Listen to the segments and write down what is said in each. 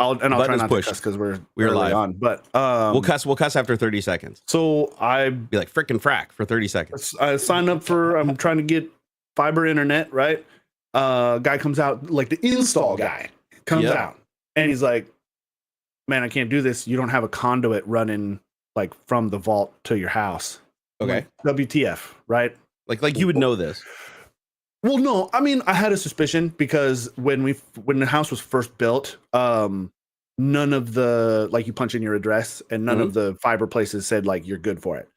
I'll try not to cuss because we're live on. But we'll cuss after 30 seconds. So I be like frickin' frack for 30 seconds. I signed up for. I'm trying to get fiber internet. Right. Guy comes out, like the install guy comes out, and he's like, "Man, I can't do this. You don't have a conduit running like from the vault to your house." Okay. Like, WTF? Right. Like you would know this. Well, no, I mean, I had a suspicion because when the house was first built, none of the, like, you punch in your address and none of the fiber places said like you're good for it.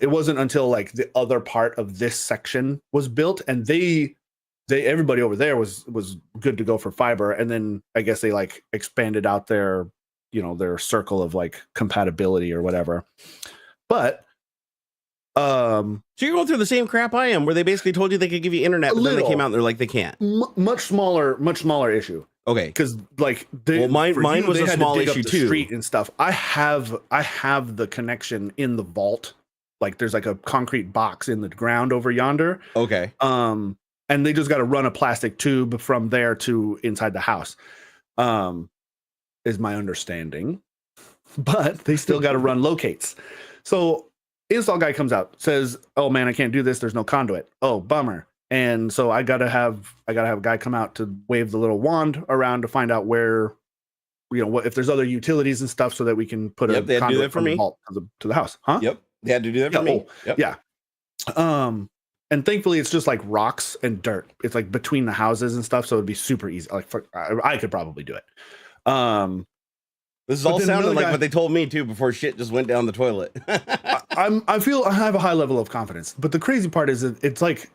It wasn't until like the other part of this section was built and everybody over there was good to go for fiber, and then I guess they like expanded out their circle of like compatibility or whatever. But so you're going through the same crap I am, where they basically told you they could give you internet, but then they came out and they're like they can't. Much smaller issue. Okay, because like mine was a small issue too. Street and stuff. I have the connection in the vault. Like there's like a concrete box in the ground over yonder. Okay. And they just got to run a plastic tube from there to inside the house. Is my understanding, but they still got to run locates. So. Install guy comes out, says, "Oh man, I can't do this. There's no conduit." Oh, bummer. And so I gotta have a guy come out to wave the little wand around to find out where, what if there's other utilities and stuff, so that we can put a conduit from the vault to the house. Huh? Yep. They had to do that for me. Yep. Yeah. And thankfully it's just like rocks and dirt. It's like between the houses and stuff, so it'd be super easy. Like I could probably do it. This is all sounding like what they told me too before shit just went down the toilet. I feel I have a high level of confidence, but the crazy part is that it's like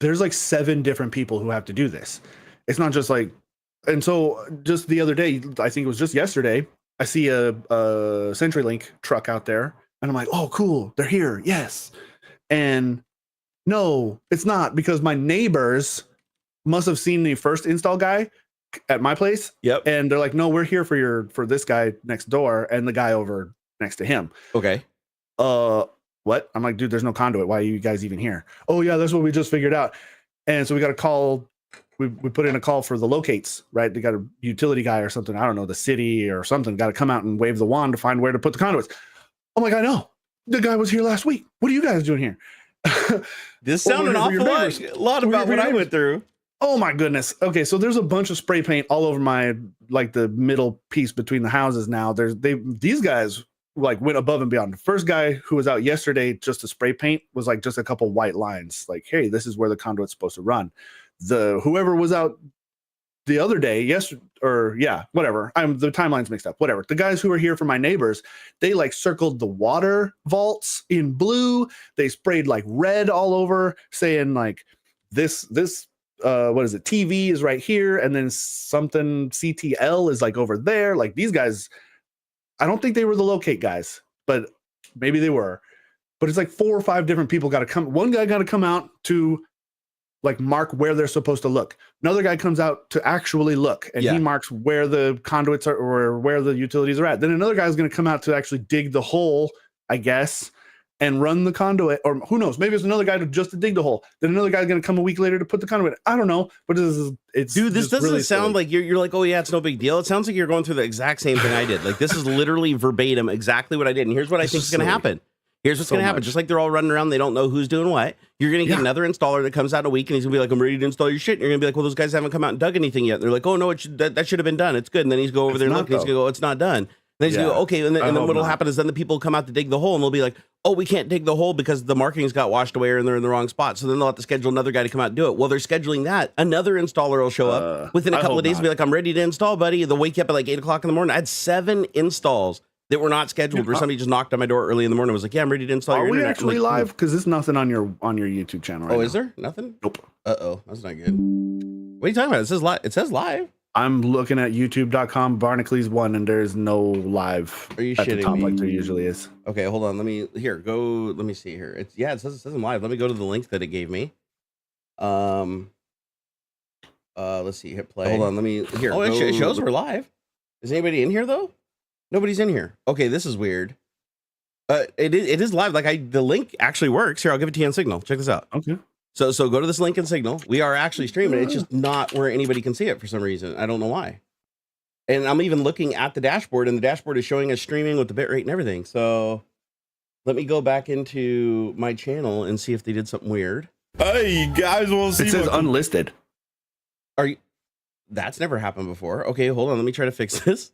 there's like 7 different people who have to do this. It's not just like, and so just the other day, I think it was just yesterday, I see a CenturyLink truck out there, and I'm like, "Oh, cool, they're here, yes." And no, it's not, because my neighbors must have seen the first install guy at my place. Yep. And they're like, "No, we're here for this guy next door and the guy over next to him." Okay. What? I'm like, "Dude, there's no conduit. Why are you guys even here?" "Oh yeah, that's what we just figured out." And so we got a call. We put in a call for the locates, right? They got a utility guy or something. I don't know, the city or something. Got to come out and wave the wand to find where to put the conduits. I'm like, "I know. The guy was here last week. What are you guys doing here?" This sounded an awful lot about what I went through. Oh my goodness. Okay, so there's a bunch of spray paint all over my, like, the middle piece between the houses now. These guys like went above and beyond. The first guy who was out yesterday just to spray paint was like just a couple white lines. Like, "Hey, this is where the conduit's supposed to run." Whoever was out the other day, whatever. The timeline's mixed up. Whatever. The guys who were here for my neighbors, they like circled the water vaults in blue. They sprayed like red all over, saying like this what is it? TV is right here, and then something CTL is like over there. Like these guys, I don't think they were the locate guys, but maybe they were. But it's like 4 or 5 different people got to come. One guy got to come out to like mark where they're supposed to look. Another guy comes out to actually look, and he marks where the conduits are or where the utilities are at. Then another guy is going to come out to actually dig the hole, I guess, and run the conduit, or who knows? Maybe it's another guy to dig the hole. Then another guy's going to come a week later to put the conduit. I don't know, but it's dude. This doesn't really sound like you're like, "Oh yeah, it's no big deal." It sounds like you're going through the exact same thing I did. Like this is literally verbatim exactly what I did. And here's what I think is going to happen. Here's what's going to happen. Just like they're all running around, they don't know who's doing what. You're going to get another installer that comes out in a week, and he's going to be like, "I'm ready to install your shit." And you're going to be like, "Well, those guys haven't come out and dug anything yet." And they're like, "Oh no, that should have been done. It's good." And then he's go over there and look, and he's going to go, "It's not done." Then he's going to go, "Okay." And then what'll happen is then the people come out to dig the hole, and they'll be like, "Oh, we can't dig the hole because the markings got washed away and they're in the wrong spot." So then they'll have to schedule another guy to come out and do it. Well, they're scheduling that. Another installer will show up within a couple of days and be like, "I'm ready to install, buddy." They'll wake you up at like 8 o'clock in the morning. I had 7 installs that were not scheduled, where somebody just knocked on my door early in the morning and was like, "Yeah, I'm ready to install your internet." Are we actually live? Because there's nothing on your YouTube channel right now. Is there? Nothing? Nope. Uh-oh. That's not good. What are you talking about? It says live. It says live. I'm looking at youtube.com Barnacules 1, and there's no live at the top like there usually is. Okay, hold on. Let me see here. It says I'm live. Let me go to the link that it gave me. Let's see. Hit play. Hold on. It shows we're live. Is anybody in here though? Nobody's in here. Okay, this is weird. It is live. Like the link actually works. Here, I'll give it to you on Signal. Check this out. Okay. So go to this link in Signal. We are actually streaming. It's just not where anybody can see it for some reason. I don't know why. And I'm even looking at the dashboard, and the dashboard is showing us streaming with the bitrate and everything. So let me go back into my channel and see if they did something weird. Hey, you guys want to see? It says unlisted. Are you? That's never happened before. Okay, hold on. Let me try to fix this.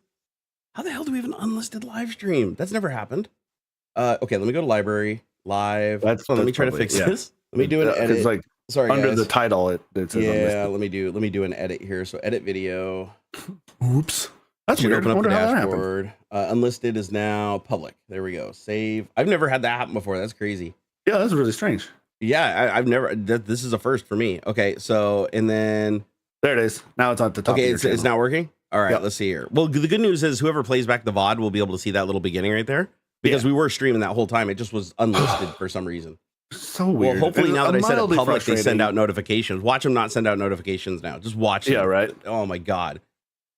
How the hell do we have an unlisted live stream? That's never happened. Okay, let me go to library live. Let me try to fix this. Let me do an edit. Like, sorry, under guys. the title, it says unlisted. let me do an edit here. So edit video. Oops. That's Should weird. open up the Wonder how that happened. dashboard. Unlisted is now public. There we go. Save. I've never had that happen before. That's crazy. Yeah, that's really strange. Yeah, I've never. This is a first for me. Okay, so and then there it is. Now it's on the top. Okay, of your it's not working. All right, Yep. Let's see here. Well, the good news is whoever plays back the VOD will be able to see that little beginning right there because we were streaming that whole time. It just was unlisted for some reason. So weird. Well, hopefully And now that I said it mildly public, they send frustrating. out notifications. Watch them not send out notifications now. Just watch. Yeah, them. right. Oh my god.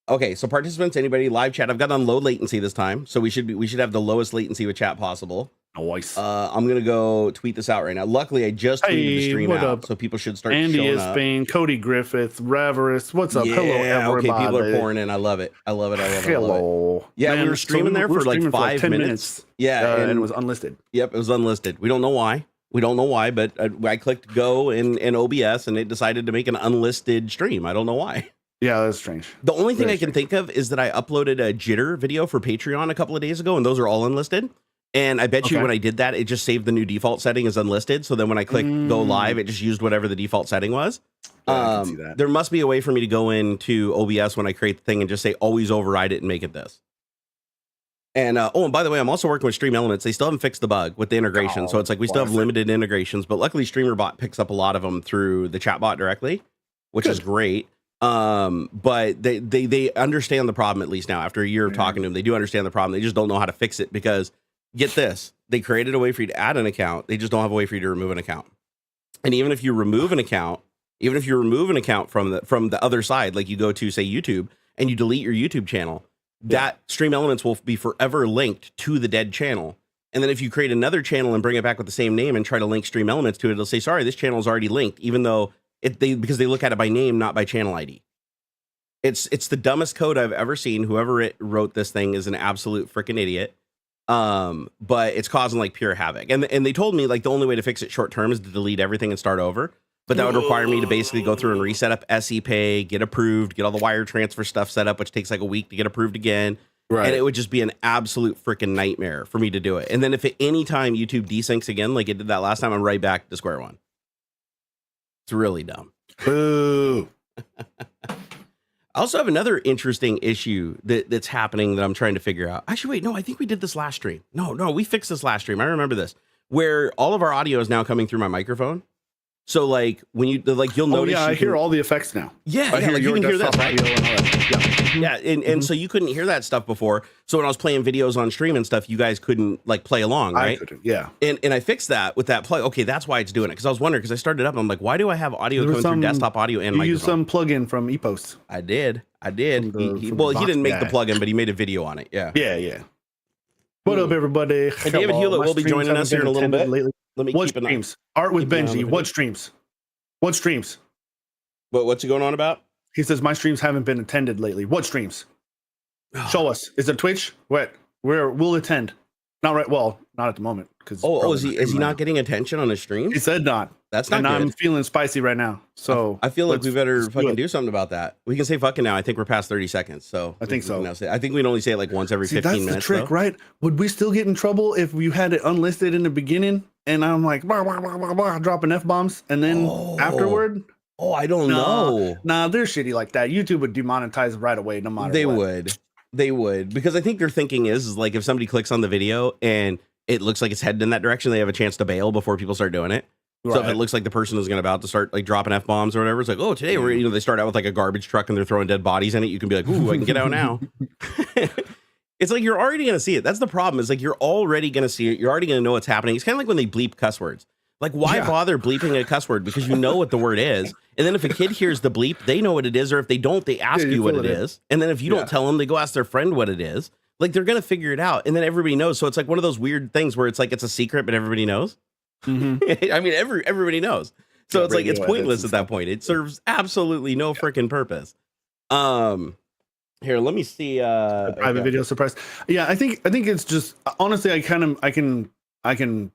Okay, so participants, anybody live chat? I've got on low latency this time, so we should have the lowest latency with chat possible. Nice. I'm gonna go tweet this out right now. Luckily, I just tweeted the stream what out, up? so people should start Andy showing up. Ispain, Cody Griffith, Ravarus. What's up? Yeah, Hello, everybody. okay, people are pouring in. I love it. I love it. I love it. I love it. Hello. Yeah, Man, we were streaming there for like streaming 5 10 minutes. Yeah, and it was unlisted. Yep, it was unlisted. We don't know why. But I clicked go in OBS and it decided to make an unlisted stream. I don't know why. Yeah, that's strange. The only thing Very I can think of is that I uploaded a jitter video for Patreon a couple of days ago, and those are all unlisted. And I bet you Okay. when I did that, it just saved the new default setting as unlisted. So then when I clicked go live, it just used whatever the default setting was. Yeah, I can see that. There must be a way for me to go into OBS when I create the thing and just say always override it and make it this. And and by the way, I'm also working with Stream Elements. They still haven't fixed the bug with the integration. So it's like we still have limited integrations, but luckily StreamerBot picks up a lot of them through the chatbot directly, which is great. But they understand the problem, at least now after a year of talking to them. They do understand the problem. They just don't know how to fix it because get this, they created a way for you to add an account. They just don't have a way for you to remove an account. And even if you remove an account, from the other side, like you go to say YouTube and you delete your YouTube channel, that Stream Elements will be forever linked to the dead channel. And then if you create another channel and bring it back with the same name and try to link Stream Elements to it, it'll say, sorry, this channel is already linked, even though because they look at it by name, not by channel ID. It's the dumbest code I've ever seen. Whoever wrote this thing is an absolute freaking idiot. But it's causing like pure havoc. And they told me like the only way to fix it short term is to delete everything and start over. But that would require me to basically go through and reset up SE Pay, get approved, get all the wire transfer stuff set up, which takes like a week to get approved again. Right. And it would just be an absolute freaking nightmare for me to do it. And then if at any time YouTube desyncs again, like it did that last time, I'm right back to square one. It's really dumb. Boo. I also have another interesting issue that's happening that I'm trying to figure out. Actually, wait, no, I think we did this last stream. No, we fixed this last stream. I remember this, where all of our audio is now coming through my microphone. So like when you you'll notice. I hear all the effects now. Yeah, like you can hear that, right? Yeah, and so you couldn't hear that stuff before. So when I was playing videos on stream and stuff, you guys couldn't like play along, right? I couldn't, yeah. And I fixed that with that plug. Okay, that's why it's doing it. Because I was wondering, because I started up and I'm like, why do I have audio coming through desktop audio and you microphone? used some plugin from EPOS. I did. He the didn't make the guy. plugin, but he made a video on it. Yeah. Yeah. What up, everybody? And David Hewlett My will be streams joining us haven't here in a been little bit. attended lately. Let me What keep an eye. streams? Art with keep an eye on Benji. the What video. streams? What streams? What's it going on about? He says my streams haven't been attended lately. What streams? Show us. Is it Twitch? What? We'll attend. Not right. Well, not at the moment. Because Is he not getting attention on his stream? He said not. That's not and good. I'm feeling spicy right now. So I feel like we better let's fucking do something about that. We can say fucking now. I think we're past 30 seconds. So I think so. I think we'd only say it like once every 15 that's minutes. the trick, though. right? Would we still get in trouble if you had it unlisted in the beginning and I'm like blah, blah, blah, blah, blah, dropping F-bombs and then afterward? Oh, I don't know. Nah, they're shitty like that. YouTube would demonetize right away, no matter what. They would. Because I think their thinking is like if somebody clicks on the video and it looks like it's headed in that direction, they have a chance to bail before people start doing it. Right. So if it looks like the person is about to start like dropping F-bombs or whatever, it's like, oh, today we're, they start out with like a garbage truck and they're throwing dead bodies in it. You can be like, ooh, I can get out now. It's like you're already going to see it. That's the problem. Is like you're already going to see it. You're already going to know what's happening. It's kind of like when they bleep cuss words. Like, why bother bleeping a cuss word? Because you know what the word is. And then if a kid hears the bleep, they know what it is. Or if they don't, they ask you what it is. And then if you don't tell them, they go ask their friend what it is. Like, they're going to figure it out. And then everybody knows. So it's like one of those weird things where it's like it's a secret, but everybody knows. Mm-hmm. I mean, everybody knows. So it's like it's pointless at that point. It serves absolutely no freaking purpose. Here, let me see. The private video surprise. Yeah, I think it's just honestly, I can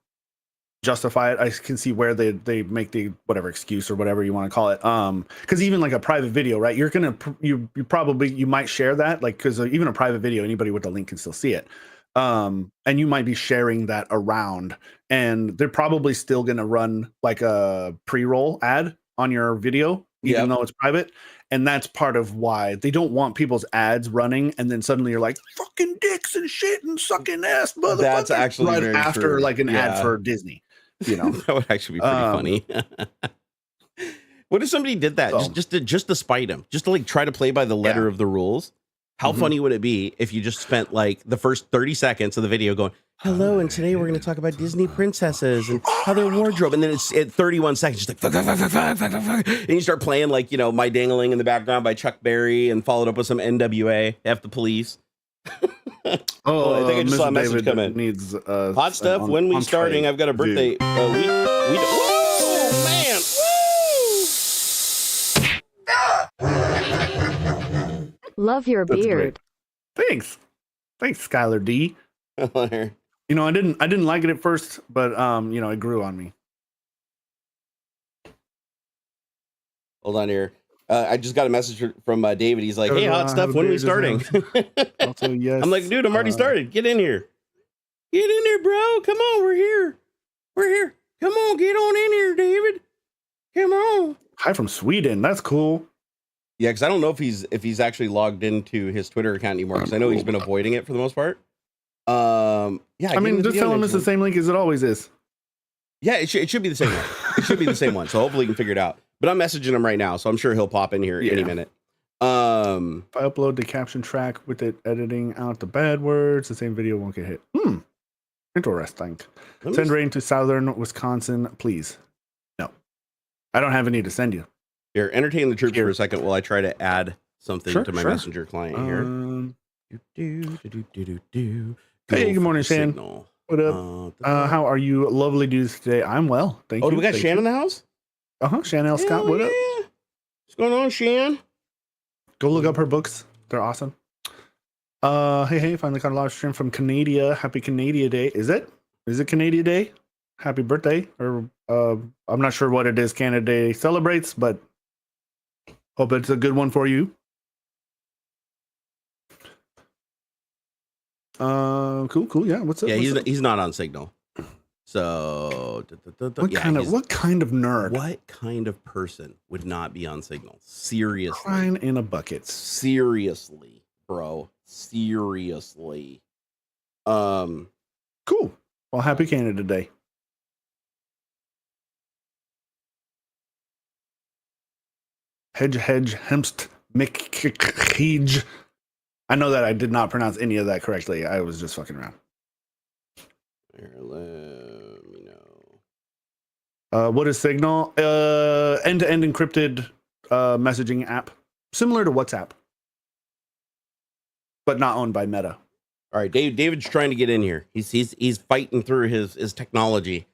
justify it. I can see where they make the whatever excuse or whatever you want to call it. Because even like a private video, right? You're gonna you might share that, like, because even a private video, anybody with the link can still see it. And you might be sharing that around, and they're probably still gonna run like a pre-roll ad on your video, even though it's private. And that's part of why they don't want people's ads running, and then suddenly you're like fucking dicks and shit and sucking ass, motherfucker. That's actually right very after true. like an ad for Disney. You know, that would actually be pretty funny. What if somebody did that just to spite him, just to like try to play by the letter of the rules? How funny would it be if you just spent like the first 30 seconds of the video going, hello, and today we're going to talk about Disney princesses and how their wardrobe. And then it's at 31 seconds, just like, and you start playing like, you know, My Dangling in the background by Chuck Berry and followed up with some NWA, F the Police. I think I just saw a message come in. Needs hot stuff. When we starting? I've got a birthday. We whoa, man. Woo! Love your beard. Thanks, Skylar D. You know, I didn't like it at first, but you know, it grew on me. Hold on here. I just got a message from David. He's like, "Hey, hot stuff. When are we starting?" Also, yes. I'm like, "Dude, I'm already started. Get in here. Get in there, bro. Come on, we're here. We're here. Come on, get on in here, David. Come on." Hi from Sweden. That's cool. Yeah, because I don't know if he's actually logged into his Twitter account anymore. Because I know he's been avoiding it for the most part. Yeah. I mean, just tell him it's the same link as it always is. Yeah, it should be the same one. It should be the same one. So hopefully you can figure it out. But I'm messaging him right now, so I'm sure he'll pop in here any minute. If I upload the caption track with it editing out the bad words, the same video won't get hit. Interesting. Send rain to southern Wisconsin, please. No, I don't have any to send you. Here, entertain the troops for a second while I try to add something to my messenger client here. Hey, good morning, Shan. What up? How are you lovely dudes today? I'm well, thank you. Oh, do we got Shan in the house? Shan L. Scott, what up? What's going on, Shan? Go look up her books. They're awesome. Hey, finally caught a live stream from Canada. Happy Canada Day. Is it Canada Day? Happy birthday. Or I'm not sure what it is Canada Day celebrates, but hope it's a good one for you. Cool. Yeah, what's up? Yeah, he's not on Signal. So what kind of nerd? What kind of person would not be on Signal? Seriously. Crying in a bucket. Seriously, bro. Seriously. Cool. Well, happy Canada Day. Hedge, hemst, McKay. I know that I did not pronounce any of that correctly. I was just fucking around. Here, let me know. What is Signal? End-to-end encrypted messaging app, similar to WhatsApp, but not owned by Meta. All right, David's trying to get in here. He's fighting through his technology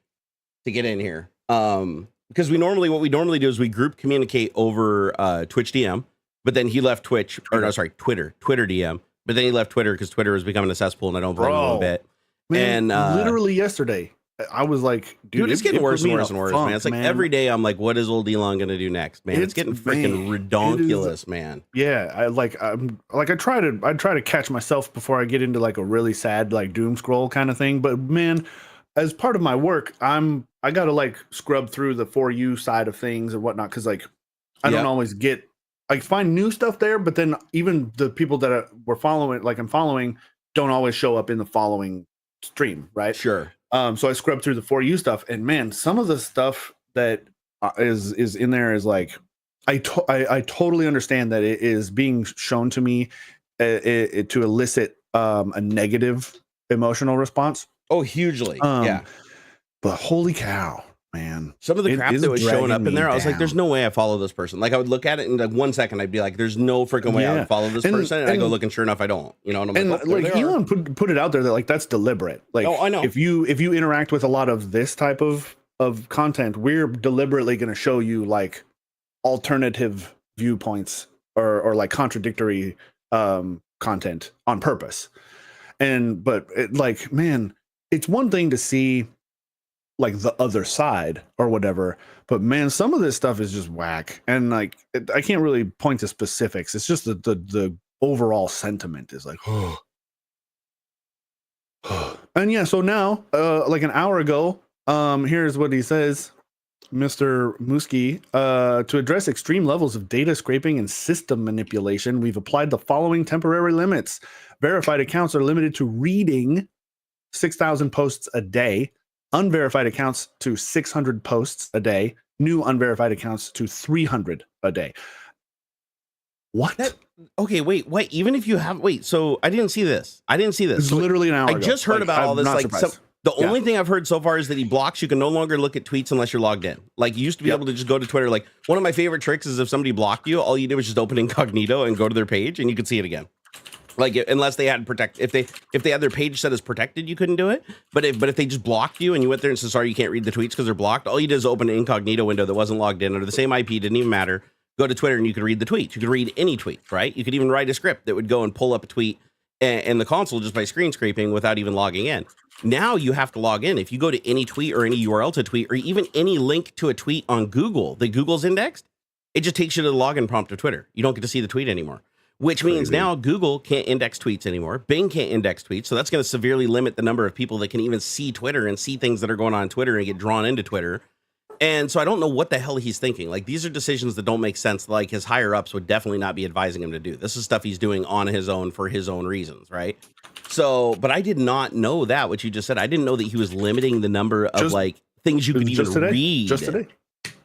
to get in here. Because what we normally do is we group communicate over Twitch DM, but then he left Twitter DM, but then he left Twitter because Twitter was becoming a cesspool, and I don't blame him a bit. Man, and literally yesterday, I was like, dude, it's getting worse and worse and worse, man. It's like every day I'm like, what is old Elon gonna do next, man? It's getting freaking redonkulous, man. Yeah, I try to catch myself before I get into like a really sad like doom scroll kind of thing. But man, as part of my work, I gotta like scrub through the For You side of things and whatnot, because like I don't always get, I find new stuff there, but then even the people that I'm following don't always show up in the following stream, right? Sure. So I scrubbed through the For You stuff, and man, some of the stuff that is in there is like, I totally understand that it is being shown to me to elicit a negative emotional response. Oh, hugely. Yeah. But holy cow, man. Some of the crap that was showing up in there, I was like, there's no way I follow this person. Like I would look at it in like 1 second, I'd be like, there's no freaking way I would follow this person. And I go look, and sure enough, I don't. You know, and I'm like, Elon put it out there that like that's deliberate. Like, I know. If you interact with a lot of this type of content, we're deliberately going to show you like alternative viewpoints or like contradictory content on purpose. But man, it's one thing to see like the other side or whatever, but man, some of this stuff is just whack. And like, I can't really point to specifics. It's just the overall sentiment is like, and yeah. So now, like an hour ago, here's what he says. Mr. Muskie, to address extreme levels of data scraping and system manipulation, we've applied the following temporary limits. Verified accounts are limited to reading 6,000 posts a day. Unverified accounts to 600 posts a day. New unverified accounts to 300 a day. What? Okay, wait. Even if you have... Wait, so I didn't see this. It's so literally an hour ago. I just heard about all this. The only thing I've heard so far is that he blocks. You can no longer look at tweets unless you're logged in. Like, you used to be able to just go to Twitter. Like, one of my favorite tricks is if somebody blocked you, all you did was just open incognito and go to their page and you could see it again. Like, unless they had if they had their page set as protected, you couldn't do it. But if they just blocked you and you went there and said, sorry, you can't read the tweets because they're blocked, all you did is open an incognito window that wasn't logged in under the same IP, didn't even matter. Go to Twitter and you could read the tweets. You could read any tweet, right? You could even write a script that would go and pull up a tweet in the console just by screen scraping without even logging in. Now you have to log in. If you go to any tweet or any URL to tweet or even any link to a tweet on Google that Google's indexed, it just takes you to the login prompt of Twitter. You don't get to see the tweet anymore, which means now Google can't index tweets anymore. Bing can't index tweets. So that's going to severely limit the number of people that can even see Twitter and see things that are going on Twitter and get drawn into Twitter. And so I don't know what the hell he's thinking. Like, these are decisions that don't make sense. Like, his higher ups would definitely not be advising him to do. This is stuff he's doing on his own for his own reasons, right? So, but I did not know that, what you just said. I didn't know that he was limiting the number of things you could even read. Just today.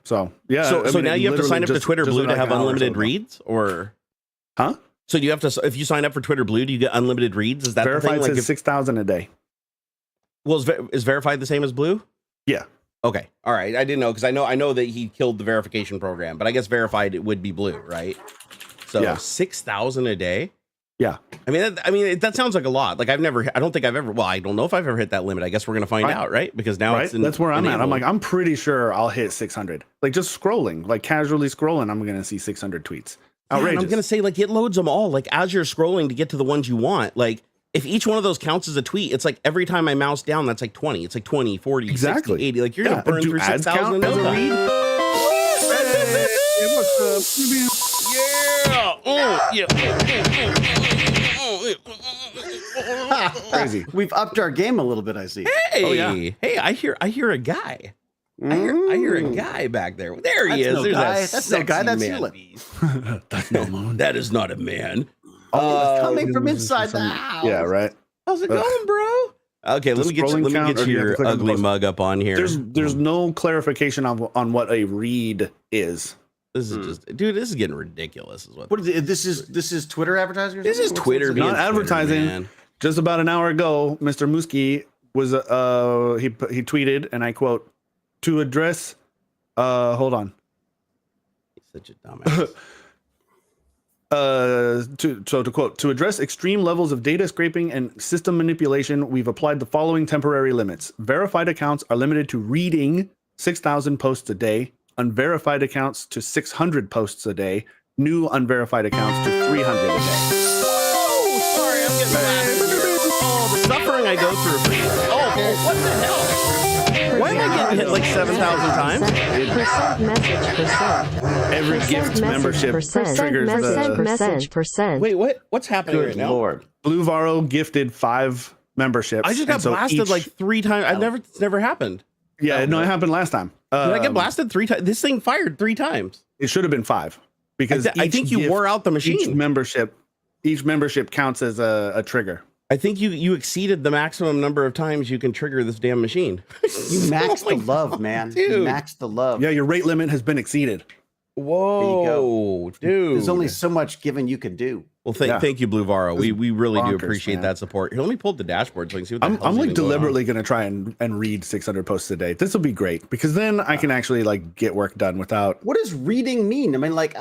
So, yeah. So now you have to sign up to Twitter Blue to have unlimited reads, or? Huh? So do you have to, if you sign up for Twitter Blue, do you get unlimited reads? Is that Verified the thing? Says 6,000 a day. Well, is Verified the same as Blue? Yeah. Okay. All right. I didn't know, because I know that he killed the verification program, but I guess Verified it would be Blue, right? So 6,000 a day. Yeah. I mean, that sounds like a lot. Like, I don't think I've ever, well, I don't know if I've ever hit that limit. I guess we're going to find out, right? Because now that's where I'm at. I'm like, I'm pretty sure I'll hit 600. Like, just scrolling, like casually scrolling, I'm going to see 600 tweets. Outrageous. Yeah, I'm going to say, like, it loads them all. Like, as you're scrolling to get to the ones you want, like, if each one of those counts as a tweet, it's like every time I mouse down, that's like 20. It's like 20, 40, 60, 80. Like, you're going to burn through 6,000 in no time. Crazy. We've upped our game a little bit, I see. Hey, hey, I hear a guy. I hear a guy back there. There he is. No There's guy. that That's no guy. That's Hewlett. That's no moon. That is not a man. Coming from inside the house. Yeah, right. How's it going, bro? Okay, let me get your ugly mug up on here. There's no clarification on what a read is. This is just, dude, this is getting ridiculous. What is it? This is Twitter advertising? This is Twitter being not advertising. Man. Just about an hour ago, Mr. Muskie was he tweeted, and I quote, to address hold on. He's such a dumbass. To quote, to address extreme levels of data scraping and system manipulation, we've applied the following temporary limits. Verified accounts are limited to reading 6,000 posts a day. Unverified accounts to 600 posts a day. New unverified accounts to 300 a day. Oh, sorry, I'm getting blasted. Oh, the suffering I go through. Oh, what the hell? Why am I getting hit like 7,000 times? Percent message percent. Every gift membership triggers the message percent. Wait, what's happening right now? Lord. Blue Varo gifted 5 memberships. I just got blasted like 3 times. It's never happened. Yeah, no, it happened last time. Did I get blasted 3 times? This thing fired 3 times. It should have been 5 because I think you wore out the machine. Each membership counts as a trigger. I think you exceeded the maximum number of times you can trigger this damn machine. You maxed the love, man. Dude. You maxed the love. Yeah, your rate limit has been exceeded. Whoa, dude. There's only so much given you can do. Well, thank you, Blue Varo. We really do appreciate man. that support. Here, let me pull up the dashboard so I can see what the I'm hell's like even deliberately going to try and read 600 posts a day. This will be great because then I can actually like get work done without. What does reading mean? I mean, like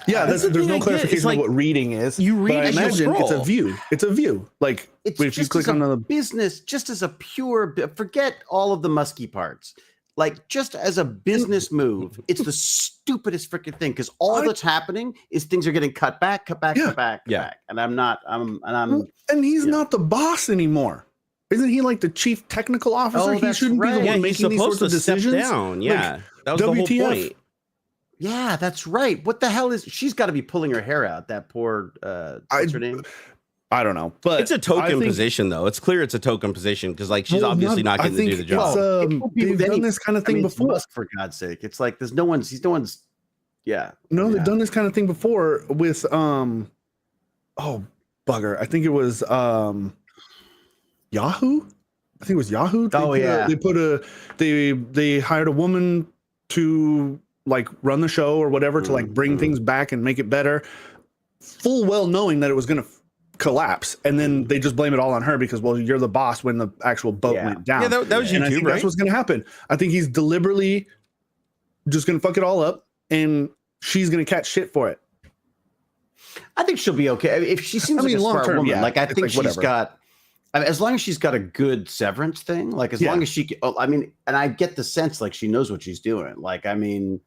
there's no clarification like, of what reading is. You read but I as you imagine scroll. it's a view. It's a view. Like it's if you click on the business, just as a pure. Forget all of the musky parts. like just as a business move, it's the stupidest freaking thing because all that's happening is things are getting cut back, cut back. And and he's not the boss anymore. Isn't he like the chief technical officer? He shouldn't be the one making these sorts of decisions. Down. Yeah, like, that was WTF. the whole point. Yeah, that's right. What the hell is she's got to be pulling her hair out? That poor what's her name? I don't know, but it's a token position, though. It's clear it's a token position because, like, she's obviously not getting to do the job. They've done this kind of thing before. Musk, for God's sake, it's like there's no one's. Yeah. No, they've done this kind of thing before with oh bugger. I think it was Yahoo. I think it was Yahoo. They hired a woman to like run the show or whatever to like bring things back and make it better, full well knowing that it was going to collapse, and then they just blame it all on her because, well, you're the boss when the actual boat went down. Yeah, that was YouTube, I think right? that's what's going to happen. I think he's deliberately just going to fuck it all up, and she's going to catch shit for it. I think she'll be okay if she seems like a smart woman. Yeah, like I think like she's got. I mean, as long as she's got a good severance thing, like as long as she, I mean, and I get the sense like she knows what she's doing. Like, I mean,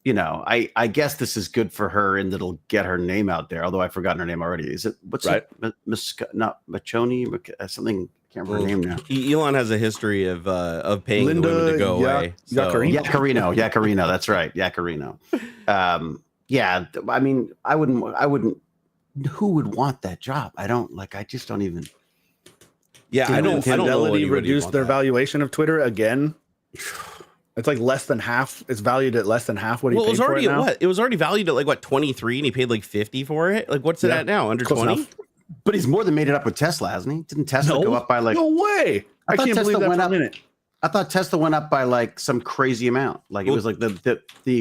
you know, I guess this is good for her and it'll get her name out there. Although I've forgotten her name already. Is it what's it? Not Machoni, something. I can't remember her name now. Elon has a history of paying the women to go away. Yacarino. That's right. Yacarino. Yeah. I mean, I wouldn't. Who would want that job? I just don't even. Yeah, I don't know. Reduced their valuation of Twitter again. It's like less than half. It's valued at less than half what he paid for it now. It was already valued at like what 23, and he paid like 50 for it. Like, what's it at now? Under 20? But he's more than made it up with Tesla, hasn't he? Didn't Tesla go up by like? No way! I can't believe that for a minute. I thought Tesla went up by like some crazy amount. Like it was like the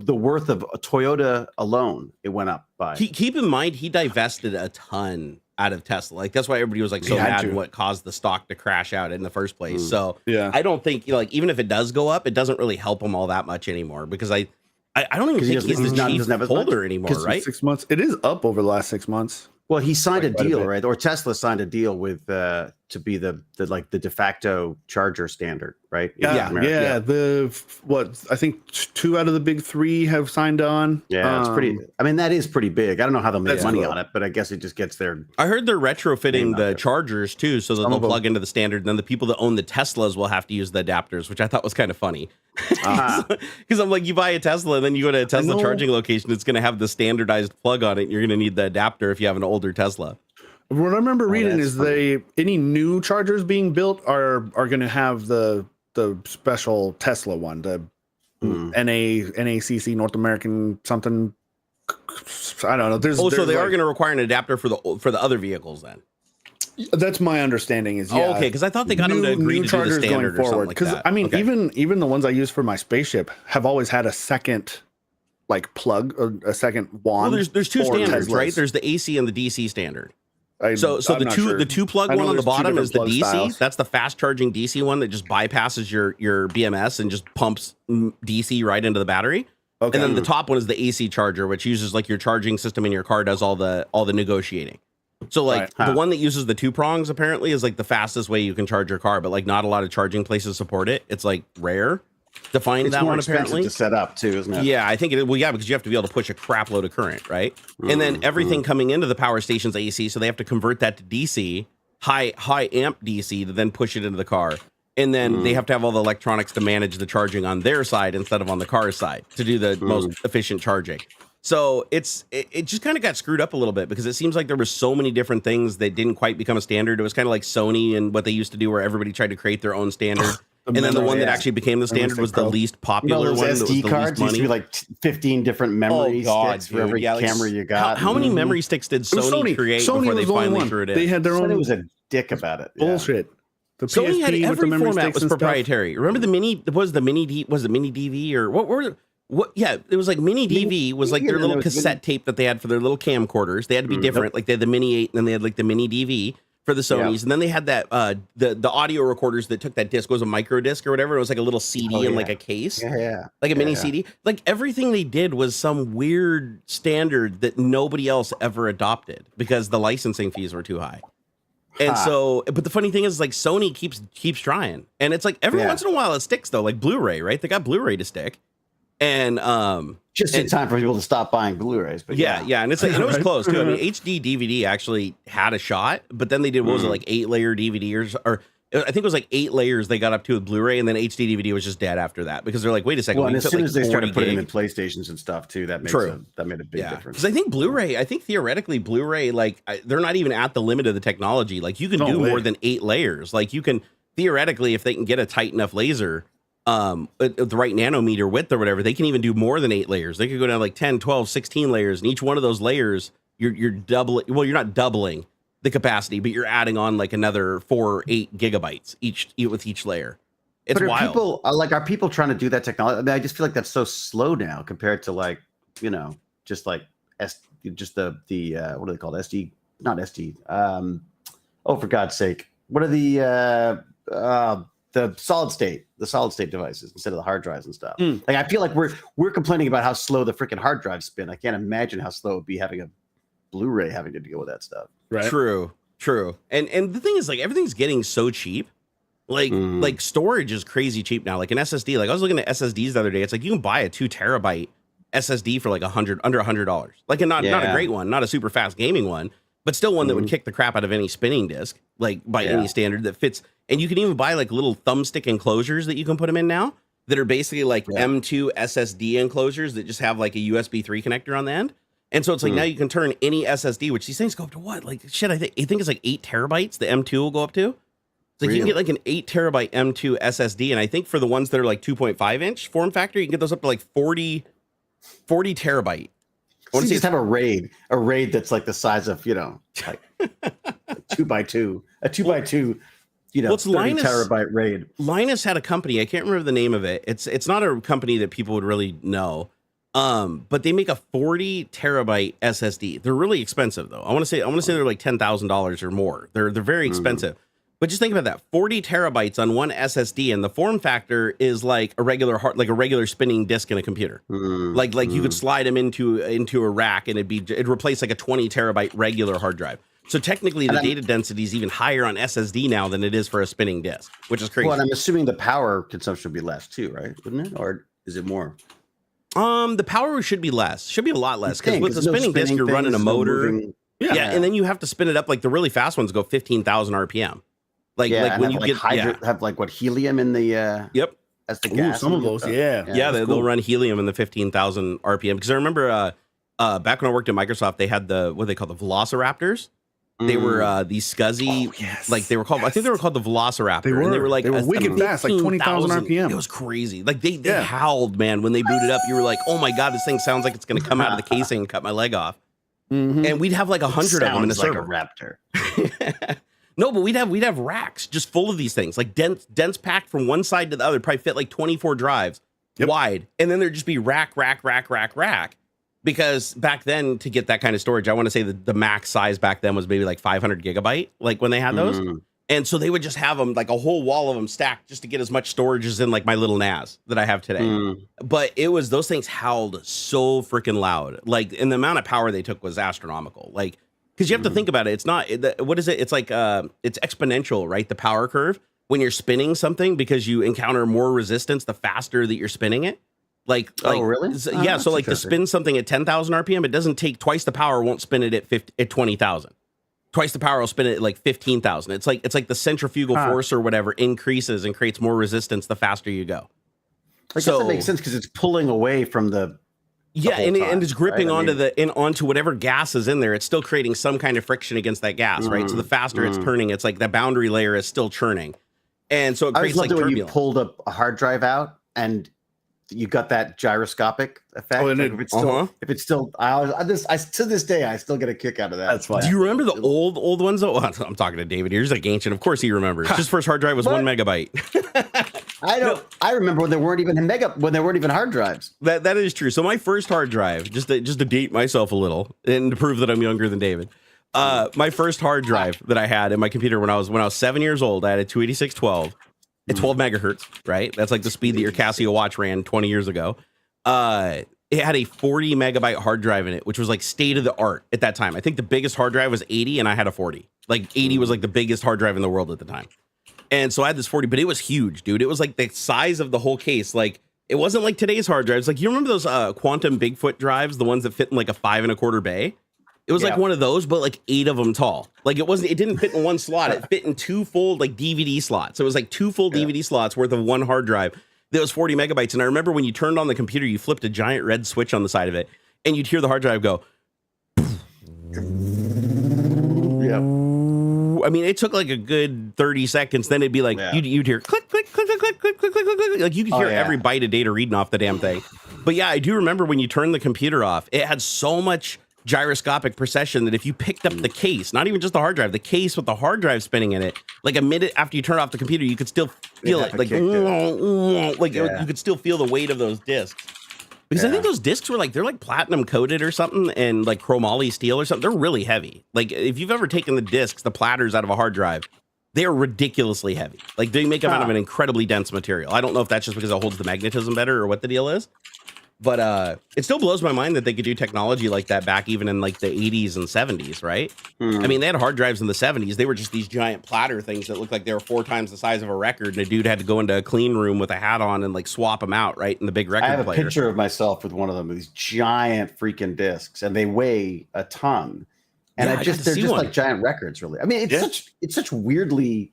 worth of a Toyota alone. It went up by. Keep in mind he divested a ton out of Tesla. Like that's why everybody was like so mad and what caused the stock to crash out in the first place. So I don't think like even if it does go up, it doesn't really help him all that much anymore because I don't even think he's the chief holder anymore, right? 6 months. It is up over the last 6 months. Well, he signed a deal, right? Or Tesla signed a deal with to be the de facto charger standard, right? Yeah. I think 2 out of the big 3 have signed on. Yeah, it's pretty. I mean, that is pretty big. I don't know how they'll make money on it, but I guess it just gets there. I heard they're retrofitting the chargers too, so that they'll plug into the standard. And then the people that own the Teslas will have to use the adapters, which I thought was kind of funny. Because I'm like, you buy a Tesla and then you go to a Tesla charging location, it's going to have the standardized plug on it. And you're going to need the adapter if you have an older Tesla. What I remember reading is any new chargers being built are going to have the special Tesla one, the NACC North American something. I don't know. So they are going to require an adapter for the other vehicles then. That's my understanding. Okay, because I thought they got them to agree to do the standard going forward. Because I mean, even the ones I use for my spaceship have always had a second like plug or a second wand. Well, there's 2 standards, right? There's the AC and the DC standard. So the two plug one on the bottom is the DC. Styles. That's the fast charging DC one that just bypasses your BMS and just pumps DC right into the battery. Okay. And then the top one is the AC charger, which uses like your charging system in your car does all the negotiating. So like the one that uses the 2 prongs apparently is like the fastest way you can charge your car, but like not a lot of charging places support it. It's like rare to find that one apparently to set up too, isn't it? Yeah, I think it. Well, yeah, because you have to be able to push a crap load of current, right? And then everything coming into the power station's AC, so they have to convert that to DC, high amp DC, to then push it into the car. And then they have to have all the electronics to manage the charging on their side instead of on the car's side to do the most efficient charging. So it just kind of got screwed up a little bit because it seems like there were so many different things that didn't quite become a standard. It was kind of like Sony and what they used to do where everybody tried to create their own standard. And then the one that actually became the standard was the least popular one. SD cards used to be like 15 different memory sticks for every camera you got. How many memory sticks did Sony create before they finally threw it in? They had their own. Sony was a dick about it. Bullshit. The Sony had every format was proprietary. Remember the mini? Was the mini DV or what were? What? Yeah, it was like mini DV was like their little cassette tape that they had for their little camcorders. They had to be different. Like they had the mini 8, and then they had like the mini DV for the Sonys, and then they had that the audio recorders that took that disc, was a micro disc or whatever. It was like a little CD in like a case, like a mini CD. Like everything they did was some weird standard that nobody else ever adopted because the licensing fees were too high. And so, but the funny thing is, like, Sony keeps trying, and it's like every once in a while it sticks though, like Blu-ray, right? They got Blu-ray to stick, and just in time for people to stop buying Blu-rays. But yeah, and it's like, and it was close too. I mean, HD DVD actually had a shot, but then they did what was it, like 8-layer DVD or I think it was like 8 layers they got up to with Blu-ray, and then HD DVD was just dead after that because they're like, wait a second. Well, and as soon like as they started 40 putting gig. them in PlayStations and stuff too, that made a big difference. Because I think Blu-ray, theoretically Blu-ray, like they're not even at the limit of the technology. Like you can do more than 8 layers. Like you can theoretically, if they can get a tight enough laser, at the right nanometer width or whatever, they can even do more than 8 layers. They could go down like 10, 12, 16 layers, and each one of those layers, you're doubling. Well, you're not doubling the capacity, but you're adding on like another 4 or 8 gigabytes with each layer. It's wild. Are people trying to do that technology? I mean, I just feel like that's so slow now compared to like, just like just the what are they called? SD, not SD. Oh, for God's sake, what are the solid state devices instead of the hard drives and stuff? Like I feel like we're complaining about how slow the freaking hard drives spin. I can't imagine how slow it would be having a Blu-ray having to deal with that stuff. Right. True. And the thing is, like, everything's getting so cheap. Like storage is crazy cheap now. Like an SSD. Like I was looking at SSDs the other day. It's like you can buy a 2 terabyte SSD for like under $100. Like not a great one, not a super fast gaming one, but still one that would kick the crap out of any spinning disk, like by any standard that fits. And you can even buy like little thumbstick enclosures that you can put them in now that are basically like M2 SSD enclosures that just have like a USB 3 connector on the end. And so it's like now you can turn any SSD, which these things go up to what? Like shit, I think it's like 8 terabytes. The M2 will go up to. It's like you can get like an 8 terabyte M2 SSD, and I think for the ones that are like 2.5 inch form factor, you can get those up to like 40 terabyte. I want to just have a RAID that's like the size of like a 2x2, a 2x2. What's 30 terabyte RAID. Linus had a company. I can't remember the name of it. It's not a company that people would really know. But they make a 40 terabyte SSD. They're really expensive though. I want to say they're like $10,000 or more. They're very expensive. But just think about that: 40 terabytes on one SSD, and the form factor is like a regular spinning disk in a computer. Like you could slide them into a rack, and it'd replace like a 20 terabyte regular hard drive. So technically, the data density is even higher on SSD now than it is for a spinning disk, which is crazy. Well, and I'm assuming the power consumption would be less too, right? Wouldn't it, or is it more? The power should be less. Should be a lot less because with the spinning disk, you're running a motor. And then you have to spin it up. Like the really fast ones go 15,000 RPM. Like when you get have like what helium in the as the gas. Some of those, they'll run helium in the 15,000 RPM. Because I remember back when I worked at Microsoft, they had what they call the Velociraptors. They were these scuzzy, like they were called. I think they were called the Velociraptor. They were wicked fast, like 20,000 RPM. It was crazy. Like they howled, man, when they booted up. You were like, oh my god, this thing sounds like it's going to come out of the casing and cut my leg off. And we'd have like 100 of them in a server. Like a raptor. No, but we'd have racks just full of these things, like dense packed from one side to the other. Probably fit like 24 drives wide, and then there'd just be rack. Because back then, to get that kind of storage, I want to say that the max size back then was maybe like 500 gigabyte, like when they had those. And so they would just have them, like a whole wall of them stacked just to get as much storage as in like my little NAS that I have today. But those things howled so freaking loud. Like, and the amount of power they took was astronomical. Like, because you have to think about it. It's not, what is it? It's like, it's exponential, right? The power curve when you're spinning something, because you encounter more resistance the faster that you're spinning it. Like really? Yeah. So like to spin something at 10,000 RPM, it doesn't take twice the power. Won't spin it at 20,000. Twice the power will spin it at like 15,000. It's like the centrifugal force or whatever increases and creates more resistance the faster you go. I guess that makes sense because it's pulling away from the and it's gripping onto whatever gas is in there. It's still creating some kind of friction against that gas, right? So the faster it's turning, it's like that boundary layer is still churning, and so it creates like turbulence. When you pulled a hard drive out and you got that gyroscopic effect. If it's still, to this day, I still get a kick out of that. That's why. Do you remember the old ones? Though? I'm talking to David here. He's like ancient. Of course he remembers. His first hard drive was 1 megabyte. I remember when there weren't even hard drives. That is true. So my first hard drive, just to date myself a little and to prove that I'm younger than David. My first hard drive that I had in my computer when I was 7 years old, I had a 28612. At 12 megahertz, right? That's like the speed that your Casio watch ran 20 years ago. it had a 40 megabyte hard drive in it, which was like state of the art at that time. I think the biggest hard drive was 80 and I had a 40. Like 80 was like the biggest hard drive in the world at the time. And so I had this 40, but it was huge, dude. It was like the size of the whole case. Like it wasn't like today's hard drives. Like you remember those quantum Bigfoot drives, the ones that fit in like a 5 1/4 bay? It was like one of those, but like 8 of them tall. Like it didn't fit in one slot. It fit in 2 full like DVD slots. So it was like 2 full DVD slots worth of 1 hard drive. That was 40 megabytes. And I remember when you turned on the computer, you flipped a giant red switch on the side of it and you'd hear the hard drive go. Yeah. I mean, it took like a good 30 seconds. Then it'd be like, you'd hear click, click, click, click, click, click, click, click, click. Like you could hear every byte of data reading off the damn thing. But yeah, I do remember when you turned the computer off, it had so much gyroscopic precession that if you picked up the case, not even just the hard drive, the case with the hard drive spinning in it, like a minute after you turn off the computer, you could still feel it. Like, you could still feel the weight of those discs. Because I think those discs were they're like platinum coated or something and like chromoly steel or something. They're really heavy. Like if you've ever taken the discs, the platters out of a hard drive, they are ridiculously heavy. Like they make them out of an incredibly dense material. I don't know if that's just because it holds the magnetism better or what the deal is. But it still blows my mind that they could do technology like that back even in like the 80s and 70s, right? I mean, they had hard drives in the 70s. They were just these giant platter things that looked like they were 4 times the size of a record. And a dude had to go into a clean room with a hat on and like swap them out, right? In the big record player. I have a picture of myself with one of them, these giant freaking discs, and they weigh a ton. And they're just like giant records, really. I mean, it's such weirdly,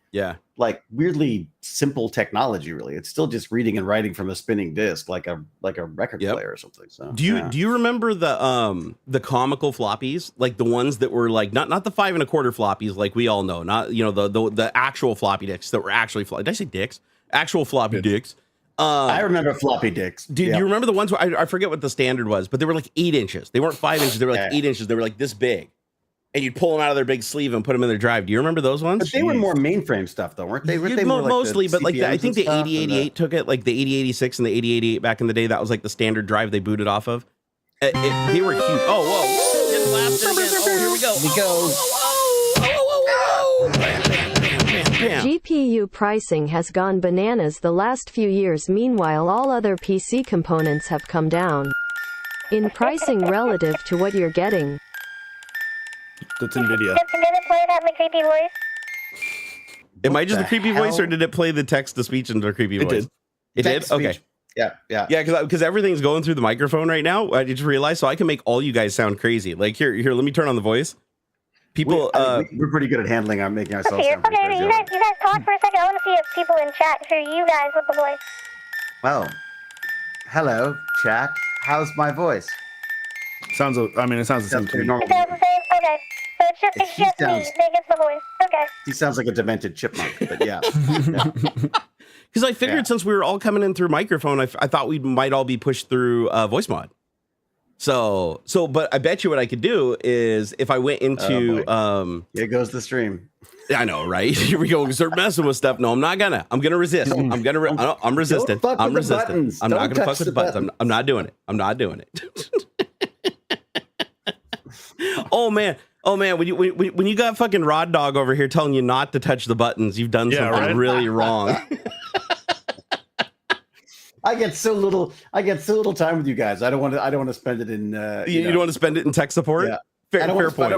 weirdly simple technology, really. It's still just reading and writing from a spinning disc, like a record player or something. So do you remember the comical floppies, like the ones that were like not the 5 1/4 floppies, like we all know, not the actual floppy disks that were actually did I say dicks? Actual floppy dicks. I remember floppy dicks. Do you remember the ones where I forget what the standard was, but they were like 8 inches. They weren't 5 inches. They were like 8 inches. They were like this big. And you'd pull them out of their big sleeve and put them in their drive. Do you remember those ones? But they were more mainframe stuff, though, weren't they? Mostly, but like I think the 8088 took it, like the 8086 and the 8088 back in the day. That was like the standard drive they booted off of. They were huge. Oh, whoa! Getting blasted again. Oh, here we go. GPU pricing has gone bananas the last few years. Meanwhile, all other PC components have come down in pricing relative to what you're getting. That's Nvidia. Did it play that in the creepy voice? Am I just the creepy voice, or did it play the text to speech into a creepy voice? It did. Okay. Yeah. Because everything's going through the microphone right now. I just realized, so I can make all you guys sound crazy. Like here. Let me turn on the voice. People, we're pretty good at making ourselves sound pretty crazy. You guys talk for a second. I want to see if people in chat hear you guys with the voice. Well, hello, chat. How's my voice? It sounds the same to me. It sounds the same? Okay. So it's just me that gets the voice. Okay. He sounds like a demented chipmunk, but yeah. Because I figured since we were all coming in through microphone, I thought we might all be pushed through voice mod. So, but I bet you what I could do is if I went into, here goes the stream. I know, right? Here we go. Start messing with stuff. No, I'm not gonna. I'm gonna resist. I'm resistant. I'm resistant. I'm not gonna fuck with the buttons. I'm not doing it. I'm not doing it. Oh man. When you got fucking Rod Dog over here telling you not to touch the buttons, you've done something really wrong. I get so little time with you guys. I don't want to spend it in. You don't want to spend it in tech support. Yeah. Fair point.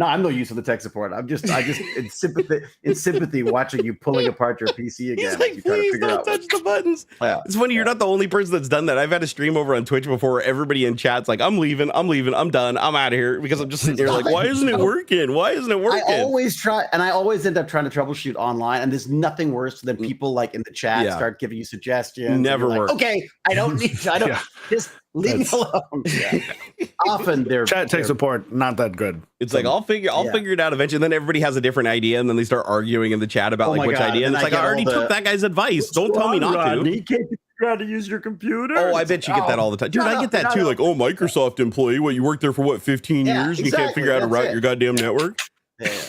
I'm no use for the tech support. I just in sympathy watching you pulling apart your PC again. He's like, please don't touch the buttons. Yeah. It's funny, you're not the only person that's done that. I've had a stream over on Twitch before where everybody in chat's like, I'm leaving, I'm done, I'm out of here, because I'm just sitting here like, why isn't it working? I always try, and I always end up trying to troubleshoot online, and there's nothing worse than people like in the chat start giving you suggestions. Never works. Okay, I don't just leave me alone. Yeah. Often they're chat tech support not that good. It's like I'll figure it out eventually. And then everybody has a different idea, and then they start arguing in the chat about which idea. And it's like I already took that guy's advice. Don't tell me not Rodney, can't you figure out how to use your computer? Oh, I bet you get that all the time, dude. I get that too. Like, Microsoft employee. What, you worked there for 15 years? And you can't figure out how to route your goddamn network. Yeah.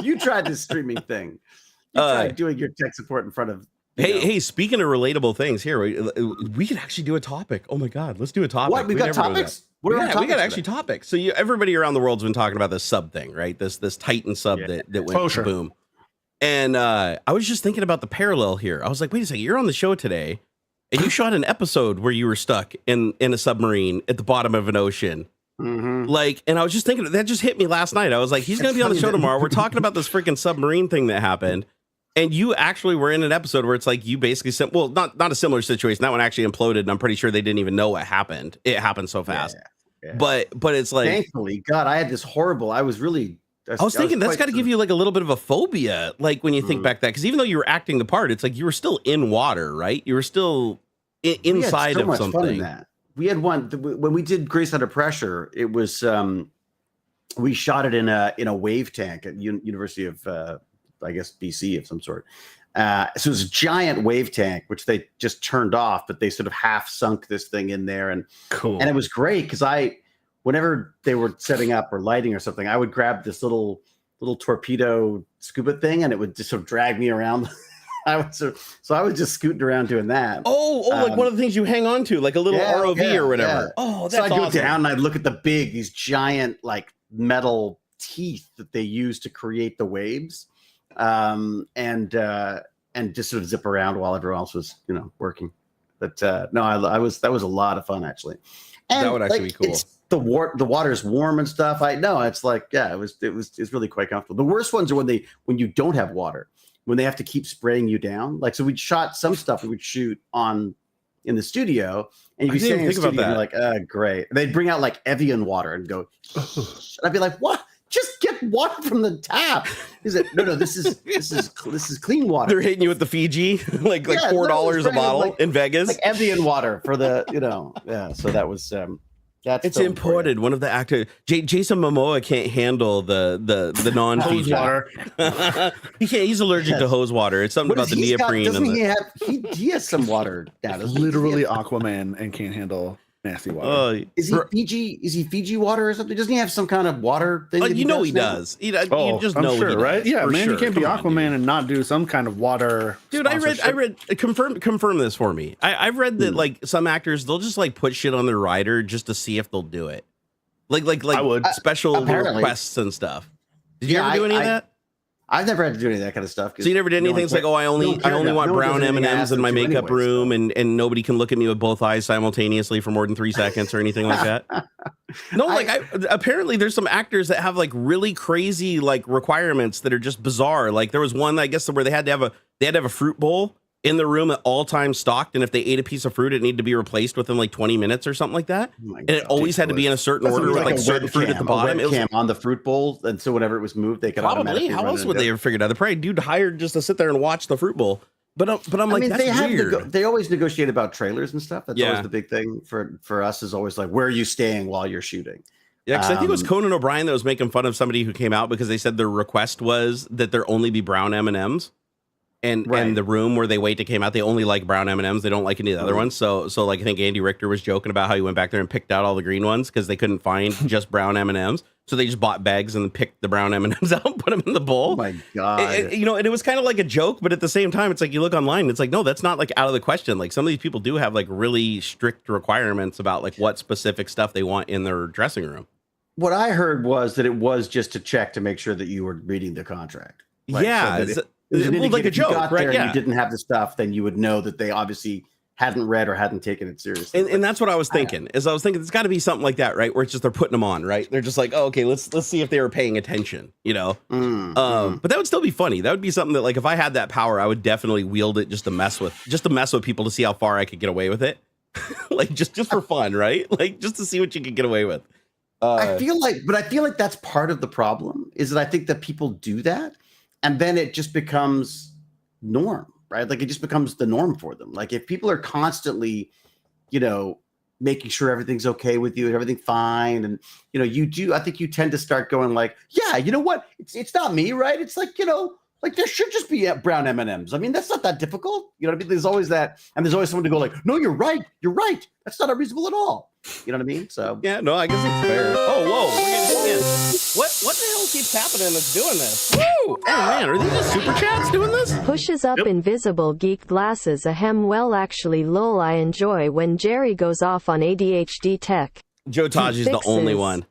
You tried this streaming thing. You tried doing your tech support in front of. Hey, speaking of relatable things, here we could actually do a topic. Oh my god, let's do a topic. What, we got topics? We got actually topics. So everybody around the world's been talking about this sub thing, right? This Titan sub that went boom. And I was just thinking about the parallel here. I was like, wait a second, you're on the show today, and you shot an episode where you were stuck in a submarine at the bottom of an ocean. Like, and I was just thinking, that just hit me last night. I was like, he's going to be on the show tomorrow. We're talking about this freaking submarine thing that happened. And you actually were in an episode where it's like you basically well, not a similar situation. That one actually imploded, and I'm pretty sure they didn't even know what happened. It happened so fast. Yeah. But it's like, thankfully, God, I had this horrible. I was thinking that's got to give you like a little bit of a phobia, like when you think back that, because even though you were acting the part, it's like you were still in water, right? You were still inside of something. We had one when we did Grace Under Pressure. It was we shot it in a wave tank at University of I guess BC of some sort. So it was a giant wave tank which they just turned off, but they sort of half sunk this thing in there, and and it was great because whenever they were setting up or lighting or something, I would grab this little torpedo scuba thing, and it would just sort of drag me around. So I was just scooting around doing that. Like one of the things you hang on to, like a little ROV or whatever. Yeah. Oh, that's so I'd go down and I'd look at these giant like metal teeth that they use to create the waves, and just sort of zip around while everyone else was working. But that was a lot of fun actually. And that would actually be cool. The water's warm and stuff. I know it's like it's really quite comfortable. The worst ones are when you don't have water, when they have to keep spraying you down. Like, so we'd shot some stuff we would shoot in the studio, and you'd be standing in the studio and you're like, great. And they'd bring out like Evian water and go, and I'd be like, what? Just get water from the tap. Is it? No, this is clean water. They're hitting you with the Fiji, like $4 a bottle in Vegas. Like Evian water for the, so that was, it's imported. One of the actors, Jason Momoa, can't handle the non-Fiji water. He can't. He's allergic to hose water. It's something about the neoprene. He has some water down. Literally Aquaman, and can't handle nasty water. Is he Fiji? Is he Fiji water or something? Doesn't he have some kind of water thing? He does. You just know sure, he does, right? Yeah, man, sure. you can't be Aquaman and not do some kind of water. Dude, I read. Confirm this for me. I've read that like some actors, they'll just like put shit on their rider just to see if they'll do it. Like I would. Special requests and stuff. Did you ever do any of that? I've never had to do any of that kind of stuff. So you never did anything? It's like, I only want brown M&Ms in my makeup room, and nobody can look at me with both eyes simultaneously for more than 3 seconds or anything like that. No, apparently there's some actors that have like really crazy like requirements that are just bizarre. Like there was one, I guess, where they had to have a fruit bowl in the room at all times stocked, and if they ate a piece of fruit, it needed to be replaced within like 20 minutes or something like that. And it always had to be in a certain order with like certain fruit at the bottom. It was on the fruit bowl, and so whenever it was moved, they could probably. How else would they have figured out? They probably hired just to sit there and watch the fruit bowl. But I'm like, that's weird. They always negotiate about trailers and stuff. That's always the big thing for us. Is always like, where are you staying while you're shooting? Yeah, because I think it was Conan O'Brien that was making fun of somebody who came out because they said their request was that there only be brown M&Ms. And the room where they wait to came out, they only like brown M&Ms. They don't like any of the other ones. So like I think Andy Richter was joking about how he went back there and picked out all the green ones because they couldn't find just brown M&Ms. So they just bought bags and picked the brown M&Ms out and put them in the bowl. Oh my God. And it was kind of like a joke, but at the same time, it's like you look online, it's like, no, that's not like out of the question. Like some of these people do have like really strict requirements about like what specific stuff they want in their dressing room. What I heard was that it was just to check to make sure that you were reading the contract. Like a joke, right? Yeah. You didn't have the stuff, then you would know that they obviously hadn't read or hadn't taken it seriously. And that's what I was thinking. I was thinking it's got to be something like that, right? Where it's just they're putting them on, right? They're just like, oh, okay, let's see if they were paying attention, But that would still be funny. That would be something that, like, if I had that power, I would definitely wield it just to mess with people to see how far I could get away with it, like just for fun, right? Like just to see what you could get away with. I feel like that's part of the problem. Is that I think that people do that. And then it just becomes norm, right? Like it just becomes the norm for them. Like if people are constantly, making sure everything's okay with you and everything fine. And, I think you tend to start going like, yeah, you know what? It's not me, right? It's like, like there should just be brown M&Ms. I mean, that's not that difficult. You know what I mean? There's always that. And there's always someone to go like, no, you're right. That's not unreasonable at all. You know what I mean? So yeah, no, I guess it's fair. Oh, whoa, we're getting in. What the hell keeps happening that's doing this? Woo! Oh man, are these just super chats doing this? Pushes up invisible geek glasses ahem. Well, actually, lol, I enjoy when Jerry goes off on ADHD tech. Joe Taji's the only one.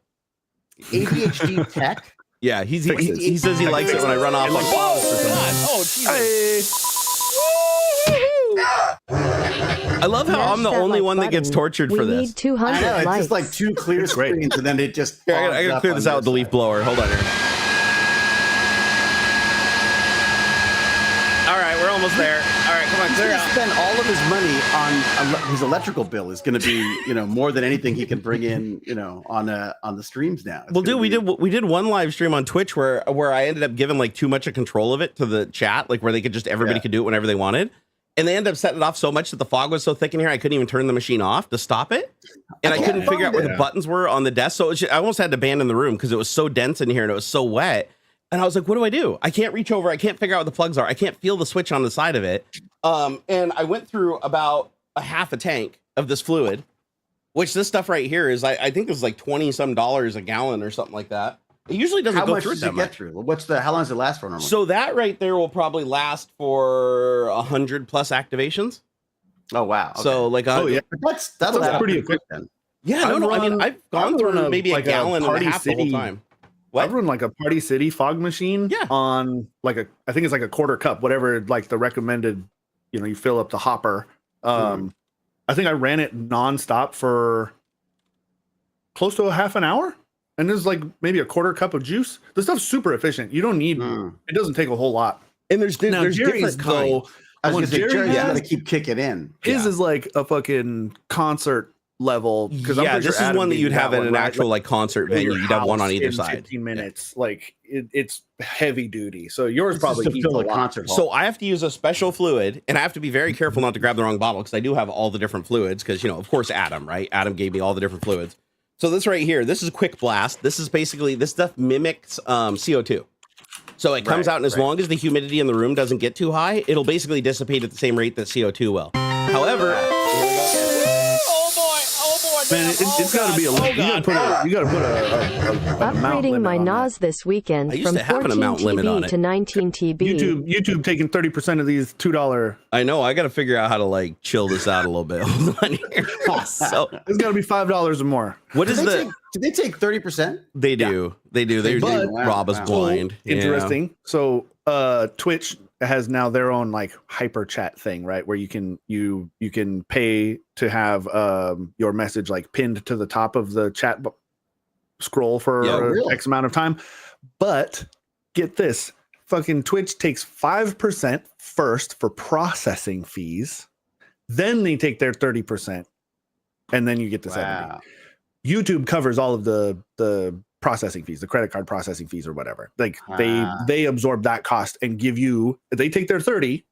ADHD tech? Yeah, he says he likes it when I run off like balls or something. Oh, Jesus. I love how I'm the Smash that only like one that gets button. tortured We for need this. 200 I know, it's likes. just like two clear It's great. screens, and then it just. Here, I fogs gotta up clear on this your out with the leaf side. blower. Hold on here. All right, we're almost there. All right, come on, He's clear going to out. spend all of his money on his electrical bill. Is going to be, more than anything he can bring in, on the streams now. It's Well, gonna dude, we did one live stream on Twitch where I ended up giving like too much of control of it to the chat, like where they could just everybody could do it whenever they wanted. And they ended up setting it off so much that the fog was so thick in here, I couldn't even turn the machine off to stop it. And I couldn't figure out where the buttons were on the desk. So I almost had to abandon the room because it was so dense in here and it was so wet. And I was like, what do? I can't reach over. I can't figure out what the plugs are. I can't feel the switch on the side of it. And I went through about a half a tank of this fluid, which this stuff right here is, I think is like $20 some a gallon or something like that. It usually doesn't go through that much. Through? How long does it last for normally? So that right there will probably last for 100 plus activations. Oh wow! Okay. So like, But that's pretty quick then. yeah, no, I mean, I've gone through maybe a gallon and a half the whole time. What? I've run like a Party City fog machine on like I think it's like a quarter cup, whatever, like the recommended, you fill up the hopper. I think I ran it nonstop for close to a half an hour. And there's like maybe a quarter cup of juice. The stuff's super efficient. You don't need, it doesn't take a whole lot. And there's Jerry's, different kinds. I was what going to say, Jerry Jerry's has- got to keep kicking in. His is like a fucking concert level. Yeah, this is one that you'd have at an actual like concert venue. You'd have one on either side. 15 minutes. Like it's heavy duty. So yours probably to heats fill a a lot. concert hall. So I have to use a special fluid, and I have to be very careful not to grab the wrong bottle because I do have all the different fluids. Because of course, Adam, right? Adam gave me all the different fluids. So this right here, this is quick blast. This is basically, this stuff mimics CO2. So it comes out, and as long as the humidity in the room doesn't get too high, it'll basically dissipate at the same rate that CO2 will. However, Man, it's got to be a limit. You got to put a amount Upgrading limit my on that. NOS this weekend I used from to have an 14 amount limit on TB it. to 19 TB. YouTube taking 30% of these $2. I know I got to figure out how to like chill this out a little bit. Hold on here. So It's got to be $5 or more. what is Did they take 30%? They do. They But- rob us blind. Yeah. Interesting. So Twitch has now their own like hyper chat thing, right? Where you can pay to have your message like pinned to the top of the chat scroll for really? X amount of time. But get this, fucking Twitch takes 5% first for processing fees. Then they take their 30%. And then you get the 70. YouTube covers all of the processing fees, the credit card processing fees or whatever. Like they absorb that cost and they take their 30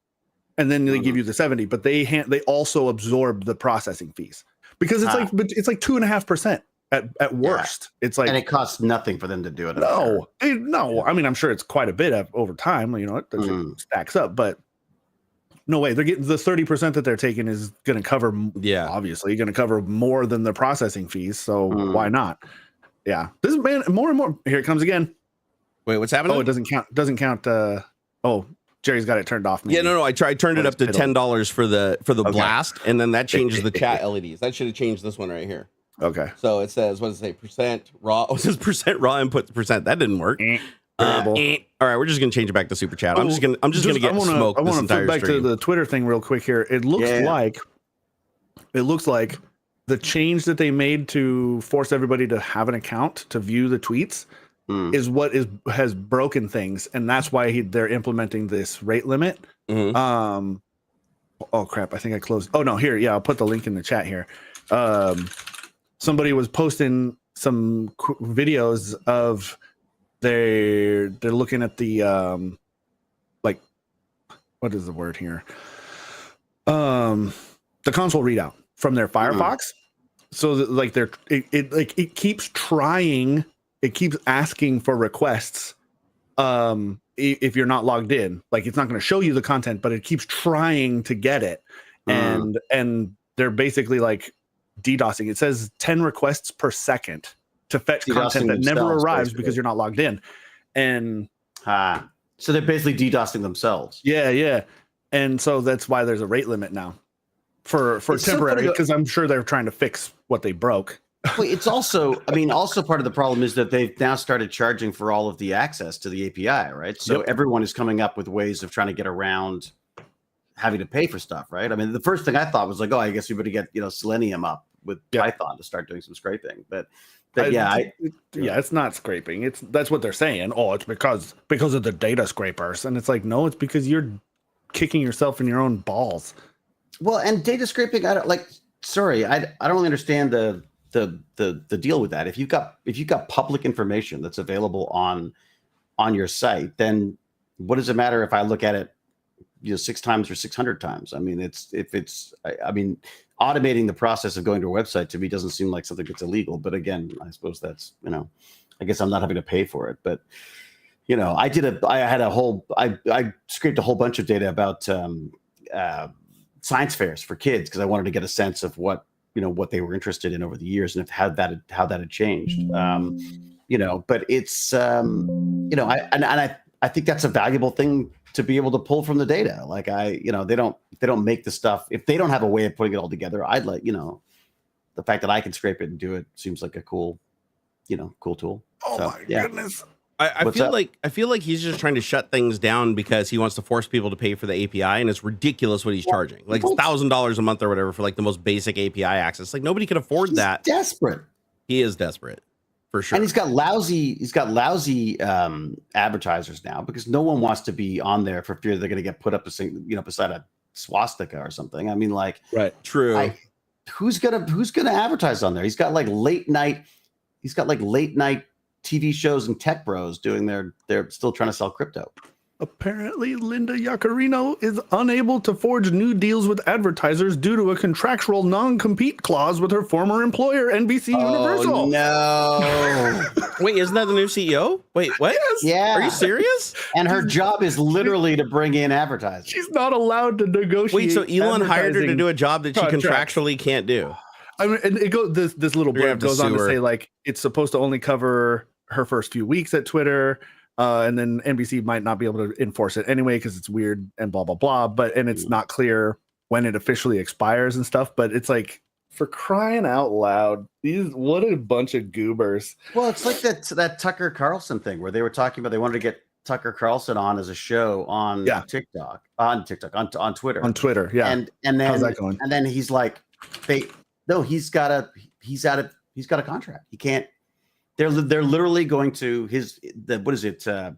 and then they give you the 70, but they also absorb the processing fees because it's like 2.5% at worst. It's like, and it costs nothing for them to do it. no. I mean, I'm sure it's quite a bit over time, it stacks up, but no way. They're getting the 30% that they're taking is going to cover, obviously going to cover more than the processing fees. So why not? Yeah, this is more and more. Here it comes again. Wait, what's happening? Oh, it doesn't count. Jerry's got it turned off. Maybe. Yeah, no. I turned it up to $10 for the blast, and then that changes the chat LEDs. That should have changed this one right here. Okay. So it says, what does it say? Percent raw. Oh, it says percent raw input percent. That didn't work. All right, we're just gonna change it back to super chat. I'm just gonna get smoked. I want to flip back to the Twitter thing real quick here. It looks like the change that they made to force everybody to have an account to view the tweets is what has broken things, and that's why they're implementing this rate limit. Oh crap! I think I closed. Oh no, here, I'll put the link in the chat here. Somebody was posting some videos of they're looking at the like, what is the word here? The console readout from their Firefox. So that, like it keeps trying, it keeps asking for requests. If you're not logged in, like it's not going to show you the content, but it keeps trying to get it. And they're basically like DDoSing. It says 10 requests per second to fetch content that never arrives because you're not logged in. And so they're basically DDoSing themselves. Yeah. And so that's why there's a rate limit now for temporary, because I'm sure they're trying to fix what they broke. Well, it's also part of the problem is that they've now started charging for all of the access to the API, right? So everyone is coming up with ways of trying to get around having to pay for stuff, right? I mean, the first thing I thought was like, oh, I guess we better get Selenium up with Python to start doing some scraping. But it's not scraping. That's what they're saying. Oh, it's because of the data scrapers, and it's like, no, it's because you're kicking yourself in your own balls. Well, and data scraping, I don't really understand the deal with that. If you've got public information that's available on your site, then what does it matter if I look at it 6 times or 600 times? I mean, automating the process of going to a website to me doesn't seem like something that's illegal. But again, I suppose that's, I guess I'm not having to pay for it. But, I scraped a whole bunch of data about science fairs for kids because I wanted to get a sense of what they were interested in over the years and how that had changed. But it's, I think that's a valuable thing to be able to pull from the data. Like they don't make the stuff if they don't have a way of putting it all together. I'd like, the fact that I can scrape it and do it seems like a cool tool. Oh my goodness. I feel like he's just trying to shut things down because he wants to force people to pay for the API, and it's ridiculous what he's charging. Like $1,000 a month or whatever for like the most basic API access. Like nobody can afford that. Desperate. He is desperate. For sure. And he's got lousy advertisers now because no one wants to be on there for fear they're going to get put up beside a swastika or something. I mean, like, right. True. Who's gonna advertise on there? He's got like late night TV shows and tech bros doing they're still trying to sell crypto. Apparently, Linda Yaccarino is unable to forge new deals with advertisers due to a contractual non-compete clause with her former employer, NBC Universal. No. Wait, isn't that the new CEO? Wait, what? Yes. Yeah. Are you serious? And her job is literally to bring in advertising. She's not allowed to negotiate. Wait, so Elon hired her to do a job that she contract. contractually can't do? I mean, and it goes. This little blurb goes on to say like it's supposed to only cover her first few weeks at Twitter. And then NBC might not be able to enforce it anyway because it's weird and blah, blah, blah. And it's not clear when it officially expires and stuff. But it's like, for crying out loud, what a bunch of goobers. Well, it's like that Tucker Carlson thing where they were talking about they wanted to get Tucker Carlson on as a show on TikTok, on Twitter. On Twitter, yeah. And then how's that going? And then he's like, he's got a contract. He can't. They're literally going to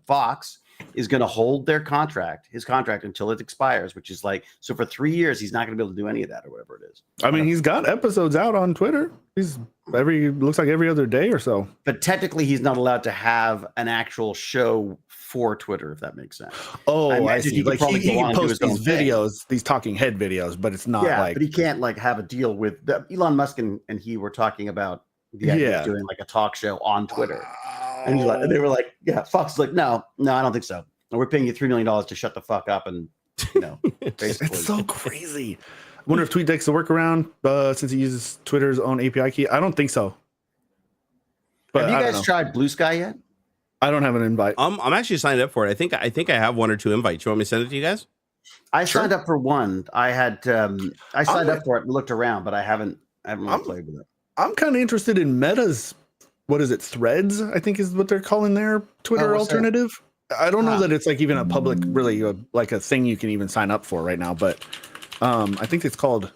Fox is going to hold his contract until it expires, which is like, so for 3 years, he's not going to be able to do any of that or whatever it is. I mean, he's got episodes out on Twitter. Looks like every other day or so. But technically he's not allowed to have an actual show for Twitter, if that makes sense. Oh, I see. Like he can post these videos, these talking head videos, but it's not like. But he can't like have a deal with Elon Musk and he were talking about the idea of doing like a talk show on Twitter. And they were like, Fox is like, no, I don't think so. And we're paying you $3 million to shut the fuck up. And, basically. It's so crazy. I wonder if TweetDeck's the workaround since he uses Twitter's own API key. I don't think so. But have you guys tried Blue Sky yet? I don't have an invite. I'm actually signed up for it. I think I have 1 or 2 invites. You want me to send it to you guys? I signed up for one. I had I signed up for it and looked around, but I haven't really played with it. I'm kind of interested in Meta's, what is it, Threads, I think is what they're calling their Twitter alternative. I don't know that it's like even a public, really like a thing you can even sign up for right now, but I think it's called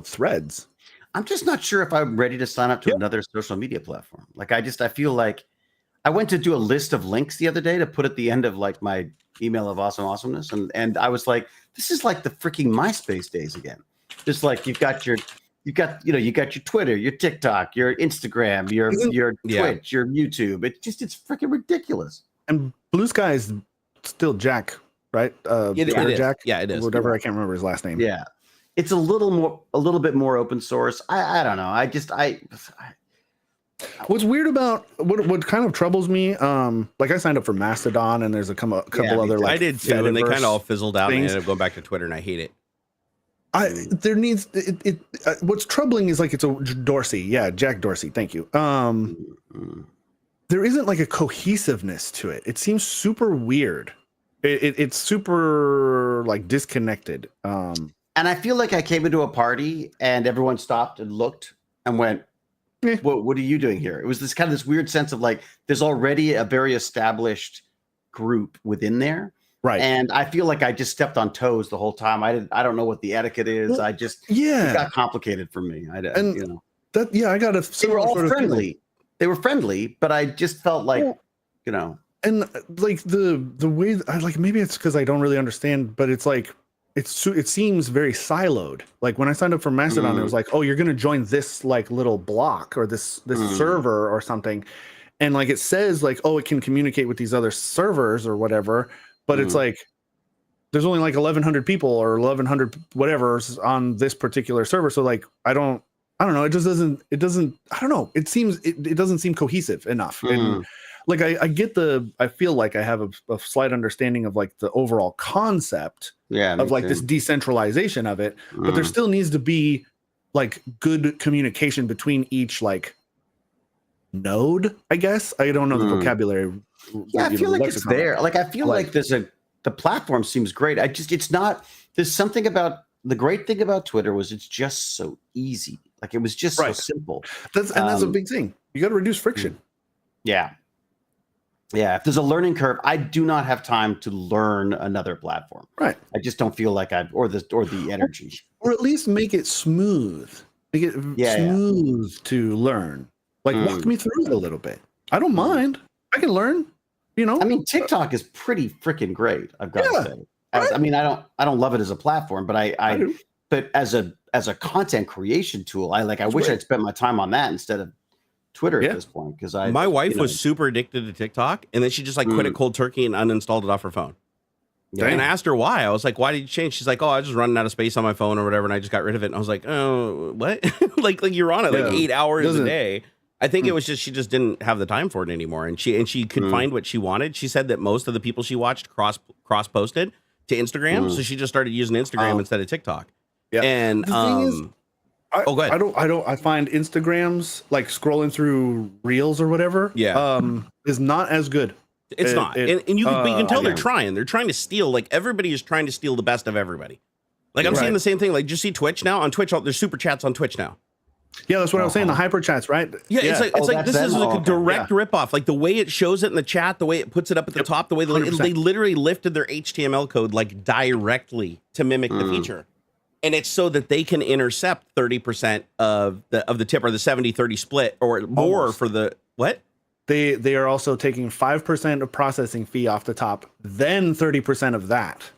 Threads. I'm just not sure if I'm ready to sign up to another social media platform. Like I feel like I went to do a list of links the other day to put at the end of like my email of awesomeness, and I was like, this is like the freaking MySpace days again. Just like you got your Twitter, your TikTok, your Instagram, your Twitch, your YouTube. It's freaking ridiculous. And Blue Sky is still Jack, right? It is. Jack. Yeah, it is. Whatever. I can't remember his last name. Yeah, it's a little bit more open source. I don't know. What's weird about what kind of troubles me, like I signed up for Mastodon and there's a couple other like I did too, and they kind of all fizzled out things. and I ended up going back to Twitter and I hate it. What's troubling is like it's a Dorsey, Jack Dorsey, thank you. There isn't like a cohesiveness to it. It seems super weird. It's super like disconnected. And I feel like I came into a party and everyone stopped and looked and went, what are you doing here? It was this weird sense of like there's already a very established group within there, Right. And I feel like I just stepped on toes the whole time. I don't know what the etiquette is. Well, I just yeah, it got complicated for me. I and you know. I got a They were all sort of feeling. friendly. They were friendly, but I just felt like, you know. And like the way I like, maybe it's because I don't really understand, but it's like it seems very siloed. Like when I signed up for Mastodon, it was like, oh, you're gonna join this like little block or this server or something, and like it says like, oh, it can communicate with these other servers or whatever, but it's like there's only like 1,100 people or 1,100 whatever on this particular server. So like I don't know. It just doesn't. I don't know. It seems it doesn't seem cohesive enough. And like I feel like I have a slight understanding of like the overall concept of like this decentralization of it, but there still needs to be like good communication between each like node. I guess I don't know the vocabulary. Yeah, I feel like it's there. Like I feel like the platform seems great. There's something about the great thing about Twitter was it's just so easy. Like it was just so simple. That's a big thing. You got to reduce friction. Yeah. Yeah. If there's a learning curve, I do not have time to learn another platform. Right. I just don't feel like or the energy. Or at least make it smooth. Make it smooth to learn. Like walk me through it a little bit. I don't mind. I can learn. You know. I mean, TikTok is pretty freaking great. I've got to say. I mean, I don't love it as a platform, but I do. But as a content creation tool, I wish I'd spent my time on that instead of Twitter at this point. Because my wife was super addicted to TikTok, and then she just like quit it cold turkey and uninstalled it off her phone. Yeah. And I asked her why. I was like, "Why did you change?" She's like, "Oh, I was just running out of space on my phone or whatever, and I just got rid of it." And I was like, "Oh, what? like you're on it like 8 hours a day." I think it was just she just didn't have the time for it anymore, and she could find what she wanted. She said that most of the people she watched cross posted to Instagram, so she just started using Instagram instead of TikTok. Yeah, and the thing is, go ahead. I find Instagrams like scrolling through reels or whatever. Yeah, is not as good. It's not, and you can tell they're trying. They're trying to steal. Like everybody is trying to steal the best of everybody. Like I'm seeing the same thing. Like, just see Twitch now on Twitch. There's super chats on Twitch now. Yeah, that's what I was saying. The hyper chats, right? Yeah, it's like this is like a direct ripoff. Like the way it shows it in the chat, the way it puts it up at the top, the way they literally lifted their HTML code like directly to mimic the feature. And it's so that they can intercept 30% of the tip, or the 70-30 split or more for the what? They are also taking 5% of processing fee off the top, then 30% of that.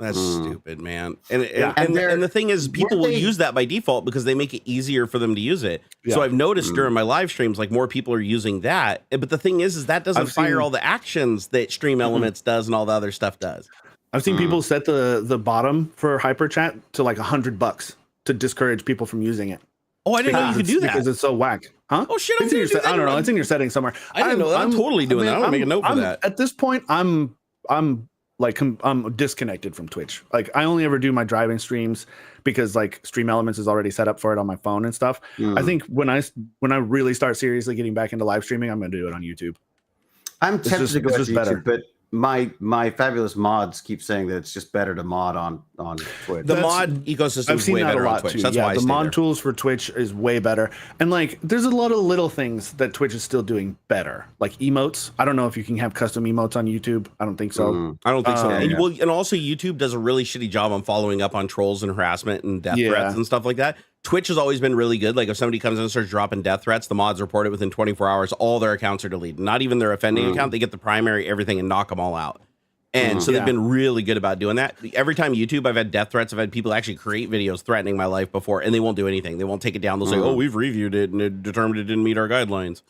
That's stupid, man. And the thing is, people will use that by default because they make it easier for them to use it. Yeah. So I've noticed during my live streams, like more people are using that. But the thing is that doesn't fire all the actions that Stream Elements does and all the other stuff does. I've seen people set the bottom for hyper chat to like $100 to discourage people from using it. Oh, I didn't know you could do that because it's so whack, huh? Oh shit! I don't know. It's in your settings somewhere. I didn't know that. I'm totally doing that. I'm gonna make a note for that. At this point, I'm disconnected from Twitch. Like I only ever do my driving streams because like Stream Elements is already set up for it on my phone and stuff. I think when I really start seriously getting back into live streaming, I'm gonna do it on YouTube. I'm tempted to go to YouTube, but my fabulous mods keep saying that it's just better to mod on Twitch. The mod ecosystem is way better on Twitch. Too. That's why the mod tools for Twitch is way better. And like, there's a lot of little things that Twitch is still doing better, like emotes. I don't know if you can have custom emotes on YouTube. I don't think so. I don't think so. And also, YouTube does a really shitty job on following up on trolls and harassment and death threats and stuff like that. Twitch has always been really good. Like if somebody comes in and starts dropping death threats, the mods report it within 24 hours. All their accounts are deleted. Not even their offending account. They get the primary, everything, and knock them all out. And so they've been really good about doing that. Every time YouTube, I've had death threats. I've had people actually create videos threatening my life before, and they won't do anything. They won't take it down. They'll say, "Oh, we've reviewed it and it determined it didn't meet our guidelines."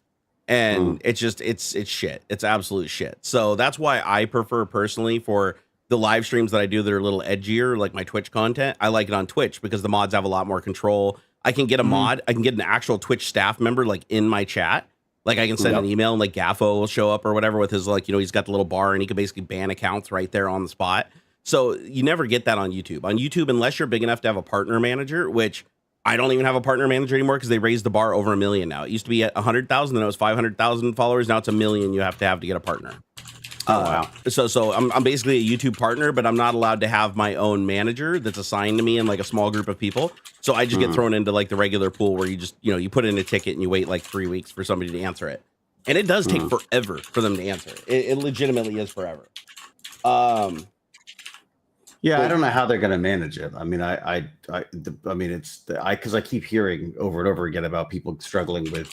And it's just it's shit. It's absolute shit. So that's why I prefer personally for the live streams that I do that are a little edgier, like my Twitch content. I like it on Twitch because the mods have a lot more control. I can get a mod. I can get an actual Twitch staff member like in my chat. Like I can send an email and like Gaffo will show up or whatever with his like, he's got the little bar and he can basically ban accounts right there on the spot. So you never get that on YouTube. On YouTube, unless you're big enough to have a partner manager, which I don't even have a partner manager anymore because they raised the bar over 1 million now. It used to be at 100,000, then it was 500,000 followers. Now it's 1 million you have to get a partner. Wow. So I'm basically a YouTube partner, but I'm not allowed to have my own manager that's assigned to me in like a small group of people. So I just get thrown into like the regular pool where you just, you put in a ticket and you wait like 3 weeks for somebody to answer it. And it does take forever for them to answer. It legitimately is forever. Yeah, I don't know how they're going to manage it. I mean, because I keep hearing over and over again about people struggling with,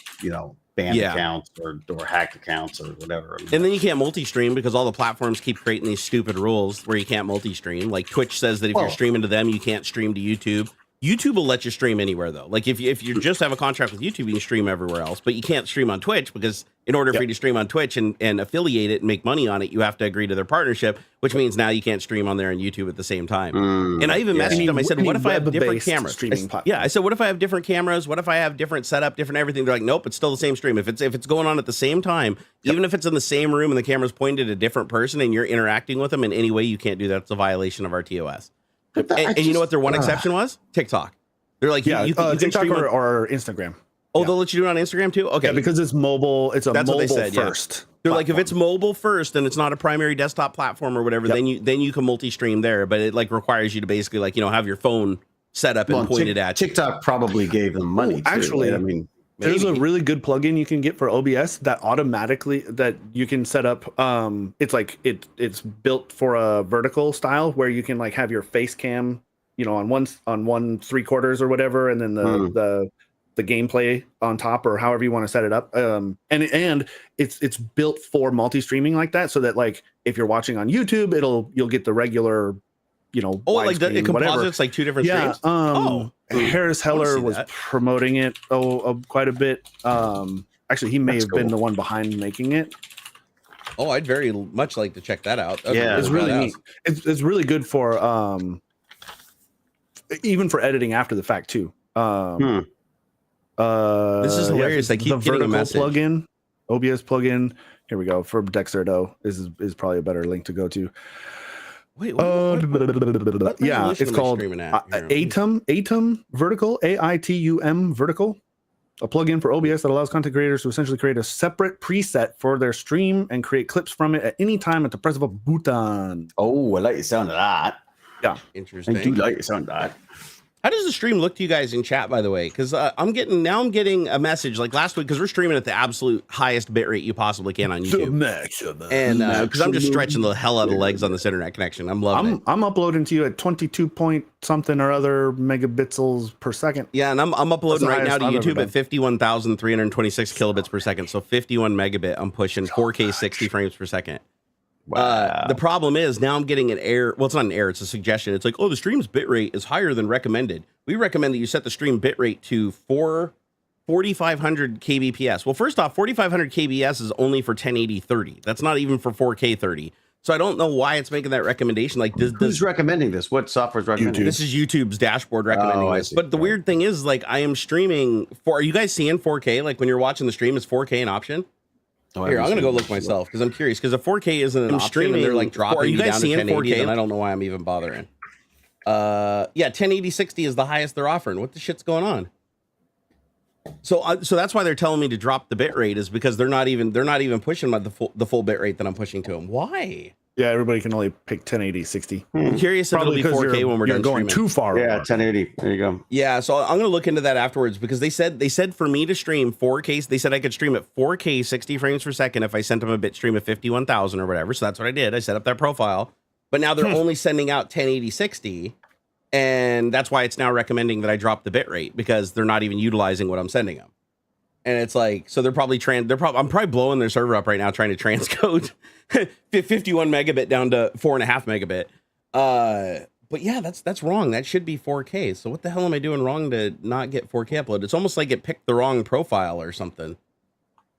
banned accounts or hacked accounts or whatever. And then you can't multi-stream because all the platforms keep creating these stupid rules where you can't multi-stream. Like Twitch says that if you're streaming to them, you can't stream to YouTube. YouTube will let you stream anywhere though. Like if you just have a contract with YouTube, you can stream everywhere else, but you can't stream on Twitch because in order for you to stream on Twitch and affiliate it and make money on it, you have to agree to their partnership, which means now you can't stream on there and YouTube at the same time. And I even messaged them. I said, what if I have different cameras? I said, what if I have different cameras? What if I have different setup, different everything? They're like, nope, it's still the same stream. If it's going on at the same time, even if it's in the same room and the camera's pointed at a different person and you're interacting with them in any way, you can't do that. It's a violation of our TOS. And you know what their one exception was? TikTok. They're like, you can TikTok stream or Instagram. Oh, they'll let you do it on Instagram too? Okay. Yeah, because it's mobile. That's mobile what they said, first. They're like, if it's mobile first and it's not a primary desktop platform or whatever, then you can multi-stream there. But it like requires you to basically have your phone set up and pointed at you. TikTok probably gave them money. Actually, I mean, there's a really good plugin you can get for OBS that automatically that you can set up. It's like it's built for a vertical style where you can like have your face cam, on one 3/4 or whatever, and then the gameplay on top or however you want to set it up. And it's built for multi-streaming like that, so that like if you're watching on YouTube, you'll get the regular, like it composites like two different streams. Harris Heller was promoting it quite a bit. Actually, he may have been the one behind making it. Oh, I'd very much like to check that out. It's really neat. It's really good for even for editing after the fact too. This is hilarious. I keep getting a message. Plugin, OBS plugin. Here we go. For Dexerto is probably a better link to go to. Wait, it's called Atom Vertical, AITUM Vertical, a plugin for OBS that allows content creators to essentially create a separate preset for their stream and create clips from it at any time at the press of a button. Oh, I like the sound of that. Yeah, interesting. I do like the sound of that. How does the stream look to you guys in chat, by the way? Because I'm getting a message like last week because we're streaming at the absolute highest bitrate you possibly can on YouTube. And because I'm just stretching the hell out of legs on this internet connection. I'm loving it. I'm uploading to you at 22 point something or other megabits per second. Yeah, and I'm uploading right now to YouTube at 51,326 kilobits per second. So 51 megabit. I'm pushing 4K 60 frames per second. Wow. The problem is now I'm getting an error. Well, it's not an error. It's a suggestion. It's like, oh, the stream's bitrate is higher than recommended. We recommend that you set the stream bitrate to 4,500 kbps. Well, first off, 4,500 kbps is only for 1080 30. That's not even for 4K 30. So I don't know why it's making that recommendation. Like, who's recommending this? What software's recommending? This is YouTube's dashboard recommending this. But the weird thing is, like, I am streaming are you guys seeing 4K? Like, when you're watching the stream, is 4K an option? Here, I'm gonna go look myself because I'm curious. Because if 4K isn't an option, and they're like dropping. Are you guys seeing 4K? And I don't know why I'm even bothering. 1080 60 is the highest they're offering. What the shit's going on? So that's why they're telling me to drop the bit rate is because they're not even pushing the full bit rate that I'm pushing to them. Why? Yeah, everybody can only pick 1080 60. I'm curious if it'll be 4K when we're done going streaming. Too far. Yeah, 1080. There you go. Yeah, so I'm gonna look into that afterwards because they said for me to stream 4K, they said I could stream at 4K 60 frames per second if I sent them a bit stream of 51,000 or whatever. So that's what I did. I set up that profile, but now they're only sending out 1080 60, and that's why it's now recommending that I drop the bit rate because they're not even utilizing what I'm sending them. And it's like, so I'm probably blowing their server up right now trying to transcode 51 megabit down to 4.5 megabit. But yeah, that's wrong. That should be 4K. So what the hell am I doing wrong to not get 4K upload? It's almost like it picked the wrong profile or something.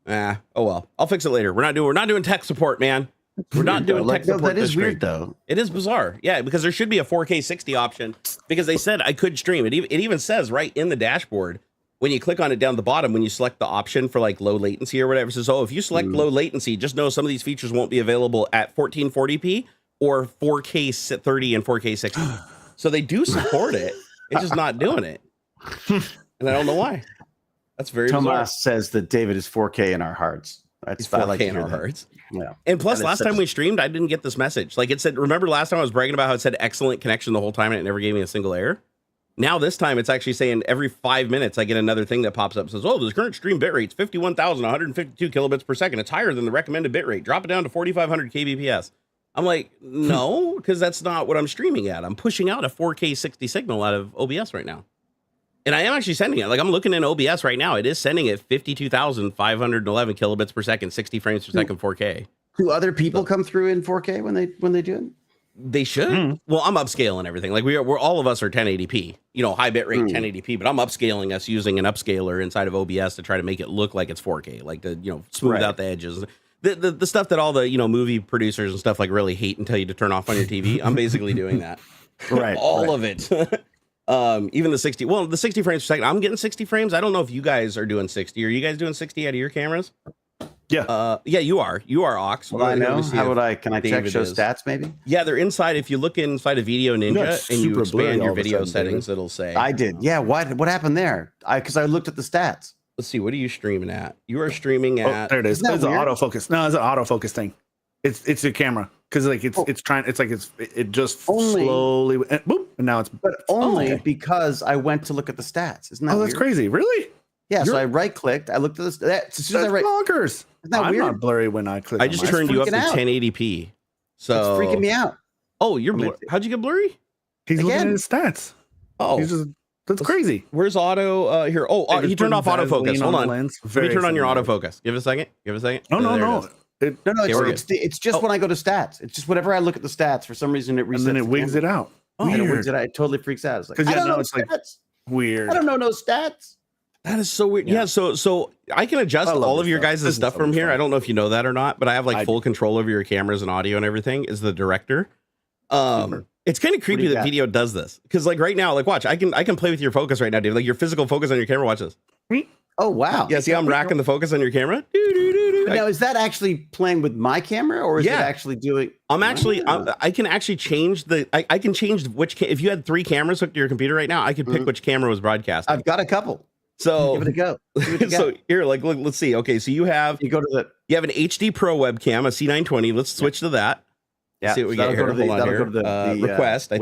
Oh well, I'll fix it later. We're not doing tech support, man. We're not doing tech support. That is weird though. It is bizarre. Yeah, because there should be a 4K 60 option because they said I could stream. It even says right in the dashboard. When you click on it down the bottom, when you select the option for like low latency or whatever, it says, oh, if you select low latency, just know some of these features won't be available at 1440p or 4K 30 and 4K 60. So they do support it. It's just not doing it. And I don't know why. That's very bizarre. Tomas says that David is 4K in our hearts. It's 4K in our hearts. Yeah. And plus, last time we streamed, I didn't get this message. Like it said, remember last time I was bragging about how it said excellent connection the whole time and it never gave me a single error? Now this time it's actually saying every 5 minutes I get another thing that pops up and says, oh, the current stream bitrate is 51,152 kilobits per second. It's higher than the recommended bitrate. Drop it down to 4,500 kbps. I'm like, no, because that's not what I'm streaming at. I'm pushing out a 4K 60 signal out of OBS right now. And I am actually sending it. Like I'm looking in OBS right now. It is sending it 52,511 kilobits per second, 60 frames per second, 4K. Do other people come through in 4K when they do it? They should. Well, I'm upscaling everything. Like we're all of us are 1080p, high bit rate 1080p, but I'm upscaling us using an upscaler inside of OBS to try to make it look like it's 4K, like to, smooth out the edges. The stuff that all the, movie producers and stuff like really hate and tell you to turn off on your TV. I'm basically doing that. Right. All of it. Even the 60 frames per second. I'm getting 60 frames. I don't know if you guys are doing 60. Are you guys doing 60 out of your cameras? Yeah. Yeah, you are. You are, Aux. Well, I know. How would I? Can I check show stats maybe? Yeah, they're inside. If you look inside of Video Ninja and you expand your video settings, it'll say. I did. Yeah. What happened there? Because I looked at the stats. Let's see. What are you streaming at? You are streaming at. There it is. It's an autofocus. No, it's an autofocus thing. It's your camera because like it just slowly and boop, and now it's. But only because I went to look at the stats. Isn't that? Oh, that's weird? Crazy. Really? Yeah. So I right clicked. I looked at this. As soon as I bonkers. Isn't that I'm weird? not blurry when I click. I just turned you up to 1080p. So it's freaking me out. Oh, you're how'd you get blurry? He's looking at his stats. Oh, that's crazy. Where's auto here? Oh, he turned off autofocus. Hold on. Let me turn on your autofocus. Give it a second. No. It's just when I go to stats. It's just whenever I look at the stats, for some reason it resets. And then it wigs it out. Oh, and it wigs it out. It totally freaks out. It's like, because it's like weird. I don't know no stats. That is so weird. Yeah, so I can adjust all of your guys' stuff from here. I don't know if you know that or not, but I have like full control over your cameras and audio and everything as the director. It's kind of creepy that Video does this because like right now, like watch, I can play with your focus right now, Dave. Like your physical focus on your camera. Watch this. Oh wow! Yeah, see, I'm racking the focus on your camera. Now, is that actually playing with my camera, or is it actually doing? I can actually change I can change which. If you had 3 cameras hooked to your computer right now, I could pick which camera was broadcasting. I've got a couple. So give it a go. So here, like, look, let's see. Okay, so you have you have an HD Pro webcam, a C920. Let's switch to that. Yeah, see what we get here. Hold on here. Request. I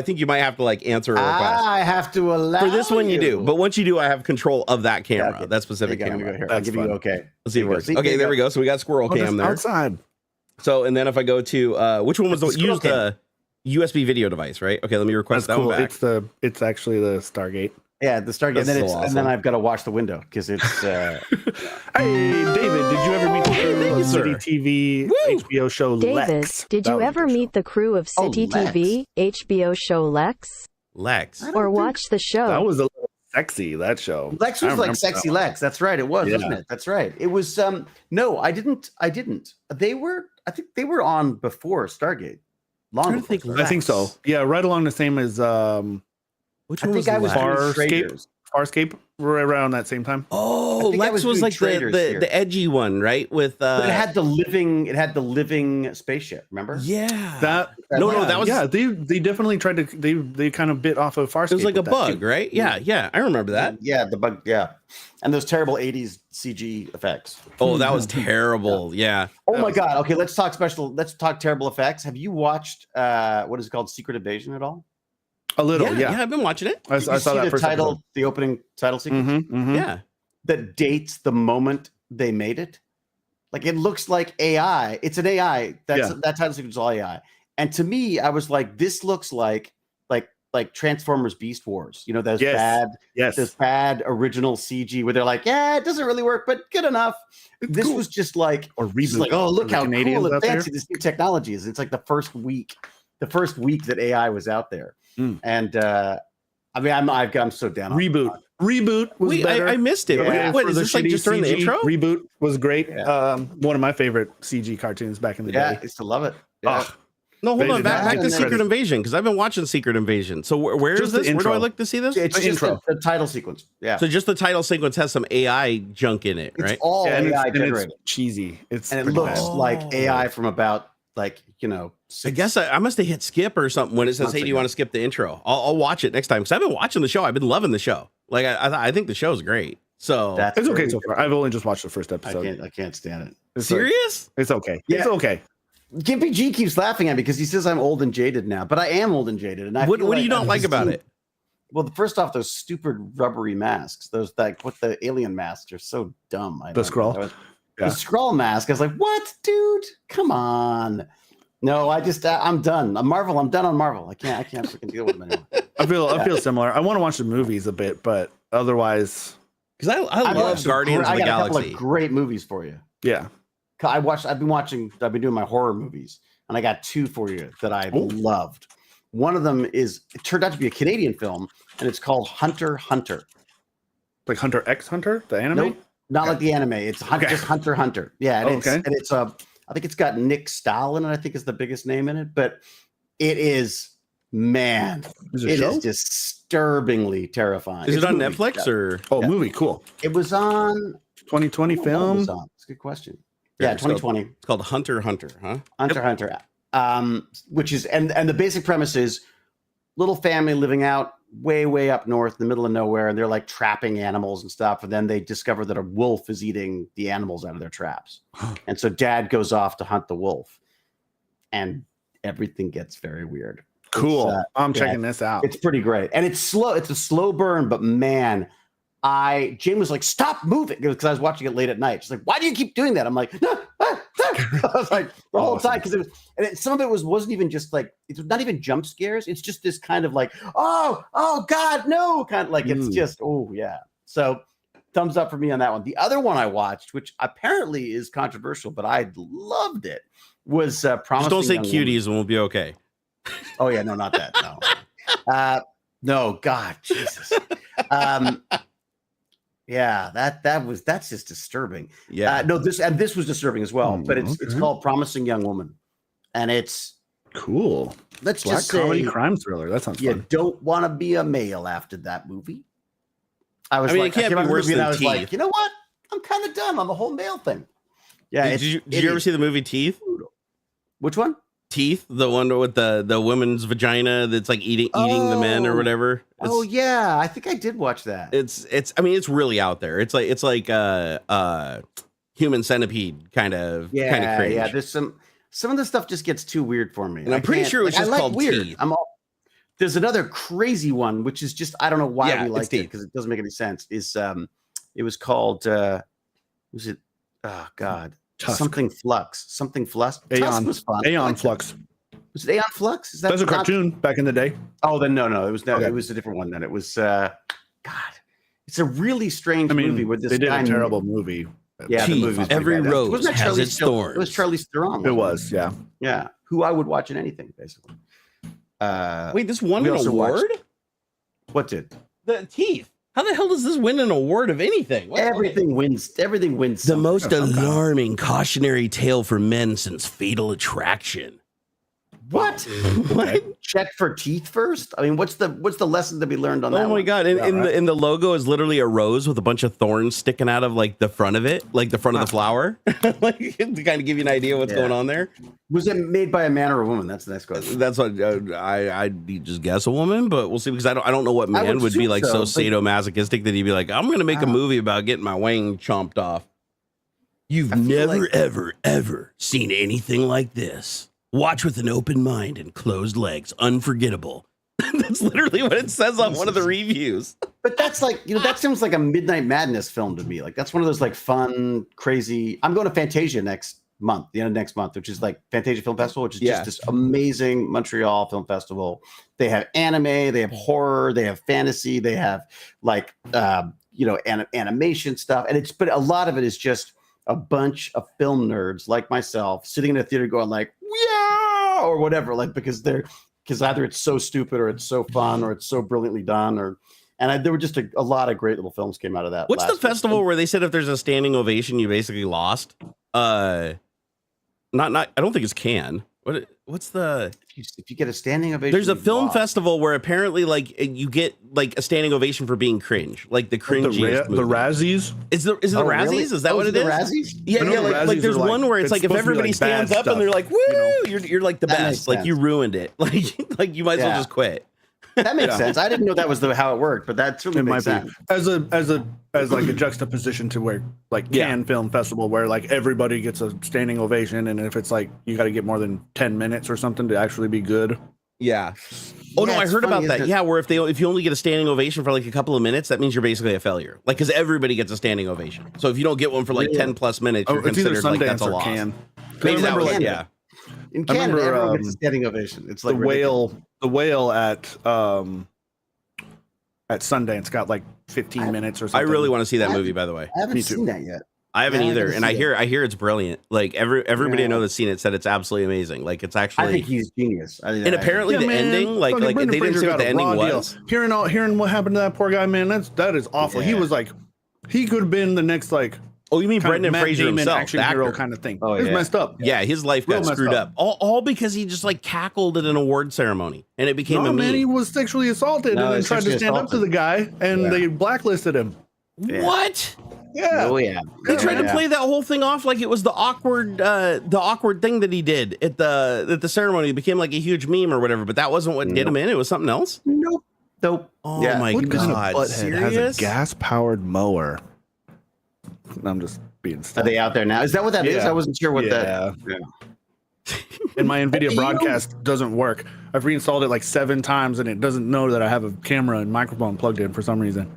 think you might have to like answer a request. I have to allow for this one. You do, but once you do, I have control of that camera, that specific camera. I'll give you okay. Let's see if it works. Okay, there we go. So we got Squirrel Cam there. Outside. So and then if I go to which one was used the USB video device, right? Okay, let me request that one back. It's actually the Stargate. Yeah, the Stargate. And then I've got to watch the window because it's. Hey, David, did you ever meet the crew of City TV HBO show Lex? David, did you ever meet the crew of City TV HBO show Lex? Or watch the show? That was a little sexy. That show. Lex was like sexy Lex. That's right. It was, wasn't it? That's right. It was. No, I didn't. I think they were on before Stargate. Long before. I think so. Yeah, right along the same as. Which one I was Farscape right around that same time. Oh, Lex was like the edgy one, right? With but it had the living spaceship. Remember? Yeah. That was they definitely tried to they kind of bit off of Farscape. It was like a bug, right? Yeah. I remember that. Yeah, the bug. Yeah, and those terrible '80s CG effects. Oh, that was terrible. Yeah. Oh my God. Okay, let's talk terrible effects. Have you watched what is it called, Secret Invasion at all? A little, yeah. I've been watching it. I saw that first title, episode. the opening title sequence. Yeah, that dates the moment they made it. Like it looks like AI. It's an AI. That title sequence is all AI. And to me, I was like, this looks like Transformers Beast Wars. You know, those bad original CG where they're like, yeah, it doesn't really work, but good enough. This was just like or reboot. Like, oh, look how cool and fancy this new technology is. It's like the first week that AI was out there. And I mean, I'm so down. Reboot was better. I missed it. Yeah. What is this like just during the intro? Reboot was great. One of my favorite CG cartoons back in the day. Yeah, I used to love it. Yeah. No, hold on. Back to Secret Invasion because I've been watching Secret Invasion. So where is this? Where do I look to see this? It's just the title sequence. Yeah. So just the title sequence has some AI junk in it, right? It's all AI generated. It's cheesy. It looks like AI from about I guess I must have hit skip or something when it says, "Hey, do you want to skip the intro?" I'll watch it next time because I've been watching the show. I've been loving the show. Like I think the show's great. So it's okay so far. I've only just watched the first episode. I can't stand it. Serious? It's okay. Yeah. It's okay. Gimpy G keeps laughing at me because he says I'm old and jaded now, but I am old and jaded. And what do you not like about it? Well, first off, those stupid rubbery masks, those what the alien masks are so dumb. The Skrull. The Skrull mask. I was like, what, dude? Come on. No, I'm done. I'm done on Marvel. I can't freaking deal with them anymore. I feel similar. I want to watch the movies a bit, but otherwise, because I love Guardians of the I got a couple Galaxy. of great movies for you. yeah. I've been doing my horror movies, and I got 2 for you that I loved. One of them it turned out to be a Canadian film, and it's called Hunter x Hunter. Like Hunter x Hunter, the anime? Nope, not like the anime. It's just Hunter x Hunter. Yeah, and it's I think it's got Nick Stahl in it. I think is the biggest name in it, but it is, man, it is disturbingly terrifying. Is it on Netflix or? Oh, movie, cool. It was on 2020 film. It's a good question. Yeah, 2020. It's called Hunter x Hunter, huh? Hunter x Hunter. Which is and the basic premise is little family living out way up north in the middle of nowhere, and they're like trapping animals and stuff, and then they discover that a wolf is eating the animals out of their traps. And so dad goes off to hunt the wolf, and everything gets very weird. Cool. I'm checking this out. It's pretty great, and it's slow. It's a slow burn, but man, Jane was like, "Stop moving," because I was watching it late at night. She's like, "Why do you keep doing that?" I'm like, "No." I was like the whole time, because some of it wasn't even just like, it's not even jump scares. It's just this kind of like, oh God, no, kind of like it's just, oh yeah. So thumbs up for me on that one. The other one I watched, which apparently is controversial, but I loved it, was Promising Just don't say Young cuties Woman. and we'll be okay. Oh yeah, no, not that. No, no, God, Jesus. Yeah, that's just disturbing. Yeah. No, this was disturbing as well, but it's called Promising Young Woman, and it's cool. Let's Black just comedy say crime thriller. That sounds you fun. don't want to be a male after that movie. I mean, it can't be worse than I was Teeth. like, you know what? I'm kind of done on the whole male thing. Yeah. Did you ever see the movie Teeth? Which one? Teeth, the one with the woman's vagina that's like eating the men or whatever. Yeah, I think I did watch that. I mean, it's really out there. It's like Human Centipede kind of cringe. Yeah. There's some of the stuff just gets too weird for me. And I'm pretty sure it was just called weird. Teeth. There's another crazy one, which is just, I don't know why we liked it, Teeth because it doesn't make any sense. It was called was it? Oh God. Tusk. Something Flux. Tusk was fun. Aeon Flux. Was it Aeon Flux? That's a cartoon back in the day. Oh, then no. It was Okay. It was a different one. Then it was God. It's a really strange movie where this they did guy a terrible movie. Yeah, the movie was Every pretty bad. rose Wasn't that has Charlize its Theron? thorns. It was Charlize Theron. It was, yeah. Yeah, who I would watch in anything, basically. Wait, this won we an also award? watched- What did? The Teeth. How the hell does this win an award of anything? Everything wins. Everything wins. The something. most alarming cautionary tale for men since Fatal Attraction. What? What? Check for teeth first. I mean, what's the lesson to be learned on that? Oh my one? god! In the logo is literally a rose with a bunch of thorns sticking out of like the front of it, like the front of the flower, like to kind of give you an idea what's going on there. Was it made by a man or a woman? That's the next question. That's what I just guess a woman, but we'll see, because I don't know what man would be like so sadomasochistic that he'd be like, I'm gonna make a movie about getting my wing chomped off. You've never ever seen anything like this. Watch with an open mind and closed legs. Unforgettable. That's literally what it says on one of the reviews. But that's like, that sounds like a Midnight Madness film to me. Like, that's one of those like fun, crazy. I'm going to Fantasia next month, the end of next month, which is like Fantasia Film Festival, which is just this amazing Montreal film festival. They have anime, they have horror, they have fantasy, they have like, animation stuff. And but a lot of it is just a bunch of film nerds like myself sitting in a theater going like, yeah, or whatever, like, because either it's so stupid or it's so fun or it's so brilliantly done, there were just a lot of great little films came out of that. What's the festival where they said if there's a standing ovation, you basically lost? I don't think it's Cannes. What's the? If you get a standing ovation, there's a film festival where apparently like you get like a standing ovation for being cringe, like the cringiest. The Razzies. Is it the Razzies? Really? Is that what it is? Razzies? Yeah, like there's one where it's like if everybody stands up and they're like, "Woo!" You're like the best. Like you ruined it. Like you might as well just quit. That makes sense. I didn't know that was how it worked, but that certainly makes sense. As like a juxtaposition to where like Cannes Film Festival, where like everybody gets a standing ovation, and if it's like you got to get more than 10 minutes or something to actually be good. Yeah. Oh no, I heard about that. Yeah, where if you only get a standing ovation for like a couple of minutes, that means you're basically a failure. Like, because everybody gets a standing ovation. So if you don't get one for like 10 plus minutes, you're it's either considered like that's a Sundance or loss. Cannes. Maybe that was, yeah. In I Canada, remember, everyone gets a standing ovation. It's like the whale at Sundance got like 15 minutes or I something. really want to see that movie, by the way. I haven't Me too. seen that yet. I haven't Yeah, I either, gotta and see I hear it's brilliant. Like everybody I know that's seen it said it's absolutely amazing. Like it's actually. I think he's genius. And apparently the ending, like they Brendan didn't Fraser say what got the a ending raw deal. was. Hearing what happened to that poor guy, man, that is awful. He Yeah. was like, he could have been the next like. Oh, you mean kind of Brendan Matt Fraser Damon himself, action the hero actor. kind of thing. Oh, It's yeah. messed up. Yeah, his life Real got messed screwed up. up. All because he just like cackled at an award ceremony, and it became No, a meme. man, he was sexually assaulted No, and then he's tried to sexually stand up to assaulted. the guy, and Yeah. they blacklisted him. Yeah. What? Yeah. Oh yeah. They tried to Yeah. play that whole thing off like it was the awkward thing that he did at the ceremony. It became like a huge meme or whatever, but that wasn't what did him in. It was something else. Nope. Oh Yeah. my What kind of god! butthead has Serious? a gas-powered mower? I'm just being Are stuck. they out there now? Is that what that is? Yeah. I wasn't sure what that. Yeah. And my Nvidia broadcast doesn't work. I've reinstalled it like 7 times, and it doesn't know that I have a camera and microphone plugged in for some reason.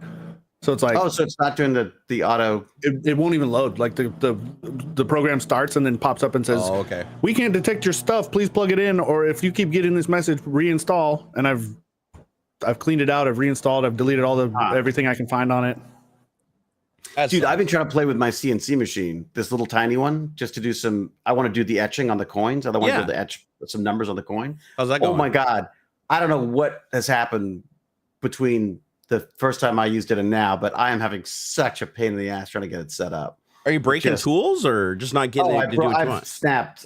So it's like Oh, so it's not doing the auto. it won't even load. Like the program starts and then pops up and says, Oh, okay. "We can't detect your stuff. Please plug it in, or if you keep getting this message, reinstall." And I've cleaned it out. I've reinstalled. I've deleted all everything I can find on it. Dude, I've been trying to play with my CNC machine, this little tiny one, just to do some. I want to do the etching on the coins. I want to do the etch some numbers on the coin. How's that going? Oh my god, I don't know what has happened between the first time I used it and now, but I am having such a pain in the ass trying to get it set up. Are you breaking Just- tools or just not getting it to do what you I've want? snapped.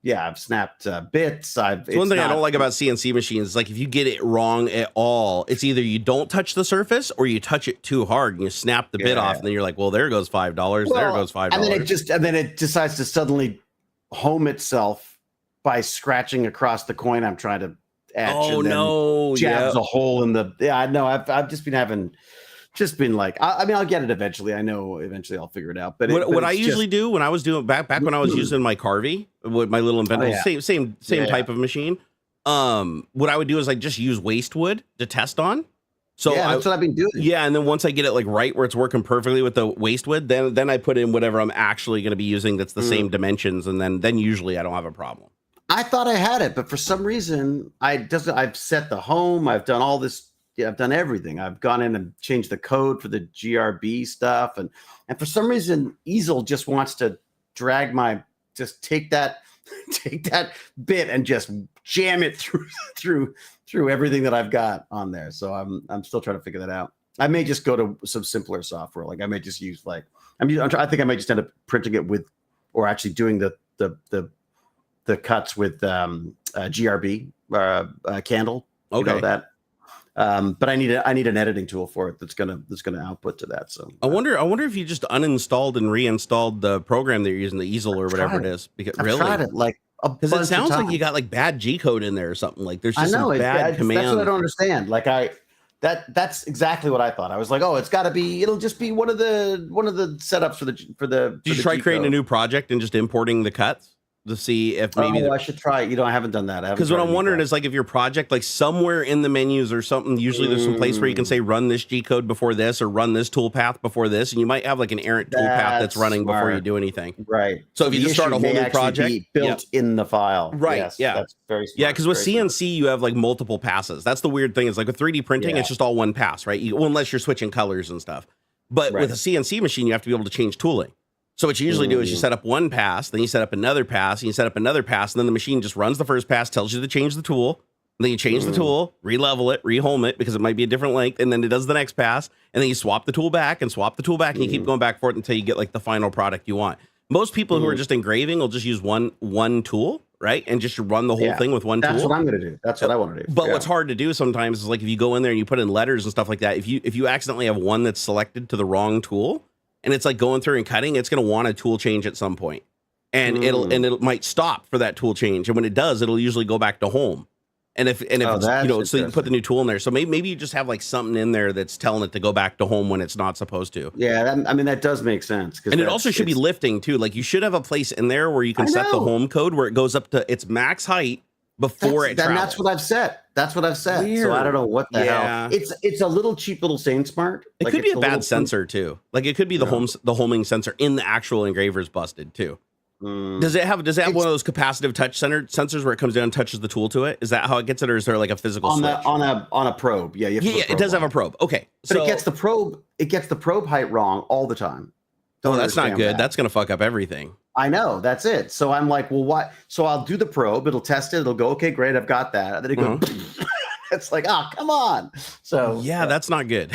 Yeah, I've snapped bits. It's one thing I don't like about CNC machines is like if you get it wrong at all, it's either you don't touch the surface or you touch it too hard and you snap the bit off, and then you're like, well, there goes $5. There goes $5. And then it decides to suddenly home itself by scratching across the coin I'm trying to etch. Oh and then no! jabs a hole in the. Yeah, I know. I've just been like, I mean, I'll get it eventually. I know eventually I'll figure it out. But what I usually do when I was doing back when I was using my Carvey with my little inventor, same type of machine. What I would do is like just use waste wood to test on. So that's what I've been doing. Yeah, and then once I get it like right where it's working perfectly with the waste wood, then I put in whatever I'm actually going to be using that's the same dimensions, and then usually I don't have a problem. I thought I had it, but for some reason I've set the home. I've done all this. Yeah, I've done everything. I've gone in and changed the code for the GRB stuff, and for some reason, AuxxZillary just wants to take that bit and just jam it through everything that I've got on there. So I'm still trying to figure that out. I may just go to some simpler software. Like I may just use I think I might just end up printing it with, or actually doing the cuts with GRB candle. Okay. You know that. But I need an editing tool for it that's gonna output to that. So I wonder if you just uninstalled and reinstalled the program that you're using, the AuxxZillary or whatever it is. Because I've tried it like because it sounds like you got like bad G code in there or something. Like there's just some bad commands. That's what I don't understand. Like that's exactly what I thought. I was like, oh, it'll just be one of the setups for the. Did you try creating a new project and just importing the cuts to see if maybe I should try it. I haven't done that. Because what I'm wondering is like if your project, like somewhere in the menus or something, usually there's some place where you can say run this G code before this or run this toolpath before this, and you might have like an errant toolpath that's running before you do anything. Right. So if you just start a whole new project, be built in the file. Right. Yes, yeah. That's very smart. Yeah, because with CNC you have like multiple passes. That's the weird thing is like with 3D printing, it's just all one pass, right? Unless you're switching colors and stuff. But with a CNC machine, you have to be able to change tooling. So what you usually do is you set up one pass, then you set up another pass, and you set up another pass, and then the machine just runs the first pass, tells you to change the tool, and then you change the tool, re-level it, re-home it, because it might be a different length, and then it does the next pass, and then you swap the tool back, and you keep going back for it until you get like the final product you want. Most people who are just engraving will just use one tool, right? And just run the whole thing with one tool. That's what I'm going to do. That's what I want to do. But what's hard to do sometimes is like if you go in there and you put in letters and stuff like that, if you accidentally have one that's selected to the wrong tool, and it's like going through and cutting, it's going to want a tool change at some point. And it might stop for that tool change. And when it does, it'll usually go back to home. And if it's, so you put the new tool in there. So maybe you just have like something in there that's telling it to go back to home when it's not supposed to. Yeah, that does make sense. And it also should be lifting too. Like you should have a place in there where you can set the home code where it goes up to its max height before it travels. And that's what I've set. Weird. So I don't know what the hell. It's a little cheap little SainSmart. It could be a bad sensor too. Like it could be the homing sensor in the actual engraver's busted too. Does it have one of those capacitive touch sensors where it comes down and touches the tool to it? Is that how it gets it, or is there like a physical switch? On a probe? Yeah, it does have a probe. Okay, but it gets the probe height wrong all the time. That's not good. That's gonna fuck up everything. I know, that's it. So I'm like, well, what? So I'll do the probe. It'll test it. It'll go, okay, great, I've got that. And then it goes. It's like, oh, come on. So yeah, that's not good.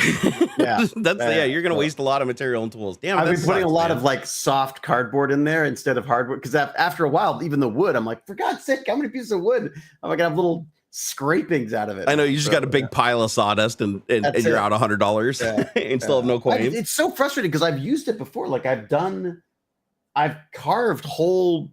Yeah, you're gonna waste a lot of material and tools. Damn, I've been putting a lot of like soft cardboard in there instead of hardwood because after a while, even the wood, I'm like, for God's sake, how many pieces of wood? I'm gonna have little scrapings out of it. I know you just got a big pile of sawdust and you're out $100 and still have no coins. It's so frustrating because I've used it before. Like I've carved whole,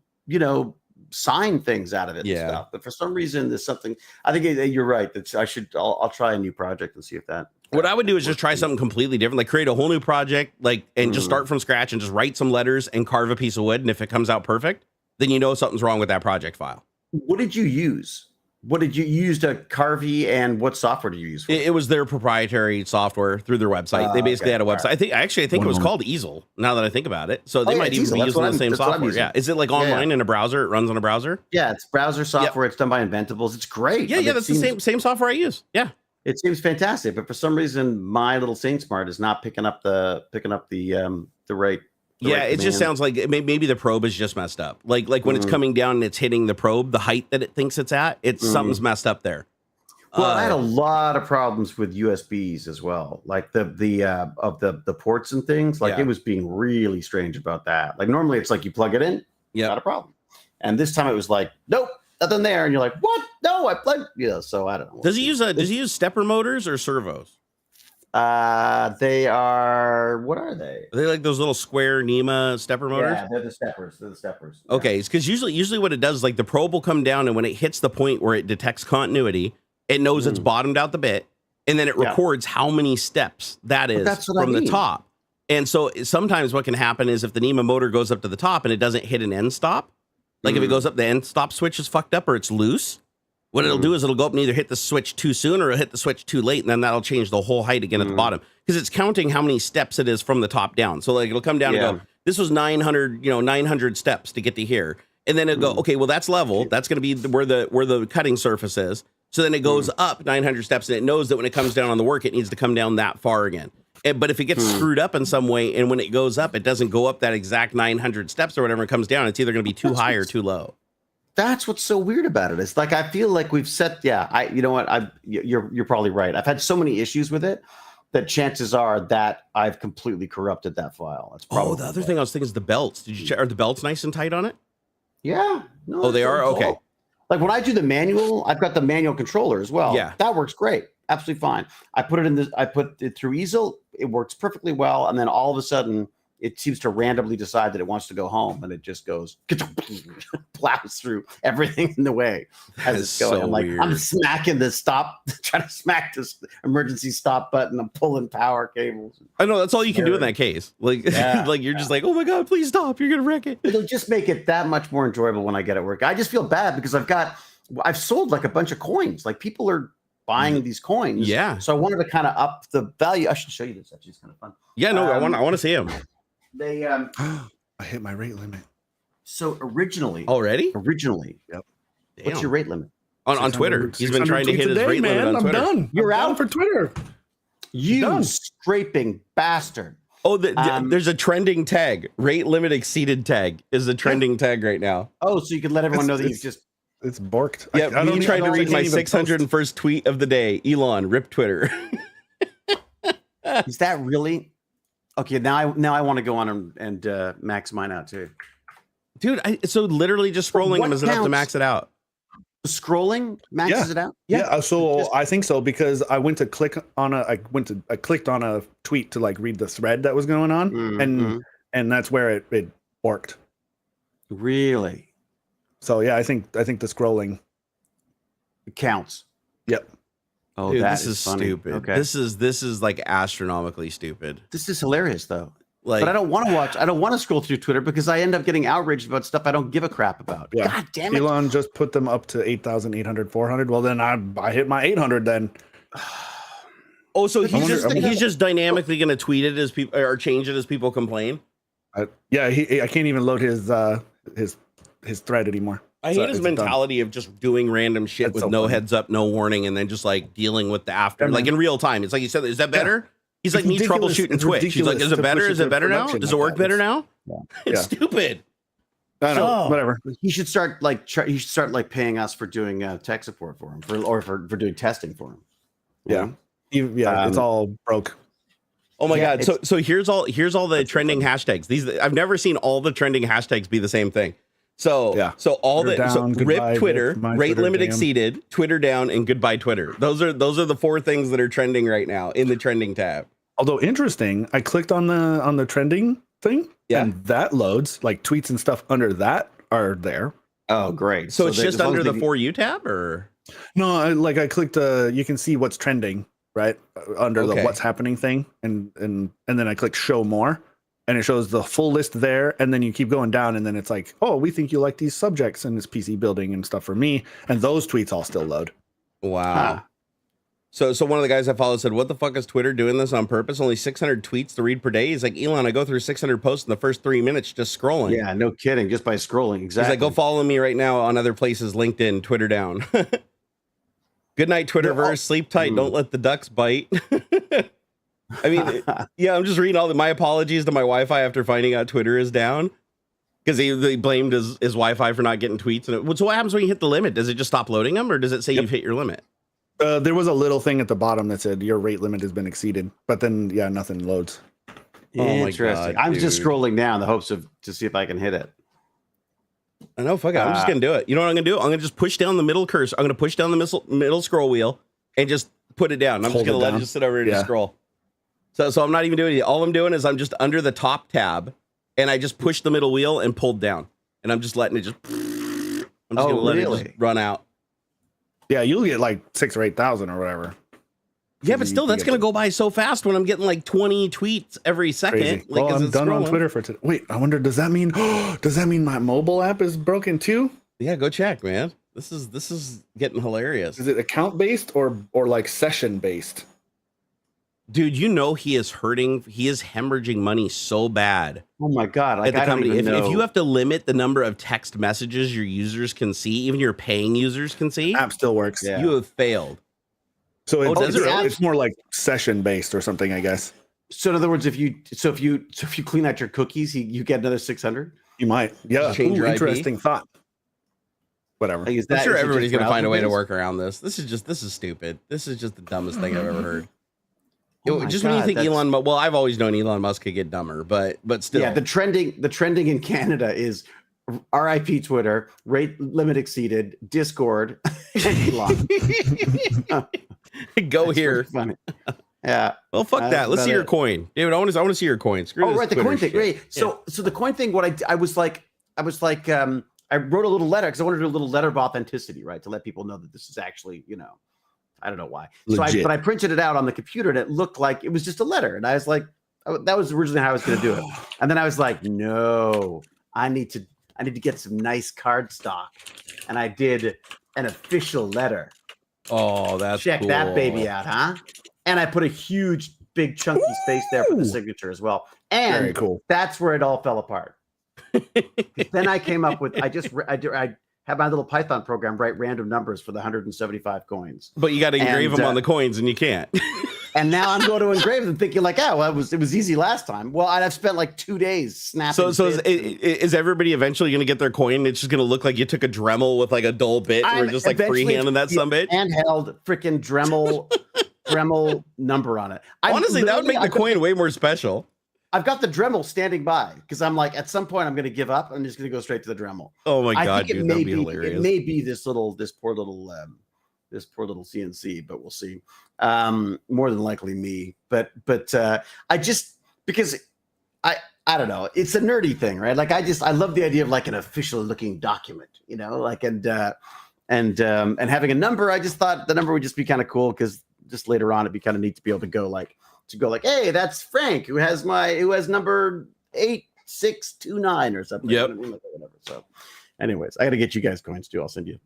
sign things out of it. And stuff. But for some reason, there's something. I think you're right. That I'll try a new project and see if that. What I would do is just try something completely different, like create a whole new project, and just start from scratch and just write some letters and carve a piece of wood. And if it comes out perfect, then you know something's wrong with that project file. What did you use? What did you use to Carvey, and what software did you use? It was their proprietary software through their website. They basically had a website. Right. I think it was called AuxxZillary. Now that I think about it, so they might even be using the same software. Yeah, is it like online in a browser? It runs on a browser. Yeah, it's browser software. Yep. It's done by Inventables. It's great. Yeah, that's the same software I use. Yeah, it seems fantastic. But for some reason, my little SaintSmart is not picking up the right. It just sounds like maybe the probe is just messed up. Like when it's coming down and it's hitting the probe, the height that it thinks it's at, something's messed up there. Well, I had a lot of problems with USBs as well, like the ports and things. Like it was being really strange about that. Like normally it's like you plug it in, not a problem. And this time it was like, nope, nothing there. And you're like, what? No, I plugged. So I don't know. Does he use stepper motors or servos? They are. What are they? Are they like those little square NEMA stepper motors? Yeah, they're the steppers. Yeah. Okay, because usually what it does is like the probe will come down, and when it hits the point where it detects continuity, it knows it's bottomed out the bit, and then it records how many steps that is from the top. And so sometimes what can happen is if the NEMA motor goes up to the top and it doesn't hit an end stop, like if it goes up, the end stop switch is fucked up or it's loose. What it'll do is it'll go up and either hit the switch too soon or it'll hit the switch too late, and then that'll change the whole height again at the bottom because it's counting how many steps it is from the top down. So like it'll come down and go, this was 900 steps to get to here, and then it'll go, okay, well that's level. That's going to be where the cutting surface is. So then it goes up 900 steps, and it knows that when it comes down on the work, it needs to come down that far again. But if it gets screwed up in some way, and when it goes up, it doesn't go up that exact 900 steps or whatever, it comes down, it's either going to be too high or too low. That's what's so weird about it. It's like I feel like we've set. Yeah, you know what? You're probably right. I've had so many issues with it that chances are that I've completely corrupted that file. That's probably the other thing I was thinking is the belts. Did you check? Are the belts nice and tight on it? Yeah. No, they are okay. Like when I do the manual, I've got the manual controller as well. Yeah, that works great. Absolutely fine. I put it through AuxxZillary. It works perfectly well, and then all of a sudden, it seems to randomly decide that it wants to go home, and it just goes plows through everything in the way as it's going. So weird. I'm smacking the stop, trying to smack this emergency stop button. I'm pulling power cables. I know that's all you can do in that case. Like, you're just like, oh my god, please stop! You're gonna wreck it. It'll just make it that much more enjoyable when I get at work. I just feel bad because I've sold like a bunch of coins. Like people are buying these coins. Yeah. So I wanted to kind of up the value. I should show you this. Actually, it's kind of fun. Yeah. No, I want to see them. They I hit my rate limit. So originally, yep. Damn. What's your rate limit? On Twitter? He's been trying to hit his rate limit on Twitter. I'm done. You're out out for Twitter. You scraping bastard. Oh, there's a trending tag. Rate limit exceeded tag is the trending tag right now. Oh, so you can let everyone know that you've just it's borked. Yeah, me trying to read my 601st tweet of the day. Elon, rip Twitter. Is that really? Okay, now I want to go on and max mine out too. Dude, so literally just scrolling them is enough to max it out. Scrolling maxes it out? Yeah, so I think so because I went to click on I clicked on a tweet to like read the thread that was going on and that's where it worked. Really? So yeah, I think the scrolling counts. Yep. Oh, dude, this is funny. stupid. Okay. This is like astronomically stupid. This is hilarious though. Like, but I don't want to watch. I don't want to scroll through Twitter because I end up getting outraged about stuff I don't give a crap about. Yeah. God damn it. Elon just put them up to 8,800, 400. Well, then I hit my 800 then. Oh, so he's just dynamically going to tweet it as people or change it as people complain. I can't even load his his thread anymore. I hate his mentality of just doing random shit with no heads up, no warning, and then just like dealing with the after, like in real time. It's like you said, is that better? He's like me troubleshooting Twitch. He's like, is it better? Is it better now? Does it work better now? It's stupid. I don't know, whatever. He should start paying us for doing tech support for him, for doing testing for him. It's all broke. Oh my god! So here's all the trending hashtags. I've never seen all the trending hashtags be the same thing. So all the rip Twitter, rate limit exceeded, Twitter down, and goodbye Twitter. Those are the 4 things that are trending right now in the trending tab. Although interesting, I clicked on the trending thing, and that loads like tweets and stuff under that are there. Oh, great! So it's just under the For You tab, or no? I clicked. You can see what's trending right under the what's happening thing, and then I click show more. And it shows the full list there, and then you keep going down, and then it's like, oh, we think you like these subjects and this PC building and stuff for me, and those tweets all still load. Wow. So one of the guys I follow said, what the fuck is Twitter doing this on purpose? Only 600 tweets to read per day. He's like, Elon, I go through 600 posts in the first 3 minutes just scrolling. Yeah, no kidding, just by scrolling. Exactly. He's like, go follow me right now on other places, LinkedIn, Twitter down. Good night, Twitterverse. Sleep tight. Don't let the ducks bite. I mean, I'm just reading my apologies to my Wi-Fi after finding out Twitter is down because they blamed his Wi-Fi for not getting tweets. So what happens when you hit the limit? Does it just stop loading them, or does it say you've hit your limit? There was a little thing at the bottom that said your rate limit has been exceeded, but then nothing loads. Interesting. I'm just scrolling down in the hopes to see if I can hit it. I know, fuck it. I'm just gonna do it. You know what I'm gonna do? I'm gonna just push down the middle cursor. I'm gonna push down the middle scroll wheel and just put it down. I'm just gonna let it just sit over and just scroll. So I'm not even doing it. All I'm doing is I'm just under the top tab, and I just push the middle wheel and pulled down, and I'm just letting it just. I'm just gonna let it just run out. Yeah, you'll get like 6,000 or 8,000 or whatever. Yeah, but still, that's gonna go by so fast when I'm getting like 20 tweets every second. Crazy. Like, I'm done on Twitter for today. Wait, I wonder, does that mean my mobile app is broken too? Yeah, go check, man. This is getting hilarious. Is it account based or like session based? Dude, he is hurting. He is hemorrhaging money so bad. Oh my god! Like, at the company, if you have to limit the number of text messages your users can see, even your paying users can see, app still works. Yeah. You have failed. So it's more like session based or something, I guess. So in other words, if you clean out your cookies, you get another 600. You might. Yeah. Interesting thought. Whatever. I'm sure everybody's going to find a way to work around this. This is stupid. This is just the dumbest thing I've ever heard. When you think Elon Musk, well, I've always known Elon Musk could get dumber, but still. Yeah, the trending in Canada is RIP Twitter, rate limit exceeded, Discord, and Elon. Go here. Funny. Yeah. Well, fuck that. Let's see your coin, David. I want to see your coin. Screw this right, the Twitter coin thing. Shit. Great. So the coin thing. What I was like, I wrote a little letter because I wanted to do a little letter of authenticity, right, to let people know that this is actually, I don't know why. Legit. But I printed it out on the computer and it looked like it was just a letter. And I was like, that was originally how I was going to do it. And then I was like, no, I need to get some nice card stock. And I did an official letter. Oh, that's Check cool. that baby out, huh? And I put a huge, big, chunky space there for the signature as well. And very cool. That's where it all fell apart. Then I came up with, I have my little Python program write random numbers for the 175 coins. But you got to engrave them on the coins, and you can't. And now I'm going to engrave them, thinking like, it was easy last time. Well, I've spent like 2 days snapping. So is everybody eventually going to get their coin? It's just going to look like you took a Dremel with like a dull bit, or just like freehanding that sumbitch. Handheld freaking Dremel number on it. Honestly, that would make the coin way more special. I've got the Dremel standing by because I'm like, at some point I'm going to give up. I'm just going to go straight to the Dremel. Oh my god, dude, that'd be hilarious. It may be this poor little CNC, but we'll see. More than likely me, but I just, because I don't know, it's a nerdy thing, right? Like I love the idea of like an official looking document, like and having a number. I just thought the number would just be kind of cool because just later on it'd be kind of neat to be able to go like, hey, that's Frank who has number 8629 or something. Yep. Whatever. So anyways, I got to get you guys coins too. I'll send you.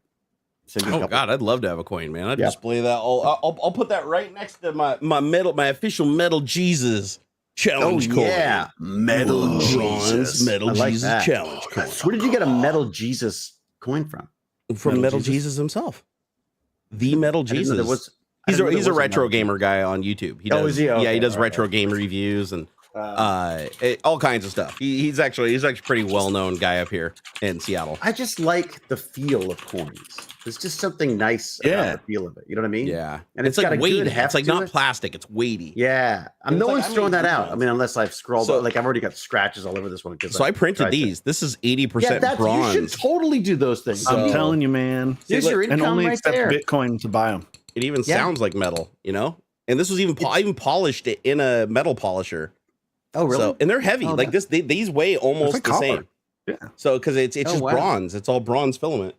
Oh God, I'd love to have a coin, man. I'd display that. I'll put that right next to my official metal Jesus challenge coin. Yeah, metal Bronze Jesus. metal I like Jesus that. challenge coin. Where did you get a metal Jesus coin from? From Metal Jesus himself. The Metal I didn't know Jesus. there was- I He's didn't know there a was a retro Metal gamer guy on YouTube. He Oh, does, is he? yeah, he Okay, does all right, retro okay. game reviews and all kinds of stuff. He's actually pretty well known guy up here in Seattle. I just like the feel of coins. There's just something nice Yeah. about the feel of it. You know what I mean? Yeah, And it's got like a weighty. good heft It's like to not it. plastic. It's weighty. Yeah, And no it's like, one's I throwing mean, that out. I mean, unless I've scrolled. So- Like I've already got scratches all over this one. So I printed these. This is 80% You bronze. should totally do those things. So- I'm telling you, man. Here's your And income only right accept there. Bitcoin to buy them. It even Yeah. sounds like metal, you know. And this was even I even polished it in a metal polisher. Oh, really? So, and they're heavy. Oh, like this, these weigh almost like the copper. same. Yeah. So because it's Oh, just wow. bronze. It's all bronze filament.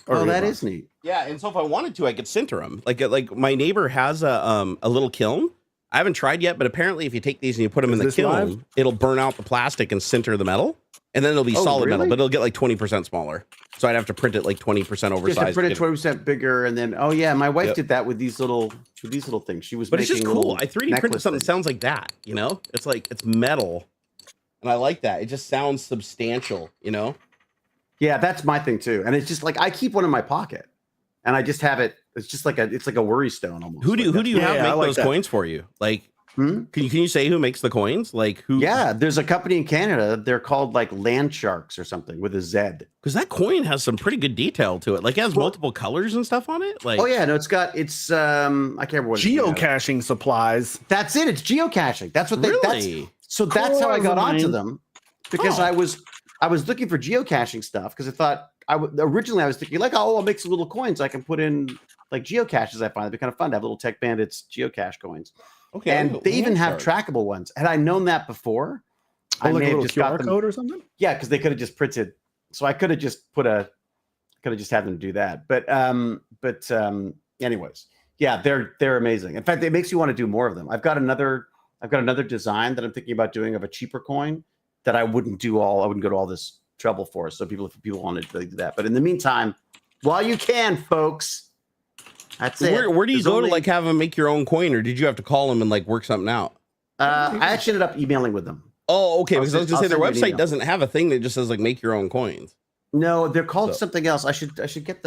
Oh, that is neat. Yeah, and so if I wanted to, I could sinter them. Like my neighbor has a little kiln. I haven't tried yet, but apparently, if you take these and you put them in Is the this kiln, live? it'll burn out the plastic and sinter the metal, and then it'll be Oh, solid metal, really? but it'll get like 20% smaller. So I'd have to print it like 20% Just to oversized. print it to get 20% bigger, and then my wife Yep. did that with these little things. She was But it's making just cool. little I 3D printed necklace something that things. sounds like that. You know, it's like it's metal, and I like that. It just sounds substantial. You know. Yeah, that's my thing too. And it's just like I keep one in my pocket, and I just have it. It's just like it's like a worry stone almost. Who do you Yeah, have I make like those that. coins for you? Like, Hmm? can you say who makes the coins? Like who? Yeah, there's a company in Canada. They're called like Land Sharks or something with a Z. Because that coin has some pretty good detail to it. Like it has multiple colors and stuff on it. Like Oh yeah, no, it's I can't remember what it's made out of. Geocaching supplies. That's it. It's geocaching. That's what they. really. That's how I got onto Coin. them because Oh. I was looking for geocaching stuff because I thought originally I was thinking like, oh, I'll make some little coins I can put in like geocaches. I find it'd be kind of fun to have little Tech Bandits geocache coins, Okay. and they even have Landshark. trackable ones. Had I known that before, I Oh, like may a have little just got QR them. code or something. Yeah, because they could have just printed. So I could have just had them do that. But anyways, yeah, they're amazing. In fact, it makes you want to do more of them. I've got another design that I'm thinking about doing of a cheaper coin that I wouldn't go to all this trouble for. So if people wanted to do that. But in the meantime, while you can, folks, that's it. Where do you There's go only- to like have them make your own coin, or did you have to call them and like work something out? I actually ended up emailing with them. Oh, okay. Because I was gonna say their I'll send you an website email. doesn't have a thing that just says like make your own coins. No, they're called So- something else. I should get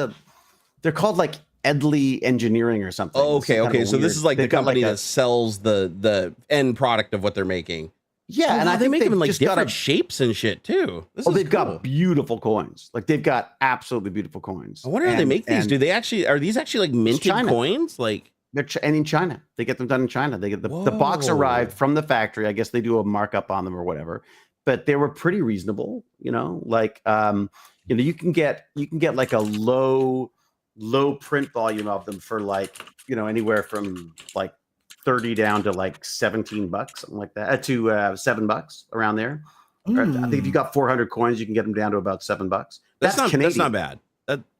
they're called like Edley Engineering or something. Oh, It's okay, kind of okay. a So this weird- is like the they've got company a- that sells the end product of what they're making. Yeah, and I they think make they've them in like just got different shapes and shit too. This is they've cool. got beautiful coins. Like they've got absolutely beautiful coins. I wonder how they make these. And Do they actually are these actually like minted China. coins? Like and in China, they get them done in China. They get the box Whoa. arrived from the factory. I guess they do a markup on them or whatever, but they were pretty reasonable. Like you can get like a low print volume of them for like anywhere from like 30 down to like $17, something like that, to $7 around there. Or I think if you got 400 coins, you can get them down to about $7. That's not Canadian. That's not bad.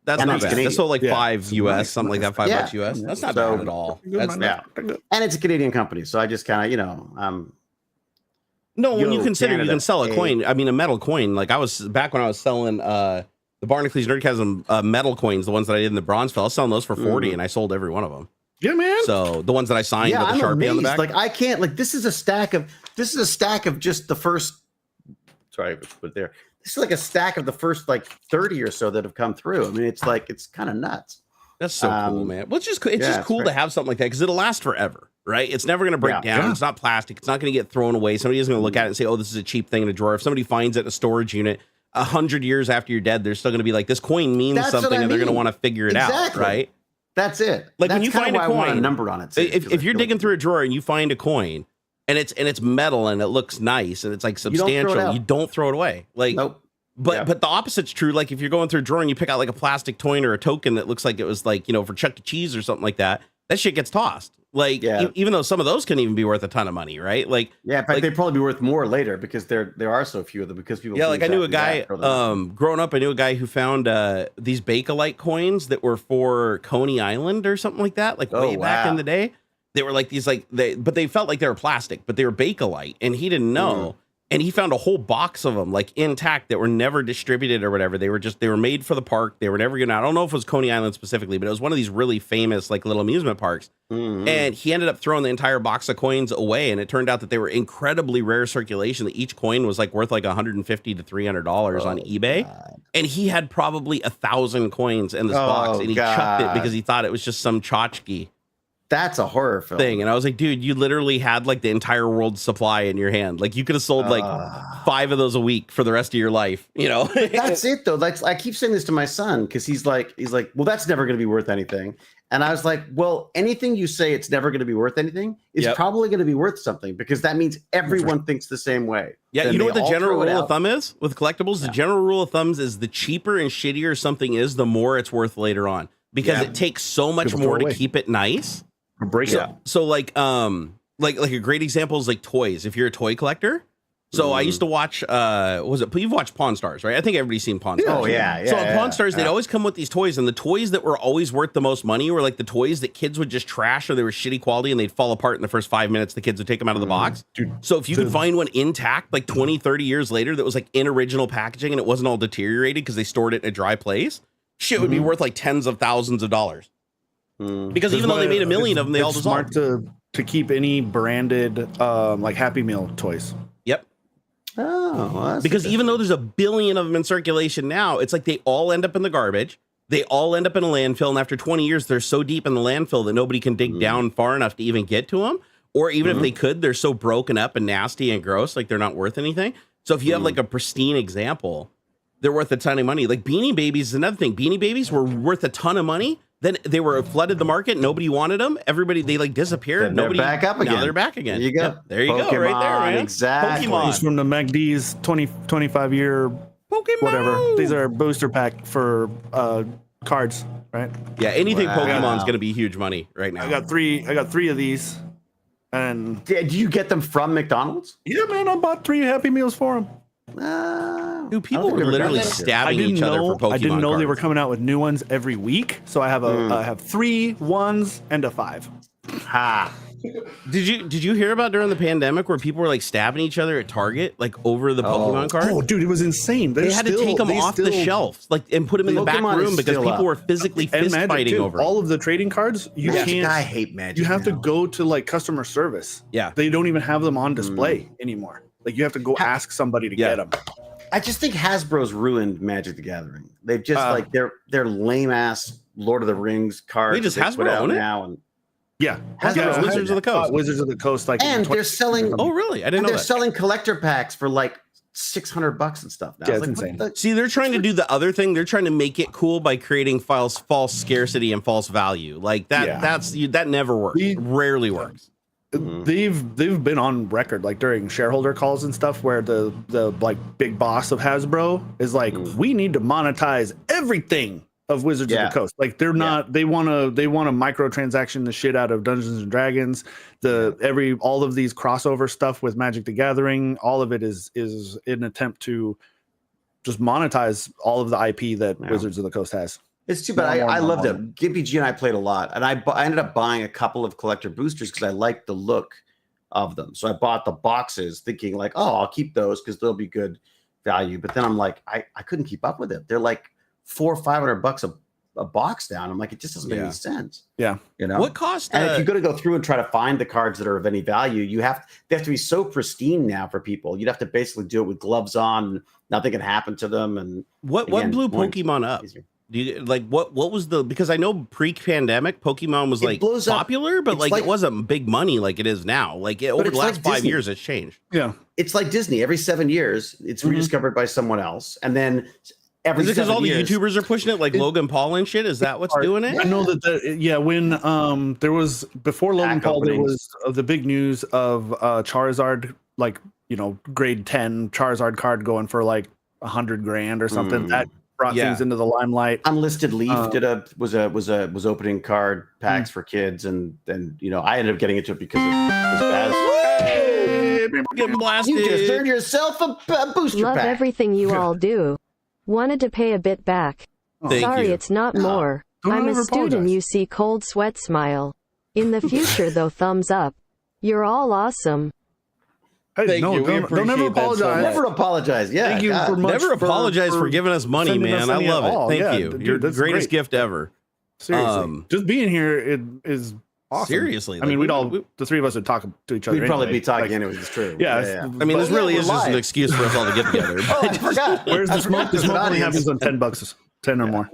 That's And not that's bad. Canadian. That's so like Yeah. 5 US, something like that. $5 Yeah. US. That's not So- bad at all. That's yeah. And it's a Canadian company, so I just kind of No, when you Yo, consider you Canada, can sell a hey. coin, I mean a metal coin. Like I was back when I was selling the Barnacules Nerdgasm metal coins, the ones that I did in the bronze fell, I was selling those for 40 and I sold every one of them. Yeah, man. So the ones that I signed yeah, with I'm the Sharpie on the amazed. back. Like I can't like this is a stack of just the first. Sorry, I put it there. This is like a stack of the first like 30 or so that have come through. I mean, it's kind of nuts. That's so cool, man. Well, it's just it's cool to great. have something like that because it'll last forever, right? It's never going to break Yeah. down. Yeah. It's not plastic. It's not going to get thrown away. Somebody isn't going to look at it and say, "Oh, this is a cheap thing in a drawer." If somebody finds it in a storage unit 100 years after you're dead, they're still going to be like, "This coin means That's what something," I and they're going to mean. want to figure it out, Exactly. right? That's it. Like, when That's you kinda find a why I want coin, number on it. Too, If because I you're feel digging like- through a drawer and you find a coin and it's metal and it looks nice and it's like don't throw it substantial, out. you don't throw it away. Like, Nope. but Yeah. but the opposite's true. Like if you're going through a drawer and you pick out like a plastic coin or a token that looks like it was like for Chuck E. Cheese or something like that, that shit gets tossed. Like Yeah. even though some of those can even be worth a ton of money, right? Like Yeah, in fact, like- they'd probably be worth more later because there are so few of them because people. yeah, do like I knew a exactly guy that, throw them out. growing up. I knew a guy who found these Bakelite coins that were for Coney Island or something like that. Like Oh, way back wow. in the day, they were like these but they felt like they were plastic, but they were Bakelite, and he didn't know. and he found a whole box of them like intact that were never distributed or whatever. They were made for the park. They were never gonna, I don't know if it was Coney Island specifically, but it was one of these really famous like little amusement parks. And he ended up throwing the entire box of coins away, and it turned out that they were incredibly rare circulation, that each coin was like worth like $150 to $300 on eBay. God. And he had probably 1,000 coins in this box, and he chucked it because he thought it was just some tchotchke. That's a horror film thing. And I was like, dude, you literally had like the entire world's supply in your hand. Like you could have sold like 5 of those a week for the rest of your life, you know? That's it though. Like I keep saying this to my son, because he's like, well, that's never going to be worth anything. And I was like, well, anything you say it's never going to be worth anything is probably going to be worth something, because that means everyone thinks the same way. Yeah, then you know what the general rule of thumb is with collectibles? The general rule of thumbs is the cheaper and shittier something is, the more it's worth later on, because it takes so much more to keep it nice. Break it. So like a great example is like toys. If you're a toy collector, so I used to watch you've watched Pawn Stars, right? I think everybody's seen Pawn Stars. Oh yeah. So on Pawn Stars, they'd always come with these toys, and the toys that were always worth the most money were like the toys that kids would just trash, or they were shitty quality and they'd fall apart in the first 5 minutes. The kids would take them out of the box. Dude, so if you could find one intact like 20, 30 years later that was like in original packaging and it wasn't all deteriorated because they stored it in a dry place, shit would be worth like tens of thousands of dollars. Because even though they made a million of them, they all dissolved. Smart to keep any branded like Happy Meal toys. Yep. Oh, well, because even though there's a billion of them in circulation now, it's like they all end up in the garbage. They all end up in a landfill, and after 20 years, they're so deep in the landfill that nobody can dig down far enough to even get to them. Or even if they could, they're so broken up and nasty and gross, like they're not worth anything. So if you have like a pristine example, they're worth a ton of money. Like Beanie Babies is another thing. Beanie Babies were worth a ton of money. Then they were flooded the market. Nobody wanted them. Everybody, they like disappeared. Then they're Nobody back up again. Now they're back again. There you go. Yep, there you Pokemon, go. Right there, man. Exactly. Pokemon. These from the MacD's 25 year Pokemon. whatever. These are booster pack for cards, right? Yeah, anything Pokemon's going to be huge money right now. I got three of these. And do you get them from McDonald's? Yeah, man, I bought 3 Happy Meals for them. Dude, people were literally stabbing each other for Pokemon I didn't know cards. they were coming out with new ones every week, so I have I have 3 1s and a 5. Ha! Did you hear about during the pandemic where people were like stabbing each other at Target like over the Pokemon card? Oh, dude, it was insane. They had to take them off the shelf, like, and put them in the back room because people were physically fist fighting over all of the trading cards. You can't. I hate Magic. You have to go to like customer service. Yeah, they don't even have them on display anymore. Like you have to go ask somebody to get them. I just think Hasbro's ruined Magic the Gathering. They've just like they're lame ass Lord of the Rings cards. Wait, does Hasbro own it now? And Hasbro's Wizards of the Coast. Wizards of the Coast, like, and they're selling. Oh, really? I didn't know they're that. selling collector packs for like $600 and stuff. Now. Yeah, it's it's like, insane. See, they're trying to do the other thing. They're trying to make it cool by creating false scarcity and false value. Like that. Yeah. That never works. Rarely works. They've been on record like during shareholder calls and stuff where the like big boss of Hasbro is like, we need to monetize everything of Wizards of the Coast. Like they're not they want to microtransaction the shit out of Dungeons and Dragons. All of these crossover stuff with Magic the Gathering, all of it is an attempt to just monetize all of the IP that Wizards of the Coast has. It's too bad. I loved it. Gimpy G and I played a lot, and I ended up buying a couple of collector boosters because I liked the look of them. So I bought the boxes thinking like, oh, I'll keep those because they'll be good value. But then I'm like, I couldn't keep up with it. They're like $400 or $500 a box down. I'm like, it just doesn't make any sense. Yeah. You know what cost? And if you're going to go through and try to find the cards that are of any value, they have to be so pristine now for people. You'd have to basically do it with gloves on. And nothing can happen to them. And what blew Pokemon up? Easier. Do you like what was the, because I know pre-pandemic Pokemon was like popular, but like it wasn't big money like it is now. Like over the last 5 years, it's changed. Yeah, it's like Disney. Every 7 years, it's rediscovered by someone else, and then every. Is it because all the YouTubers are pushing it, like Logan Paul and shit? Is that what's doing it? I know that. When there was before Logan Paul, there was the big news of Charizard, like grade 10 Charizard card going for like $100,000 or something. That brought things into the limelight. Unlisted Leaf was opening card packs for kids, and then I ended up getting into it because of this getting blasted. You just earned yourself a booster Love pack. everything you all do. Wanted to pay a bit back. Sorry, it's not more. I'm a student. You see, cold sweat smile. In the future, though, thumbs up. You're all awesome. Hey, Thank no, you. We don't appreciate never that so apologize. much. Never apologize. Yeah. Thank you God. for much. Never apologize for giving us money, sending man. us I any at love it. all. Thank Yeah, you. dude, You're the that's greatest great. gift ever. Seriously, just being here is awesome. Seriously, I mean, like, the three of us would talk to each other. We'd probably anyway. be talking Like, anyways. It's true. Yeah, I mean, this But really yeah, is we're just an live. excuse for us all to get together. Oh, I forgot. Where's the smoke? The There's an smoke only audience. happens on $10, 10 or more.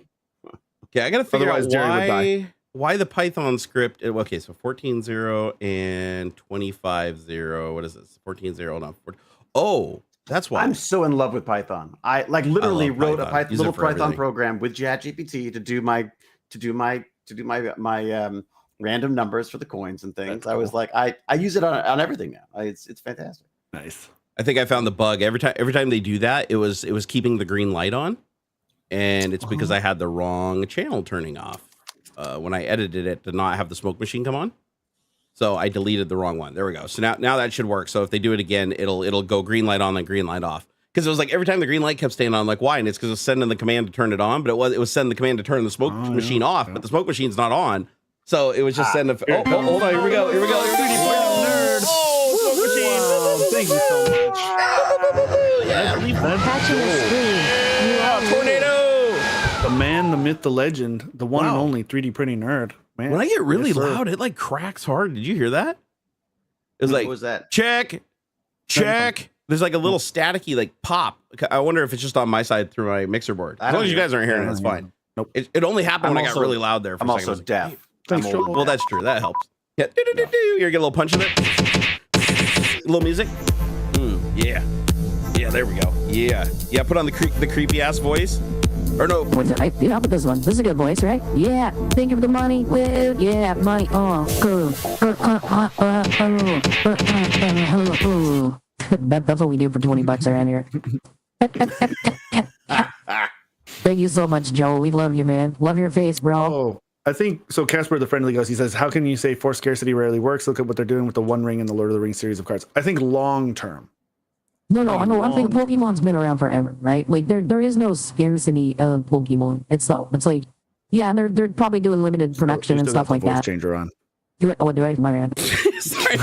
Okay, I got to figure Otherwise, out Jerry would die. why the Python script. Okay, so 14.0 and 25.0. What is this? 14.0. Hold on. Oh, that's why. I'm so in love with Python. I like literally love wrote Python. a Use it little for Python everything. program with ChatGPT to do my random numbers for the coins and things. That's I was cool. like, I use it on everything now. It's fantastic. Nice. I think I found the bug every time they do that. It was keeping the green light on, and it's because I had the wrong channel turning off. When I edited it to not have the smoke machine come on, so I deleted the wrong one. There we go. So now that should work. So if they do it again, it'll go green light on and green light off. Because it was like every time the green light kept staying on, I'm like, why? And it's because it was sending the command to turn it on, but it was sending the command to turn the smoke machine off, but the smoke machine's not on. So it was just sending. Hold on, here we go. Nerd. Oh, smoke machine. Thank you so much. Yeah, Catching a scream. You all tornado. The man, the myth, the legend, the one and only 3D printing nerd. Man, When I get really Yes, sir. loud, it like cracks hard. Did you hear that? It was What like was that? check. There's like a little staticky like pop. I wonder if it's just on my side through my mixer board. As long as you guys aren't hearing it, it's fine. Nope. It only happened I'm when I also- got really loud there. For I'm a second. I also was like, deaf. Thanks, I'm Joel. old. well, that's true. That helps. Yeah. You're get a little punch in it. A little music. Yeah. Yeah. There we go. Yeah. Yeah. Put on the creepy ass voice. Or no. What's it? Yeah, I'll put this one. This is a good voice, right? Yeah. Thank you for the money. Well, yeah, money. That's what we do for $20 around here. Thank you so much, Joe. We love you, man. Love your face, bro. Oh, I think so. Casper, the friendly ghost, he says, "How can you say forced scarcity rarely works? Look at what they're doing with the One Ring and the Lord of the Rings series of cards." I think long term. No, I know. I think Pokemon's been around forever, right? Like there is no scarcity of Pokemon itself. It's like, yeah, they're probably doing limited production and stuff like that. Changer on. Do I, my man? Sorry.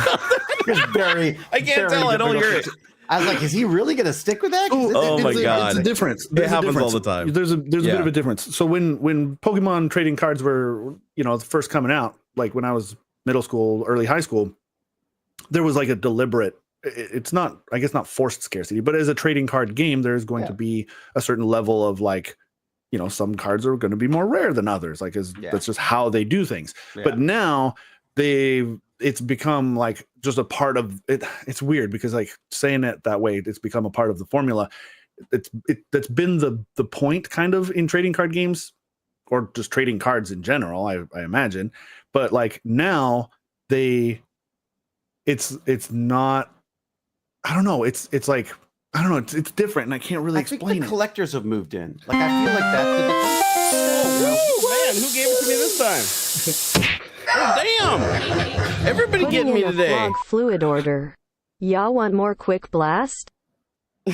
It's very. I can't tell. I don't hear it. I was like, is he really going to stick with that? 'Cause Oh my It's God. a difference. It happens all the time. There's a bit of a difference. So when Pokemon trading cards were first coming out, like when I was middle school, early high school, there was like a deliberate. It's not, I guess, not forced scarcity, but as a trading card game, there is going to be a certain level of like, some cards are going to be more rare than others. Like, that's just how they do things. Yeah. But now it's become like just a part of it. It's weird because like saying it that way, it's become a part of the formula. That's been the point kind of in trading card games or just trading cards in general, I imagine. But like now it's not, I don't know. It's like, I don't know. It's different and I can't really I think explain the it. collectors have moved in. Like, I feel like that's the difference. Oh, man, who gave it to me this time? Oh, damn. Everybody Putting getting me in a today. frog fluid order. Y'all want more quick blast? I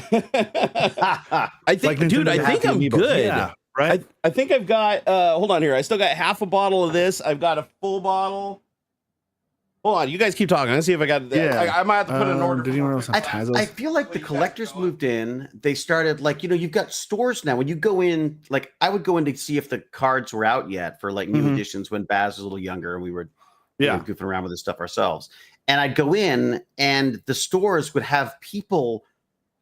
think, Like dude, I Nintendo think I'm Happy Amiibo. good. Yeah, right? I think I've got, hold on here. I still got half a bottle of this. I've got a full bottle. Hold on. You guys keep talking. Let's see if I got that. I might have to put it in order. Did anyone else have Tazos? I feel like the collectors moved in. They started like, you've got stores now. When you go in, like I would go in to see if the cards were out yet for like new editions when Baz was a little younger and we were goofing around with this stuff ourselves. And I'd go in and the stores would have people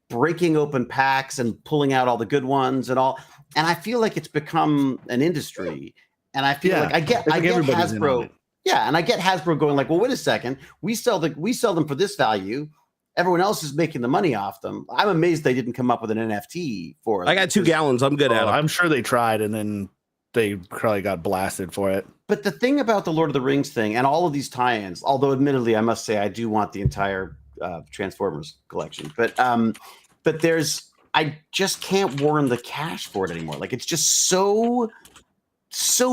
breaking open packs and pulling out all the good ones and all. And I feel like it's become an industry. And I feel like I get everybody's in on Hasbro. it. Yeah, and I get Hasbro going like, well, wait a second, we sell them for this value. Everyone else is making the money off them. I'm amazed they didn't come up with an NFT for it. I got 2 gallons. I'm good at it. I'm sure they tried and then they probably got blasted for it. But the thing about the Lord of the Rings thing and all of these tie-ins, although admittedly, I must say I do want the entire Transformers collection, but I just can't warrant the cash for it anymore. Like it's just so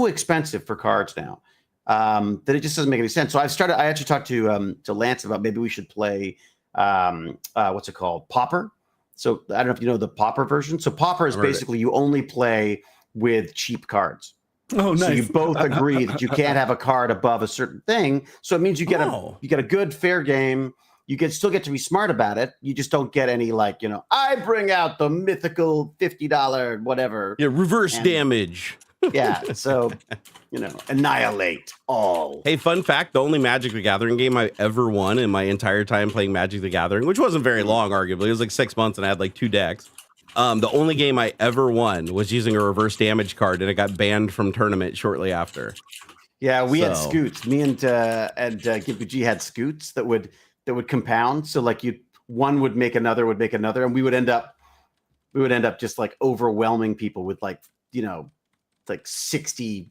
expensive for cards now. That it just doesn't make any sense. So I actually talked to Lance about maybe we should play what's it called? Pauper. So I don't know if you know the Pauper version. So Pauper is basically you only play with cheap cards. Oh, nice. So you both agree that you can't have a card above a certain thing. So it means you get a good fair game you can still get to be smart about it. You just don't get any like, I bring out the mythical $50 whatever. Yeah, reverse damage. Yeah, so annihilate all. Hey, fun fact: the only Magic the Gathering game I ever won in my entire time playing Magic the Gathering, which wasn't very long, arguably, it was like 6 months, and I had like 2 decks. The only game I ever won was using a reverse damage card, and it got banned from tournament shortly after. Yeah, we had scoots. Me and Gimpy G had scoots that would compound. So like one would make another, and we would end up just like overwhelming people with like 60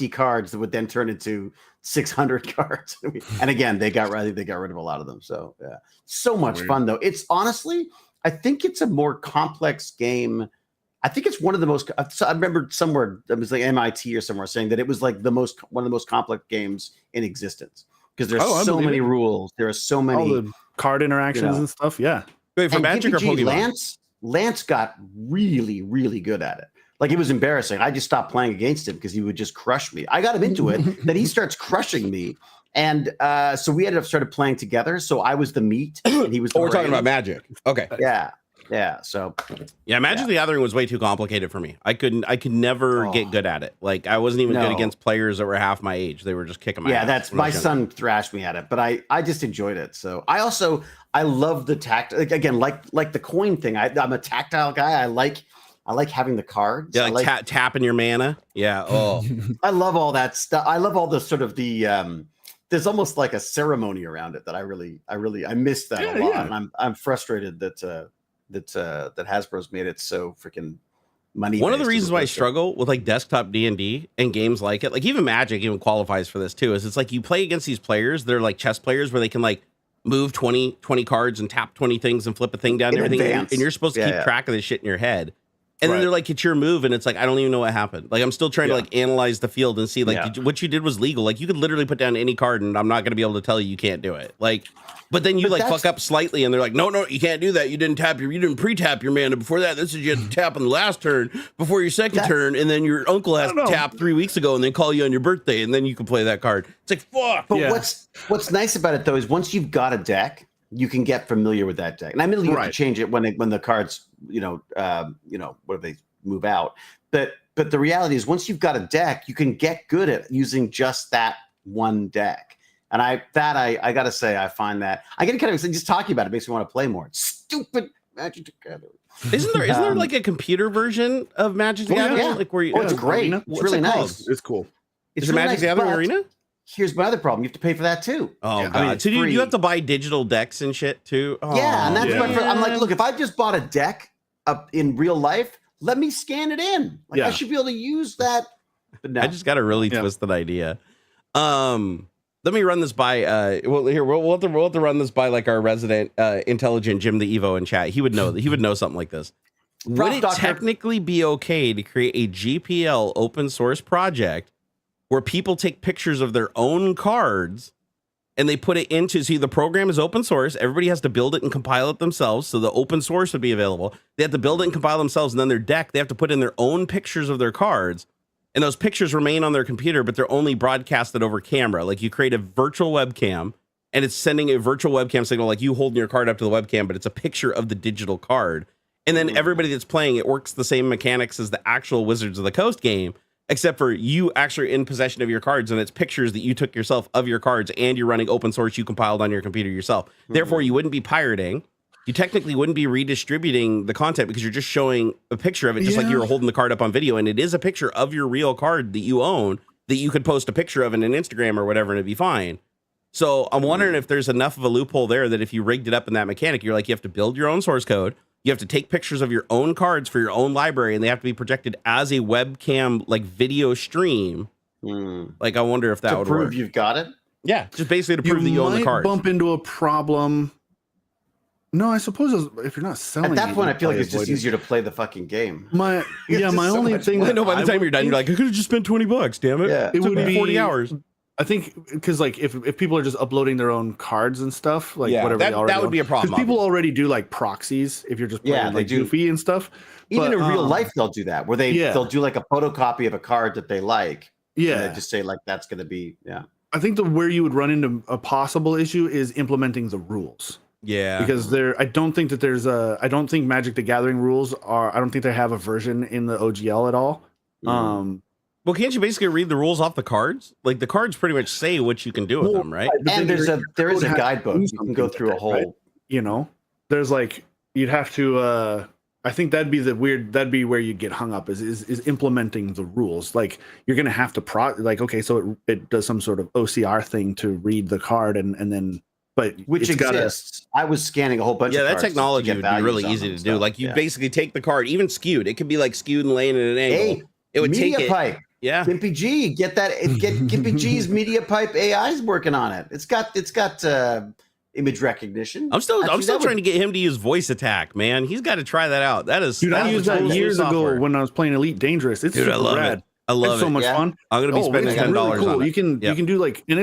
cards that would then turn into 600 cards. And again, they got rid of a lot of them. So yeah, so much fun though. It's honestly, I think it's a more complex game. I think it's one of the most. So I remember somewhere it was like MIT or somewhere saying that it was like one of the most complex games in existence because there's so many rules. There are so many all the card interactions and stuff. Yeah. Wait, for Magic or Pokemon? Lance got really, really good at it. Like it was embarrassing. I just stopped playing against him because he would just crush me. I got him into it. Then he starts crushing me. And so we ended up started playing together. So I was the meat and he was the we're talking about Magic. Okay. Yeah. Yeah. So Magic the Gathering was way too complicated for me. I could never get good at it. Like I wasn't even good against players that were half my age. They were just kicking my ass. That's my son thrashed me at it, but I just enjoyed it. So I love the again, like the coin thing. I'm a tactile guy. I like having the cards. Yeah, like tapping your mana. Yeah. Oh, I love all that stuff. I love all the sort of the there's almost like a ceremony around it that I miss that a lot. Yeah. And I'm frustrated that Hasbro's made it so freaking money. One of the reasons why I struggle with like desktop D&D and games like it, like even Magic even qualifies for this too, is it's like you play against these players, they're like chess players where they can like move 20 cards and tap 20 things and flip a thing down and everything. And you're supposed to keep track of this shit in your head. And then they're like, it's your move. And it's like, I don't even know what happened. Like, I'm still trying to like analyze the field and see like what you did was legal. Like you could literally put down any card and I'm not going to be able to tell you can't do it. Like, but then you like fuck up slightly and they're like, no, you can't do that. You didn't pre-tap your mana before that. This is you had to tap on the last turn before your second turn. And then your uncle has to tap 3 weeks ago and then call you on your birthday. And then you can play that card. It's like, fuck. But what's nice about it though, is once you've got a deck, you can get familiar with that deck. And I mean, you have to change it when the cards, what they move out. But the reality is once you've got a deck, you can get good at using just that one deck. And I gotta say, I find that I get kind of just talking about it makes me want to play more. It's stupid Magic the Gathering. Isn't there like a computer version of Magic the Gathering? Yeah. Like where you, it's great. It's really nice. It's cool. It's really Magic the Gathering Arena? Here's my other problem. You have to pay for that too. Oh god! I mean, so you have to buy digital decks and shit too. Oh, yeah, and that's I'm like, look, if I just bought a deck up in real life, let me scan it in. Like I should be able to use that. But no. I just got a really twisted idea. Let me run this by. We'll have to run this by like our resident intelligent Jim the Evo in chat. He would know. He would know something like this. Would it technically be okay to create a GPL open source project where people take pictures of their own cards and they put it into, see, the program is open source. Everybody has to build it and compile it themselves. So the open source would be available. They have to build it and compile themselves. And then their deck, they have to put in their own pictures of their cards. And those pictures remain on their computer, but they're only broadcasted over camera. Like you create a virtual webcam and it's sending a virtual webcam signal, like you holding your card up to the webcam, but it's a picture of the digital card. And then everybody that's playing it works the same mechanics as the actual Wizards of the Coast game, except for you actually in possession of your cards, and it's pictures that you took yourself of your cards, and you're running open source you compiled on your computer yourself. Therefore, you wouldn't be pirating. You technically wouldn't be redistributing the content because you're just showing a picture of it, just like you were holding the card up on video, and it is a picture of your real card that you own that you could post a picture of in an Instagram or whatever, and it'd be fine. So I'm wondering if there's enough of a loophole there that if you rigged it up in that mechanic, you're like, you have to build your own source code. You have to take pictures of your own cards for your own library, and they have to be projected as a webcam, like video stream. Like, I wonder if that would prove work. You've got it. Yeah, just basically to prove that you own the cards. Bump into a problem. No, I suppose if you're not selling at that point, I feel like it's just easier to play the fucking game. My only thing. I know by the time you're done, you're like, I could have just spent $20. Damn it! Yeah, it would be 40 hours. I think because like if people are just uploading their own cards and stuff, like whatever they already that would be a problem. Because people already do like proxies if you're just playing like Goofy and stuff. Even in real life, they'll do that where they'll do like a photocopy of a card that they like. Yeah, and they just say like that's going to be I think where you would run into a possible issue is implementing the rules. Yeah, because I don't think that I don't think Magic the Gathering rules I don't think they have a version in the OGL at all. Well, can't you basically read the rules off the cards? Like the cards pretty much say what you can do with them, right? And there is a guidebook. You can go through a whole. Right? You know, there's like you'd have to. I think that'd be where you get hung up is implementing the rules. Like you're gonna have to okay, so it does some sort of OCR thing to read the card and then. But which exists. I was scanning a whole bunch of cards. That technology would be really easy to do. Like you basically take the card, even skewed. It could be like skewed and laying at an angle. Hey, it would media take it. Pipe. Yeah. Gimpy G. Get Gimpy G's Media Pipe AI is working on it. It's got image recognition. I'm still trying to get him to use voice attack, man. He's got to try that out. That is dude, I used that years ago when I was playing Elite Dangerous. It's super rad. I love it. So much fun. I'm gonna be spending $10 really cool. on it. You can do like, and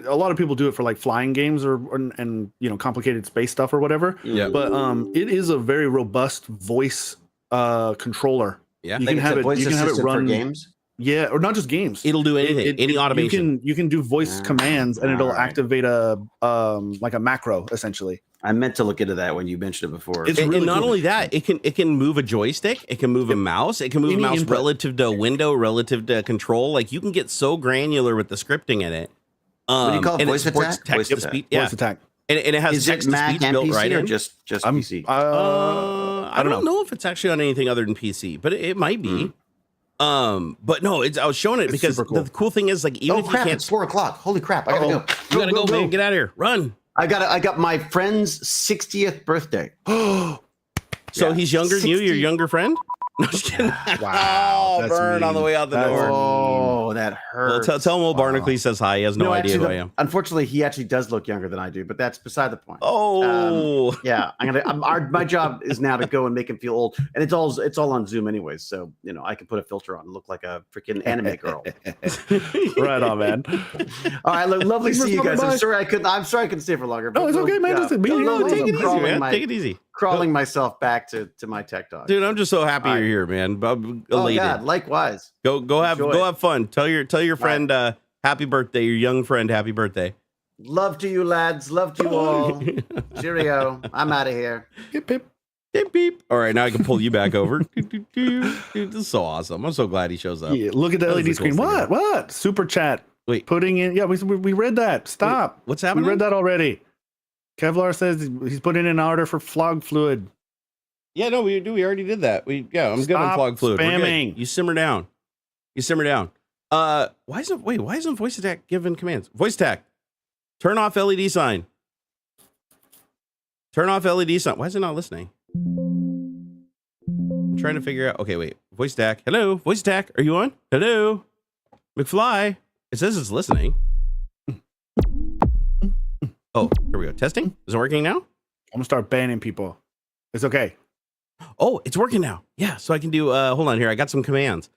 a lot of people do it for like flying games and complicated space stuff or whatever. Yeah. But it is a very robust voice controller. Yeah. You can have it. You can have it run for games. Yeah, or not just games. It'll do anything. Any automation. You can do voice commands and it'll activate a like a macro essentially. I meant to look into that when you mentioned it before. It's really not only that, it can move a joystick, it can move a mouse, it can move a mouse relative to a window, relative to control. Like you can get so granular with the scripting in it. What do you call it? Voice attack? Voice attack. And it has Is it Mac and built PC right or in. just PC? I don't know if it's actually on anything other than PC, but it might be. But no, I was showing it because cool. the cool thing is like even if you can't. It's 4:00. Holy crap! I gotta go. You gotta go, man. Get out of here. Run. I got my friend's 60th birthday. So he's younger than you. Your younger friend. No, just kidding. Wow. Oh, burn on the way out the door. Oh, that hurts. Well, tell him old Barnacules says hi. He has no idea who I am. Unfortunately, he actually does look younger than I do, but that's beside the point. Oh, yeah. My job is now to go and make him feel old, and it's all on Zoom anyways. So I can put a filter on and look like a freaking anime girl. Right on, man. All right, lovely to see you guys. I'm sorry I couldn't stay for longer. No, it's okay, man. Take it easy, man. Take it easy. Crawling myself back to my tech talk. Dude, I'm just so happy you're here, man. I'm elated. Oh God, likewise. Go have fun. Tell your friend happy birthday, your young friend happy birthday. Love to you, lads. Love to you all. Cheerio. I'm out of here. Hip hip. Beep, beep. All right, now I can pull you back over. Dude, this is so awesome. I'm so glad he shows up. Yeah, look at the LED screen. What? Super chat. Wait. Putting in. Yeah, we read that. Stop. Wait, what's happening? We read that already. Kevlar says he's putting in an order for flog fluid. Yeah, no, we already did that. I'm good on flog fluid. Spamming. You simmer down. Why isn't voice attack giving commands? Voice attack. Turn off LED sign. Turn off LED sign. Why is it not listening? I'm trying to figure out. Okay, wait. Voice attack. Hello, voice attack. Are you on? Hello, McFly. It says it's listening. Oh, here we go. Testing. Is it working now? I'm gonna start banning people. It's okay. Oh, it's working now. Yeah, so I can do. Hold on here. I got some commands.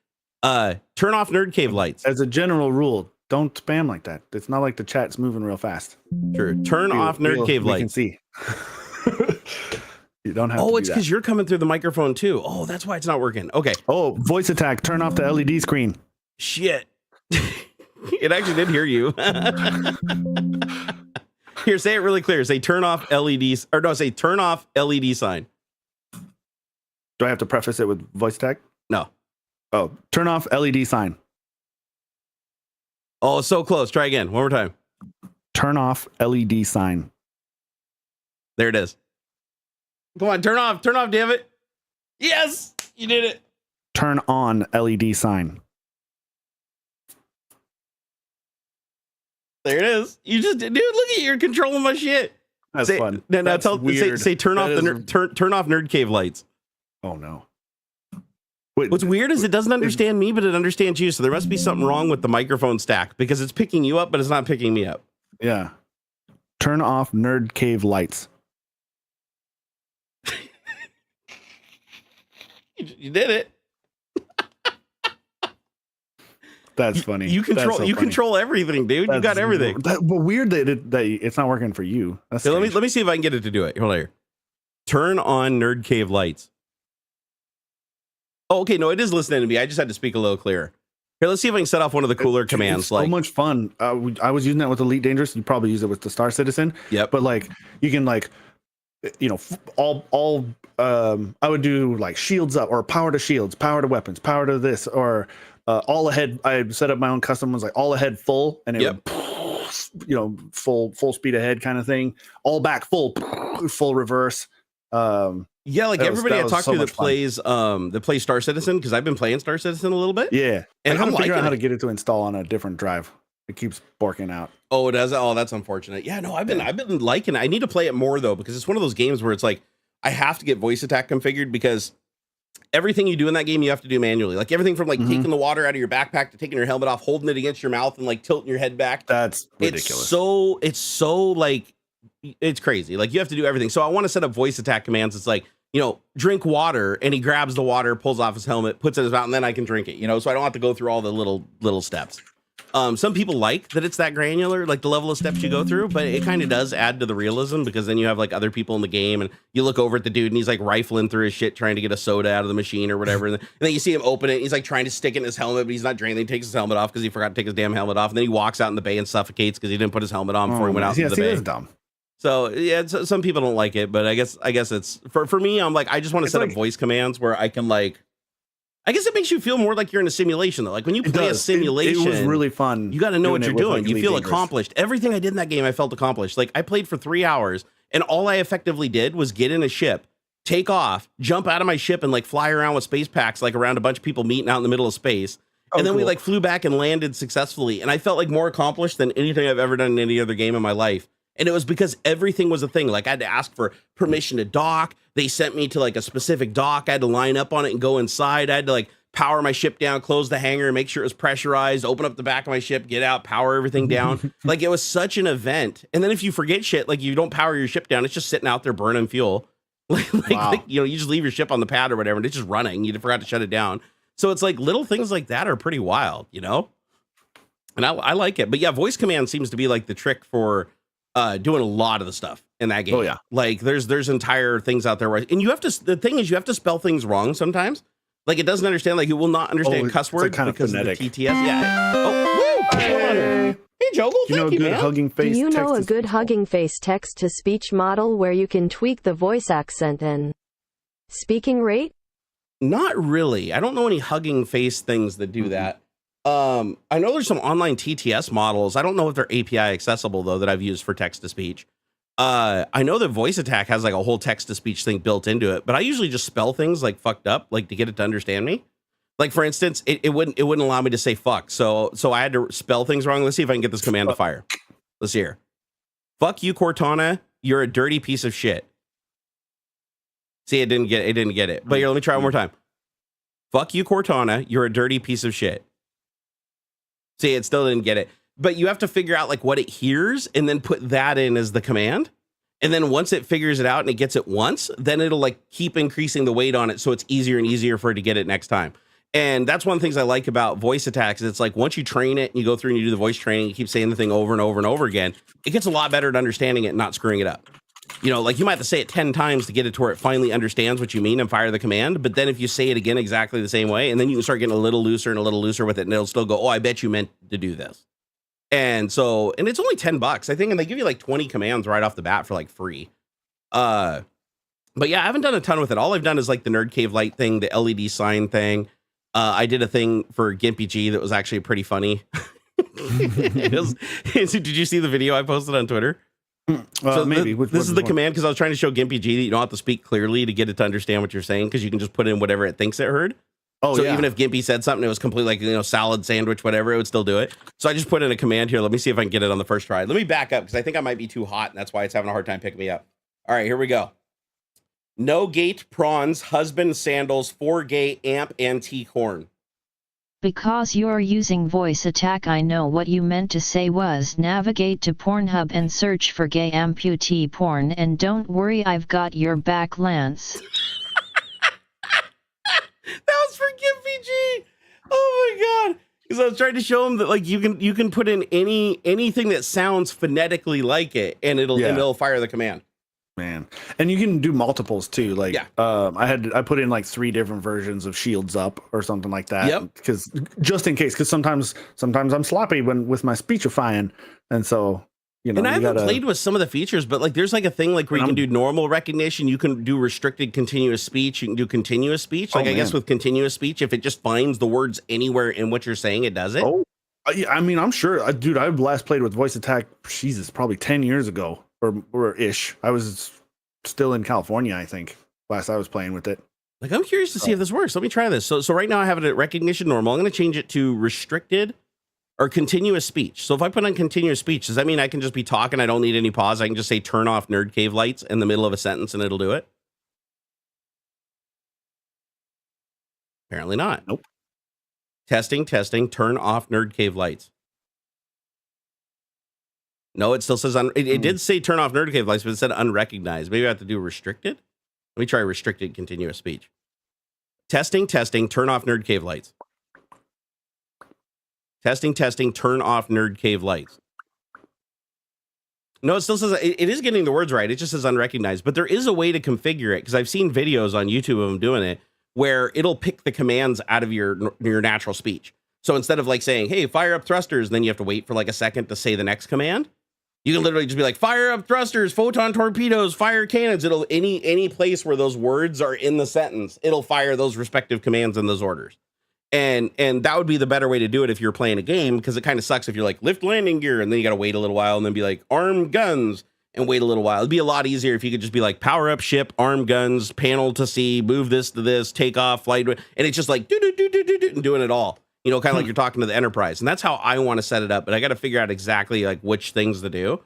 Turn off Nerd Cave lights. As a general rule, don't spam like that. It's not like the chat's moving real fast. Sure. Turn off Nerd Cave lights. You can see. You don't have. Oh, to it's because you're coming through the microphone too. Oh, that's why it's not working. Okay. Oh, voice attack. Turn off the LED screen. Shit. It actually did hear you. Here, say it really clear. Say turn off LEDs, or no, say turn off LED sign. Do I have to preface it with voice attack? No. Oh, turn off LED sign. Oh, so close. Try again. One more time. Turn off LED sign. There it is. Come on, turn off, damn it. Yes, you did it. Turn on LED sign. There it is. You just, dude, look at you. You're controlling my shit. That's fun. Now That's weird. say turn off turn off Nerd Cave lights. Oh no. Wait, what's weird is it doesn't understand me, but it understands you. So there must be something wrong with the microphone stack because it's picking you up, but it's not picking me up. Yeah. Turn off Nerd Cave lights. You did it. That's funny. You control everything, dude. You got everything. But weird that it's not working for you. That's let me see if I can get it to do it. Hold on here. Turn on Nerd Cave lights. Oh, okay. No, it is listening to me. I just had to speak a little clearer. Here, let's see if I can set off one of the cooler commands. It's so much fun. I was using that with Elite Dangerous. You probably use it with the Star Citizen. Yep. But like you can like, I would do like shields up or power to shields, power to weapons, power to this, or all ahead. I set up my own custom ones like all ahead full, and it would, full speed ahead kind of thing. All back full reverse. Yeah, like everybody I talked to that plays Star Citizen, because I've been playing Star Citizen a little bit. Yeah, and I'm figuring out how to get it to install on a different drive. It keeps borking out. Oh, it does. Oh, that's unfortunate. Yeah, no, I've been liking it. I need to play it more though, because it's one of those games where it's like I have to get voice attack configured, because everything you do in that game you have to do manually. Like everything from like taking the water out of your backpack to taking your helmet off, holding it against your mouth, and like tilting your head back. That's ridiculous. It's so like it's crazy. Like you have to do everything. So I want to set up voice attack commands. It's like, drink water, and he grabs the water, pulls off his helmet, puts it in his mouth, and then I can drink it, so I don't have to go through all the little steps. Some people like that it's that granular, like the level of steps you go through, but it kind of does add to the realism, because then you have like other people in the game, and you look over at the dude and he's like rifling through his shit trying to get a soda out of the machine or whatever, and then you see him open it, he's like trying to stick it in his helmet, but he's not drinking. He takes his helmet off because he forgot to take his damn helmet off, and then he walks out in the bay and suffocates because he didn't put his helmet on before he went out into the bay. That's dumb. So yeah, some people don't like it, but I guess it's for me. I'm like, I just want to set up voice commands where I can like, I guess it makes you feel more like you're in a simulation though. Like when you play a simulation, it was really fun. You got to know what you're doing. You feel accomplished. Everything I did in that game, I felt accomplished. Like I played for 3 hours, and all I effectively did was get in a ship, take off, jump out of my ship, and like fly around with space packs, like around a bunch of people meeting out in the middle of space. And then we like flew back and landed successfully, and I felt like more accomplished than anything I've ever done in any other game in my life. And it was because everything was a thing. Like I had to ask for permission to dock. They sent me to like a specific dock. I had to line up on it and go inside. I had to like power my ship down, close the hangar, make sure it was pressurized, open up the back of my shship, get out, power everything down. Like it was such an event. And then if you forget shit, like you don't power your ship down, it's just sitting out there burning fuel. Like, you just leave your ship on the pad or whatever, and it's just running. You forgot to shut it down. So it's like little things like that are pretty wild, And I like it. But yeah, voice command seems to be like the trick for doing a lot of the stuff in that game. Oh yeah, like there's entire things out there where, and the thing is you have to spell things wrong sometimes. Like it doesn't understand, like it will not understand cuss words kind of because phonetic. of the TTS. Yeah. Oh, what's going on here? Hey Joel, thank you, man. Hugging face. Do you know a good hugging face text to speech model where you can tweak the voice accent and speaking rate? Not really. I don't know any hugging face things that do that. I know there's some online TTS models. I don't know if they're API accessible though that I've used for text to speech. I know that voice attack has like a whole text to speech thing built into it, but I usually just spell things like fucked up, like to get it to understand me. Like for instance, it wouldn't allow me to say fuck. So I had to spell things wrong. Let's see if I can get this command to fire. Let's hear. Fuck you, Cortana. You're a dirty piece of shit. See, it didn't get it. But here, let me try one more time. Fuck you, Cortana. You're a dirty piece of shit. See, it still didn't get it. But you have to figure out like what it hears and then put that in as the command. And then once it figures it out and it gets it once, then it'll like keep increasing the weight on it. So it's easier and easier for it to get it next time. And that's one of the things I like about voice attacks. It's like once you train it and you go through and you do the voice training, you keep saying the thing over and over and over again, it gets a lot better at understanding it and not screwing it up. Like you might have to say it 10 times to get it to where it finally understands what you mean and fire the command. But then if you say it again exactly the same way, and then you can start getting a little looser with it, and it'll still go, oh, I bet you meant to do this. And it's only $10, I think, and they give you like 20 commands right off the bat for like free. But yeah, I haven't done a ton with it. All I've done is like the Nerd Cave Light thing, the LED sign thing. I did a thing for Gimpy G that was actually pretty funny. Did you see the video I posted on Twitter? So maybe. This is the command because I was trying to show Gimpy G that you don't have to speak clearly to get it to understand what you're saying, because you can just put in whatever it thinks it heard. Oh, so even if Gimpy said something, it was completely like, salad, sandwich, whatever, it would still do it. So I just put in a command here. Let me see if I can get it on the first try. Let me back up because I think I might be too hot, and that's why it's having a hard time picking me up. All right, here we go. No gate prawns, husband sandals, 4 gay amp antique horn. Because you're using voice attack, I know what you meant to say was navigate to Pornhub and search for gay amputee porn, and don't worry, I've got your back, Lance. That was for Gimpy G. Oh my god! Because I was trying to show him that like you can put in anything that sounds phonetically like it, and it'll fire the command. Man, and you can do multiples too. Like, I put in like 3 different versions of Shields Up or something like that. Yep. Because just in case, because sometimes I'm sloppy with my speechifying, and so and I haven't played with some of the features, but like there's like a thing like where you can do normal recognition, you can do restricted continuous speech, you can do continuous speech. Like I guess with continuous speech, if it just finds the words anywhere in what you're saying, it does it. Oh, I mean, I'm sure, dude. I last played with voice attack. Jesus, probably 10 years ago. Or ish. I was still in California, I think, last I was playing with it. Like, I'm curious to see if this works. Let me try this. So right now I have it at recognition normal. I'm going to change it to restricted or continuous speech. So if I put on continuous speech, does that mean I can just be talking? I don't need any pause. I can just say turn off Nerd Cave lights in the middle of a sentence and it'll do it? Apparently not. Nope. Testing, turn off Nerd Cave lights. No, it still says it did say turn off Nerd Cave lights, but it said unrecognized. Maybe I have to do restricted. Let me try restricted continuous speech. Testing, turn off Nerd Cave lights. Testing, turn off Nerd Cave lights. No, it still says it is getting the words right. It just says unrecognized, but there is a way to configure it because I've seen videos on YouTube of them doing it where it'll pick the commands out of your natural speech. So instead of like saying, hey, fire up thrusters, and then you have to wait for like a second to say the next command. You can literally just be like, fire up thrusters, photon torpedoes, fire cannons. It'll any place where those words are in the sentence, it'll fire those respective commands in those orders. And that would be the better way to do it if you're playing a game, because it kind of sucks if you're like lift landing gear and then you got to wait a little while and then be like arm guns and wait a little while. It'd be a lot easier if you could just be like power up ship, arm guns, panel to sea, move this to this, take off, flight, and it's just like do and doing it all. You know, kind of like you're talking to the Enterprise. And that's how I want to set it up. But I got to figure out exactly like which things to do.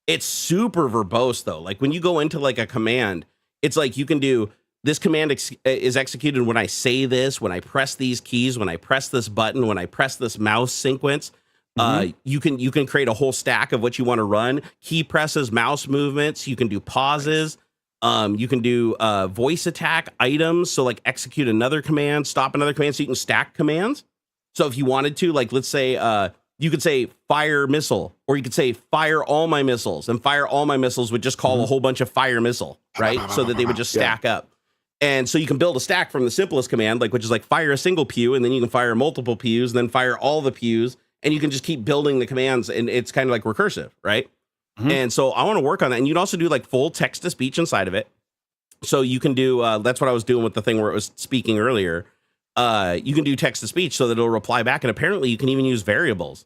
It's super verbose, though. Like when you go into like a command, it's like you can do this command is executed when I say this, when I press these keys, when I press this button, when I press this mouse sequence. You can create a whole stack of what you want to run. Key presses, mouse movements. You can do pauses. You can do voice attack items. So like execute another command, stop another command. So you can stack commands. So if you wanted to, like, let's say you could say fire missile, or you could say fire all my missiles, and fire all my missiles would just call a whole bunch of fire missile, right? So that they would just stack up. And so you can build a stack from the simplest command, like which is like fire a single pew, and then you can fire multiple pews, and then fire all the pews, and you can just keep building the commands, and it's kind of like recursive, right? And so I want to work on that. And you'd also do like full text to speech inside of it. So you can do that's what I was doing with the thing where it was speaking earlier. You can do text to speech so that it'll reply back. And apparently you can even use variables.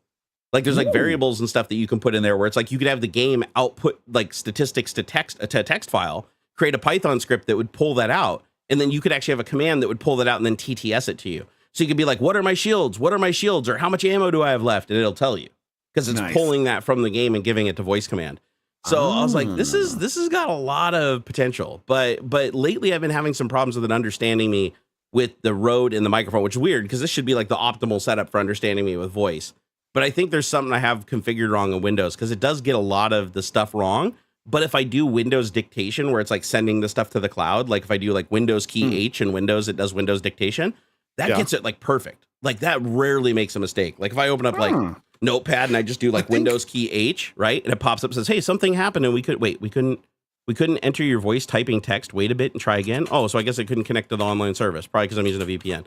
Like there's like variables and stuff that you can put in there where it's like you could have the game output like statistics to a text file, create a Python script that would pull that out. And then you could actually have a command that would pull that out and then TTS it to you. So you could be like, what are my shields? What are my shields? Or how much ammo do I have left? And it'll tell you because it's pulling that from the game and giving it to voice command. So I was like, this has got a lot of potential. But lately I've been having some problems with it understanding me with the Rode and the microphone, which is weird because this should be like the optimal setup for understanding me with voice. But I think there's something I have configured wrong in Windows because it does get a lot of the stuff wrong. But if I do Windows dictation, where it's like sending the stuff to the cloud, like if I do like Windows key H in Windows, it does Windows dictation. That gets it like perfect. Like that rarely makes a mistake. Like if I open up like Notepad and I just do like Windows key H, right? And it pops up and says, hey, something happened and we couldn't enter your voice typing text. Wait a bit and try again. Oh, so I guess I couldn't connect to the online service, probably because I'm using a VPN.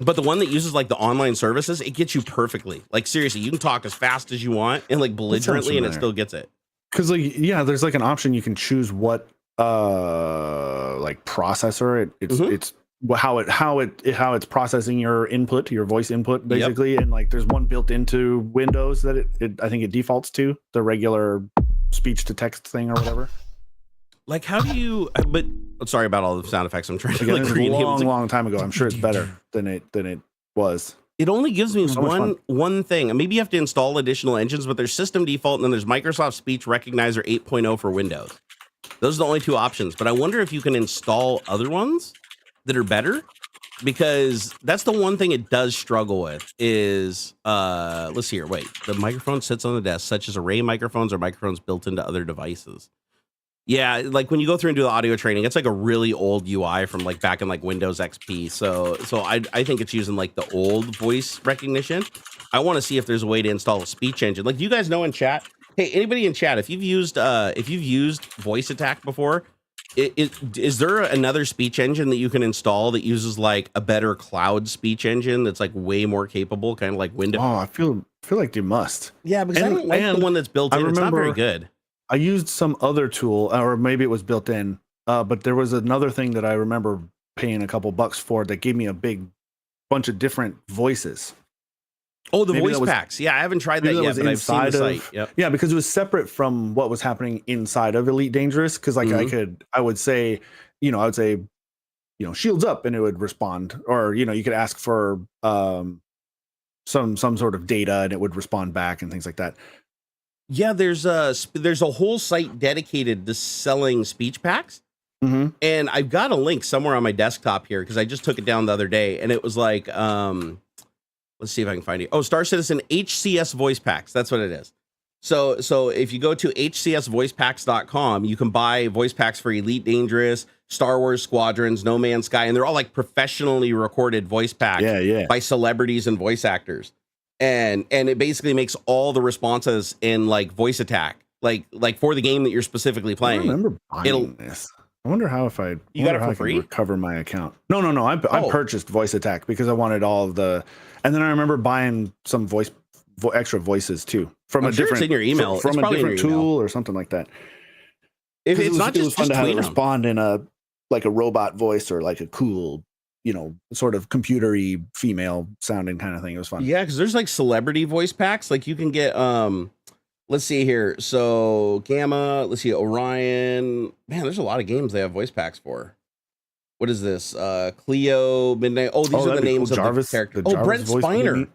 But the one that uses like the online services, it gets you perfectly. Like seriously, you can talk as fast as you want and like belligerently and it still gets it. Because like there's like an option you can choose what like processor it's how it's processing your input, your voice input basically. And like there's one built into Windows that it I think it defaults to the regular speech to text thing or whatever. Like how do you but sorry about all the sound effects. I'm trying to like a long time ago. I'm sure it's better than it was. It only gives me one thing. Maybe you have to install additional engines, but there's system default and then there's Microsoft Speech Recognizer 8.0 for Windows. Those are the only two options. But I wonder if you can install other ones that are better, because that's the one thing it does struggle with is let's see here. Wait, the microphone sits on the desk, such as array microphones or microphones built into other devices. Yeah, like when you go through and do the audio training, it's like a really old UI from like back in like Windows XP. So I think it's using like the old voice recognition. I want to see if there's a way to install a speech engine. Like, do you guys know in chat Hey, anybody in chat, if you've used voice attack before, is there another speech engine that you can install that uses like a better cloud speech engine that's like way more capable, kind of like Windows? Oh, I feel like you must. Yeah, because I don't like the one that's built in. It's not very good. I used some other tool, or maybe it was built in, but there was another thing that I remember paying a couple bucks for that gave me a big bunch of different voices. Oh, the voice packs. Yeah, I haven't tried that yet, but I've seen the site. Yep. Yeah, because it was separate from what was happening inside of Elite Dangerous. Because like I would say, shields up, and it would respond, or you could ask for some sort of data, and it would respond back, and things like that. Yeah, there's a whole site dedicated to selling speech packs. And I've got a link somewhere on my desktop here because I just took it down the other day, and it was like, let's see if I can find it. Oh, Star Citizen HCS voice packs. That's what it is. So if you go to hcsvoicepacks.com, you can buy voice packs for Elite Dangerous, Star Wars Squadrons, No Man's Sky, and they're all like professionally recorded voice packs by celebrities and voice actors. And it basically makes all the responses in like voice attack, like for the game that you're specifically playing. I remember buying this. I wonder how if I got it for free? Recover my account. No. I purchased voice attack because I wanted all of the, and then I remember buying some extra voices too from a different. It's in your email. From a different tool or something like that. If it's not just fun to have it tweet 'em. respond in a robot voice or like a cool, sort of computery female sounding kind of thing. It was fun. Yeah, because there's like celebrity voice packs. Like you can get let's see here. So Gamma, let's see, Orion. Man, there's a lot of games they have voice packs for. What is this? Cleo, Midnight. Oh, these are the names of the characters. Oh, Brent Spiner.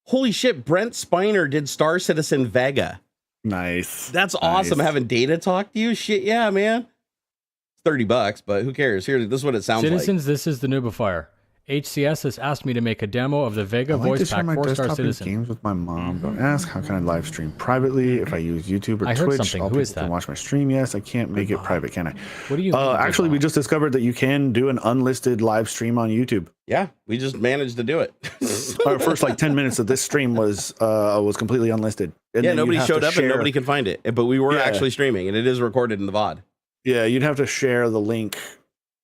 Holy shit, Brent Spiner did Star Citizen Vega. Nice. That's awesome. Having Data talk to you. Shit, yeah, man. $30, but who cares? Here, this is what it sounds like. Citizens, this is the Noobifier. HCS has asked me to make a demo of the Vega voice pack for Star Citizen. Games with my mom. Don't ask. How can I live stream privately if I use YouTube or I heard Twitch? something. Who is that? Can watch my stream. Yes, I can't make it private, can I? What do you mean? Actually, we just discovered that you can do an unlisted live stream on YouTube. Yeah, we just managed to do it. Our first 10 minutes of this stream was completely unlisted. And yeah, nobody showed up and nobody could find it. But we were actually streaming, and it is recorded in the VOD. Yeah, you'd have to share the link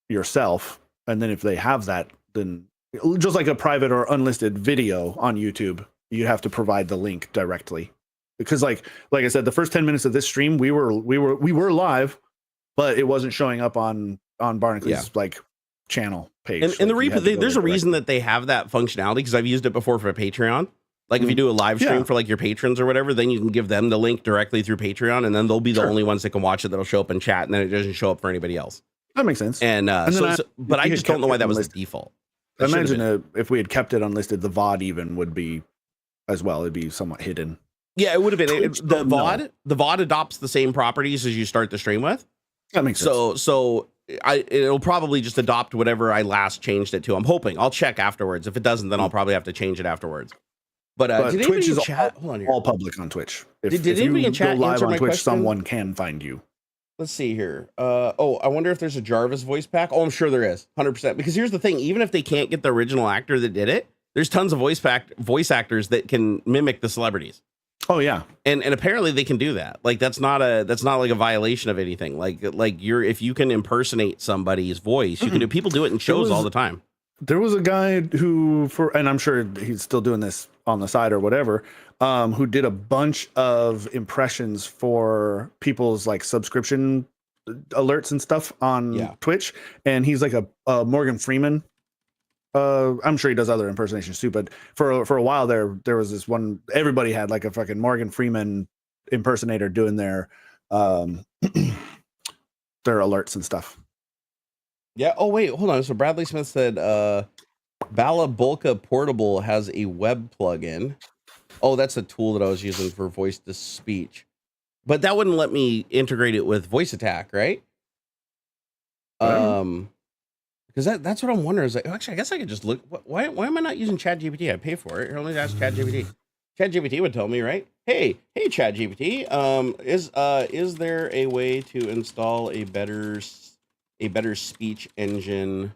yourself, and then if they have that, then just like a private or unlisted video on YouTube, you have to provide the link directly. Because like I said, the first 10 minutes of this stream, we were live, but it wasn't showing up on Barnacules channel page. And the replay, there's a reason that they have that functionality, because I've used it before for Patreon. Like if you do a live stream for like your patrons or whatever, then you can give them the link directly through Patreon, and then they'll be the only ones that can watch it that'll show up in chat, and then it doesn't show up for anybody else. That makes sense. And but I just don't know why that was the default. I imagine if we had kept it unlisted, the VOD even would be as well. It'd be somewhat hidden. Yeah, it would have been. The VOD adopts the same properties as you start the stream with. That makes sense. So it'll probably just adopt whatever I last changed it to. I'm hoping. I'll check afterwards. If it doesn't, then I'll probably have to change it afterwards. But did Twitch is chat? all public on Twitch. Did anybody in chat go live answer on my Twitch, question? someone can find you. Let's see here. I wonder if there's a Jarvis voice pack. Oh, I'm sure there is, 100%. Because here's the thing: even if they can't get the original actor that did it, there's tons of voice actors that can mimic the celebrities. Oh yeah, and apparently they can do that. Like that's not like a violation of anything. Like if you can impersonate somebody's voice, you can do. People do it in shows all the time. There was a guy who, and I'm sure he's still doing this on the side or whatever, who did a bunch of impressions for people's like subscription alerts and stuff on Twitch. And he's like a Morgan Freeman. I'm sure he does other impersonations too, but for a while there was this one, everybody had like a fucking Morgan Freeman impersonator doing their alerts and stuff. Yeah. Oh, wait, hold on. So Bradley Smith said Balabolka Portable has a web plugin. Oh, that's a tool that I was using for voice to speech. But that wouldn't let me integrate it with voice attack, right? Because that's what I'm wondering. Is like, actually, I guess I could just look. Why am I not using ChatGPT? I pay for it. Here, let me ask ChatGPT. ChatGPT would tell me, right? Hey, ChatGPT. Is there a way to install a better speech engine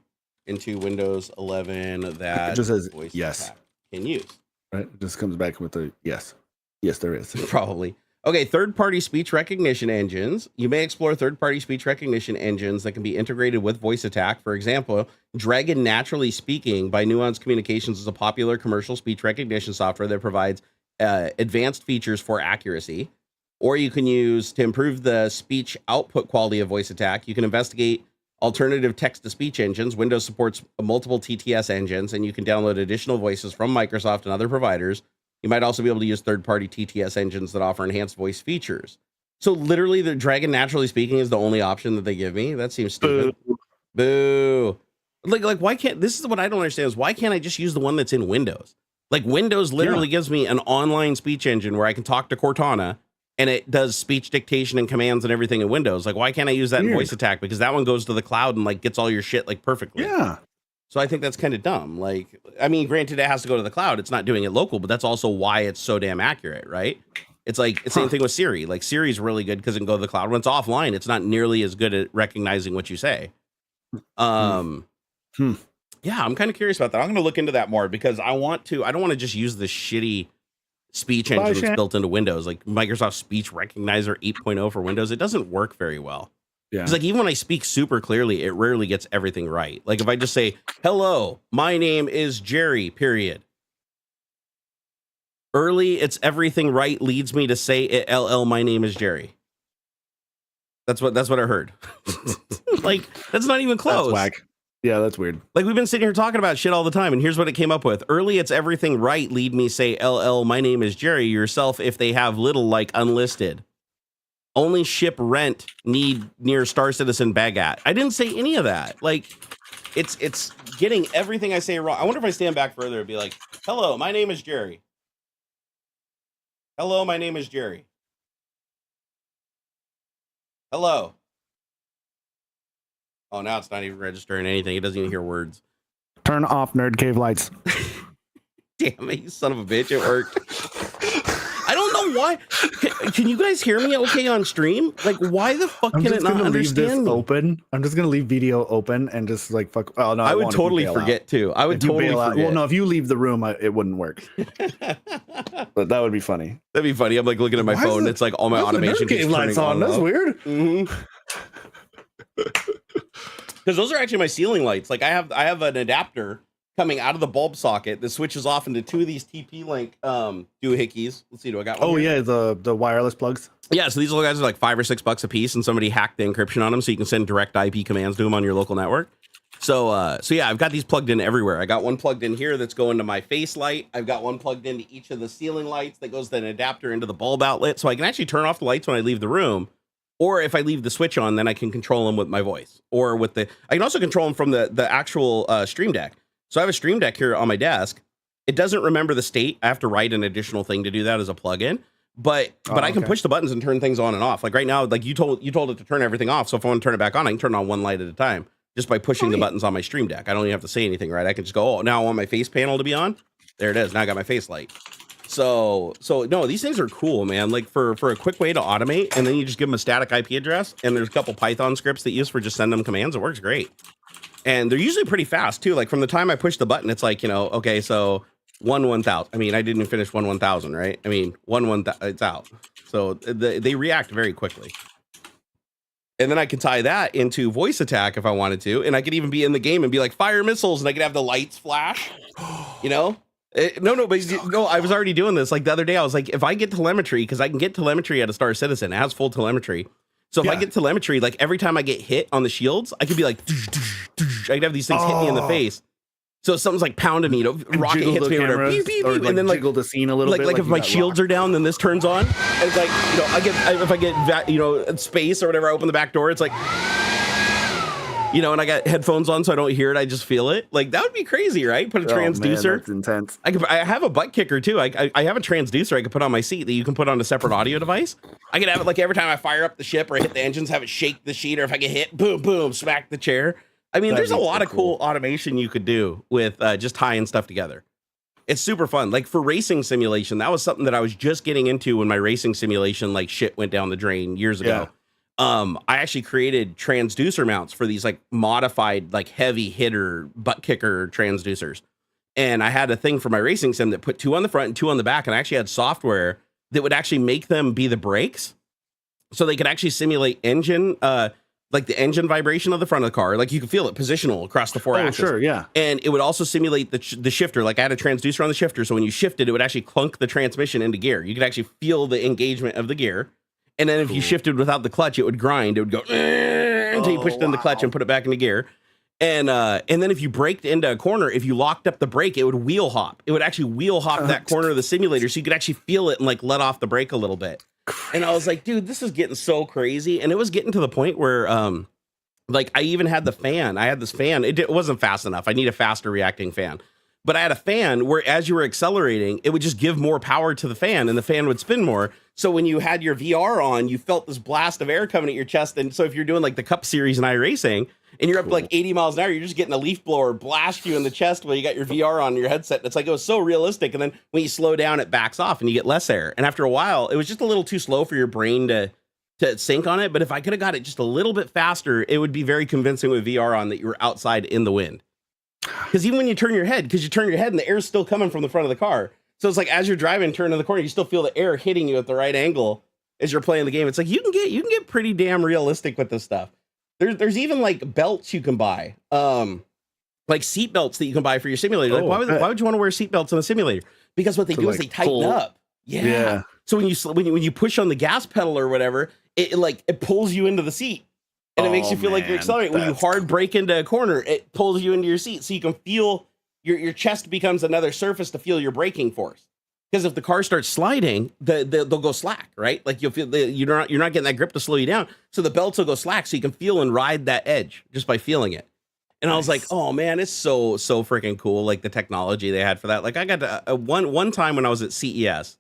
into Windows 11 that it just says voice yes can use? Right, it just comes back with a yes. Yes, there is. Probably. Okay, third-party speech recognition engines. You may explore third-party speech recognition engines that can be integrated with voice attack. For example, Dragon Naturally Speaking by Nuance Communications is a popular commercial speech recognition software that provides advanced features for accuracy. Or you can use to improve the speech output quality of voice attack. You can investigate alternative text-to-speech engines. Windows supports multiple TTS engines, and you can download additional voices from Microsoft and other providers. You might also be able to use third-party TTS engines that offer enhanced voice features. So literally, the Dragon Naturally Speaking is the only option that they give me. That seems stupid. Boo. Like why can't, this is what I don't understand is why can't I just use the one that's in Windows? Like Windows literally gives me an online speech engine where I can talk to Cortana and it does speech dictation and commands and everything in Windows. Like, why can't I use that in voice attack? Because that one goes to the cloud and like gets all your shit like perfectly. Yeah. So I think that's kind of dumb. Like, I mean, granted, it has to go to the cloud. It's not doing it local, but that's also why it's so damn accurate, right? It's like the same thing with Siri. Like Siri's really good because it can go to the cloud. When it's offline, it's not nearly as good at recognizing what you say. Yeah, I'm kind of curious about that. I'm going to look into that more because I don't want to just use the shitty speech engine that's built into Windows, like Microsoft Speech Recognizer 8.0 for Windows. It doesn't work very well. Yeah. It's like even when I speak super clearly, it rarely gets everything right. Like if I just say, hello, my name is Jerry, period. Early, it's everything right leads me to say it, LL, my name is Jerry. That's what I heard. Like, that's not even close. That's whack. Yeah, that's weird. Like we've been sitting here talking about shit all the time, and here's what it came up with. Early, it's everything right lead me say, LL, my name is Jerry, yourself if they have little like unlisted. Only ship rent need near Star Citizen Bagat. I didn't say any of that. Like, it's getting everything I say wrong. I wonder if I stand back further and be like, hello, my name is Jerry. Hello, my name is Jerry. Hello. Oh, now it's not even registering anything. It doesn't even hear words. Turn off Nerd Cave lights. Damn it, you son of a bitch. It worked. I don't know why. Can you guys hear me okay on stream? Like, why the fuck can it not understand me? Open. I'm just gonna leave video open and just like fuck. Oh no, I would totally forget too. I would totally forget. Well, no, if you leave the room, it wouldn't work. But that would be funny. That'd be funny. I'm like looking at my phone. It's like all my automation keeps lights on. That's weird. Because those are actually my ceiling lights. Like I have an adapter coming out of the bulb socket that switches off into two of these TP-Link doohickeys. Let's see, do I got one? Oh here? Yeah, the wireless plugs. Yeah, so these little guys are like $5 or $6 a piece, and somebody hacked the encryption on them, so you can send direct IP commands to them on your local network. So yeah, I've got these plugged in everywhere. I got one plugged in here that's going to my face light. I've got one plugged into each of the ceiling lights that goes to an adapter into the bulb outlet, so I can actually turn off the lights when I leave the room. Or if I leave the switch on, then I can control them with my voice. Or with I can also control them from the actual Stream Deck. So I have a Stream Deck here on my desk. It doesn't remember the state. I have to write an additional thing to do that as a plugin. But I can push the buttons and turn things on and off. Like right now, like you told it to turn everything off. So if I want to turn it back on, I can turn it on one light at a time just by pushing the buttons on my Stream Deck. I don't even have to say anything, right? I can just go, oh, now I want my face panel to be on. There it is. Now I got my face light. So no, these things are cool, man. Like for a quick way to automate, and then you just give them a static IP address, and there's a couple Python scripts that you use for just send them commands. It works great. And they're usually pretty fast too. Like from the time I push the button, it's like, okay, so 1,000. I mean, I didn't even finish 1,000, right? I mean, 1,000, it's out. So they react very quickly. And then I can tie that into voice attack if I wanted to. And I could even be in the game and be like, fire missiles, and I could have the lights flash, No, I was already doing this. Like the other day, I was like, if I get telemetry, because I can get telemetry at a Star Citizen, it has full telemetry. So if I get telemetry, like every time I get hit on the shields, I could be like, I could have these things hit me in the face. So if something's like pounding me, rocket hits me, or whatever, beep, beep, beep, and then like the scene a little bit. Like if my shields are down, then this turns on. And it's like, if I get space or whatever, I open the back door. It's like, and I got headphones on, so I don't hear it. I just feel it. Like that would be crazy, right? Put a transducer. Man, that's intense. I have a butt kicker too. I have a transducer I could put on my seat that you can put on a separate audio device. I could have it like every time I fire up the ship or I hit the engines, have it shake the sheet, or if I get hit, boom, boom, smack the chair. I mean, there's a lot of cool automation you could do with just tying stuff together. It's super fun. Like for racing simulation, that was something that I was just getting into when my racing simulation like shit went down the drain years ago. I actually created transducer mounts for these like modified, like heavy hitter butt kicker transducers. And I had a thing for my racing sim that put 2 on the front and 2 on the back. And I actually had software that would actually make them be the brakes. So they could actually simulate engine, like the engine vibration of the front of the car. Like you could feel it positional across the four axes. Sure, yeah. And it would also simulate the shifter. Like I had a transducer on the shifter. So when you shifted, it would actually clunk the transmission into gear. You could actually feel the engagement of the gear. And then if you shifted without the clutch, it would grind. It would go until you pushed in the clutch and put it back into gear. And then if you braked into a corner, if you locked up the brake, it would wheel hop. It would actually wheel hop that corner of the simulator. So you could actually feel it and like let off the brake a little bit. And I was like, dude, this is getting so crazy. And it was getting to the point where, like I even had the fan. I had this fan. It wasn't fast enough. I need a faster reacting fan. But I had a fan where as you were accelerating, it would just give more power to the fan and the fan would spin more. So when you had your VR on, you felt this blast of air coming at your chest. And so if you're doing like the Cup Series in iRacing and you're up like 80 miles an hour, you're just getting a leaf blower blast you in the chest while you got your VR on your headset. And it's like, it was so realistic. And then when you slow down, it backs off and you get less air. And after a while, it was just a little too slow for your brain to sync on it. But if I could have got it just a little bit faster, it would be very convincing with VR on that you were outside in the wind. Because even when you turn your head, and the air's still coming from the front of the car. So it's like as you're driving, turning the corner, you still feel the air hitting you at the right angle as you're playing the game. It's like you can get pretty damn realistic with this stuff. There's even like belts you can buy, like seat belts that you can buy for your simulator. Like why would you want to wear seat belts in a simulator? Because what they do is they tighten up. Yeah. So when you push on the gas pedal or whatever, it pulls you into the seat. And it makes you feel like you're accelerating. When you hard brake into a corner, it pulls you into your seat. So you can feel your chest becomes another surface to feel your braking force. Because if the car starts sliding, they'll go slack, right? Like you'll feel you're not getting that grip to slow you down. So the belts will go slack so you can feel and ride that edge just by feeling it. And I was like, oh man, it's so freaking cool. Like the technology they had for that. Like I got to one time when I was at CES,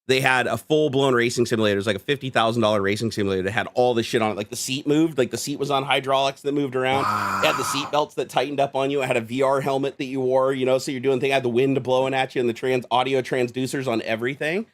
they had a full-blown racing simulator. It was like a $50,000 racing simulator that had all this shit on it. Like the seat moved, like the seat was on hydraulics that moved around. Wow. It had the seat belts that tightened up on you. It had a VR helmet that you wore, so you're doing thing. I had the wind blowing at you and the audio transducers on everything.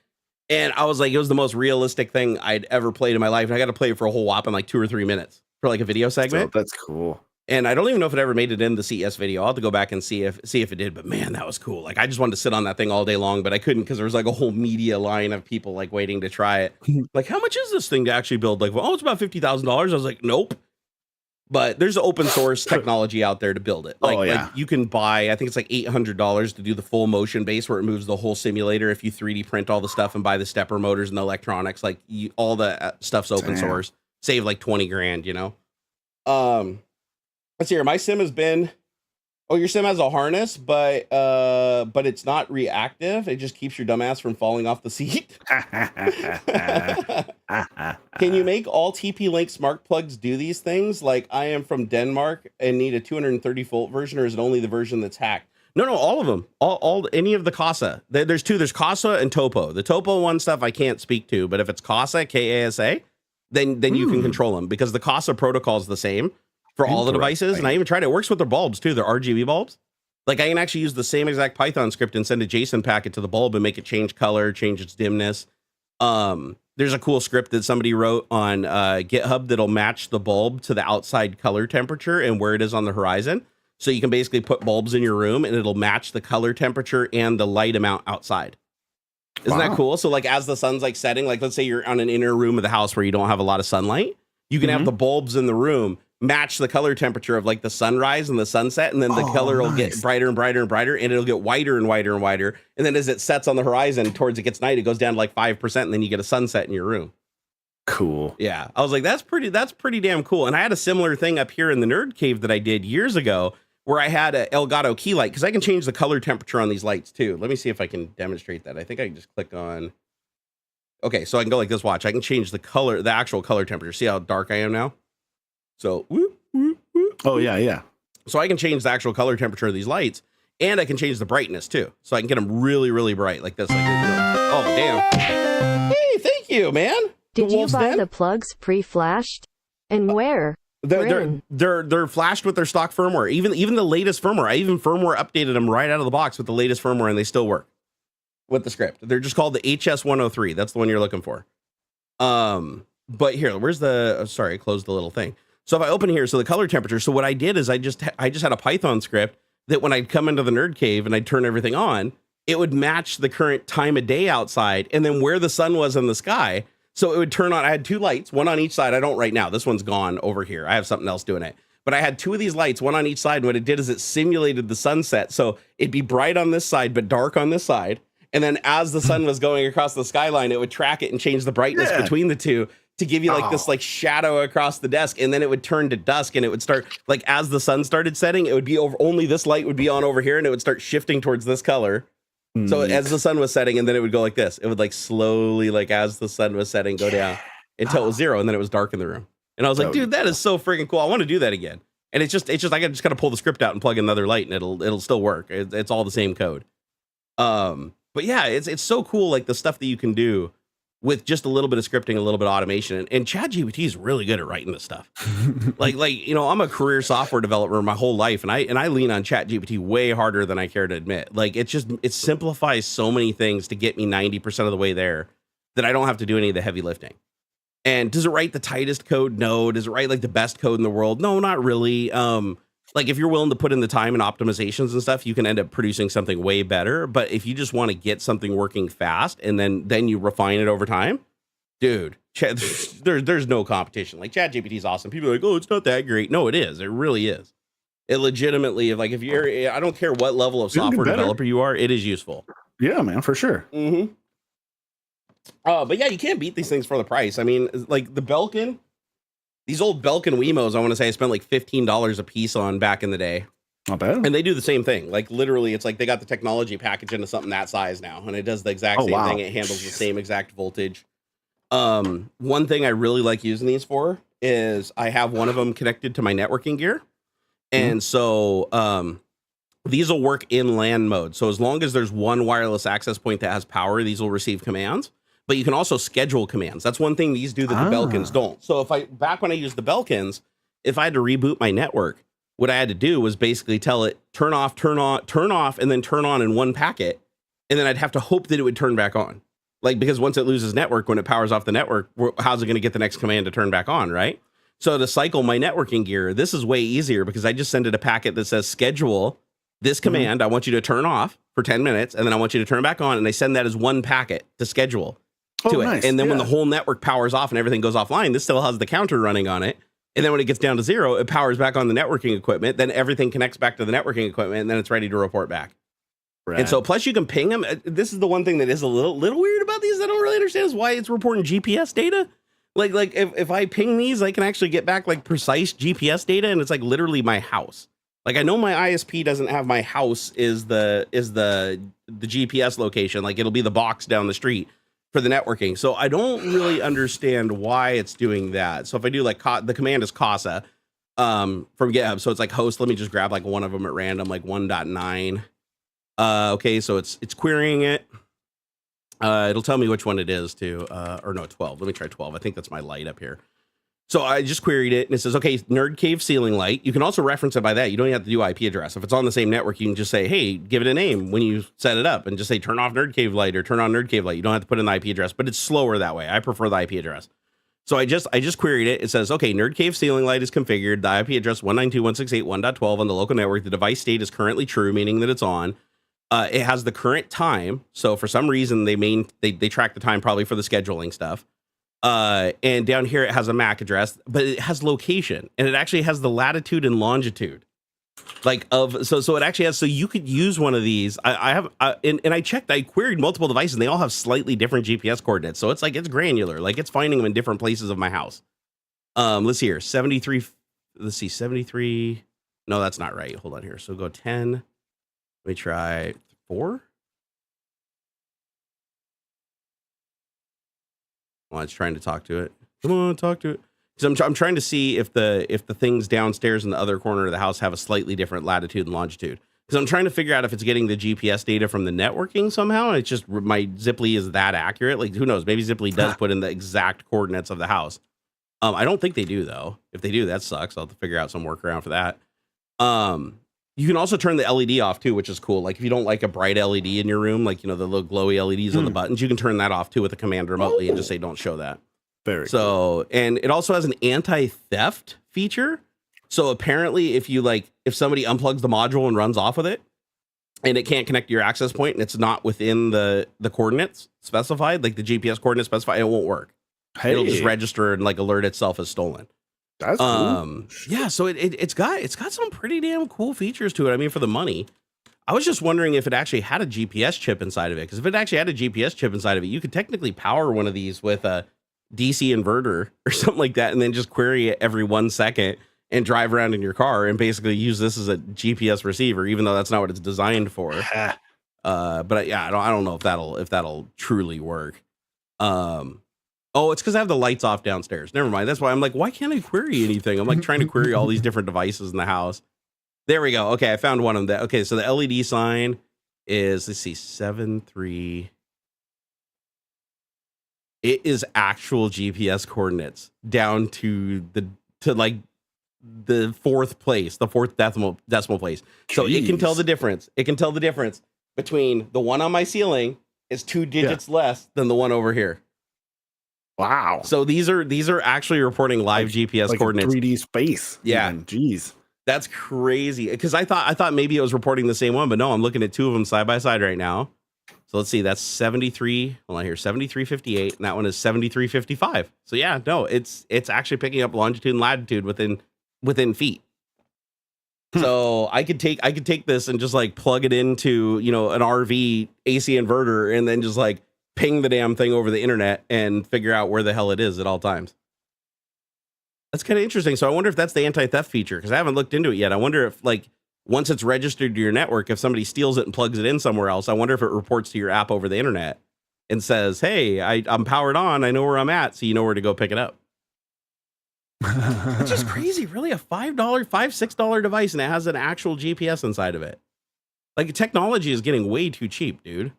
And I was like, it was the most realistic thing I'd ever played in my life. And I got to play it for a whole whop in like 2 or 3 minutes for like a video segment. That's cool. And I don't even know if it ever made it in the CES video. I'll have to go back and see if it did. But man, that was cool. Like I just wanted to sit on that thing all day long, but I couldn't because there was like a whole media line of people like waiting to try it. Like, how much is this thing to actually build? Like, well, it's about $50,000. I was like, nope. But there's open source technology out there to build it. Like you can buy, I think it's like $800 to do the full motion base where it moves the whole simulator. If you 3D print all the stuff and buy the stepper motors and the electronics, like all the stuff's open source. Save like 20 grand, Let's see here. My sim has been. Oh, your sim has a harness, but it's not reactive. It just keeps your dumbass from falling off the seat. Can you make all TP-Link smart plugs do these things? Like I am from Denmark and need a 230 volt version, or is it only the version that's hacked? No, all of them. All any of the Casa. There's two. There's Casa and Topo. The Topo one stuff I can't speak to, but if it's Casa, KASA, then you can control them because the Casa protocol is the same for all the devices. And I even tried it. It works with their bulbs too. Their RGB bulbs. Like I can actually use the same exact Python script and send a JSON packet to the bulb and make it change color, change its dimness. There's a cool script that somebody wrote on GitHub that'll match the bulb to the outside color temperature and where it is on the horizon. So you can basically put bulbs in your room and it'll match the color temperature and the light amount outside. Isn't that cool? So like as the sun's like setting, like let's say you're on an inner room of the house where you don't have a lot of sunlight, you can have the bulbs in the room match the color temperature of like the sunrise and the sunset, and then the color will get brighter and brighter and brighter, and it'll get whiter and whiter and whiter. And then as it sets on the horizon towards it gets night, it goes down to like 5%, and then you get a sunset in your room. Cool. Yeah. I was like, that's pretty damn cool. And I had a similar thing up here in the Nerd Cave that I did years ago where I had a Elgato key light because I can change the color temperature on these lights too. Let me see if I can demonstrate that. I think I can just click on. Okay, so I can go like this. Watch. I can change the color, the actual color temperature. See how dark I am now? So, oh yeah. So I can change the actual color temperature of these lights, and I can change the brightness too. So I can get them really, really bright like this. Like, oh damn! Hey, thank you, man. Did you buy the plugs pre-flashed? And where? They're flashed with their stock firmware. Even the latest firmware. I even firmware updated them right out of the box with the latest firmware, and they still work with the script. They're just called the HS103. That's the one you're looking for. But here, where's the? Sorry, I closed the little thing. So if I open here, so the color temperature. So what I did is I just had a Python script that when I'd come into the Nerd Cave and I'd turn everything on, it would match the current time of day outside and then where the sun was in the sky. So it would turn on. I had 2 lights, one on each side. I don't right now. This one's gone over here. I have something else doing it. But I had 2 of these lights, one on each side. And what it did is it simulated the sunset. So it'd be bright on this side, but dark on this side. And then as the sun was going across the skyline, it would track it and change the brightness between the two to give you like this like shadow across the desk. And then it would turn to dusk and it would start like as the sun started setting, it would be over. Only this light would be on over here and it would start shifting towards this color. So as the sun was setting, and then it would go like this. It would like slowly, like as the sun was setting, go down until it was 0, and then it was dark in the room. And I was like, dude, that is so freaking cool. I want to do that again. And it's just I just got to pull the script out and plug in another light, and it'll still work. It's all the same code. But yeah, it's so cool, like the stuff that you can do with just a little bit of scripting, a little bit of automation. And ChatGPT is really good at writing this stuff. like, you know, I'm a career software developer my whole life, and I lean on ChatGPT way harder than I care to admit. Like, it simplifies so many things to get me 90% of the way there that I don't have to do any of the heavy lifting. And does it write the tightest code? No. Does it write like the best code in the world? No, not really. Like if you're willing to put in the time and optimizations and stuff, you can end up producing something way better. But if you just want to get something working fast and then you refine it over time, dude, there's no competition. Like ChatGPT is awesome. People are like, oh, it's not that great. No, it is. It really is. It legitimately, like if you're, I don't care what level of software developer you are, it is useful. Yeah, man, for sure. Mm-hmm. But yeah, you can't beat these things for the price. I mean, like the Belkin. These old Belkin Wemos, I want to say I spent like $15 a piece on back in the day. Not bad. And they do the same thing. Like literally, it's like they got the technology package into something that size now. And it does the exact same thing. It handles the same exact voltage. One thing I really like using these for is I have one of them connected to my networking gear. And so these will work in LAN mode. So as long as there's one wireless access point that has power, these will receive commands. But you can also schedule commands. That's one thing these do that the Belkins don't. So back when I used the Belkins, if I had to reboot my network, what I had to do was basically tell it, turn off, and then turn on in one packet. And then I'd have to hope that it would turn back on. Like, because once it loses network, when it powers off the network, how's it going to get the next command to turn back on, right? So to cycle my networking gear, this is way easier because I just send it a packet that says schedule this command. I want you to turn off for 10 minutes, and then I want you to turn back on. And I send that as one packet to schedule. To it. Nice. And then when the whole network powers off and everything goes offline, this still has the counter running on it. And then when it gets down to 0, it powers back on the networking equipment. Then everything connects back to the networking equipment, and then it's ready to report back. Right. And so plus you can ping them. This is the one thing that is a little weird about these. I don't really understand is why it's reporting GPS data. Like if I ping these, I can actually get back like precise GPS data, and it's like literally my house. Like I know my ISP doesn't have my house is the GPS location. Like it'll be the box down the street for the networking. So I don't really understand why it's doing that. So if I do like the command is CASA from GitHub. So it's like host. Let me just grab like one of them at random, like 1.9. Okay, so it's querying it. It'll tell me which one it is too. Or no, 12. Let me try 12. I think that's my light up here. So I just queried it and it says, okay, Nerd Cave ceiling light. You can also reference it by that. You don't have to do IP address. If it's on the same network, you can just say, hey, give it a name when you set it up and just say turn off Nerd Cave light or turn on Nerd Cave light. You don't have to put in the IP address, but it's slower that way. I prefer the IP address. So I just queried it. It says, okay, Nerd Cave ceiling light is configured. The IP address 192.168.1.12 on the local network. The device state is currently true, meaning that it's on. It has the current time. So for some reason, they track the time probably for the scheduling stuff. And down here it has a MAC address, but it has location, and it actually has the latitude and longitude. So it actually has, so you could use one of these. And I checked, I queried multiple devices, and they all have slightly different GPS coordinates. So it's like, it's granular, like it's finding them in different places of my house. Let's see here, 73. Let's see, 73. No, that's not right. Hold on here. So go 10. Let me try 4. Well, it's trying to talk to it. Come on, talk to it. Because I'm trying to see if the things downstairs in the other corner of the house have a slightly different latitude and longitude. Because I'm trying to figure out if it's getting the GPS data from the networking somehow. And it's just my Ziply is that accurate. Like, who knows? Maybe Ziply does put in the exact coordinates of the house. I don't think they do, though. If they do, that sucks. I'll have to figure out some workaround for that. You can also turn the LED off too, which is cool. Like if you don't like a bright LED in your room, like, you know, the little glowy LEDs on the buttons, you can turn that off too with the command remotely and just say, don't show that. Very cool. And it also has an anti-theft feature. So apparently if somebody unplugs the module and runs off with it, and it can't connect to your access point, and it's not within the coordinates specified, like the GPS coordinates specified, it won't work. Hey. It'll just register and like alert itself as stolen. That's cool. Yeah, so it's got some pretty damn cool features to it. I mean, for the money. I was just wondering if it actually had a GPS chip inside of it, because if it actually had a GPS chip inside of it, you could technically power one of these with a DC inverter or something like that, and then just query it every 1 second and drive around in your car and basically use this as a GPS receiver, even though that's not what it's designed for. But yeah, I don't know if that'll truly work. Oh, it's because I have the lights off downstairs. Never mind. That's why I'm like, why can't I query anything? I'm like trying to query all these different devices in the house. There we go. Okay, I found one of them. Okay, so the LED sign is, let's see, 7.3. It is actual GPS coordinates down to like the fourth decimal place. So it can tell the difference. It can tell the difference between the one on my ceiling is 2 digits less than the one over here. Wow. So these are actually reporting live GPS coordinates. 3D space. Yeah. Even. Jeez. That's crazy. Because I thought maybe it was reporting the same one, but no, I'm looking at two of them side by side right now. So let's see, that's 73. Hold on here, 73.58, and that one is 73.55. So yeah, no, it's actually picking up longitude and latitude within feet. So I could take this and just like plug it into, you know, an RV AC inverter and then just like ping the damn thing over the internet and figure out where the hell it is at all times. That's kind of interesting. So I wonder if that's the anti-theft feature, because I haven't looked into it yet. I wonder if, like, once it's registered to your network, if somebody steals it and plugs it in somewhere else, I wonder if it reports to your app over the internet and says, hey, I'm powered on. I know where I'm at. So you know where to go pick it up. It's just crazy. Really, a $6 device, and it has an actual GPS inside of it. Like, technology is getting way too cheap, dude.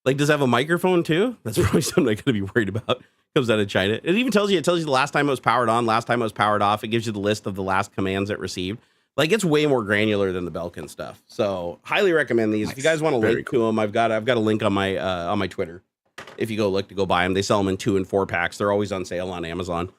Like, does it have a microphone too? That's probably something I gotta be worried about. Comes out of China. It even tells you the last time it was powered on, last time it was powered off. It gives you the list of the last commands it received. Like, it's way more granular than the Belkin stuff. So highly recommend these. Nice. If you guys want to link to them, I've got a link on my Twitter. If you go to go buy them, they sell them in 2 and 4 packs. They're always on sale on Amazon.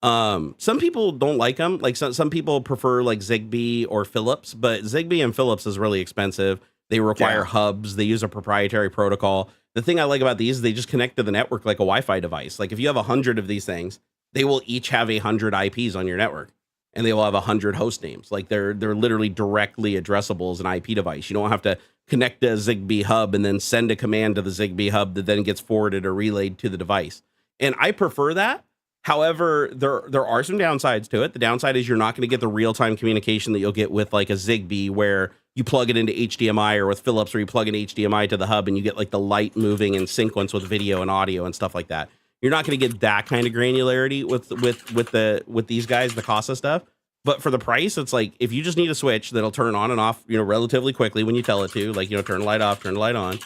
Some people don't like them. Like some people prefer like Zigbee or Philips, but Zigbee and Philips is really expensive. They require hubs. They use a proprietary protocol. The thing I like about these is they just connect to the network like a Wi-Fi device. Like if you have 100 of these things, they will each have 100 IPs on your network, and they will have 100 host names. Like they're literally directly addressable as an IP device. You don't have to connect to a Zigbee hub and then send a command to the Zigbee hub that then gets forwarded or relayed to the device. And I prefer that. However, there are some downsides to it. The downside is you're not going to get the real-time communication that you'll get with like a Zigbee, where you plug it into HDMI, or with Philips, where you plug an HDMI to the hub and you get like the light moving in sequence with video and audio and stuff like that. You're not going to get that kind of granularity with these guys, the Casa stuff. But for the price, it's like if you just need a switch that'll turn on and off, you know, relatively quickly when you tell it to, like, you know, turn the light off, turn the light on,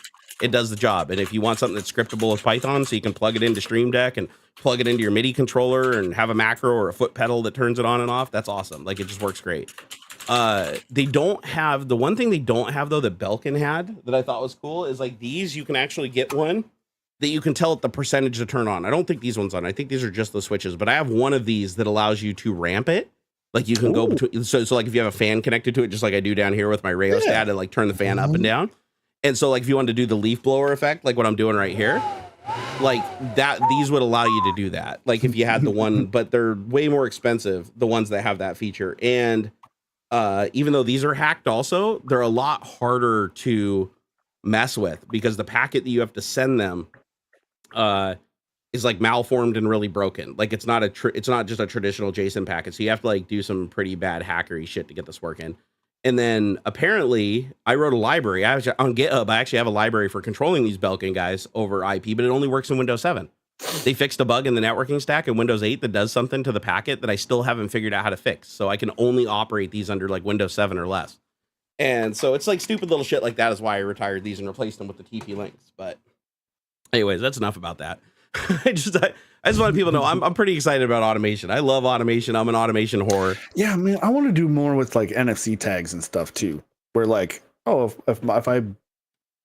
it does the job. And if you want something that's scriptable with Python, so you can plug it into Stream Deck and plug it into your MIDI controller and have a macro or a foot pedal that turns it on and off, that's awesome. Like, it just works great. They don't have, the one thing they don't have though that Belkin had that I thought was cool is like these, you can actually get one that you can tell it the percentage to turn on. I don't think these ones on. I think these are just the switches, but I have one of these that allows you to ramp it. Like you can go between, so like if you have a fan connected to it, just like I do down here with my rheostat, and like turn the fan up and down. And so like if you wanted to do the leaf blower effect, like what I'm doing right here, like that, these would allow you to do that. Like if you had the one, but they're way more expensive, the ones that have that feature. And even though these are hacked also, they're a lot harder to mess with because the packet that you have to send them is like malformed and really broken. Like it's not just a traditional JSON packet. So you have to like do some pretty bad hackery shit to get this working. And then apparently I wrote a library. On GitHub, I actually have a library for controlling these Belkin guys over IP, but it only works in Windows 7. They fixed a bug in the networking stack in Windows 8 that does something to the packet that I still haven't figured out how to fix. So I can only operate these under like Windows 7 or less. And so it's like stupid little shit like that is why I retired these and replaced them with the TP links. But anyways, that's enough about that. I just want people to know I'm pretty excited about automation. I love automation. I'm an automation whore. Yeah, man, I want to do more with like NFC tags and stuff too. Where like, oh, if I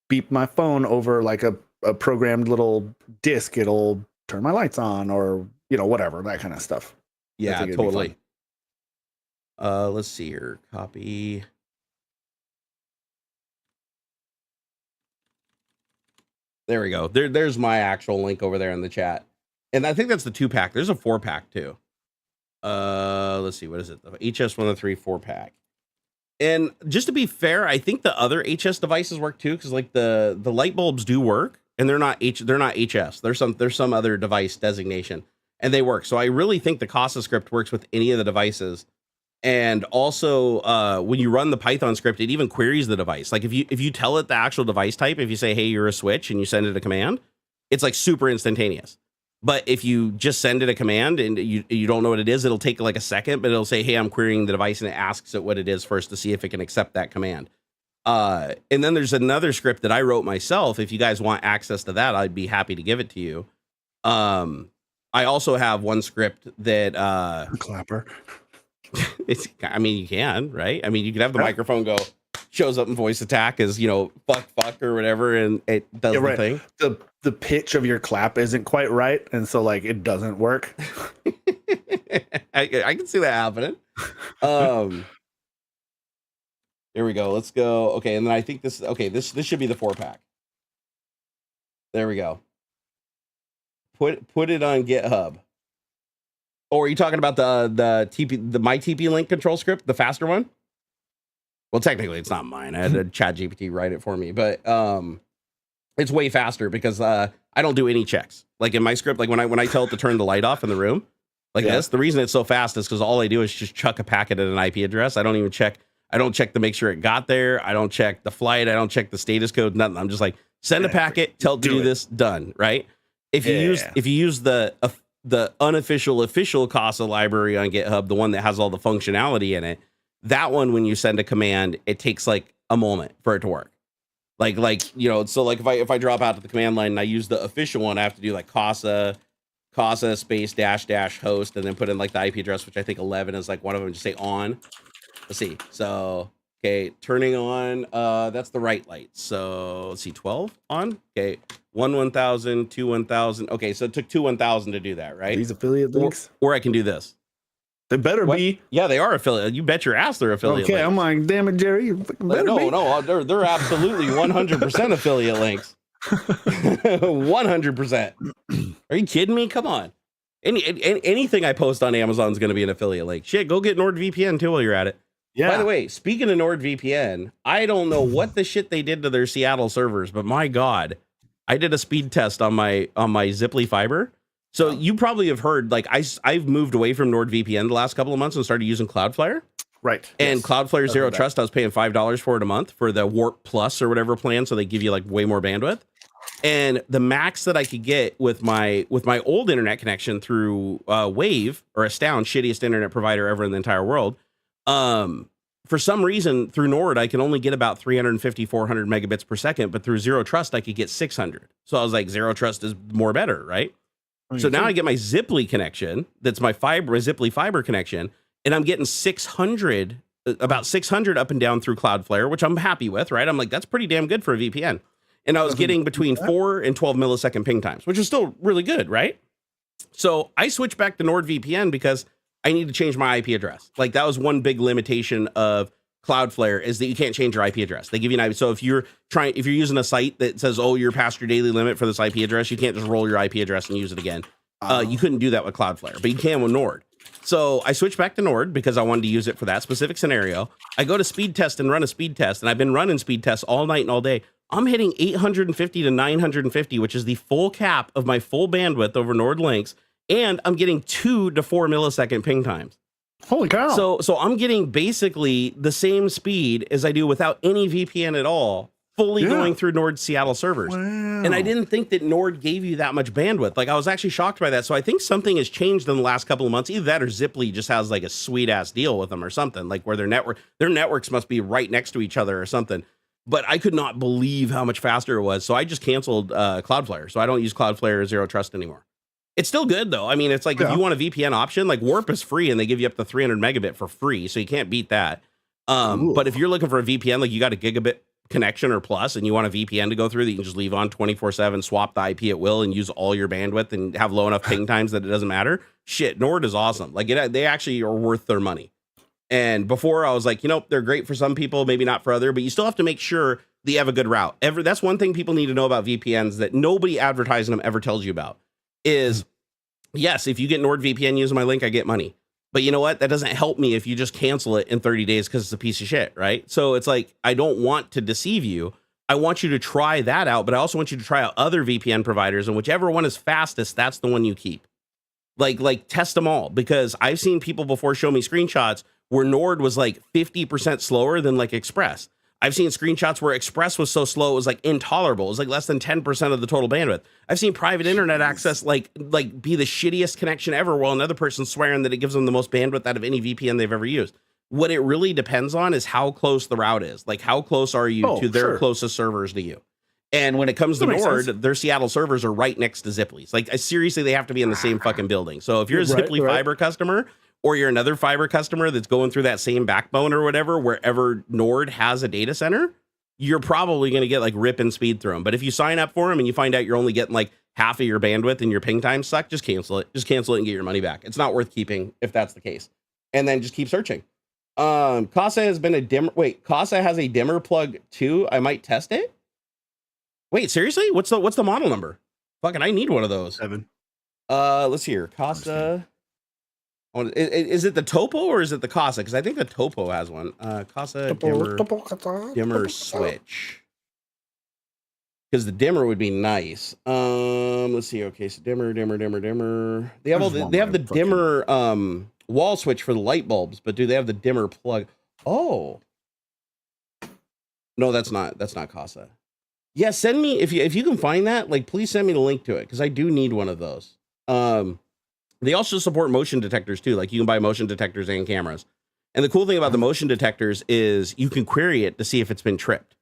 beep my phone over like a programmed little disc, it'll turn my lights on, or you know, whatever, that kind of stuff. Yeah, totally. Let's see here. Copy. There we go. There's my actual link over there in the chat. And I think that's the 2-pack. There's a 4-pack too. Let's see. What is it? The HS103 4-pack. And just to be fair, I think the other HS devices work too, because like the light bulbs do work, and they're not HS. There's some other device designation, and they work. So I really think the Casa script works with any of the devices. And also, when you run the Python script, it even queries the device. Like if you tell it the actual device type, if you say, hey, you're a switch, and you send it a command, it's like super instantaneous. But if you just send it a command and you don't know what it is, it'll take like a second, but it'll say, hey, I'm querying the device, and it asks it what it is first to see if it can accept that command. And then there's another script that I wrote myself. If you guys want access to that, I'd be happy to give it to you. I also have one script that Clapper. I mean, you can, right? I mean, you could have the microphone go, shows up in voice attack as, fuck or whatever, and it does the thing. The pitch of your clap isn't quite right, and so like it doesn't work. I can see that happening. Here we go. Let's go. Okay, and then I think this should be the 4-pack. There we go. Put it on GitHub. Or are you talking about the my TP link control script, the faster one? Well, technically it's not mine. I had a ChatGPT write it for me, but it's way faster because I don't do any checks. Like in my script, like when I tell it to turn the light off in the room, like this, the reason it's so fast is because all I do is just chuck a packet at an IP address. I don't even check. I don't check to make sure it got there. I don't check the flight. I don't check the status code. Nothing. I'm just like, send a packet, tell it to do this, done. Right? If you use the unofficial official Casa library on GitHub, the one that has all the functionality in it, that one, when you send a command, it takes like a moment for it to work. So like if I drop out to the command line and I use the official one, I have to do like Casa space -- host and then put in like the IP address, which I think 11 is like one of them. Just say on. Let's see. So okay, turning on. That's the right light. So let's see, 12 on. Okay, 1,000, 2 1,000. Okay, so it took 2 1,000 to do that, right? These affiliate links, or I can do this. They better be. Yeah, they are affiliate. You bet your ass they're affiliate. Okay, links. I'm like, damn it, Jerry. You better be. No, they're absolutely 100% affiliate links. 100%. Are you kidding me? Come on. Anything I post on Amazon is going to be an affiliate link. Shit, go get NordVPN too while you're at it. Yeah. By the way, speaking of NordVPN, I don't know what the shit they did to their Seattle servers, but my God, I did a speed test on my Ziply fiber. So you probably have heard, like I've moved away from NordVPN the last couple of months and started using Cloudflare. Right. And Cloudflare Zero Trust, I was paying $5 for it a month for the Warp Plus or whatever plan. So they give you like way more bandwidth. And the max that I could get with my old internet connection through Wave, or Astound, shittiest internet provider ever in the entire world. For some reason through Nord, I can only get about 350, 400 megabits per second, but through Zero Trust, I could get 600. So I was like, Zero Trust is more better, right? So now I get my Ziply connection. That's my Ziply fiber connection. And I'm getting 600, about 600 up and down through Cloudflare, which I'm happy with, right? I'm like, that's pretty damn good for a VPN. And I was getting between 4 and 12 millisecond ping times, which is still really good, right? So I switched back to NordVPN because I need to change my IP address. Like that was one big limitation of Cloudflare, is that you can't change your IP address. They give you an IP. So if you're using a site that says, oh, you're past your daily limit for this IP address, you can't just roll your IP address and use it again. You couldn't do that with Cloudflare, but you can with Nord. So I switched back to Nord because I wanted to use it for that specific scenario. I go to speed test and run a speed test, and I've been running speed tests all night and all day. I'm hitting 850 to 950, which is the full cap of my full bandwidth over Nord links, and I'm getting 2 to 4 millisecond ping times. Holy cow. So I'm getting basically the same speed as I do without any VPN at all, fully going through Nord Seattle servers. Wow. And I didn't think that Nord gave you that much bandwidth. Like I was actually shocked by that. So I think something has changed in the last couple of months. Either that or Ziply just has like a sweet ass deal with them or something, like where their networks must be right next to each other or something. But I could not believe how much faster it was. So I just canceled Cloudflare. So I don't use Cloudflare or Zero Trust anymore. It's still good though. I mean, it's like if you want a VPN option, like Warp is free and they give you up to 300 megabit for free. So you can't beat that. But if you're looking for a VPN, like you got a gigabit connection or plus, and you want a VPN to go through that you can just leave on 24/7, swap the IP at will and use all your bandwidth and have low enough ping times that it doesn't matter. Shit, Nord is awesome. Like they actually are worth their money. And before I was like, they're great for some people, maybe not for other, but you still have to make sure that you have a good route. That's one thing people need to know about VPNs that nobody advertising them ever tells you about is, yes, if you get NordVPN using my link, I get money. But you know what? That doesn't help me if you just cancel it in 30 days because it's a piece of shit, right? So it's like, I don't want to deceive you. I want you to try that out, but I also want you to try out other VPN providers, and whichever one is fastest, that's the one you keep. Like test them all, because I've seen people before show me screenshots where Nord was like 50% slower than like Express. I've seen screenshots where Express was so slow it was like intolerable. It was like less than 10% of the total bandwidth. I've seen private internet access like be the shittiest connection ever, while another person's swearing that it gives them the most bandwidth out of any VPN they've ever used. What it really depends on is how close the route is. Like, how close are you to their closest servers to you? And when it comes to Nord, their Seattle servers are right next to Ziply's. Like, seriously, they have to be in the same fucking building. So if you're a Ziply fiber customer, or you're another fiber customer that's going through that same backbone or whatever, wherever Nord has a data center, you're probably going to get like rip and speed through them. But if you sign up for them and you find out you're only getting like half of your bandwidth and your ping times suck, just cancel it. Just cancel it and get your money back. It's not worth keeping if that's the case. And then just keep searching. Casa has been a dimmer. Wait, Casa has a dimmer plug too. I might test it. Wait, seriously? What's the model number? Fucking, I need one of those. 7. Let's see here. Casa. Is it the Topo or is it the Casa? Because I think the Topo has one. Casa dimmer switch. Because the dimmer would be nice. Let's see. Okay, so dimmer. They have the dimmer wall switch for the light bulbs, but do they have the dimmer plug? Oh, no, that's not Casa. Yeah, send me if you can find that. Like, please send me the link to it, because I do need one of those. They also support motion detectors too. Like, you can buy motion detectors and cameras. And the cool thing about the motion detectors is you can query it to see if it's been tripped.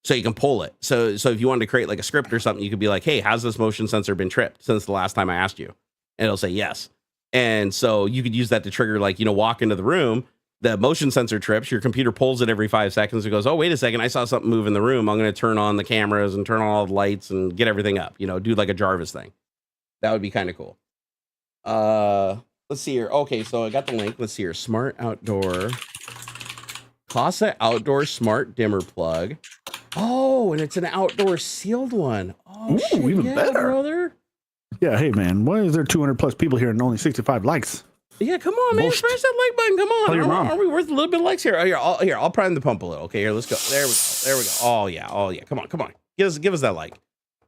So you can pull it. So if you wanted to create like a script or something, you could be like, hey, has this motion sensor been tripped since the last time I asked you? And it'll say yes. And so you could use that to trigger, like, walk into the room, the motion sensor trips, your computer pulls it every 5 seconds and goes, oh, wait a second, I saw something move in the room. I'm going to turn on the cameras and turn on all the lights and get everything up, do like a Jarvis thing. That would be kind of cool. Let's see here. Okay, so I got the link. Let's see here. Smart outdoor Casa outdoor smart dimmer plug. Oh, and it's an outdoor sealed one. Oh, ooh, shit, even yeah, better, brother. Yeah, hey man, why is there 200 plus people here and only 65 likes? Yeah, come on, man. Smash that like button. Come on. Tell your mom. Are we worth a little bit of likes here? Oh, here, I'll prime the pump a little. Okay, here, let's go. There we go. Oh yeah. Come on. Give us that like.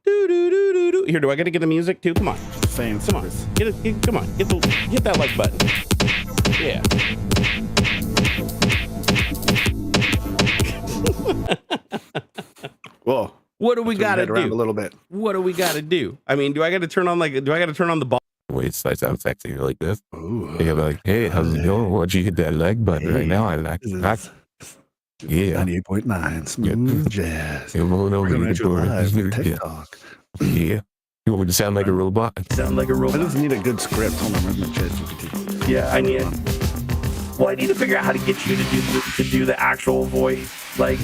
Do. Here, do I got to get the music too? Come on. Fans. Come on. Come on. Get that like button. Yeah. Whoa. What do we got to do? A little bit. What do we got to do? I mean, do I got to turn on the ball? Wait, starts out sexy like this. Ooh. You're like, hey, how's it going? Why'd you hit that leg button right now? I like that. Yeah. 98.9 smooth jazz. We're coming at you live with Tech Yeah. Talk. Yeah. You want me to sound like a robot? I just need a good script. Hold on, where's my ChatGPT? Yeah, I need it. Well, I need to figure out how to get you to do the actual voice, like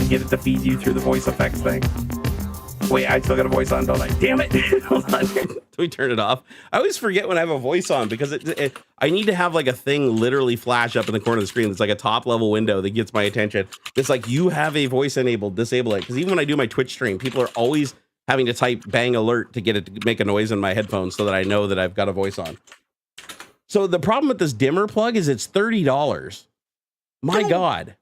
get it to feed you through the voice effects thing. Wait, I still got a voice on, don't I? Damn it! Hold on. Can we turn it off? I always forget when I have a voice on, because I need to have like a thing literally flash up in the corner of the screen. It's like a top level window that gets my attention. It's like, you have a voice enabled, disable it. Because even when I do my Twitch stream, people are always having to type bang alert to get it to make a noise in my headphones so that I know that I've got a voice on. So the problem with this dimmer plug is it's $30. My God.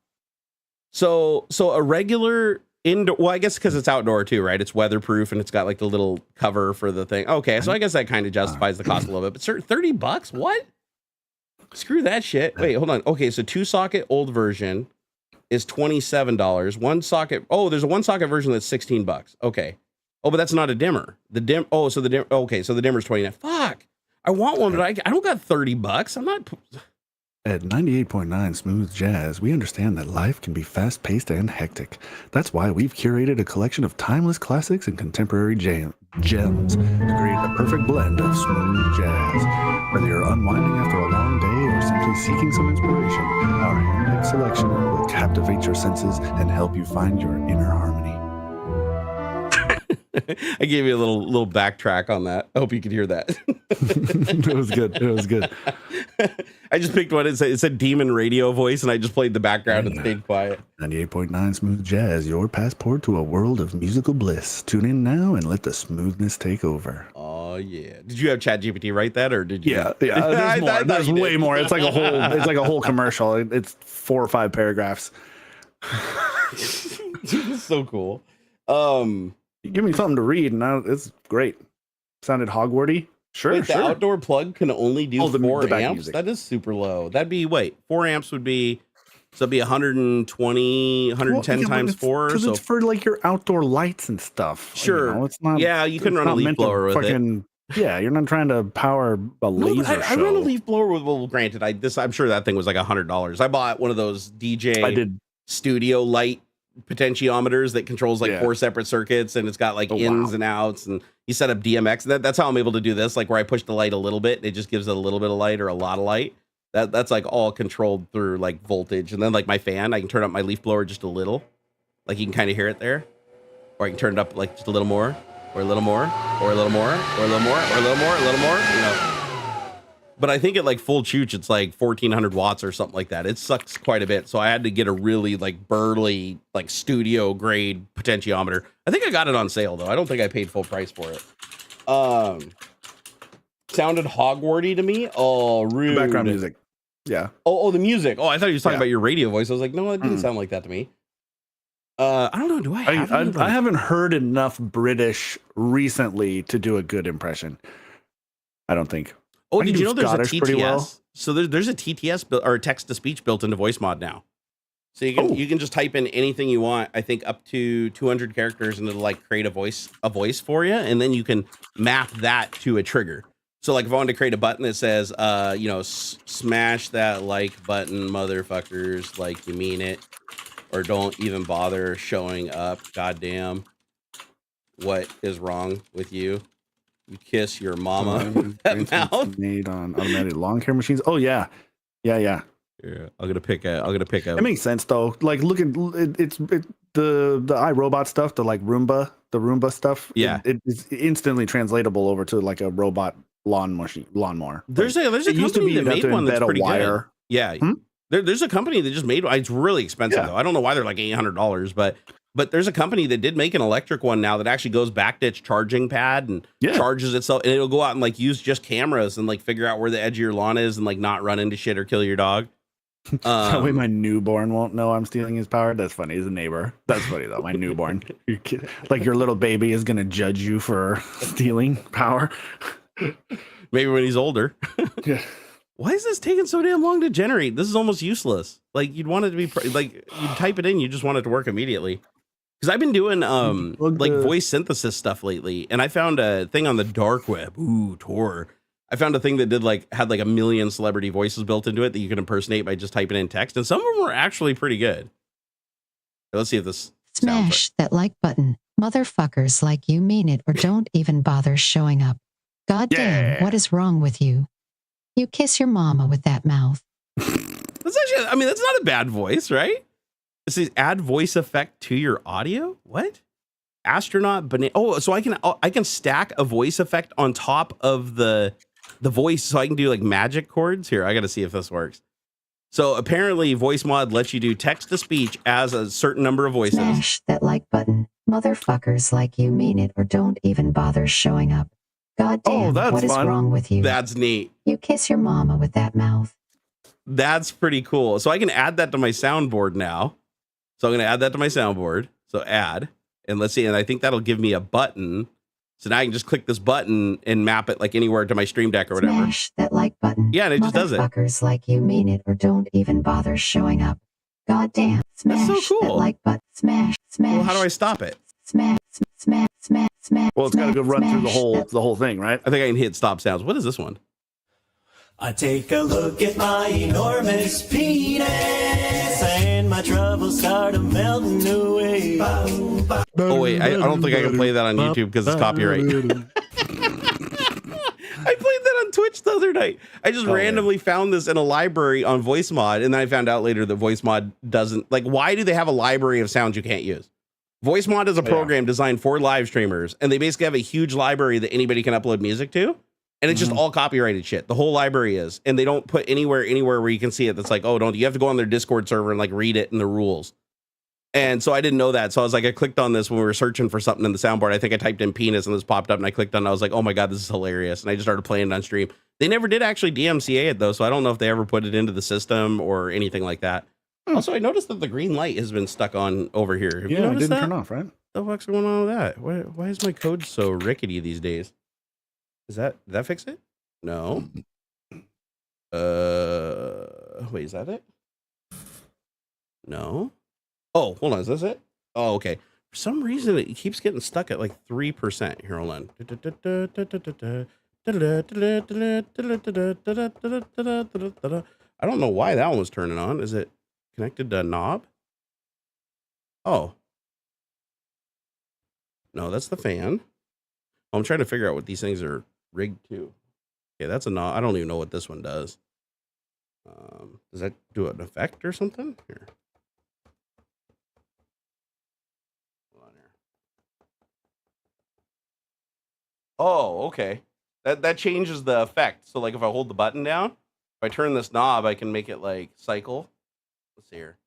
So a regular indoor, well, I guess because it's outdoor too, right? It's weatherproof and it's got like the little cover for the thing. Okay, so I guess that kind of justifies the cost a little bit. But $30? What? Screw that shit. Wait, hold on. Okay, so 2-socket old version is $27. 1-socket. Oh, there's a 1-socket version that's $16. Okay. Oh, but that's not a dimmer. So the dimmer's $29. Fuck. I want one, but I don't got $30. I'm not. At 98.9 Smooth Jazz, we understand that life can be fast-paced and hectic. That's why we've curated a collection of timeless classics and contemporary gems to create the perfect blend of smooth jazz. Whether you're unwinding after a long day or simply seeking some inspiration, our hand-picked selection will captivate your senses and help you find your inner harmony. I gave you a little backtrack on that. I hope you could hear that. It was good. I just picked one. It said demon radio voice, and I just played the background and stayed quiet. 98.9 Smooth Jazz, your passport to a world of musical bliss. Tune in now and let the smoothness take over. Oh yeah! Did you have ChatGPT write that, or did you? Yeah. There's more. There's way more. It's like a whole. It's like a whole commercial. It's 4 or 5 paragraphs. It's so cool. Give me something to read, and it's great. Sounded Hogwarty. Sure, wait, the outdoor plug can only do 4 amps. Music. That is super low. That'd be 4 amps would be, so it'd be 120, 110 times 4. Because so it's for like your outdoor lights and stuff. Sure, you know, it's not. Yeah, you can run a leaf blower with it. Yeah, you're not trying to power a laser I run a leaf blower with. Well, granted, I'm sure that thing was like $100. I bought one of those DJ studio light potentiometers that controls like 4 separate circuits, and it's got like ins and outs, and you set up DMX. And that's how I'm able to do this. Like where I push the light a little bit, it just gives it a little bit of light or a lot of light. That's like all controlled through like voltage. And then like my fan, I can turn up my leaf blower just a little, like you can kind of hear it there, or I can turn it up like just a little more, or a little more, or a little more, or a little more, or a little more, a little more, you know. But I think at like full chooch, it's like 1400 watts or something like that. It sucks quite a bit. So I had to get a really like burly, like studio grade potentiometer. I think I got it on sale though. I don't think I paid full price for it. Sounded Hogwarty to me. Oh, rude. Background music. Yeah. Oh, the music. Oh, I thought you were talking about your radio voice. I was like, no, it didn't sound like that to me. I don't know. Do I have I haven't heard enough British recently to do a good impression. I don't think. Oh, did you know there's Scottish a pretty TTS? well. So there's a TTS or text to speech built into voice mod now. So you can just type in anything you want. I think up to 200 characters, and it'll like create a voice for you, and then you can map that to a trigger. So like if I wanted to create a button that says, smash that like button, motherfuckers, like you mean it, or don't even bother showing up. Goddamn, what is wrong with you? You kiss your mama with that mouth. Made on automated lawn care machines. Oh yeah. Yeah. I'm gonna pick a. It makes sense though. Like look at the iRobot stuff, the Roomba stuff. Yeah, it's instantly translatable over to like a robot lawnmower. There's a company that made one that's pretty good. Yeah. There's a company that just made one. It's really expensive though. I don't know why they're like $800, but there's a company that did make an electric one now that actually goes back to its charging pad and charges itself, and it'll go out and like use just cameras and like figure out where the edge of your lawn is and like not run into shit or kill your dog. That way my newborn won't know I'm stealing his power. That's funny. He's a neighbor. That's funny though. My newborn, like your little baby is gonna judge you for stealing power. Maybe when he's older. Yeah. Why is this taking so damn long to generate? This is almost useless. Like you'd want it to be like you type it in, you just want it to work immediately. Because I've been doing like voice synthesis stuff lately, and I found a thing on the dark web. Ooh, Tor. I found a thing that had like 1 million celebrity voices built into it that you can impersonate by just typing in text, and some of them were actually pretty good. Let's see if this smash that like button, motherfuckers, like you mean it or don't even bother showing up. God damn, what is wrong with you? You kiss your mama with that mouth. That's actually, I mean, that's not a bad voice, right? It says add voice effect to your audio. What? Astronaut banana. Oh, so I can stack a voice effect on top of the voice, so I can do like magic chords. Here, I got to see if this works. So apparently, voice mod lets you do text to speech as a certain number of voices. Smash that like button, motherfuckers, like you mean it or don't even bother showing up. God damn, what is wrong with you? That's neat. You kiss your mama with that mouth. That's pretty cool. So I can add that to my soundboard now. So I'm going to add that to my soundboard. So add, and let's see. And I think that'll give me a button. So now I can just click this button and map it like anywhere to my Stream Deck or whatever. Smash that like button. Yeah, and it just does it. Motherfuckers, like you mean it or don't even bother showing up. God damn. Smash that's so cool. That like button. Smash. Well, how do I stop it? Smash. Well, it's got to go run through the whole thing, right? I think I can hit stop sounds. What is this one? I take a look at my enormous penis and my troubles start melting away. Oh wait, I don't think I can play that on YouTube because it's copyright. I played that on Twitch the other night. I just randomly found this in a library on Voice Mod, and then I found out later that Voice Mod doesn't, like, why do they have a library of sounds you can't use? Voice Mod is a program designed for live streamers, and they basically have a huge library that anybody can upload music to. And it's just all copyrighted shit. The whole library is. And they don't put anywhere where you can see it. That's like, oh, don't you have to go on their Discord server and like read it in the rules. And so I didn't know that. So I was like, I clicked on this when we were searching for something in the soundboard. I think I typed in penis and this popped up and I clicked on it. I was like, oh my God, this is hilarious. And I just started playing it on stream. They never did actually DMCA it though. So I don't know if they ever put it into the system or anything like that. Also, I noticed that the green light has been stuck on over here. Have you noticed it didn't that? turn off, right? What the fuck's going on with that? Why is my code so rickety these days? Did that fix it? No. Wait, is that it? No. Oh, hold on. Is this it? Oh, okay. For some reason, it keeps getting stuck at like 3%. Here, hold on. I don't know why that one was turning on. Is it connected to a knob? Oh. No, that's the fan. I'm trying to figure out what these things are rigged to. Okay, that's a knob. I don't even know what this one does. Does that do an effect or something? Here. Hold on here. Oh, okay. That changes the effect. So like if I hold the button down, if I turn this knob, I can make it like cycle. Let's see here.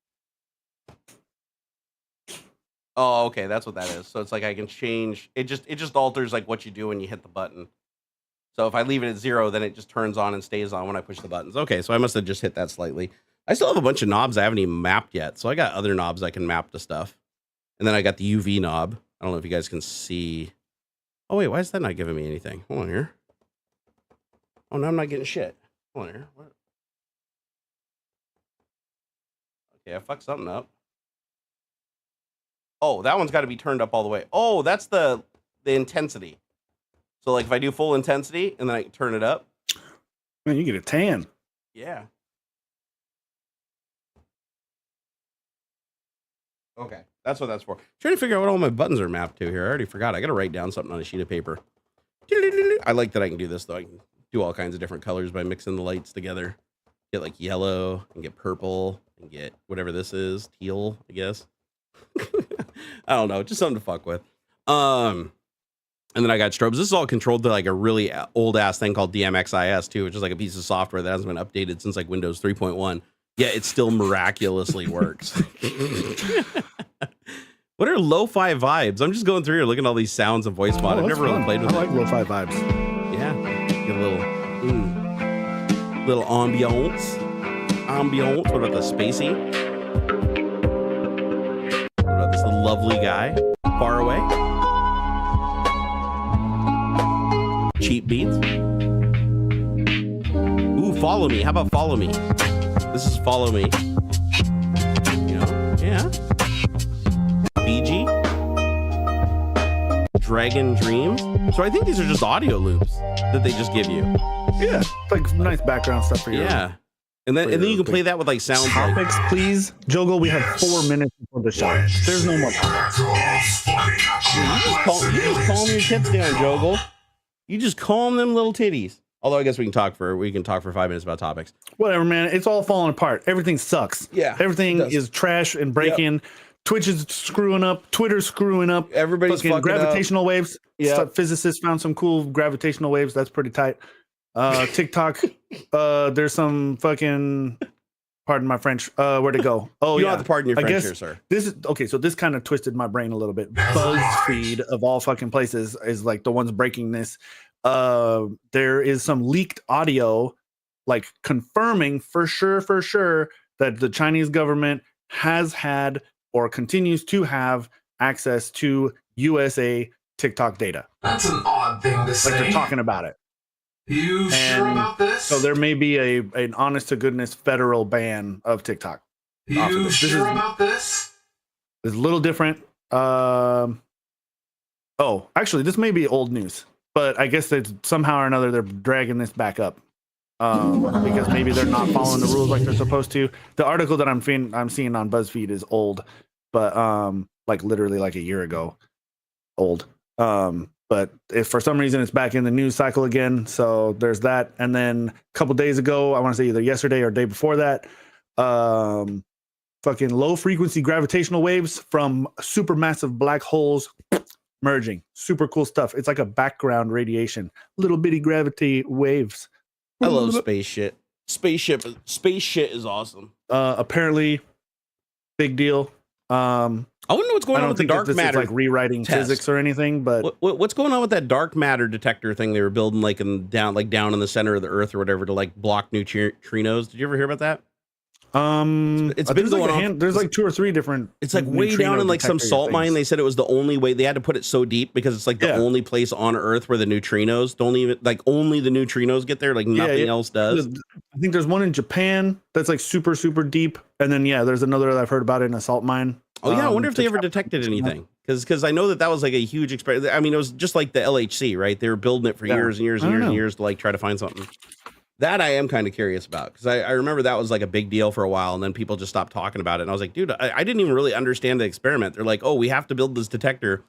Oh, okay, that's what that is. So it's like I can change it just alters like what you do when you hit the button. So if I leave it at 0, then it just turns on and stays on when I push the buttons. Okay, so I must have just hit that slightly. I still have a bunch of knobs I haven't even mapped yet. So I got other knobs I can map to stuff. And then I got the UV knob. I don't know if you guys can see. Oh, wait, why is that not giving me anything? Hold on here. Oh, no, I'm not getting shit. Hold on here. What? Okay, I fucked something up. Oh, that one's got to be turned up all the way. Oh, that's the intensity. So like if I do full intensity and then I turn it up. Man, you get a tan. Yeah. Okay. That's what that's for. Trying to figure out what all my buttons are mapped to here. I already forgot. I got to write down something on a sheet of paper. I like that I can do this though. I can do all kinds of different colors by mixing the lights together. Get like yellow and get purple and get whatever this is. Teal, I guess. I don't know. Just something to fuck with. And then I got strobes. This is all controlled to like a really old ass thing called DMXIS too, which is like a piece of software that hasn't been updated since like Windows 3.1. Yeah, it still miraculously works. What are lo-fi vibes? I'm just going through here looking at all these sounds and voice mod. I've never really played with I like lo-fi vibes. Yeah, get a little ambiance. What about the spacey? What about this lovely guy far away? Cheap beats. Ooh, follow me. How about follow me? This is follow me. You know, yeah. BG. Dragon Dream. So I think these are just audio loops that they just give you. Yeah, like nice background stuff for you. Yeah. And then you can play that with like sound topics, like, please. Jogo, we have 4 minutes before the show. There's no more. You just calm your tits down, Jogo. You just calm them little titties. Although I guess we can talk for 5 minutes about topics. Whatever, man. It's all falling apart. Everything sucks. Yeah. Everything is trash and breaking. Yep. Twitch is screwing up. Twitter's screwing up. Everybody's fucking gravitational up. Waves. Yeah. Physicists found some cool gravitational waves. That's pretty tight. TikTok. There's some fucking. Pardon my French. Where'd it go? Oh, you don't have to pardon your French here, sir. This is okay. So this kind of twisted my brain a little bit. BuzzFeed of all fucking places is like the ones breaking this. There is some leaked audio, like confirming for sure that the Chinese government has had or continues to have access to USA TikTok data. That's an odd thing to say. Like they're talking about it. You sure about this? So there may be an honest to goodness federal ban of TikTok. You sure about this? It's a little different. Oh, actually, this may be old news, but I guess that somehow or another they're dragging this back up because maybe they're not following the rules like they're supposed to. The article that I'm seeing on BuzzFeed is old, but like literally like a year ago, old. But if for some reason it's back in the news cycle again, so there's that. And then a couple days ago, I want to say either yesterday or day before that, fucking low frequency gravitational waves from supermassive black holes merging. Super cool stuff. It's like a background radiation, little bitty gravity waves. I love space shit. Space shit is awesome. Apparently, big deal. I wonder what's going on with the dark matter. Is like rewriting physics or anything, but what's going on with that dark matter detector thing they were building like down in the center of the Earth or whatever to like block neutrinos? Did you ever hear about that? It's been going on. There's like 2 or 3 different. It's like way down in like some salt mine. They said it was the only way. They had to put it so deep because it's like the only place on Earth where the neutrinos don't even only the neutrinos get there. Like nothing else does. I think there's one in Japan that's like super deep, and then there's another that I've heard about in a salt mine. Oh yeah, I wonder if they ever detected anything because I know that was like a huge experiment. I mean, it was just like the LHC, right? They were building it for years and years and years and years to like try to find something. That I am kind of curious about because I remember that was like a big deal for a while and then people just stopped talking about it. And I was like, dude, I didn't even really understand the experiment. They're like, oh, we have to build this detecter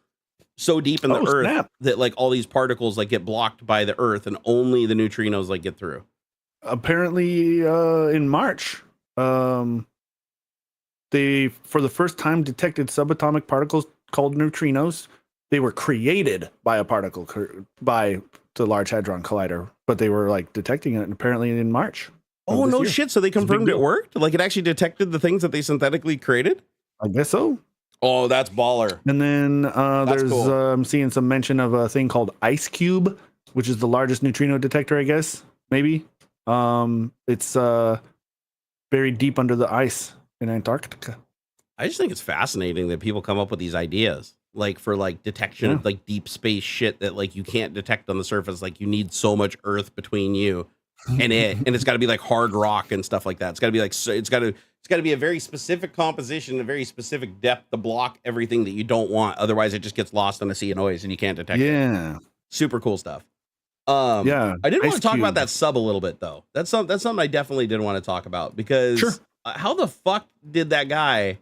so deep in the Earth that like all these particles like get blocked by the Earth and only the neutrinos like get through. Apparently in March, they for the first time detected subatomic particles called neutrinos. They were created by a particle by the Large Hadron Collider, but they were like detecting it apparently in March. Oh, no shit. So they confirmed it worked? Like it actually detected the things that they synthetically created? I guess so. Oh, that's baller. And then there's cool. I'm seeing some mention of a thing called IceCube, which is the largest neutrino detector, I guess. Maybe. It's buried deep under the ice in Antarctica. I just think it's fascinating that people come up with these ideas. Like for like detection of like deep space shit that like you can't detect on the surface. Like you need so much Earth between you and it's got to be like hard rock and stuff like that. It's got to be like it's got to be a very specific composition, a very specific depth to block everything that you don't want. Otherwise, it just gets lost in a sea of noise and you can't detect it. Super cool stuff. I did want to talk about that sub a little bit though. That's something I definitely did want to talk about because how the fuck did that guy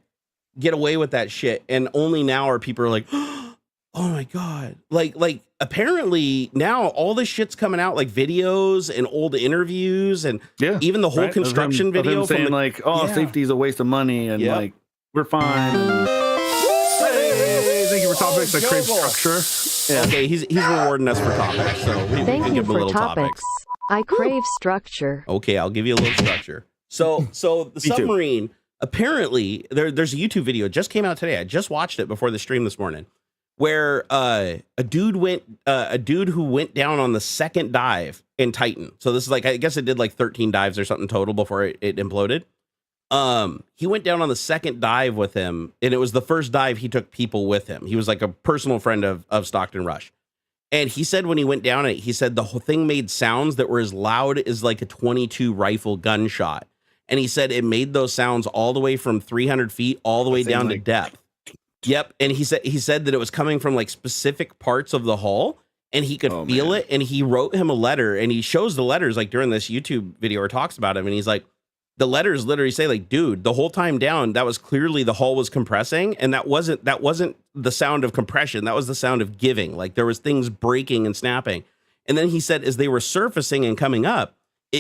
get away with that shit? And only now are people like, oh my God. Like apparently now all this shit's coming out, like videos and old interviews and even the whole construction video saying from like, safety is a waste of money and like we're fine. Hey, thank you for topics. I crave structure. Okay, he's rewarding us for topics, so we Thank can you give him a for little topics. I crave structure. Okay, I'll give you a little structure. So the submarine. Apparently, there's a YouTube video just came out today. I just watched it before the stream this morning, where a dude who went down on the second dive in Titan. So this is like I guess it did like 13 dives or something total before it imploded. He went down on the second dive with him, and it was the first dive he took people with him. He was like a personal friend of Stockton Rush. And he said when he went down it, he said the whole thing made sounds that were as loud as like a 22 rifle gunshot. And he said it made those sounds all the way from 300 feet all the way down to depth. Yep. And he said that it was coming from like specific parts of the hull and he could feel it. And he wrote him a letter and he shows the letters like during this YouTube video or talks about him. And he's like, the letters literally say like, dude, the whole time down, that was clearly the hull was compressing. And that wasn't the sound of compression. That was the sound of giving. Like there was things breaking and snapping. And then he said, as they were surfacing and coming up,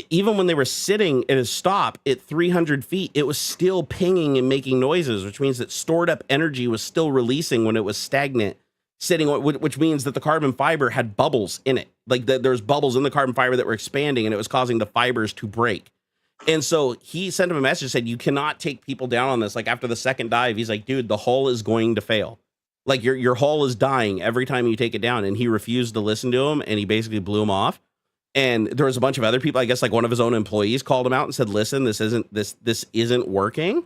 even when they were sitting at a stop at 300 feet, it was still pinging and making noises, which means that stored up energy was still releasing when it was stagnant sitting, which means that the carbon fiber had bubbles in it. Like there's bubbles in the carbon fiber that were expanding and it was causing the fibers to break. And so he sent him a message, said, you cannot take people down on this. Like after the second dive, he's like, dude, the hull is going to fail. Like your hull is dying every time you take it down. And he refused to listen to him and he basically blew him off. And there was a bunch of other people, I guess like one of his own employees called him out and said, listen, this isn't working.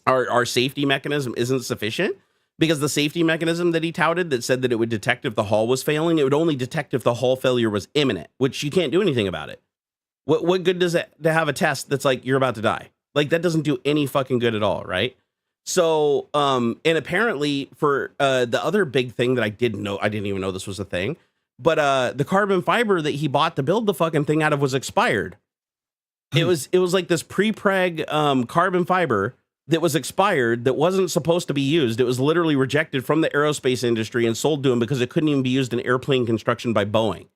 Our safety mechanism isn't sufficient because the safety mechanism that he touted that said that it would detect if the hull was failing, it would only detect if the hull failure was imminent, which you can't do anything about it. What good does it to have a test that's like, you're about to die? Like that doesn't do any fucking good at all. Right. So, and apparently for the other big thing that I didn't even know this was a thing. But the carbon fiber that he bought to build the fucking thing out of was expired. It was like this pre-preg carbon fiber that was expired that wasn't supposed to be used. It was literally rejected from the aerospace industry and sold to him because it couldn't even be used in airplane construction by Boeing.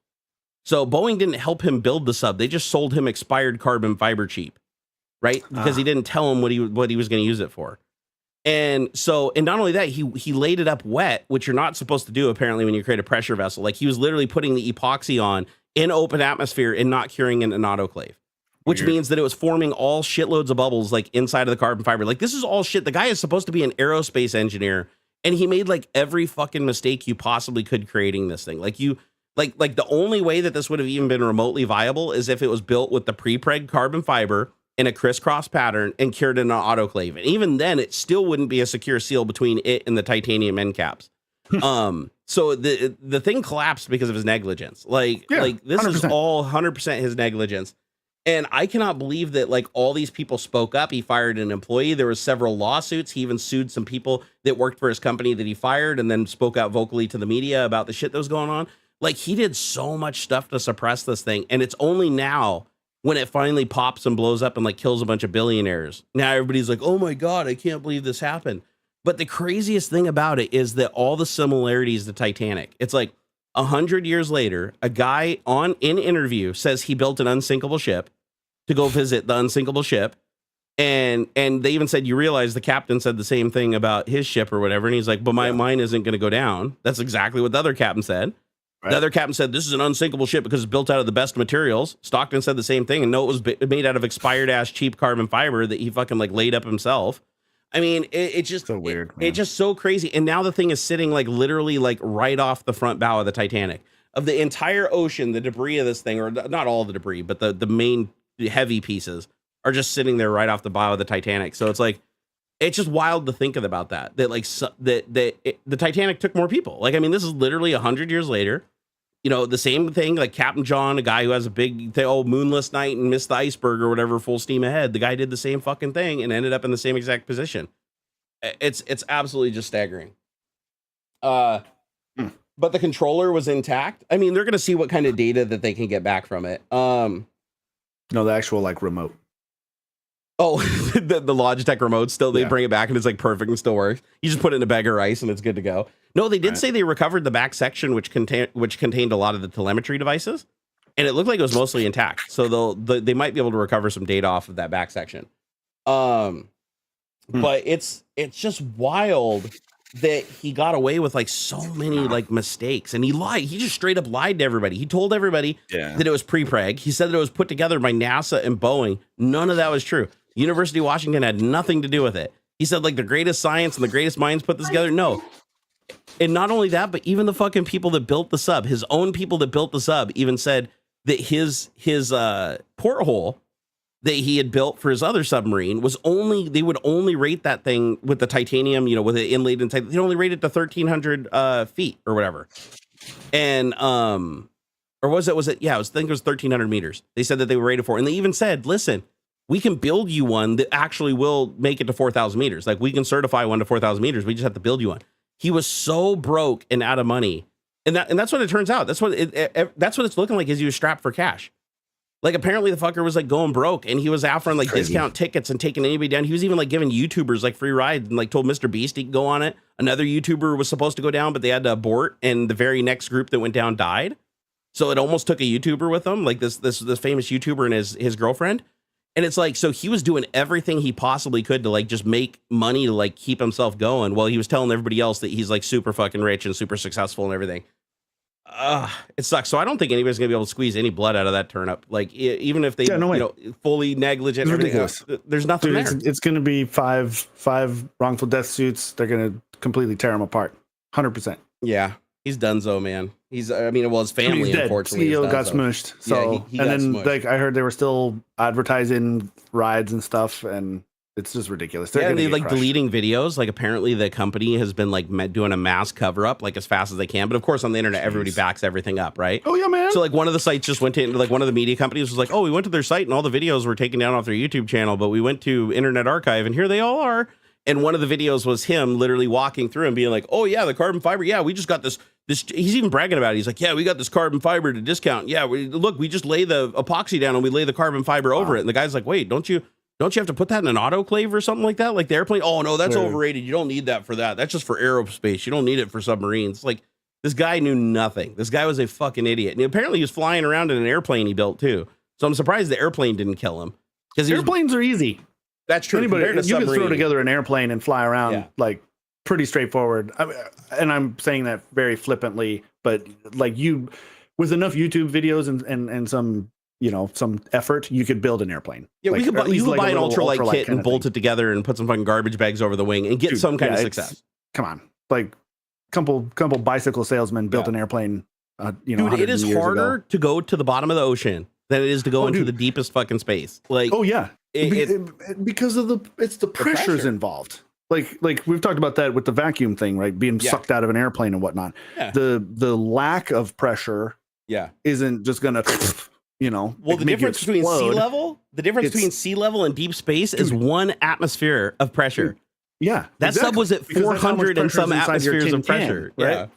So Boeing didn't help him build the sub. They just sold him expired carbon fiber cheap, right? Because he didn't tell him what he was going to use it for. And so, and not only that, he laid it up wet, which you're not supposed to do apparently when you create a pressure vessel. Like he was literally putting the epoxy on in open atmosphere and not curing in an autoclave, which means that it was forming all shitloads of bubbles like inside of the carbon fiber. Like this is all shit. The guy is supposed to be an aerospace engineer, and he made like every fucking mistake you possibly could creating this thing. Like the only way that this would have even been remotely viable is if it was built with the pre-preg carbon fiber in a crisscross pattern and cured in an autoclave. And even then it still wouldn't be a secure seal between it and the titanium end caps. So the thing collapsed because of his negligence. Like this 100%. Is all 100% his negligence. And I cannot believe that like all these people spoke up. He fired an employee. There was several lawsuits. He even sued some people that worked for his company that he fired and then spoke out vocally to the media about the shit that was going on. Like he did so much stuff to suppress this thing. And it's only now when it finally pops and blows up and like kills a bunch of billionaires. Now everybody's like, oh my God, I can't believe this happened. But the craziest thing about it is that all the similarities to Titanic. It's like 100 years later, a guy in interview says he built an unsinkable ship to go visit the unsinkable ship. And they even said, you realize the captain said the same thing about his ship or whatever. And he's like, but mine isn't going to go down. That's exactly what the other captain said. Right. The other captain said, this is an unsinkable ship because it's built out of the best materials. Stockton said the same thing. And no, it was made out of expired ass cheap carbon fiber that he fucking like laid up himself. I mean, it's just so weird. It's just so crazy. And now the thing is sitting like literally like right off the front bow of the Titanic. Of the entire ocean, the debris of this thing, or not all the debris, but the main heavy pieces are just sitting there right off the bow of the Titanic. So it's like, it's just wild to think about that like the Titanic took more people. Like, I mean, this is literally 100 years later. You know, the same thing, like Captain John, a guy who has a big moonless night and missed the iceberg or whatever, full steam ahead. The guy did the same fucking thing and ended up in the same exact position. It's absolutely just staggering. But the controller was intact. I mean, they're going to see what kind of data that they can get back from it. No, the actual like remote. Oh, the Logitech remote still, they bring it back and it's like perfect and still works. You just put it in a bag of rice and it's good to go. No, they did say they recovered the back section, which contained a lot of the telemetry devices, and it looked like it was mostly intact. So they might be able to recover some data off of that back section. But it's just wild that he got away with like so many like mistakes, and he lied. He just straight up lied to everybody. He told everybody that it was pre-preg. He said that it was put together by NASA and Boeing. None of that was true. University of Washington had nothing to do with it. He said like the greatest science and the greatest minds put this together. No. And not only that, but even the fucking people that built the sub, his own people that built the sub, even said that his porthole that he had built for his other submarine was they would only rate that thing with the titanium, you know, with it inlaid in titanium. They only rate it to 1,300 feet or whatever. And or was it? Yeah, I think it was 1,300 meters. They said that they were rated for, and they even said, listen, we can build you one that actually will make it to 4,000 meters. Like we can certify one to 4,000 meters. We just have to build you one. He was so broke and out of money, and that's what it turns out. That's what it's looking like. Is he was strapped for cash? Like apparently the fucker was like going broke, and he was offering like discount tickets and taking anybody down. He was even like giving YouTubers like free rides and like told Mr. Beast he could go on it. Another YouTuber was supposed to go down, but they had to abort, and the very next group that went down died. So it almost took a YouTuber with them, like this famous YouTuber and his girlfriend. And it's like, so he was doing everything he possibly could to like just make money to like keep himself going while he was telling everybody else that he's like super fucking rich and super successful and everything. It sucks. So I don't think anybody's gonna be able to squeeze any blood out of that turnip. Like even if they, fully negligent, there's nothing there. It's gonna be five wrongful death suits. They're gonna completely tear him apart. 100%. Yeah, he's donezo, man. His family unfortunately CEO got smushed. So he got smushed. Like I heard they were still advertising rides and stuff, and it's just ridiculous. They're like deleting videos. Like apparently the company has been like doing a mass cover up like as fast as they can. But of course on the internet, everybody backs everything up, right? Oh yeah, man. So like one of the sites just went to like one of the media companies was like, oh, we went to their site and all the videos were taken down off their YouTube channel, but we went to Internet Archive and here they all are. And one of the videos was him literally walking through and being like, oh yeah, the carbon fiber. Yeah, we just got this. He's even bragging about it. He's like, yeah, we got this carbon fiber to discount. Yeah, we just lay the epoxy down and we lay the carbon fiber over it. And the guy's like, wait, don't you have to put that in an autoclave or something like that? Like the airplane? Oh no, that's overrated. You don't need that for that. That's just for aerospace. You don't need it for submarines. Like this guy knew nothing. This guy was a fucking idiot. And apparently he was flying around in an airplane he built too. So I'm surprised the airplane didn't kill him. Because airplanes are easy. That's true. Anybody, Compared to you can throw submarine. together an airplane and fly around like pretty straightforward. And I'm saying that very flippantly, but like you, with enough YouTube videos and some, you know, some effort, you could build an airplane. Yeah, like, you could buy, like an ultralight kit kind and of bolt it together and put some fucking garbage bags over the wing and get some kind of success. Come on, like couple bicycle salesmen built an airplane. You know, dude, it is harder to go to the bottom of the ocean than it is to go into the deepest fucking space. Like, because of the pressures involved. Like we've talked about that with the vacuum thing, right? Being sucked out of an airplane and whatnot. Yeah. The lack of pressure, isn't just gonna, you know. Well, the difference between sea level and deep space is 1 atmosphere of pressure. Yeah, that sub was at 400 and some atmospheres of pressure, right? Yeah.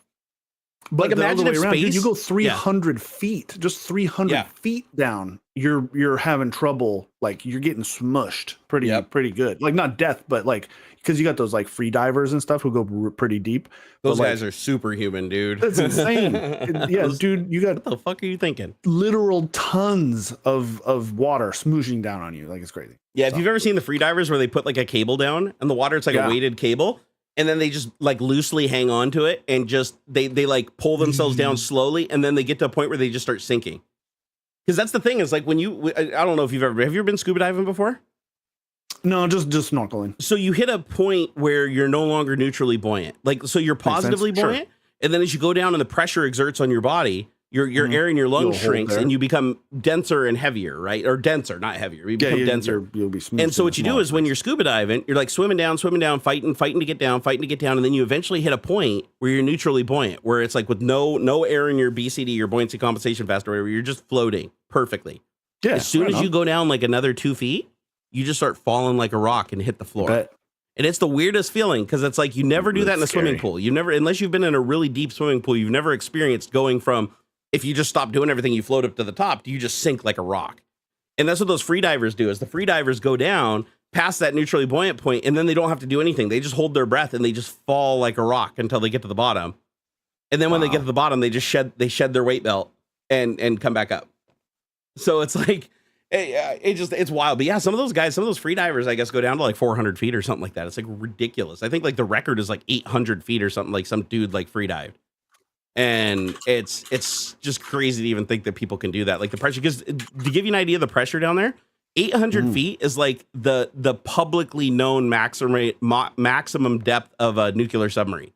But like imagine if space, dude, you go 300 feet, just 300 feet down, you're having trouble. Like you're getting smushed pretty good. Like not death, but like because you got those like free divers and stuff who go pretty deep. Those guys are superhuman, dude. That's insane. Dude, you got what the fuck are you thinking? Literal tons of water smooshing down on you. Like it's crazy. Yeah, if you've ever seen the free divers where they put like a cable down in the water, it's like a weighted cable. And then they just like loosely hang on to it and just they like pull themselves down slowly, and then they get to a point where they just start sinking. Because that's the thing is like when I don't know if have you ever been scuba diving before? No, just snorkeling. So you hit a point where you're no longer neutrally buoyant. Like so you're positively buoyant, and then as you go down and the pressure exerts on your body, your air in your lungs shrinks and you become denser and heavier, right? Or denser, not heavier. You become denser. You'll be smooth. And so what you do is when you're scuba diving, you're like swimming down, fighting to get down, and then you eventually hit a point where you're neutrally buoyant, where it's like with no air in your BCD, your buoyancy compensation factor, where you're just floating perfectly. Yeah. As soon as you go down like another 2 feet, you just start falling like a rock and hit the floor. And it's the weirdest feeling because it's like you never do that in a swimming pool. You never, unless you've been in a really deep swimming pool, you've never experienced going from, if you just stop doing everything, you float up to the top, you just sink like a rock. And that's what those free divers do is the free divers go down past that neutrally buoyant point, and then they don't have to do anything. They just hold their breath and they just fall like a rock until they get to the bottom. And then when they get to the bottom, they just shed their weight belt and come back up. So it's like, it's wild. But yeah, some of those free divers, I guess, go down to like 400 feet or something like that. It's like ridiculous. I think like the record is like 800 feet or something, like some dude like free dived. And it's just crazy to even think that people can do that. Like the pressure, because to give you an idea of the pressure down there, 800 feet is like the publicly known maximum depth of a nuclear submarine.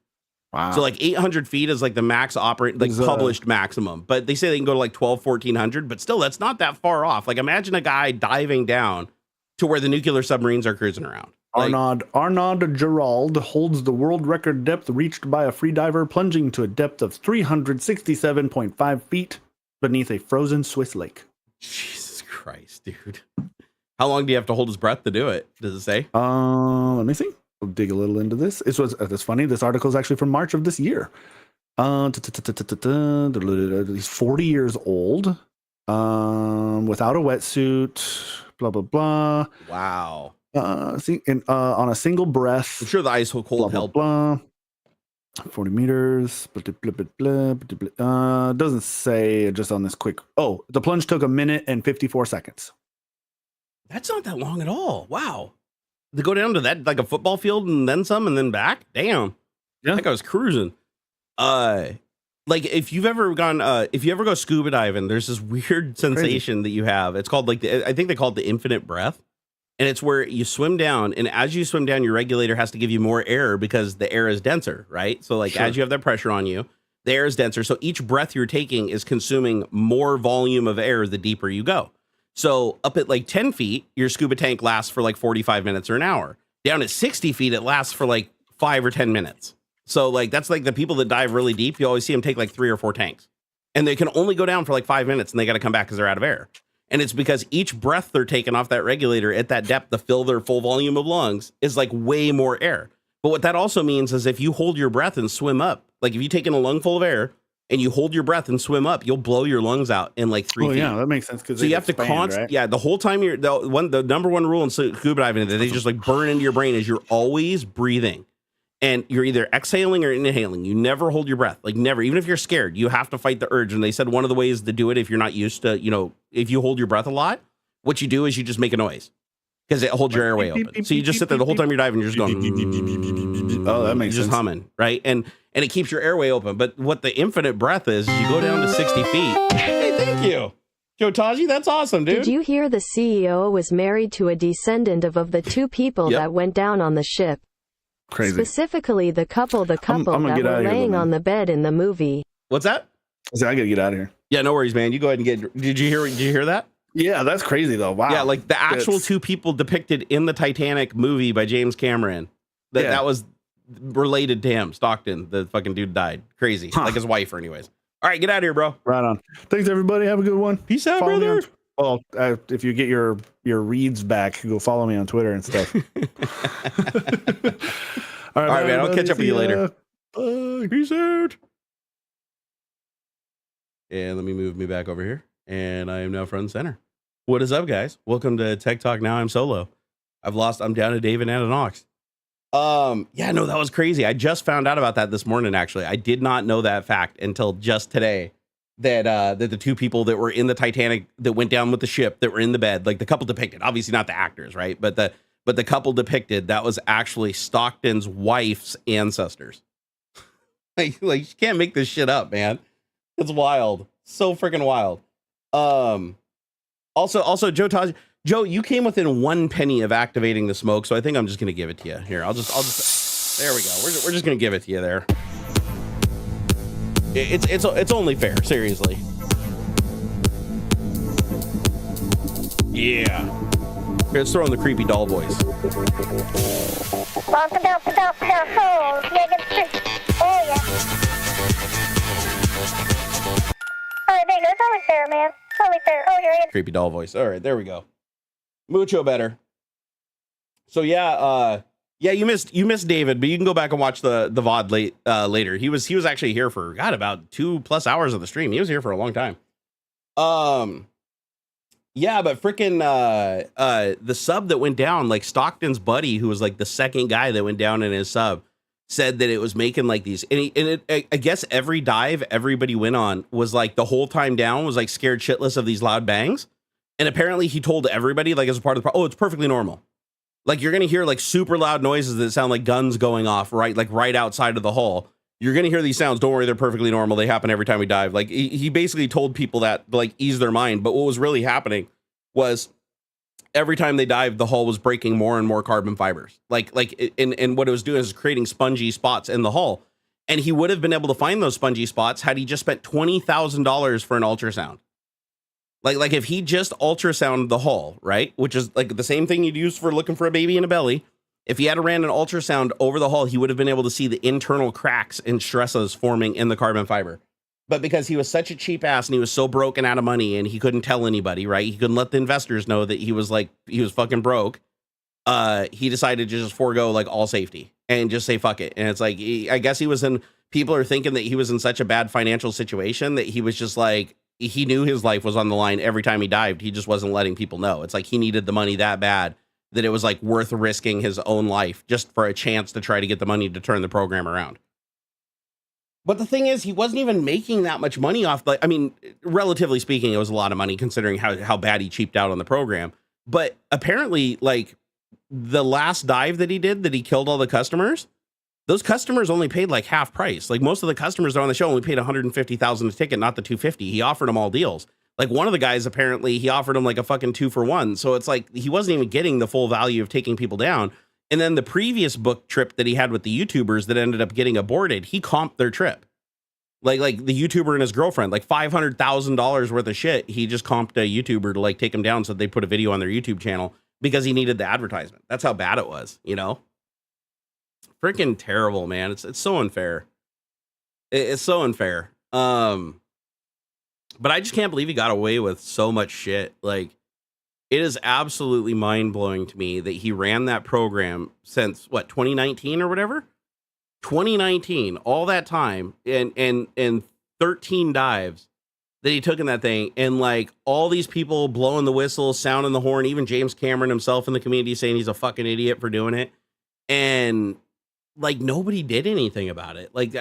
Wow. So like 800 feet is like the max published maximum, but they say they can go to like 1,1400, but still that's not that far off. Like imagine a guy diving down to where the nuclear submarines are cruising around. Arnaud Gerald holds the world record depth reached by a free diver plunging to a depth of 367.5 feet beneath a frozen Swiss lake. Jesus Christ, dude. How long do you have to hold his breath to do it? Does it say? Let me see. We'll dig a little into this. It's funny. This article is actually from March of this year. He's 40 years old, without a wetsuit, blah, blah, blah. Wow. On a single breath. I'm sure the ice cold helped. 40 meters. Doesn't say just on this quick. Oh, the plunge took 1 minute and 54 seconds. That's not that long at all. Wow. To go down to that, like a football field and then some and then back. Damn. Yeah. I think I was cruising. Like if you ever go scuba diving, there's this weird sensation that you have. It's called like I think they call it the infinite breath. And it's where you swim down, and as you swim down, your regulator has to give you more air because the air is denser, right? So like as you have that pressure on you, the air is denser. So each breath you're taking is consuming more volume of air the deeper you go. So up at like 10 feet, your scuba tank lasts for like 45 minutes or an hour. Down at 60 feet, it lasts for like 5 or 10 minutes. So like that's like the people that dive really deep, you always see them take like 3 or 4 tanks. And they can only go down for like 5 minutes and they got to come back because they're out of air. And it's because each breath they're taking off that regulator at that depth to fill their full volume of lungs is like way more air. But what that also means is if you hold your breath and swim up, like if you take in a lung full of air and you hold your breath and swim up, you'll blow your lungs out in like 3 feet. Yeah, that makes sense. So you have to right? Yeah, the whole time the number one rule in scuba diving that they just like burn into your brain is you're always breathing. And you're either exhaling or inhaling. You never hold your breath, like never. Even if you're scared, you have to fight the urge. And they said one of the ways to do it, if you're not used to, if you hold your breath a lot, what you do is you just make a noise. because it holds your airway open. So you just sit there the whole time you're diving, you're just going. Oh, that makes sense. Just humming, right? And it keeps your airway open. But what the infinite breath is you go down to 60 feet. Hey, thank you, Joe Taji. That's awesome, dude. Did you hear the CEO was married to a descendant of the two people that went down on the ship? Crazy. Specifically, the couple I'm that get out were of here, laying man. on the bed in the movie. What's that? I gotta get out of here. Yeah, no worries, man. You go ahead and get. Did you hear that? Yeah, that's crazy though. Wow. Yeah, like the actual two people depicted in the Titanic movie by James Cameron. That was related to him. Stockton, the fucking dude died. Crazy. Like his wife, or anyways. All right, get out of here, bro. Right on. Thanks, everybody. Have a good one. Peace out, Follow me brother. Well, if you get your reads back, go follow me on Twitter and stuff. All right, man. I'll catch up with you later. Peace out. And let me move me back over here. And I am now front and center. What is up, guys? Welcome to Tech Talk. Now I'm solo. I'm down to David and an Ox. Yeah, no, that was crazy. I just found out about that this morning, actually. I did not know that fact until just today. That the two people that were in the Titanic that went down with the ship that were in the bed, like the couple depicted, obviously not the actors, right? But the couple depicted, that was actually Stockton's wife's ancestors. like you can't make this shit up, man. It's wild. So freaking wild. Also Joe Taj, Joe, you came within 1 penny of activating the smoke, so I think I'm just gonna give it to you. Here, I'll just there we go. We're just gonna give it to you there. It's only fair, seriously. Yeah. Here, let's throw in the creepy doll voice. Oh, yeah. Alright, there you go. It's only fair, man. It's only fair. Oh, you're in. Creepy doll voice. All right, there we go. Mucho better. So yeah, you missed David, but you can go back and watch the VOD later. He was actually here for about 2+ hours of the stream. He was here for a long time. Yeah, but freaking the sub that went down, like Stockton's buddy, who was like the second guy that went down in his sub, said that it was making like these, I guess every dive everybody went on was like the whole time down was like scared shitless of these loud bangs. And apparently he told everybody, like as a part of the it's perfectly normal. Like you're going to hear like super loud noises that sound like guns going off, right? Like right outside of the hull. You're going to hear these sounds. Don't worry, they're perfectly normal. They happen every time we dive. Like he basically told people that to, like, ease their mind. But what was really happening was every time they dived, the hull was breaking more and more carbon fibers. And what it was doing is creating spongy spots in the hull. And he would have been able to find those spongy spots had he just spent $20,000 for an ultrasound. Like if he just ultrasounded the hull, right? Which is like the same thing you'd use for looking for a baby in a belly. If he had ran an ultrasound over the hull, he would have been able to see the internal cracks and stresses forming in the carbon fiber. But because he was such a cheap ass and he was so broken out of money and he couldn't tell anybody, right? He couldn't let the investors know that he was fucking broke. He decided to just forego like all safety and just say, fuck it. And it's like, I guess people are thinking that he was in such a bad financial situation that he was just like, he knew his life was on the line every time he dived. He just wasn't letting people know. It's like he needed the money that bad that it was like worth risking his own life just for a chance to try to get the money to turn the program around. But the thing is, he wasn't even making that much money off. I mean, relatively speaking, it was a lot of money considering how bad he cheaped out on the program. But apparently, like the last dive that he did, that he killed all the customers, those customers only paid like half price. Like most of the customers that are on the show only paid $150,000 a ticket, not the $250. He offered them all deals. Like one of the guys, apparently he offered him like a fucking 2-for-1. So it's like, he wasn't even getting the full value of taking people down. And then the previous book trip that he had with the YouTubers that ended up getting aborted, he comped their trip. Like the YouTuber and his girlfriend, like $500,000 worth of shit. He just comped a YouTuber to like take him down so they put a video on their YouTube channel because he needed the advertisement. That's how bad it was, you know? Freaking terrible, man. It's so unfair. It's so unfair. But I just can't believe he got away with so much shit. Like, it is absolutely mind-blowing to me that he ran that program since, 2019 or whatever? 2019, all that time, and 13 dives that he took in that thing, and, like, all these people blowing the whistle, sounding the horn, even James Cameron himself in the community saying he's a fucking idiot for doing it. And, like, nobody did anything about it. Like,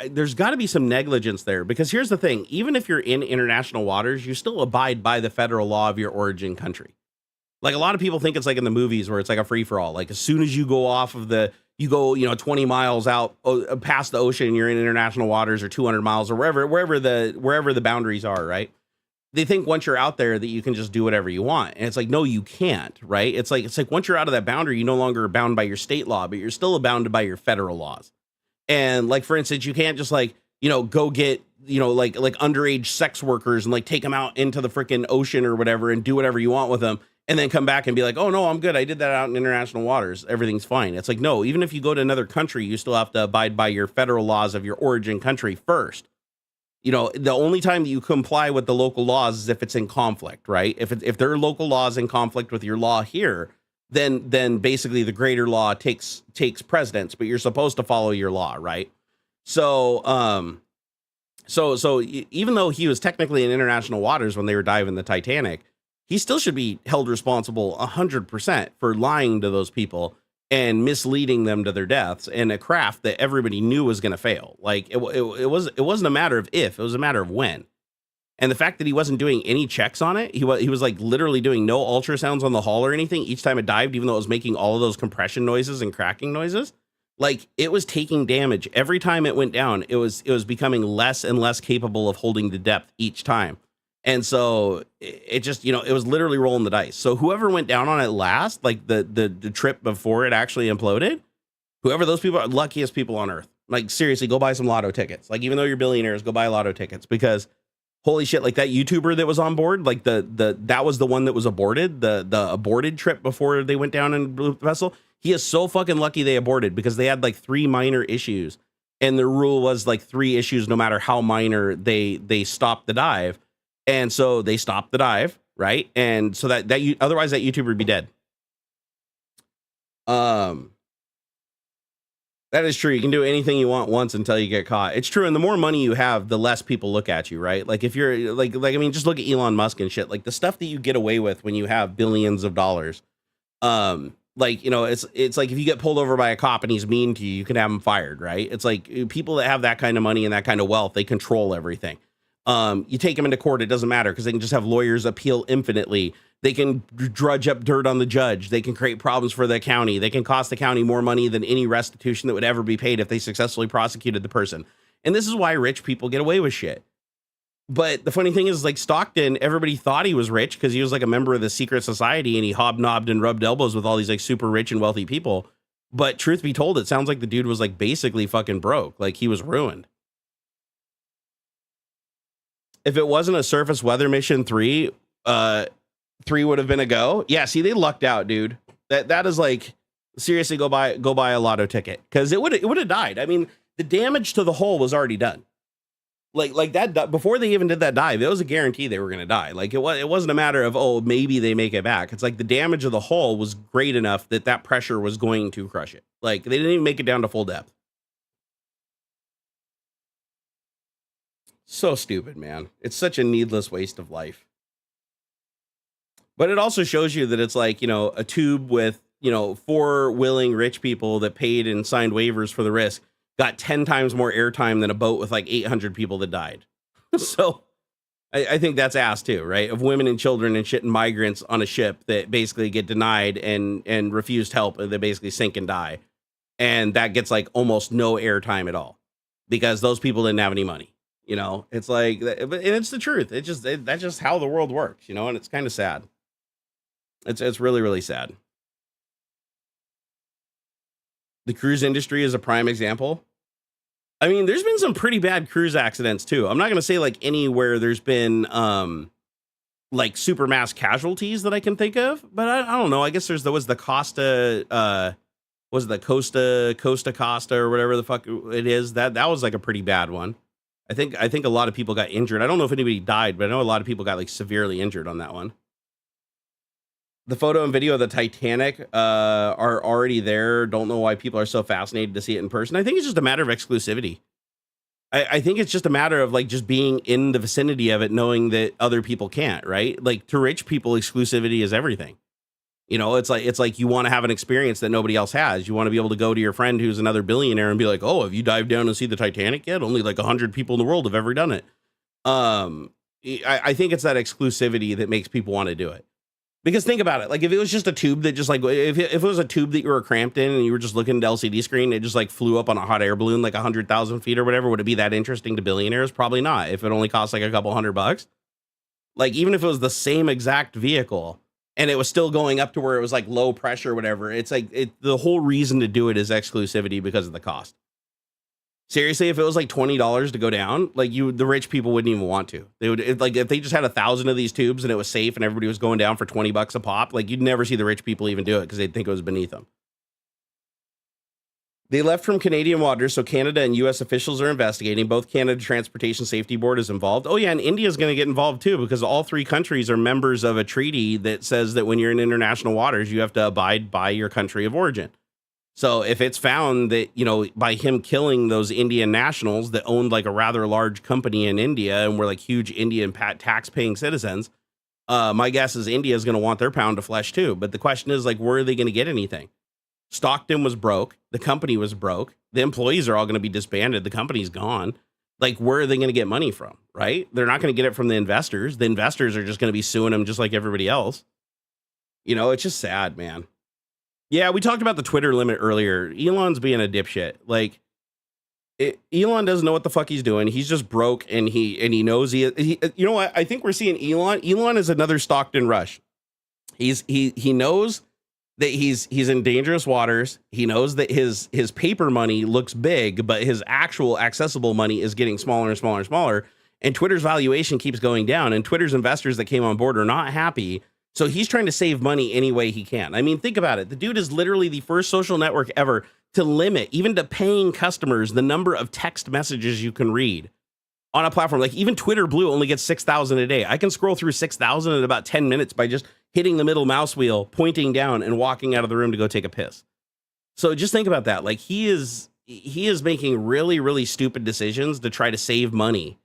there's got to be some negligence there, because here's the thing. Even if you're in international waters, you still abide by the federal law of your origin country. Like a lot of people think it's like in the movies where it's like a free for all. Like as soon as you go off of you go 20 miles out past the ocean, you're in international waters, or 200 miles or wherever the boundaries are, right? They think once you're out there that you can just do whatever you want. And it's like, no, you can't, right? It's like once you're out of that boundary, you no longer are bound by your state law, but you're still bound by your federal laws. And like, for instance, you can't just like, go get, like underage sex workers and like take them out into the freaking ocean or whatever and do whatever you want with them. And then come back and be like, oh no, I'm good. I did that out in international waters. Everything's fine. It's like, no, even if you go to another country, you still have to abide by your federal laws of your origin country first. The only time that you comply with the local laws is if it's in conflict, right? If there are local laws in conflict with your law here, then basically the greater law takes precedence, but you're supposed to follow your law, right? So, so even though he was technically in international waters when they were diving the Titanic, he still should be held responsible 100% for lying to those people and misleading them to their deaths in a craft that everybody knew was going to fail. Like it wasn't a matter of if, it was a matter of when. And the fact that he wasn't doing any checks on it, he was like literally doing no ultrasounds on the hull or anything each time it dived, even though it was making all of those compression noises and cracking noises. Like it was taking damage every time it went down. It was becoming less and less capable of holding the depth each time. And so it just, it was literally rolling the dice. So whoever went down on it last, like the trip before it actually imploded, whoever those people are, luckiest people on earth. Like seriously, go buy some lotto tickets. Like even though you're billionaires, go buy lotto tickets, because holy shit, like that YouTuber that was on board, like that was the one that was aborted, the aborted trip before they went down and blew up the vessel. He is so fucking lucky they aborted, because they had like 3 minor issues, and the rule was like 3 issues, no matter how minor, they stopped the dive. And so they stopped the dive, right? And so that otherwise that YouTuber would be dead. That is true. You can do anything you want once until you get caught. It's true. And the more money you have, the less people look at you, right? Like if you're like, I mean, just look at Elon Musk and shit, like the stuff that you get away with when you have billions of dollars. Like, it's like if you get pulled over by a cop and he's mean to you, you can have him fired, right? It's like people that have that kind of money and that kind of wealth, they control everything. You take them into court, it doesn't matter, because they can just have lawyers appeal infinitely. They can drudge up dirt on the judge. They can create problems for the county. They can cost the county more money than any restitution that would ever be paid if they successfully prosecuted the person. And this is why rich people get away with shit. But the funny thing is, like Stockton, everybody thought he was rich because he was like a member of the secret society and he hobnobbed and rubbed elbows with all these like super rich and wealthy people. But truth be told, it sounds like the dude was like basically fucking broke. Like he was ruined. If it wasn't a surface weather mission 3, 3 would have been a go. Yeah, see, they lucked out, dude. That is like, seriously, go buy a lotto ticket, because it would have died. I mean, the damage to the hull was already done. Like that before they even did that dive, it was a guarantee they were going to die. Like it wasn't a matter of, oh, maybe they make it back. It's like the damage of the hull was great enough that pressure was going to crush it. Like they didn't even make it down to full depth. So stupid, man. It's such a needless waste of life. But it also shows you that it's like, a tube with, 4 willing rich people that paid and signed waivers for the risk got 10 times more airtime than a boat with like 800 people that died. So I think that's ass too, right? Of women and children and shit and migrants on a ship that basically get denied and refused help. They basically sink and die. And that gets like almost no airtime at all because those people didn't have any money. It's like, and it's the truth. That's just how the world works, and it's kind of sad. It's really, really sad. The cruise industry is a prime example. I mean, there's been some pretty bad cruise accidents too. I'm not going to say like anywhere there's been, like super mass casualties that I can think of, but I don't know. I guess there was the Costa, Costa or whatever the fuck it is. That was like a pretty bad one. I think a lot of people got injured. I don't know if anybody died, but I know a lot of people got like severely injured on that one. The photo and video of the Titanic are already there. Don't know why people are so fascinated to see it in person. I think it's just a matter of exclusivity. I think it's just a matter of like just being in the vicinity of it, knowing that other people can't, right? Like to rich people, exclusivity is everything. It's like you want to have an experience that nobody else has. You want to be able to go to your friend who's another billionaire and be like, oh, have you dived down and see the Titanic yet? Only like 100 people in the world have ever done it. I think it's that exclusivity that makes people want to do it. Because think about it, like if it was just a tube that just like if it was a tube that you were cramped in and you were just looking at the LCD screen, it just like flew up on a hot air balloon like 100,000 feet or whatever. Would it be that interesting to billionaires? Probably not. If it only costs like a couple $100, like even if it was the same exact vehicle and it was still going up to where it was like low pressure or whatever, it's like the whole reason to do it is exclusivity because of the cost. Seriously, if it was like $20 to go down, like the rich people wouldn't even want to. They would like if they just had 1,000 of these tubes and it was safe and everybody was going down for $20 a pop. Like you'd never see the rich people even do it because they'd think it was beneath them. They left from Canadian waters, so Canada and U.S. officials are investigating. Both Canada Transportation Safety Board is involved. Oh yeah, and India is going to get involved too because all three countries are members of a treaty that says that when you're in international waters, you have to abide by your country of origin. So if it's found that, you know, by him killing those Indian nationals that owned like a rather large company in India and were like huge Indian tax paying citizens, my guess is India is going to want their pound of flesh too. But the question is like, where are they going to get anything? Stockton was broke. The company was broke. The employees are all going to be disbanded. The company's gone. Like, where are they going to get money from? Right? They're not going to get it from the investors. The investors are just going to be suing them just like everybody else. You know, it's just sad, man. Yeah, we talked about the Twitter limit earlier. Elon's being a dipshit. Like, Elon doesn't know what the fuck he's doing. He's just broke, and he knows he. You know what? I think we're seeing Elon. Elon is another Stockton Rush. He knows that he's in dangerous waters. He knows that his paper money looks big, but his actual accessible money is getting smaller and smaller and smaller. And Twitter's valuation keeps going down. And Twitter's investors that came on board are not happy. So he's trying to save money any way he can. I mean, think about it. The dude is literally the first social network ever to limit, even to paying customers, the number of text messages you can read on a platform. Like even Twitter Blue only gets 6,000 a day. I can scroll through 6,000 in about 10 minutes by just hitting the middle mouse wheel, pointing down and walking out of the room to go take a piss. So just think about that. Like he is making really, really stupid decisions to try to save money.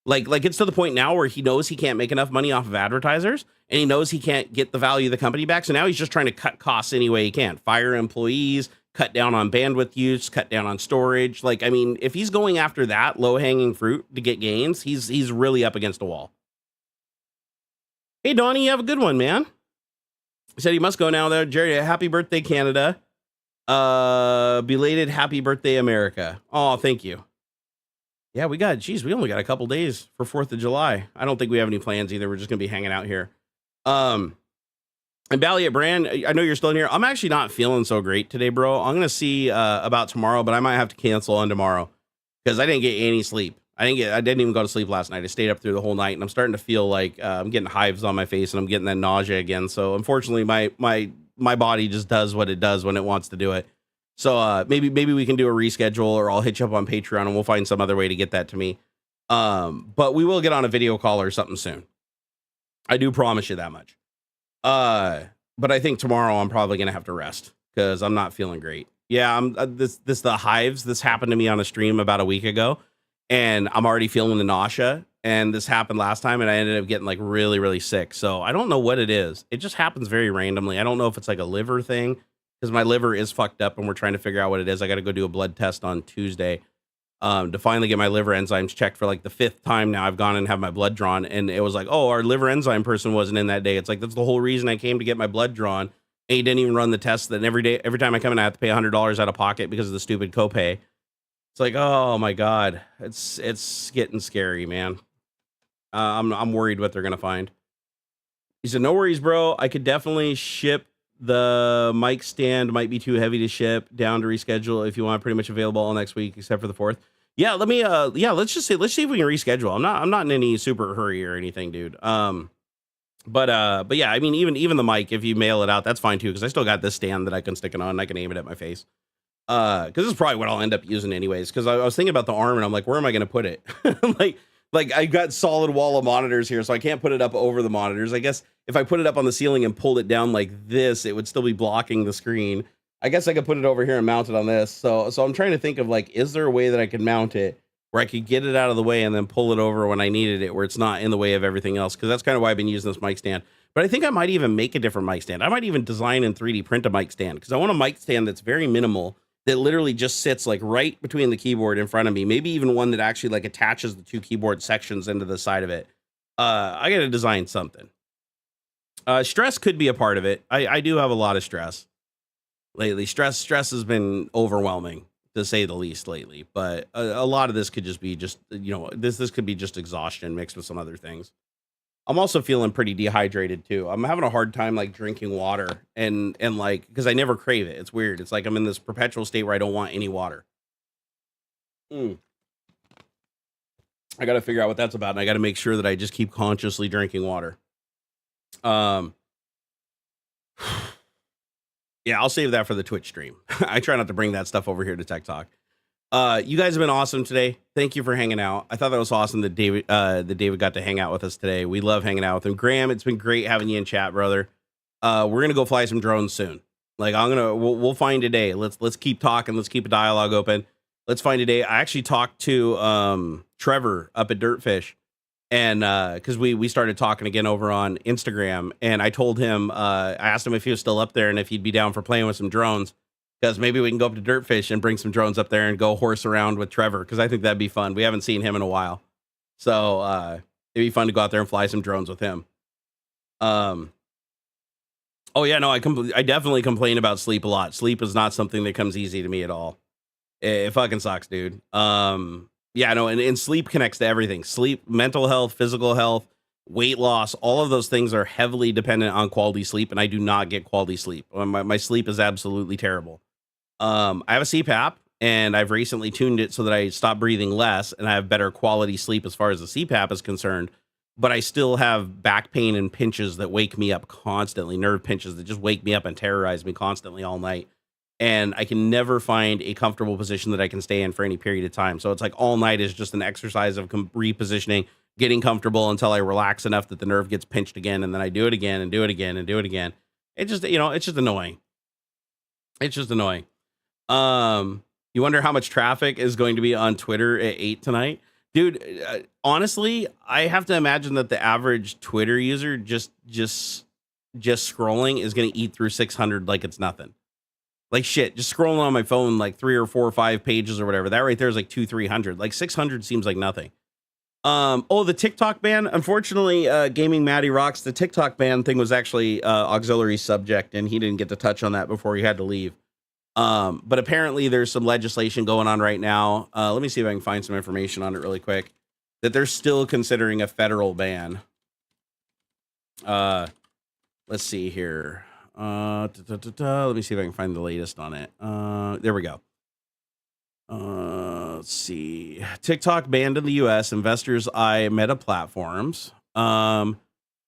Like it's to the point now where he knows he can't make enough money off of advertisers and he knows he can't get the value of the company back. So now he's just trying to cut costs any way he can. Fire employees, cut down on bandwidth use, cut down on storage. Like, I mean, if he's going after that low hanging fruit to get gains, he's really up against a wall. Hey, Donnie, you have a good one, man. He said he must go now, though. Jerry, happy birthday, Canada. Belated happy birthday, America. Oh, thank you. Yeah, we only got a couple days for 4th of July. I don't think we have any plans either. We're just going to be hanging out here. And Bally at Brand, I know you're still in here. I'm actually not feeling so great today, bro. I'm going to see about tomorrow, but I might have to cancel on tomorrow because I didn't get any sleep. I didn't even go to sleep last night. I stayed up through the whole night, and I'm starting to feel like I'm getting hives on my face, and I'm getting that nausea again. So unfortunately, my body just does what it does when it wants to do it. So maybe we can do a reschedule, or I'll hit you up on Patreon and we'll find some other way to get that to me. But we will get on a video call or something soon. I do promise you that much. But I think tomorrow I'm probably gonna have to rest because I'm not feeling great. Yeah, the hives. This happened to me on a stream about a week ago, and I'm already feeling the nausea. And this happened last time, and I ended up getting like really, really sick. So I don't know what it is. It just happens very randomly. I don't know if it's like a liver thing, because my liver is fucked up and we're trying to figure out what it is. I got to go do a blood test on Tuesday to finally get my liver enzymes checked for like the 5th time now. I've gone and have my blood drawn, and it was like, oh, our liver enzyme person wasn't in that day. It's like, that's the whole reason I came to get my blood drawn. And he didn't even run the test. Then every time I come in, I have to pay $100 out of pocket because of the stupid copay. It's like, oh my God, it's getting scary, man. I'm worried what they're going to find. He said, no worries, bro. I could definitely ship. The mic stand might be too heavy to ship. Down to reschedule if you want. Pretty much available all next week except for the 4th. Yeah, let's see if we can reschedule. I'm not in any super hurry or anything, dude. But yeah, I mean, even the mic, if you mail it out, that's fine too, because I still got this stand that I can stick it on and I can aim it at my face. Because this is probably what I'll end up using anyways. Because I was thinking about the arm and I'm like, where am I gonna put it? Like I've got solid wall of monitors here, so I can't put it up over the monitors. I guess if I put it up on the ceiling and pulled it down like this, it would still be blocking the screen. I guess I could put it over here and mount it on this. So I'm trying to think of like, is there a way that I could mount it where I could get it out of the way and then pull it over when I needed it, where it's not in the way of everything else? Because that's kind of why I've been using this mic stand. But I think I might even make a different mic stand. I might even design and 3D print a mic stand, because I want a mic stand that's very minimal, that literally just sits like right between the keyboard in front of me. Maybe even one that actually like attaches the 2 keyboard sections into the side of it. I got to design something. Stress could be a part of it. I do have a lot of stress lately. Stress has been overwhelming, to say the least, lately. But a lot of this could just be this could be just exhaustion mixed with some other things. I'm also feeling pretty dehydrated too. I'm having a hard time like drinking water and like, because I never crave it. It's weird. It's like I'm in this perpetual state where I don't want any water. I got to figure out what that's about, and I got to make sure that I just keep consciously drinking water. Yeah, I'll save that for the Twitch stream. I try not to bring that stuff over here to Tech Talk. You guys have been awesome today. Thank you for hanging out. I thought that was awesome that David got to hang out with us today. We love hanging out with him. Graham, it's been great having you in chat, brother. We're gonna go fly some drones soon. Like we'll find a day. Let's keep talking. Let's keep a dialogue open. Let's find a day. I actually talked to Trevor up at Dirtfish, and because we started talking again over on Instagram, and I told him, I asked him if he was still up there and if he'd be down for playing with some drones, because maybe we can go up to Dirtfish and bring some drones up there and go horse around with Trevor, because I think that'd be fun. We haven't seen him in a while, so it'd be fun to go out there and fly some drones with him. Oh yeah, no, I definitely complain about sleep a lot. Sleep is not something that comes easy to me at all. It fucking sucks, dude. Yeah, no, and sleep connects to everything. Sleep, mental health, physical health, weight loss, all of those things are heavily dependent on quality sleep, and I do not get quality sleep. My sleep is absolutely terrible. I have a CPAP, and I've recently tuned it so that I stop breathing less, and I have better quality sleep as far as the CPAP is concerned, but I still have back pain and pinches that wake me up constantly, nerve pinches that just wake me up and terrorize me constantly all night. And I can never find a comfortable position that I can stay in for any period of time. So it's like all night is just an exercise of repositioning, getting comfortable until I relax enough that the nerve gets pinched again. And then I do it again and do it again and do it again. It just, it's just annoying. It's just annoying. You wonder how much traffic is going to be on Twitter at 8 tonight. Dude, honestly, I have to imagine that the average Twitter user just scrolling is going to eat through 600 like it's nothing. Like shit, just scrolling on my phone like 3 or 4 or 5 pages or whatever. That right there is like 200-300. Like 600 seems like nothing. The TikTok ban. Unfortunately, Gaming Maddie Rocks, the TikTok ban thing was actually AuxxZillary's subject, and he didn't get to touch on that before he had to leave. But apparently there's some legislation going on right now. Let me see if I can find some information on it really quick. That they're still considering a federal ban. Let's see here. Let me see if I can find the latest on it. There we go. Let's see. TikTok banned in the US. Investors eye Meta platforms. The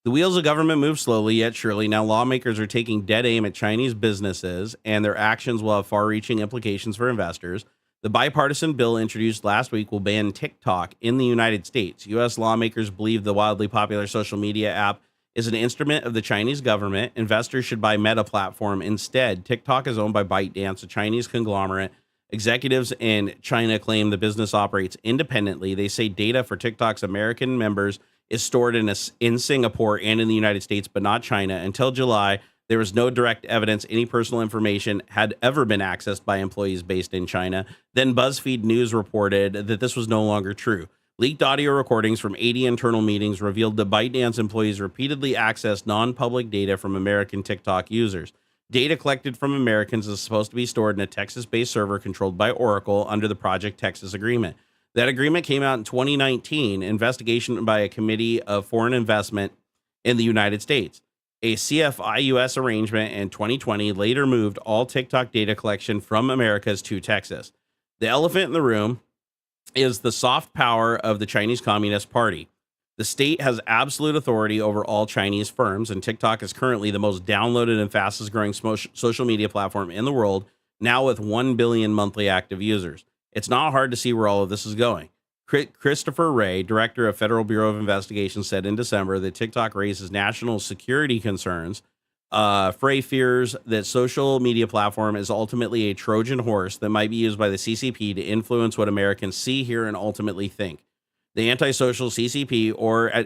wheels of government move slowly yet surely. Now lawmakers are taking dead aim at Chinese businesses, and their actions will have far-reaching implications for investors. The bipartisan bill introduced last week will ban TikTok in the United States. US lawmakers believe the wildly popular social media app is an instrument of the Chinese government. Investors should buy Meta platform instead. TikTok is owned by ByteDance, a Chinese conglomerate. Executives in China claim the business operates independently. They say data for TikTok's American members is stored in Singapore and in the United States, but not China. Until July, there was no direct evidence any personal information had ever been accessed by employees based in China. Then BuzzFeed News reported that this was no longer true. Leaked audio recordings from 80 internal meetings revealed that ByteDance employees repeatedly accessed non-public data from American TikTok users. Data collected from Americans is supposed to be stored in a Texas-based server controlled by Oracle under the Project Texas Agreement. That agreement came out in 2019, investigation by a committee of foreign investment in the United States. A CFI-US arrangement in 2020 later moved all TikTok data collection from Americas to Texas. The elephant in the room is the soft power of the Chinese Communist Party. The state has absolute authority over all Chinese firms, and TikTok is currently the most downloaded and fastest growing social media platform in the world, now with 1 billion monthly active users. It's not hard to see where all of this is going. Christopher Wray, director of Federal Bureau of Investigation, said in December that TikTok raises national security concerns. Frey fears that social media platform is ultimately a Trojan horse that might be used by the CCP to influence what Americans see, hear, and ultimately think. The antisocial CCP,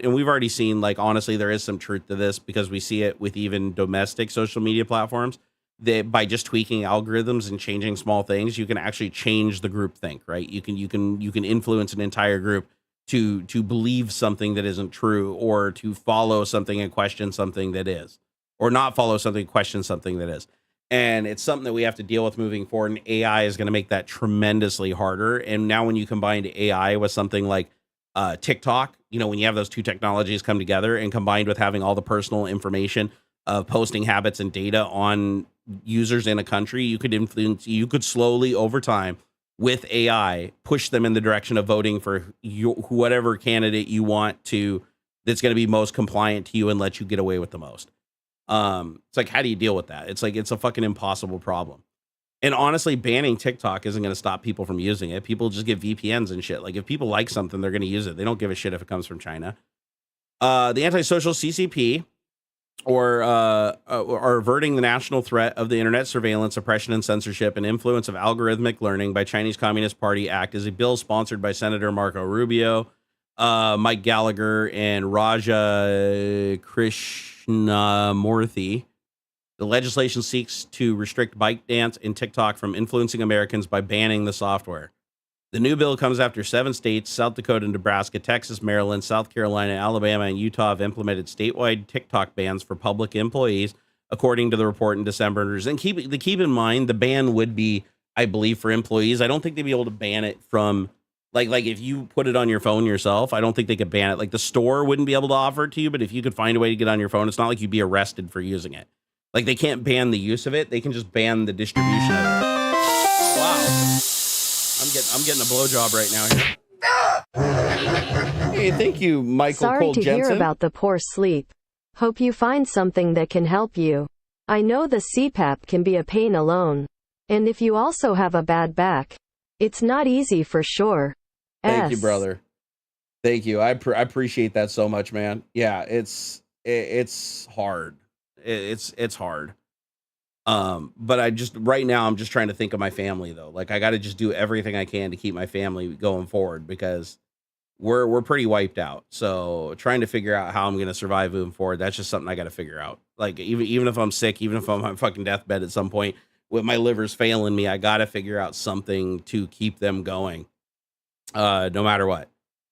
and we've already seen, like, honestly, there is some truth to this because we see it with even domestic social media platforms, that by just tweaking algorithms and changing small things, you can actually change the group think, right? You can influence an entire group to believe something that isn't true, or to follow something and question something that is, or not follow something, question something that is. And it's something that we have to deal with moving forward. And AI is going to make that tremendously harder. And now when you combine AI with something like TikTok, when you have those two technologies come together and combined with having all the personal information of posting habits and data on users in a country, you could slowly over time with AI push them in the direction of voting for whatever candidate you want to, that's going to be most compliant to you and let you get away with the most. It's like, how do you deal with that? It's like, it's a fucking impossible problem. And honestly, banning TikTok isn't going to stop people from using it. People just get VPNs and shit. Like, if people like something, they're going to use it. They don't give a shit if it comes from China. The antisocial CCP are averting the national threat of the internet surveillance, oppression, and censorship and influence of algorithmic learning by Chinese Communist Party Act is a bill sponsored by Senator Marco Rubio, Mike Gallagher, and Raja Krishnamurthy. The legislation seeks to restrict ByteDance and TikTok from influencing Americans by banning the software. The new bill comes after 7 states, South Dakota, Nebraska, Texas, Maryland, South Carolina, Alabama, and Utah have implemented statewide TikTok bans for public employees, according to the report in December. And keep in mind, the ban would be, I believe, for employees. I don't think they'd be able to ban it from, like if you put it on your phone yourself, I don't think they could ban it. Like, the store wouldn't be able to offer it to you, but if you could find a way to get on your phone, it's not like you'd be arrested for using it. Like, they can't ban the use of it. They can just ban the distribution of it. Wow. I'm getting a blowjob right now here. Hey, thank you, Michael Sorry Cole to Jensen. hear about the poor sleep. Hope you find something that can help you. I know the CPAP can be a pain alone. And if you also have a bad back, it's not easy for sure. Thank you, brother. Thank you. I appreciate that so much, man. Yeah, it's hard. It's hard. But right now I'm just trying to think of my family though. Like, I got to just do everything I can to keep my family going forward, because we're pretty wiped out. So trying to figure out how I'm going to survive moving forward, that's just something I got to figure out. Like, even if I'm sick, even if I'm on fucking deathbed at some point with my liver's failing me, I got to figure out something to keep them going. No matter what.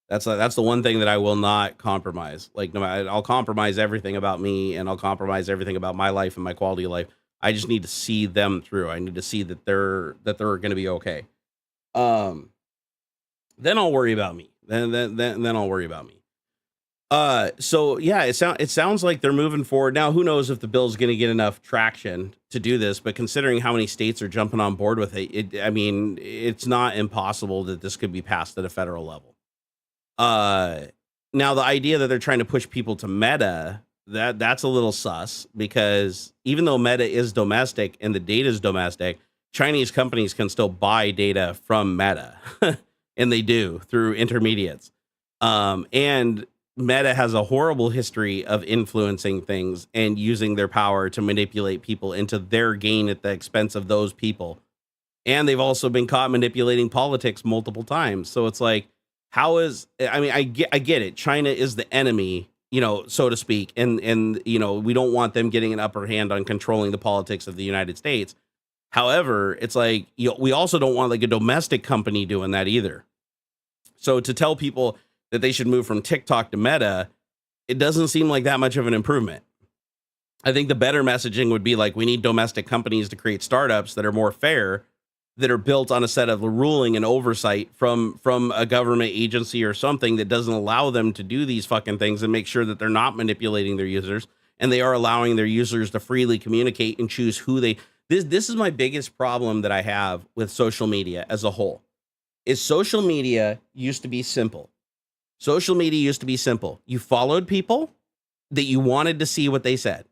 That's the one thing that I will not compromise. Like, no matter, I'll compromise everything about me, and I'll compromise everything about my life and my quality of life. I just need to see them through. I need to see that they're going to be okay. Then I'll worry about me. Then I'll worry about me. So yeah, it sounds like they're moving forward. Now, who knows if the bill's going to get enough traction to do this, but considering how many states are jumping on board with it, it's not impossible that this could be passed at a federal level. Now the idea that they're trying to push people to Meta, that's a little sus, because even though Meta is domestic and the data is domestic, Chinese companies can still buy data from Meta and they do through intermediates. And Meta has a horrible history of influencing things and using their power to manipulate people into their gain at the expense of those people. And they've also been caught manipulating politics multiple times. So it's like, I get it. China is the enemy, so to speak. And we don't want them getting an upper hand on controlling the politics of the United States. However, it's like, we also don't want like a domestic company doing that either. So to tell people that they should move from TikTok to Meta, it doesn't seem like that much of an improvement. I think the better messaging would be like, we need domestic companies to create startups that are more fair, that are built on a set of ruling and oversight from a government agency or something that doesn't allow them to do these fucking things, and make sure that they're not manipulating their users and they are allowing their users to freely communicate and choose who they. This is my biggest problem that I have with social media as a whole. Is social media used to be simple. Social media used to be simple. You followed people that you wanted to see what they said.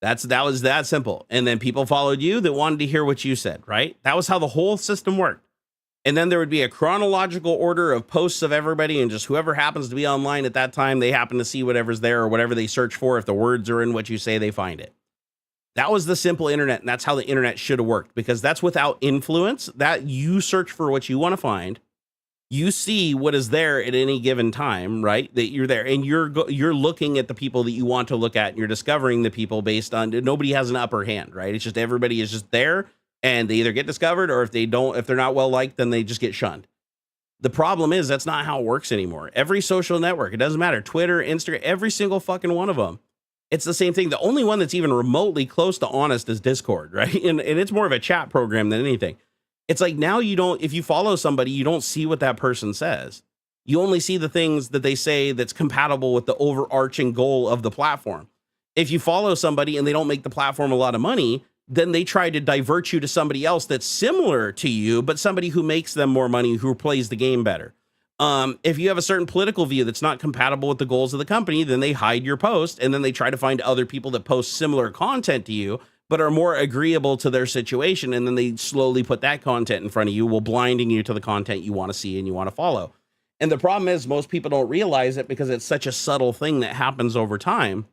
That was that simple. And then people followed you that wanted to hear what you said, right? That was how the whole system worked. And then there would be a chronological order of posts of everybody, and just whoever happens to be online at that time, they happen to see whatever's there or whatever they search for. If the words are in what you say, they find it. That was the simple internet, and that's how the internet should have worked, because that's without influence. That you search for what you want to find. You see what is there at any given time, right? That you're there, and you're looking at the people that you want to look at, and you're discovering the people based on, nobody has an upper hand, right? It's just everybody is just there, and they either get discovered, or if they're not well liked, then they just get shunned. The problem is that's not how it works anymore. Every social network, it doesn't matter, Twitter, Instagram, every single fucking one of them, it's the same thing. The only one that's even remotely close to honest is Discord, right? And it's more of a chat program than anything. It's like now if you follow somebody, you don't see what that person says. You only see the things that they say that's compatible with the overarching goal of the platform. If you follow somebody and they don't make the platform a lot of money, then they try to divert you to somebody else that's similar to you, but somebody who makes them more money, who plays the game better. If you have a certain political view that's not compatible with the goals of the company, then they hide your post, and then they try to find other people that post similar content to you, but are more agreeable to their situation. And then they slowly put that content in front of you while blinding you to the content you want to see and you want to follow. And the problem is most people don't realize it because it's such a subtle thing that happens over time.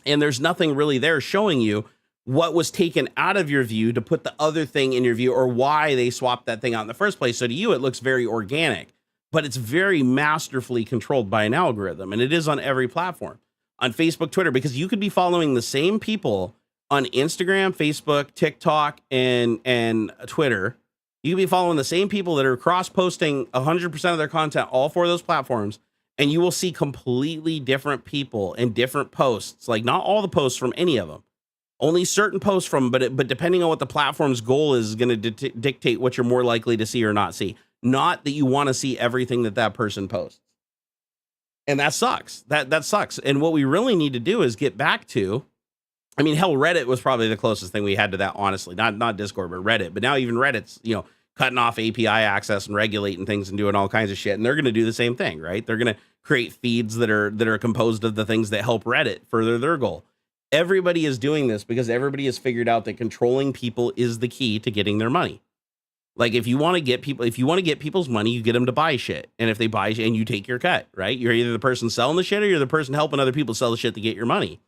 And there's nothing really there showing you what was taken out of your view to put the other thing in your view, or why they swapped that thing out in the first place. So to you, it looks very organic, but it's very masterfully controlled by an algorithm. And it is on every platform, on Facebook, Twitter, because you could be following the same people on Instagram, Facebook, TikTok, and Twitter. You could be following the same people that are cross-posting 100% of their content, all four of those platforms, and you will see completely different people and different posts. Like not all the posts from any of them, only certain posts from, but depending on what the platform's goal is going to dictate what you're more likely to see or not see. Not that you want to see everything that person posts. And that sucks. That sucks. And what we really need to do is get back to, I mean, hell, Reddit was probably the closest thing we had to that, honestly. Not Discord, but Reddit. But now even Reddit's, cutting off API access and regulating things and doing all kinds of shit. And they're going to do the same thing, right? They're going to create feeds that are composed of the things that help Reddit further their goal. Everybody is doing this because everybody has figured out that controlling people is the key to getting their money. Like if you want to get people's money, you get them to buy shit. And if they buy shit, and you take your cut, right? You're either the person selling the shit or you're the person helping other people sell the shit to get your money.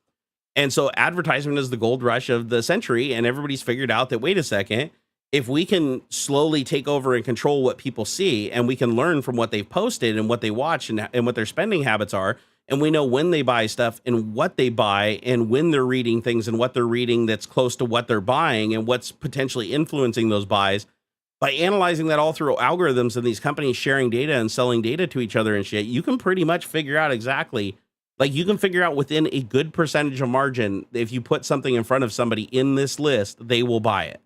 And so advertisement is the gold rush of the century. And everybody's figured out that, wait a second, if we can slowly take over and control what people see, and we can learn from what they've posted and what they watch and what their spending habits are, and we know when they buy stuff and what they buy and when they're reading things and what they're reading that's close to what they're buying and what's potentially influencing those buys, by analyzing that all through algorithms and these companies sharing data and selling data to each other and shit, you can pretty much figure out exactly, like you can figure out within a good percentage of margin, if you put something in front of somebody in this list, they will buy it.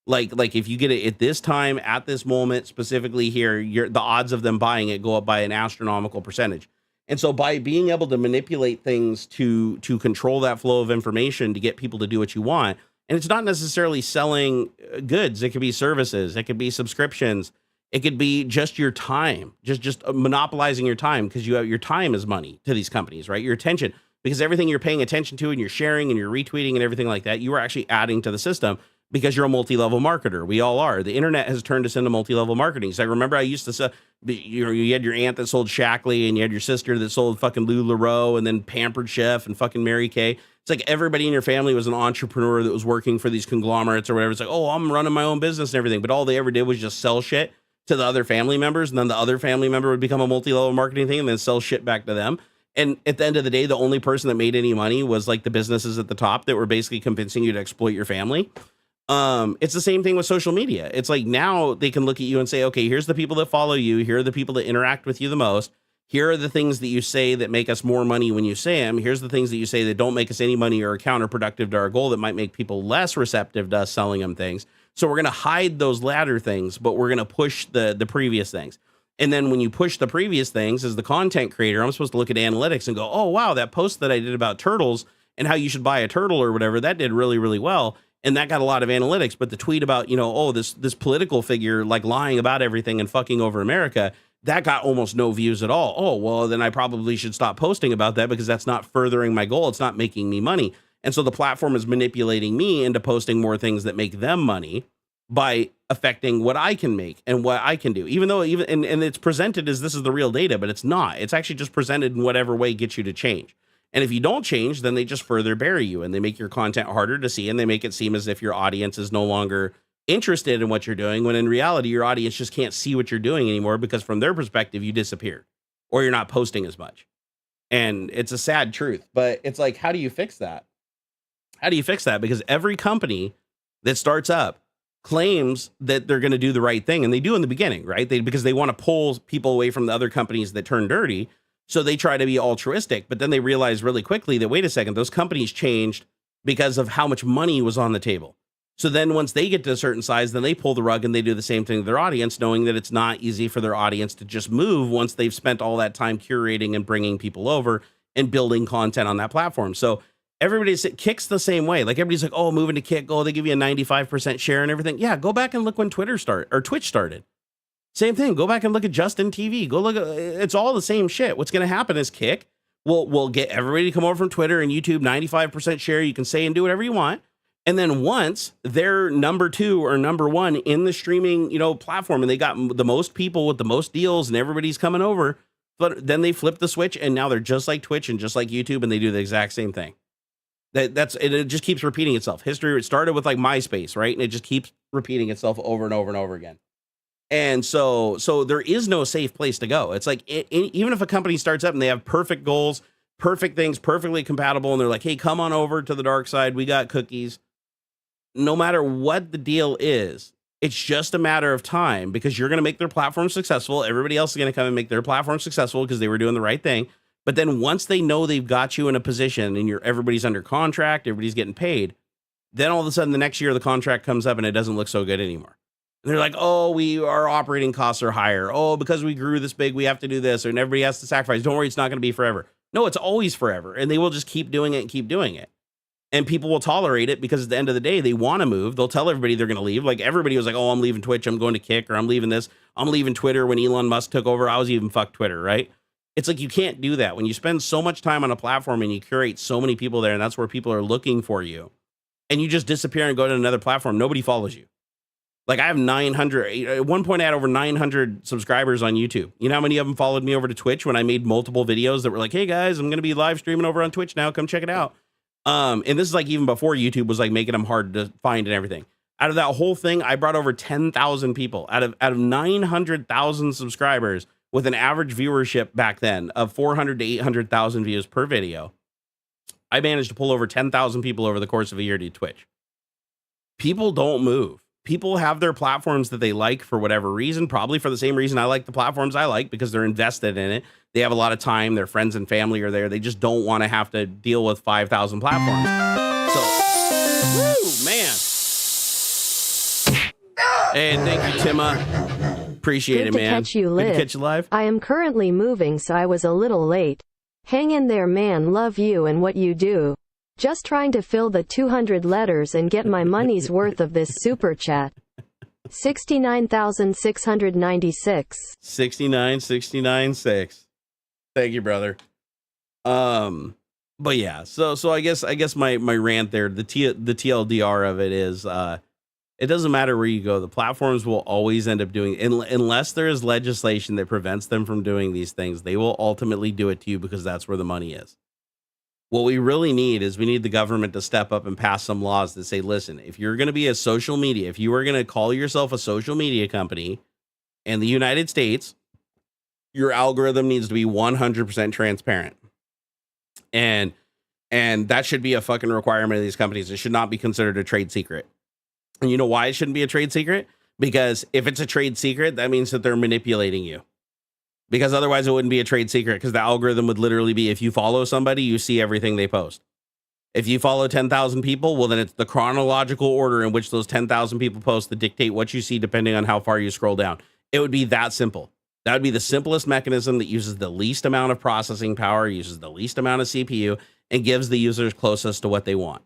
Like if you get it at this time, at this moment, specifically here, the odds of them buying it go up by an astronomical percentage. And so by being able to manipulate things to control that flow of information to get people to do what you want, and it's not necessarily selling goods, it could be services, it could be subscriptions, it could be just your time, just monopolizing your time, because your time is money to these companies, right? Your attention, because everything you're paying attention to and you're sharing and you're retweeting and everything like that, you are actually adding to the system. Because you're a multi-level marketer. We all are. The internet has turned us into multi-level marketing. So I remember I used to say, you had your aunt that sold Shackley, and you had your sister that sold fucking LuLaRoe, and then Pampered Chef and fucking Mary Kay. It's like everybody in your family was an entrepreneur that was working for these conglomerates or whatever. It's like, oh, I'm running my own business and everything. But all they ever did was just sell shit to the other family members. And then the other family member would become a multi-level marketing thing and then sell shit back to them. And at the end of the day, the only person that made any money was like the businesses at the top that were basically convincing you to exploit your family. It's the same thing with social media. It's like now they can look at you and say, okay, here's the people that follow you. Here are the people that interact with you the most. Here are the things that you say that make us more money when you say them. Here's the things that you say that don't make us any money or are counterproductive to our goal that might make people less receptive to us selling them things. So we're going to hide those latter things, but we're going to push the previous things. And then when you push the previous things as the content creator, I'm supposed to look at analytics and go, oh, wow, that post that I did about turtles and how you should buy a turtle or whatever, that did really, really well. And that got a lot of analytics, but the tweet about, this political figure like lying about everything and fucking over America, that got almost no views at all. Oh, well, then I probably should stop posting about that because that's not furthering my goal. It's not making me money. And so the platform is manipulating me into posting more things that make them money by affecting what I can make and what I can do, even though and it's presented as this is the real data, but it's not. It's actually just presented in whatever way gets you to change. And if you don't change, then they just further bury you and they make your content harder to see, and they make it seem as if your audience is no longer interested in what you're doing, when in reality, your audience just can't see what you're doing anymore because from their perspective, you disappeared or you're not posting as much. And it's a sad truth, but it's like, how do you fix that? How do you fix that? Because every company that starts up claims that they're going to do the right thing, and they do in the beginning, right? Because they want to pull people away from the other companies that turn dirty. So they try to be altruistic, but then they realize really quickly that, wait a second, those companies changed because of how much money was on the table. So then once they get to a certain size, then they pull the rug and they do the same thing to their audience, knowing that it's not easy for their audience to just move once they've spent all that time curating and bringing people over and building content on that platform. So Kick's the same way. Like everybody's like, oh, moving to Kick, oh, they give you a 95% share and everything. Yeah, go back and look when Twitch started. Same thing. Go back and look at Justin TV. Go look at, it's all the same shit. What's going to happen is Kick will get everybody to come over from Twitter and YouTube, 95% share. You can say and do whatever you want. And then once they're number 2 or number 1 in the streaming, platform, and they got the most people with the most deals and everybody's coming over, but then they flip the switch and now they're just like Twitch and just like YouTube and they do the exact same thing. It just keeps repeating itself. History, it started with like MySpace, right? And it just keeps repeating itself over and over and over again. And so there is no safe place to go. It's like even if a company starts up and they have perfect goals, perfect things, perfectly compatible, and they're like, hey, come on over to the dark side. We got cookies. No matter what the deal is, it's just a matter of time because you're going to make their platform successful. Everybody else is going to come and make their platform successful because they were doing the right thing. But then once they know they've got you in a position and everybody's under contract, everybody's getting paid, then all of a sudden the next year the contract comes up and it doesn't look so good anymore. And they're like, oh, our operating costs are higher. Oh, because we grew this big, we have to do this, and everybody has to sacrifice. Don't worry, it's not going to be forever. No, it's always forever. And they will just keep doing it and keep doing it. And people will tolerate it because at the end of the day, they want to move. They'll tell everybody they're going to leave. Like everybody was like, oh, I'm leaving Twitch. I'm going to Kick, or I'm leaving this. I'm leaving Twitter. When Elon Musk took over, I was even fuck Twitter, right? It's like, you can't do that. When you spend so much time on a platform and you curate so many people there, and that's where people are looking for you, and you just disappear and go to another platform, nobody follows you. Like I have 900, at one point I had over 900 subscribers on YouTube. You know how many of them followed me over to Twitch when I made multiple videos that were like, hey guys, I'm going to be live streaming over on Twitch now. Come check it out. And this is like even before YouTube was like making them hard to find and everything. Out of that whole thing, I brought over 10,000 people out of 900,000 subscribers with an average viewership back then of 400 to 800,000 views per video. I managed to pull over 10,000 people over the course of a year to Twitch. People don't move. People have their platforms that they like for whatever reason, probably for the same reason I like the platforms I like, because they're invested in it. They have a lot of time. Their friends and family are there. They just don't want to have to deal with 5,000 platforms. So, woo, man. Hey, thank you, Timma. Appreciate it, man. Catch you live. Good to catch you live. I am currently moving, so I was a little late. Hang in there, man. Love you and what you do. Just trying to fill the 200 letters and get my money's worth of this super chat. 69,696. 69,696. Thank you, brother. But yeah, so I guess my rant there, the TLDR of it is, it doesn't matter where you go. The platforms will always end up doing, unless there is legislation that prevents them from doing these things, they will ultimately do it to you because that's where the money is. What we really need is we need the government to step up and pass some laws that say, listen, if you're going to be a social media, if you are going to call yourself a social media company in the United States, your algorithm needs to be 100% transparent. And that should be a fucking requirement of these companies. It should not be considered a trade secret. And you know why it shouldn't be a trade secret? Because if it's a trade secret, that means that they're manipulating you. Because otherwise it wouldn't be a trade secret, because the algorithm would literally be, if you follow somebody, you see everything they post. If you follow 10,000 people, well, then it's the chronological order in which those 10,000 people post that dictate what you see depending on how far you scroll down. It would be that simple. That would be the simplest mechanism that uses the least amount of processing power, uses the least amount of CPU, and gives the users closest to what they want.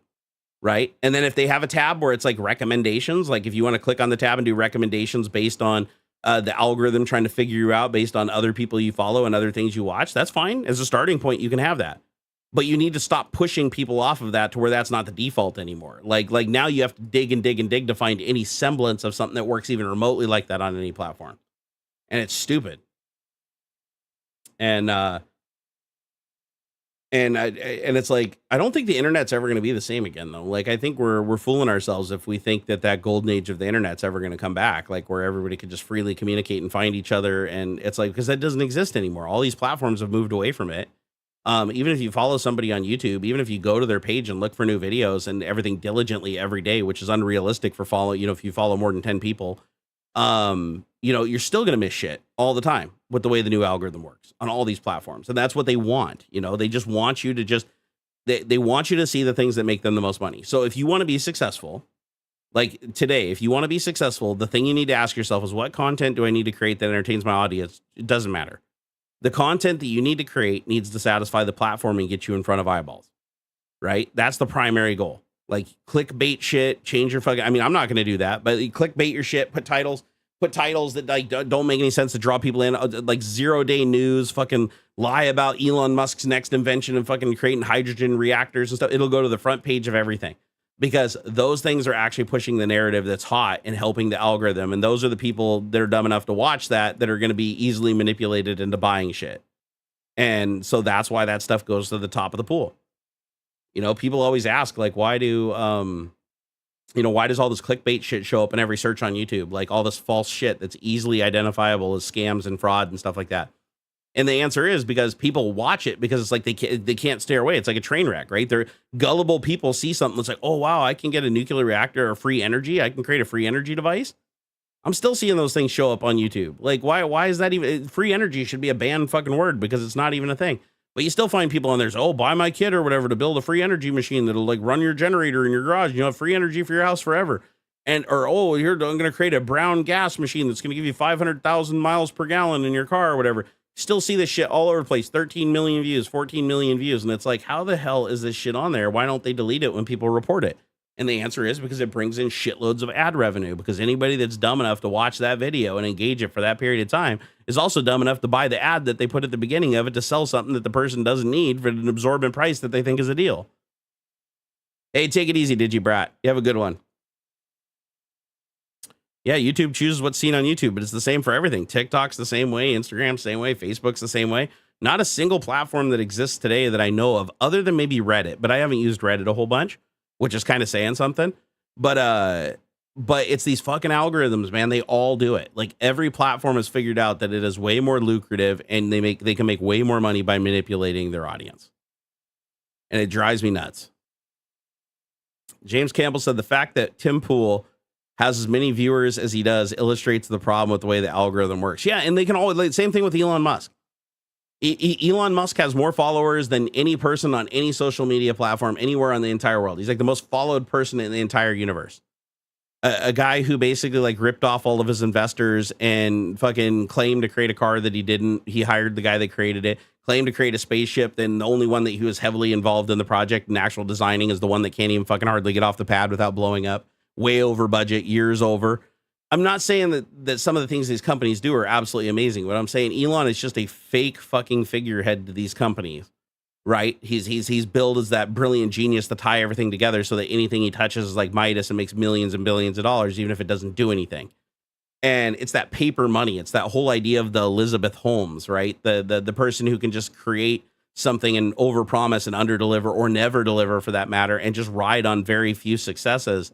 Right? And then if they have a tab where it's like recommendations, like if you want to click on the tab and do recommendations based on the algorithm trying to figure you out based on other people you follow and other things you watch, that's fine. As a starting point, you can have that. But you need to stop pushing people off of that to where that's not the default anymore. Like now you have to dig and dig and dig to find any semblance of something that works even remotely like that on any platform. And it's stupid. And it's like, I don't think the internet's ever going to be the same again, though. Like, I think we're fooling ourselves if we think that golden age of the internet's ever going to come back, like where everybody could just freely communicate and find each other. And it's like, because that doesn't exist anymore. All these platforms have moved away from it. Even if you follow somebody on YouTube, even if you go to their page and look for new videos and everything diligently every day, which is unrealistic for if you follow more than 10 people, you're still going to miss shit all the time with the way the new algorithm works on all these platforms. And that's what they want. They just want you to they want you to see the things that make them the most money. So if you want to be successful, like today, if you want to be successful, the thing you need to ask yourself is, what content do I need to create that entertains my audience? It doesn't matter. The content that you need to create needs to satisfy the platform and get you in front of eyeballs, right? That's the primary goal. Like clickbait shit, change your fucking, I'm not going to do that, but clickbait your shit, put titles that like don't make any sense to draw people in, like 0-day news, fucking lie about Elon Musk's next invention and fucking creating hydrogen reactors and stuff. It'll go to the front page of everything because those things are actually pushing the narrative that's hot and helping the algorithm. And those are the people that are dumb enough to watch that are going to be easily manipulated into buying shit. And so that's why that stuff goes to the top of the pool. People always ask, like, why does all this clickbait shit show up in every search on YouTube? Like all this false shit that's easily identifiable as scams and fraud and stuff like that. And the answer is because people watch it because it's like they can't stay away. It's like a train wreck, right? They're gullible people see something that's like, oh, wow, I can get a nuclear reactor or free energy. I can create a free energy device. I'm still seeing those things show up on YouTube. Like, why is that even? Free energy should be a banned fucking word because it's not even a thing. But you still find people on there, oh, buy my kid or whatever to build a free energy machine that'll like run your generator in your garage. Have free energy for your house forever. I'm going to create a brown gas machine that's going to give you 500,000 miles per gallon in your car or whatever. Still see this shit all over the place. 13 million views, 14 million views. And it's like, how the hell is this shit on there? Why don't they delete it when people report it? And the answer is because it brings in shitloads of ad revenue, because anybody that's dumb enough to watch that video and engage it for that period of time is also dumb enough to buy the ad that they put at the beginning of it to sell something that the person doesn't need for an absorbent price that they think is a deal. Hey, take it easy, Digibrat. You have a good one. Yeah, YouTube chooses what's seen on YouTube, but it's the same for everything. TikTok's the same way, Instagram's the same way, Facebook's the same way. Not a single platform that exists today that I know of, other than maybe Reddit, but I haven't used Reddit a whole bunch, which is kind of saying something. But it's these fucking algorithms, man. They all do it. Like every platform has figured out that it is way more lucrative and they can make way more money by manipulating their audience. And it drives me nuts. James Campbell said the fact that Tim Pool has as many viewers as he does illustrates the problem with the way the algorithm works. Yeah, and they can always, same thing with Elon Musk. Elon Musk has more followers than any person on any social media platform anywhere on the entire world. He's like the most followed person in the entire universe. A guy who basically like ripped off all of his investors and fucking claimed to create a car that he didn't. He hired the guy that created it, claimed to create a spaceship. Then the only one that he was heavily involved in the project and actual designing is the one that can't even fucking hardly get off the pad without blowing up. Way over budget, years over. I'm not saying that some of the things these companies do are absolutely amazing, but I'm saying Elon is just a fake fucking figurehead to these companies, right? He's billed as that brilliant genius to tie everything together so that anything he touches is like Midas and makes millions and billions of dollars, even if it doesn't do anything. And it's that paper money. It's that whole idea of the Elizabeth Holmes, right? The person who can just create something and overpromise and underdeliver or never deliver for that matter, and just ride on very few successes.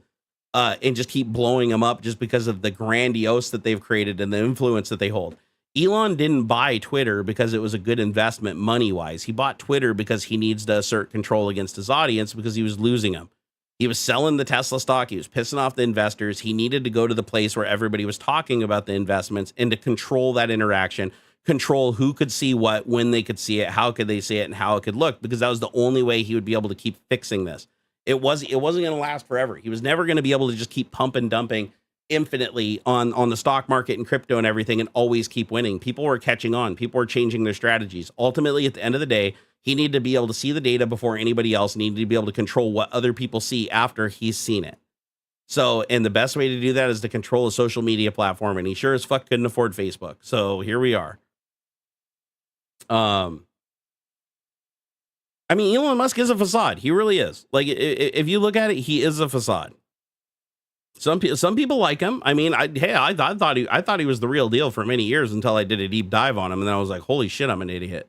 And just keep blowing them up just because of the grandiose that they've created and the influence that they hold. Elon didn't buy Twitter because it was a good investment money-wise. He bought Twitter because he needs to assert control against his audience because he was losing them. He was selling the Tesla stock. He was pissing off the investors. He needed to go to the place where everybody was talking about the investments and to control that interaction, control who could see what, when they could see it, how could they see it, and how it could look, because that was the only way he would be able to keep fixing this. It wasn't going to last forever. He was never going to be able to just keep pumping, dumping infinitely on the stock market and crypto and everything and always keep winning. People were catching on. People were changing their strategies. Ultimately, at the end of the day, he needed to be able to see the data before anybody else, needed to be able to control what other people see after he's seen it. So, and the best way to do that is to control a social media platform. And he sure as fuck couldn't afford Facebook. So here we are. I mean, Elon Musk is a facade. He really is. Like, if you look at it, he is a facade. Some people like him. I mean, I thought he was the real deal for many years until I did a deep dive on him, and then I was like, holy shit, I'm an idiot.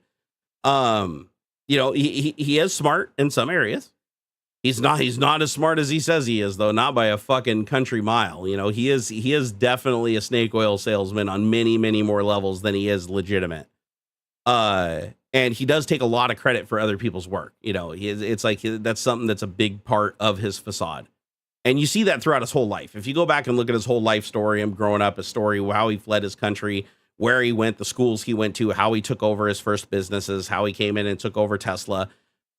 He is smart in some areas. He's not as smart as he says he is, though, not by a fucking country mile. He is definitely a snake oil salesman on many, many more levels than he is legitimate. And he does take a lot of credit for other people's work. You know, it's like that's something that's a big part of his facade. And you see that throughout his whole life. If you go back and look at his whole life story, him growing up, his story, how he fled his country, where he went, the schools he went to, how he took over his first businesses, how he came in and took over Tesla.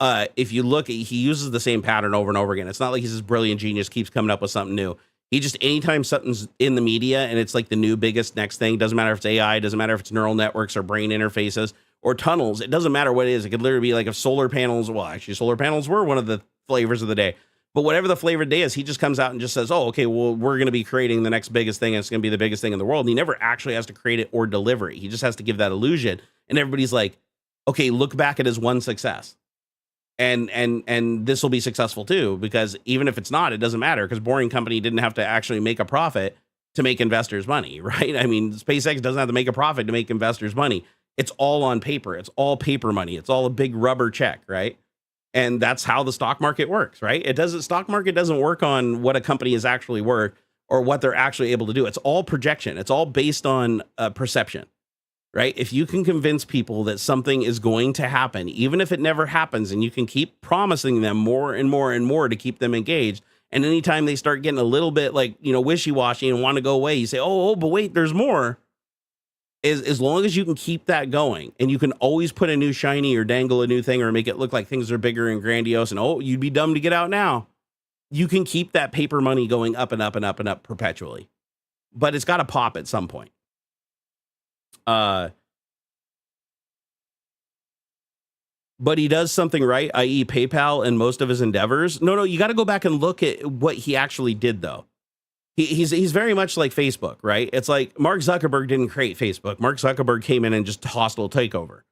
If you look, he uses the same pattern over and over again. It's not like he's this brilliant genius, keeps coming up with something new. He just, anytime something's in the media and it's like the new biggest next thing, doesn't matter if it's AI, doesn't matter if it's neural networks or brain interfaces or tunnels, it doesn't matter what it is. It could literally be like if solar panels, well, actually solar panels were one of the flavors of the day, but whatever the flavor of the day is, he just comes out and just says, oh, okay, well, we're going to be creating the next biggest thing. And it's going to be the biggest thing in the world. And he never actually has to create it or deliver it. He just has to give that illusion. And everybody's like, okay, look back at his one success. And this will be successful too, because even if it's not, it doesn't matter, because Boring Company didn't have to actually make a profit to make investors money, right? I mean, SpaceX doesn't have to make a profit to make investors money. It's all on paper. It's all paper money. It's all a big rubber check, right? And that's how the stock market works, right? Stock market doesn't work on what a company is actually worth or what they're actually able to do. It's all projection. It's all based on perception, right? If you can convince people that something is going to happen, even if it never happens, and you can keep promising them more and more and more to keep them engaged. And anytime they start getting a little bit like, you know, wishy-washy and want to go away, you say, oh, but wait, there's more. As long as you can keep that going, and you can always put a new shiny or dangle a new thing or make it look like things are bigger and grandiose and, oh, you'd be dumb to get out now. You can keep that paper money going up and up and up and up perpetually, but it's got to pop at some point. But he does something right, i.e. PayPal and most of his endeavors. No, you got to go back and look at what he actually did, though. He's very much like Facebook, right? It's like Mark Zuckerberg didn't create Facebook. Mark Zuckerberg came in and just hostile takeover.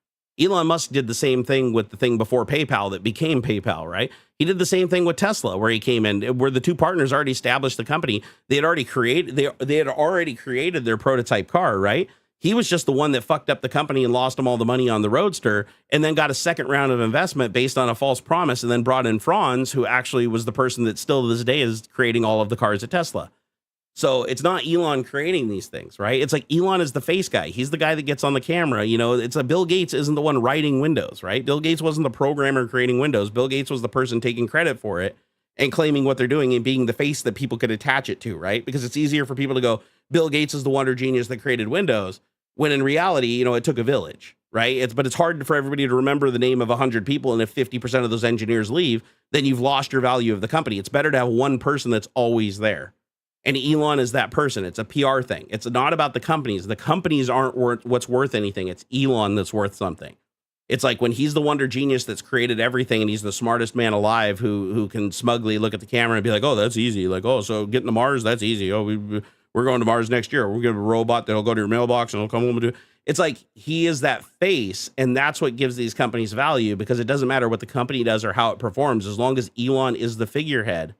Elon Musk did the same thing with the thing before PayPal that became PayPal, right? He did the same thing with Tesla, where he came in, where the two partners already established the company. They had already created their prototype car, right? He was just the one that fucked up the company and lost them all the money on the Roadster, and then got a second round of investment based on a false promise, and then brought in Franz, who actually was the person that still to this day is creating all of the cars at Tesla. So it's not Elon creating these things, right? It's like Elon is the face guy. He's the guy that gets on the camera. You know, it's a Bill Gates isn't the one writing Windows, right? Bill Gates wasn't the programmer creating Windows. Bill Gates was the person taking credit for it and claiming what they're doing and being the face that people could attach it to, right? Because it's easier for people to go, Bill Gates is the wonder genius that created Windows, when in reality, you know, it took a village, right? But it's hard for everybody to remember the name of 100 people. And if 50% of those engineers leave, then you've lost your value of the company. It's better to have one person that's always there. And Elon is that person. It's a PR thing. It's not about the companies. The companies aren't what's worth anything. It's Elon that's worth something. It's like when he's the wonder genius that's created everything, and he's the smartest man alive who can smugly look at the camera and be like, oh, that's easy. Like, oh, so getting to Mars, that's easy. Oh, we're going to Mars next year. We're going to have a robot that'll go to your mailbox and it'll come home and do it. It's like he is that face, and that's what gives these companies value, because it doesn't matter what the company does or how it performs. As long as Elon is the figurehead,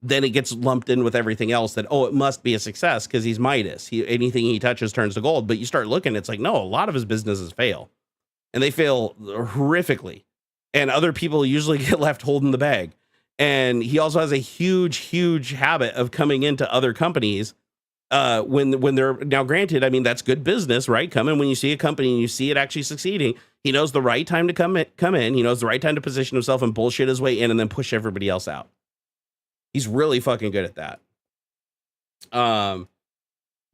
then it gets lumped in with everything else that, oh, it must be a success because he's Midas. Anything he touches turns to gold. But you start looking, it's like, no, a lot of his businesses fail. And they fail horrifically. And other people usually get left holding the bag. And he also has a huge, huge habit of coming into other companies when they're, now granted, I mean, that's good business, right? Come in when you see a company and you see it actually succeeding. He knows the right time to come in. He knows the right time to position himself and bullshit his way in and then push everybody else out. He's really fucking good at that.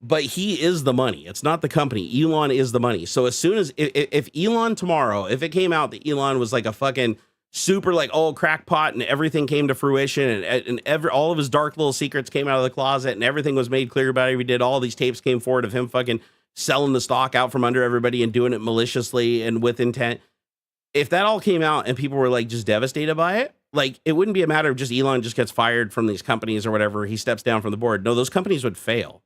But he is the money. It's not the company. Elon is the money. So as soon as, if Elon tomorrow, if it came out that Elon was like a fucking super like, oh, crackpot, and everything came to fruition, and all of his dark little secrets came out of the closet, and everything was made clear about it, he did, all these tapes came forward of him fucking selling the stock out from under everybody and doing it maliciously and with intent. If that all came out and people were like just devastated by it, like, it wouldn't be a matter of just Elon just gets fired from these companies or whatever, he steps down from the board. No, those companies would fail.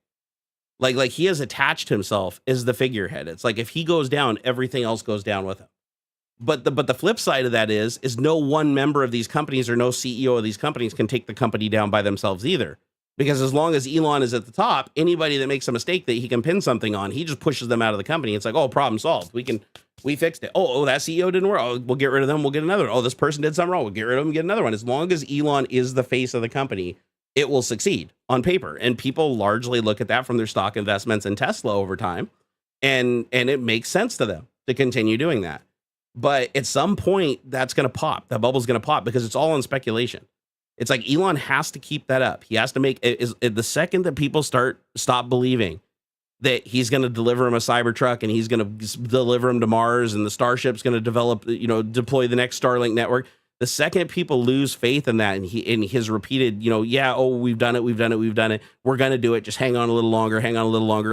Like he has attached himself as the figurehead. It's like if he goes down, everything else goes down with him. But the flip side of that is no one member of these companies or no CEO of these companies can take the company down by themselves either. Because as long as Elon is at the top, anybody that makes a mistake that he can pin something on, he just pushes them out of the company. It's like, oh, problem solved. We fixed it. Oh, that CEO didn't work. Oh, we'll get rid of them. We'll get another. Oh, this person did something wrong. We'll get rid of them and get another one. As long as Elon is the face of the company, it will succeed on paper. And people largely look at that from their stock investments in Tesla over time. And it makes sense to them to continue doing that. But at some point, that's going to pop. That bubble's going to pop because it's all on speculation. It's like Elon has to keep that up. He has to make the second that people stop believing that he's going to deliver him a Cybertruck and he's going to deliver him to Mars and the Starship's going to develop, deploy the next Starlink network. The second people lose faith in that and his repeated, we've done it. We're going to do it. Just hang on a little longer.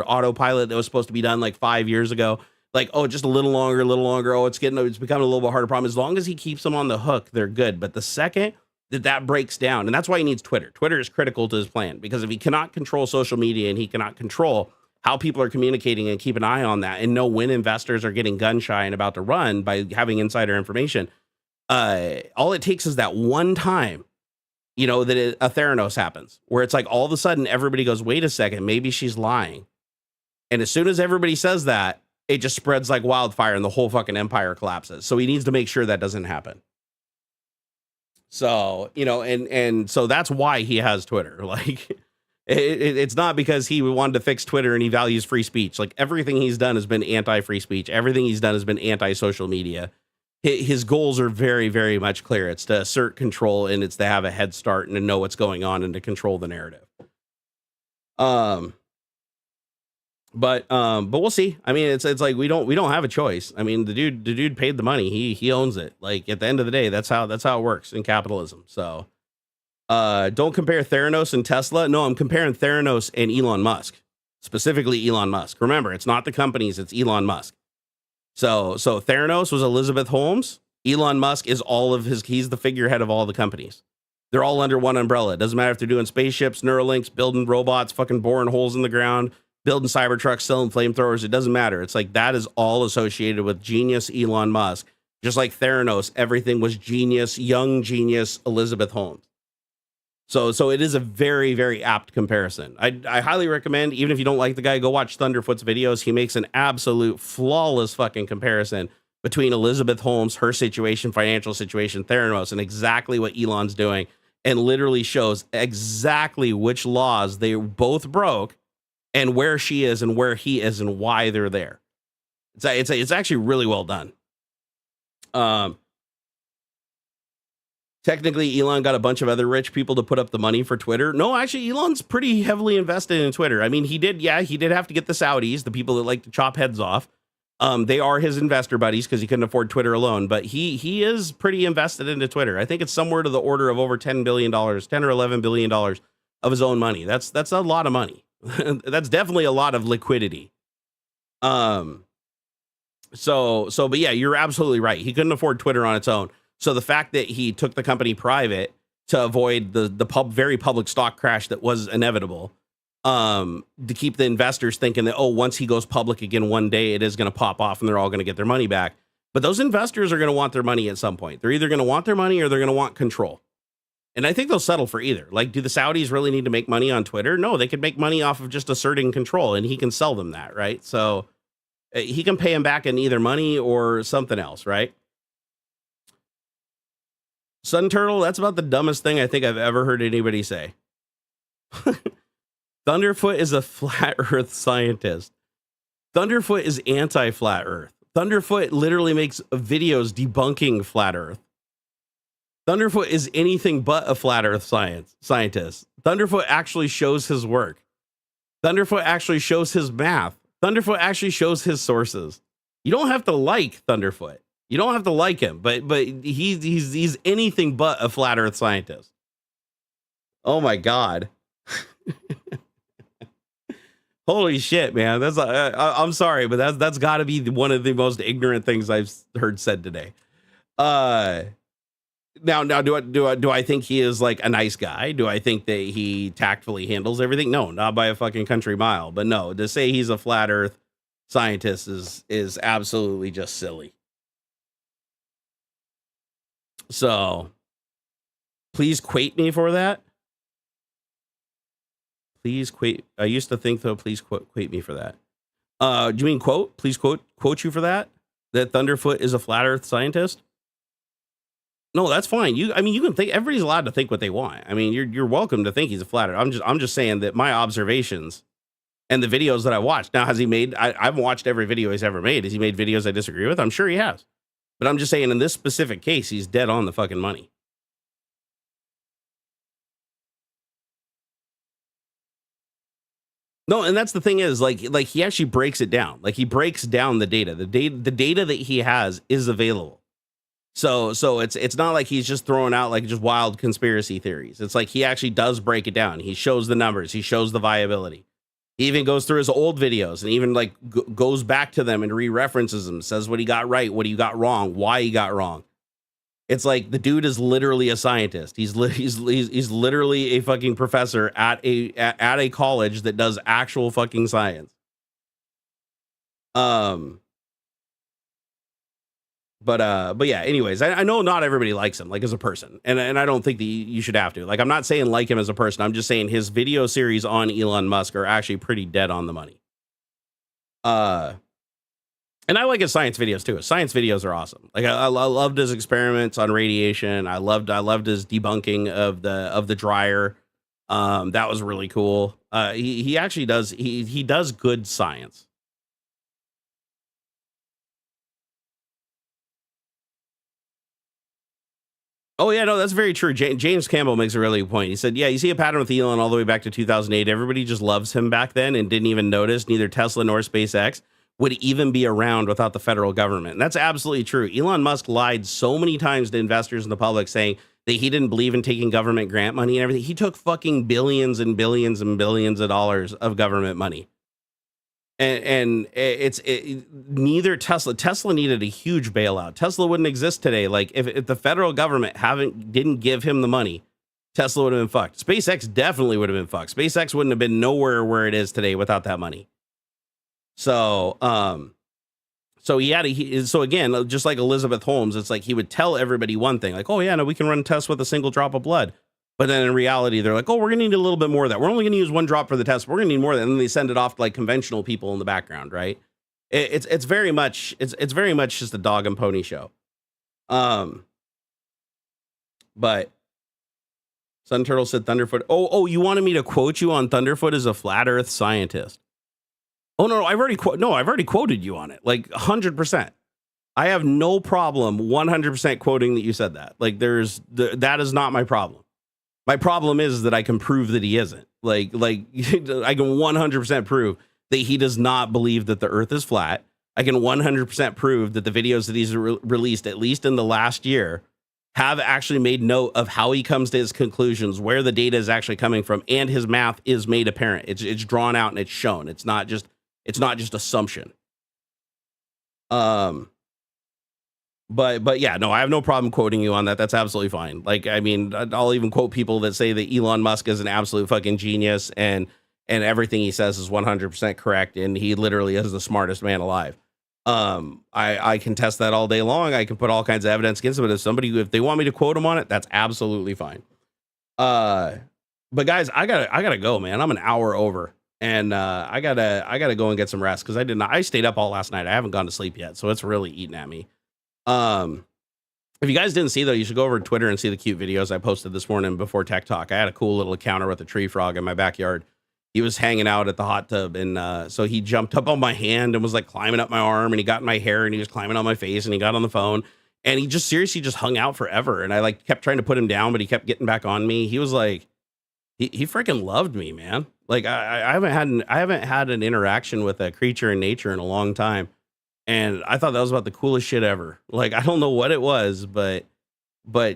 Autopilot that was supposed to be done like 5 years ago. Like, just a little longer. Oh, it's becoming a little bit harder problem. As long as he keeps them on the hook, they're good. But the second that breaks down, and that's why he needs Twitter. Twitter is critical to his plan, because if he cannot control social media and he cannot control how people are communicating and keep an eye on that and know when investors are getting gun shy and about to run by having insider information, all it takes is that one time, that a Theranos happens where it's like all of a sudden everybody goes, wait a second, maybe she's lying. And as soon as everybody says that, it just spreads like wildfire and the whole fucking empire collapses. So he needs to make sure that doesn't happen. So, and so that's why he has Twitter. Like, it's not because he wanted to fix Twitter and he values free speech. Like, everything he's done has been anti-free speech. Everything he's done has been anti-social media. His goals are very, very much clear. It's to assert control, and it's to have a head start and to know what's going on and to control the narrative. But we'll see. I mean, it's like we don't have a choice. I mean, the dude paid the money. He owns it. Like, at the end of the day, that's how it works in capitalism. So, don't compare Theranos and Tesla. No, I'm comparing Theranos and Elon Musk, specifically Elon Musk. Remember, it's not the companies, it's Elon Musk. So Theranos was Elizabeth Holmes. Elon Musk is he's the figurehead of all the companies. They're all under one umbrella. It doesn't matter if they're doing spaceships, Neuralinks, building robots, fucking boring holes in the ground, building Cybertrucks, selling flamethrowers. It doesn't matter. It's like that is all associated with genius Elon Musk. Just like Theranos, everything was genius, young genius Elizabeth Holmes. So it is a very, very apt comparison. I highly recommend, even if you don't like the guy, go watch Thunderfoot's videos. He makes an absolute flawless fucking comparison between Elizabeth Holmes, her situation, financial situation, Theranos, and exactly what Elon's doing, and literally shows exactly which laws they both broke and where she is and where he is and why they're there. It's actually really well done. Technically, Elon got a bunch of other rich people to put up the money for Twitter. No, actually, Elon's pretty heavily invested in Twitter. I mean, he did have to get the Saudis, the people that like to chop heads off. They are his investor buddies because he couldn't afford Twitter alone. But he is pretty invested into Twitter. I think it's somewhere to the order of over $10 billion, $10 or $11 billion of his own money. That's a lot of money. That's definitely a lot of liquidity. But yeah, you're absolutely right. He couldn't afford Twitter on its own. So the fact that he took the company private to avoid the very public stock crash that was inevitable, to keep the investors thinking that, once he goes public again one day, it is going to pop off and they're all going to get their money back. But those investors are going to want their money at some point. They're either going to want their money or they're going to want control. And I think they'll settle for either. Like, do the Saudis really need to make money on Twitter? No, they could make money off of just asserting control, and he can sell them that, right? So he can pay him back in either money or something else, right? Sun Turtle, that's about the dumbest thing I think I've ever heard anybody say. Thunderfoot is a flat earth scientist. Thunderfoot is anti-flat earth. Thunderfoot literally makes videos debunking flat earth. Thunderfoot is anything but a flat earth scientist. Thunderfoot actually shows his work. Thunderfoot actually shows his math. Thunderfoot actually shows his sources. You don't have to like Thunderfoot. You don't have to like him, but he's anything but a flat earth scientist. Oh my God. Holy shit, man. That's I'm sorry, but that's got to be one of the most ignorant things I've heard said today. Now, do I think he is like a nice guy? Do I think that he tactfully handles everything? No, not by a fucking country mile. But no, to say he's a flat earth scientist is absolutely just silly. So, please quote me for that. Please quote. I used to think though. Please quote me for that. Do you mean quote? Please quote you for that. That Thunderfoot is a flat Earth scientist. No, that's fine. You can think. Everybody's allowed to think what they want. I mean, you're welcome to think he's a flat Earth. I'm just saying that my observations and the videos that I watched. Now, has he made? I haven't watched every video he's ever made. Has he made videos I disagree with? I'm sure he has. But I'm just saying in this specific case, he's dead on the fucking money. No, and that's the thing is like he actually breaks it down. Like he breaks down the data. The data that he has is available. So it's not like he's just throwing out like just wild conspiracy theories. It's like he actually does break it down. He shows the numbers. He shows the viability. He even goes through his old videos and even like goes back to them and re-references them, says what he got right, what he got wrong, why he got wrong. It's like the dude is literally a scientist. He's literally a fucking professor at a college that does actual fucking science. But yeah, anyways, I know not everybody likes him like as a person, and I don't think that you should have to. Like, I'm not saying like him as a person. I'm just saying his video series on Elon Musk are actually pretty dead on the money. And I like his science videos too. His science videos are awesome. Like I loved his experiments on radiation. I loved his debunking of the dryer. That was really cool. He actually does he does good science. Oh yeah, no, that's very true. James Campbell makes a really good point. He said, yeah, you see a pattern with Elon all the way back to 2008. Everybody just loves him back then and didn't even notice. Neither Tesla nor SpaceX would even be around without the federal government. And that's absolutely true. Elon Musk lied so many times to investors and the public saying that he didn't believe in taking government grant money and everything. He took fucking billions and billions and billions of dollars of government money. And neither Tesla needed a huge bailout. Tesla wouldn't exist today. Like if the federal government didn't give him the money, Tesla would have been fucked. SpaceX definitely would have been fucked. SpaceX wouldn't have been nowhere where it is today without that money. So again, just like Elizabeth Holmes, it's like he would tell everybody one thing, like, oh yeah, no, we can run tests with a single drop of blood. But then in reality, they're like, oh, we're gonna need a little bit more of that. We're only gonna use one drop for the test. We're gonna need more of that. And then they send it off to like conventional people in the background, right? It's very much just a dog and pony show. But Sun Turtle said Thunderfoot. Oh, you wanted me to quote you on Thunderfoot as a flat Earth scientist. Oh no, I've already quoted you on it, like 100%. I have no problem 100% quoting that you said that. Like that is not my problem. My problem is that I can prove that he isn't. Like I can 100% prove that he does not believe that the Earth is flat. I can 100% prove that the videos that he's released, at least in the last year, have actually made note of how he comes to his conclusions, where the data is actually coming from, and his math is made apparent. It's drawn out and it's shown. It's not just assumption. But yeah, no, I have no problem quoting you on that. That's absolutely fine. Like, I mean, I'll even quote people that say that Elon Musk is an absolute fucking genius and everything he says is 100% correct. And he literally is the smartest man alive. I can test that all day long. I can put all kinds of evidence against it. But if they want me to quote him on it, that's absolutely fine. But guys, I gotta go, man. I'm an hour over. And I gotta go and get some rest because I stayed up all last night. I haven't gone to sleep yet, so it's really eating at me. If you guys didn't see though, you should go over to Twitter and see the cute videos I posted this morning before Tech Talk. I had a cool little encounter with a tree frog in my backyard. He was hanging out at the hot tub, and so he jumped up on my hand and was like climbing up my arm, and he got in my hair and he was climbing on my face, and he got on the phone, and he just seriously just hung out forever. And I like kept trying to put him down, but he kept getting back on me. He was like, he freaking loved me, man. Like I haven't had an interaction with a creature in nature in a long time. And I thought that was about the coolest shit ever. Like, I don't know what it was, but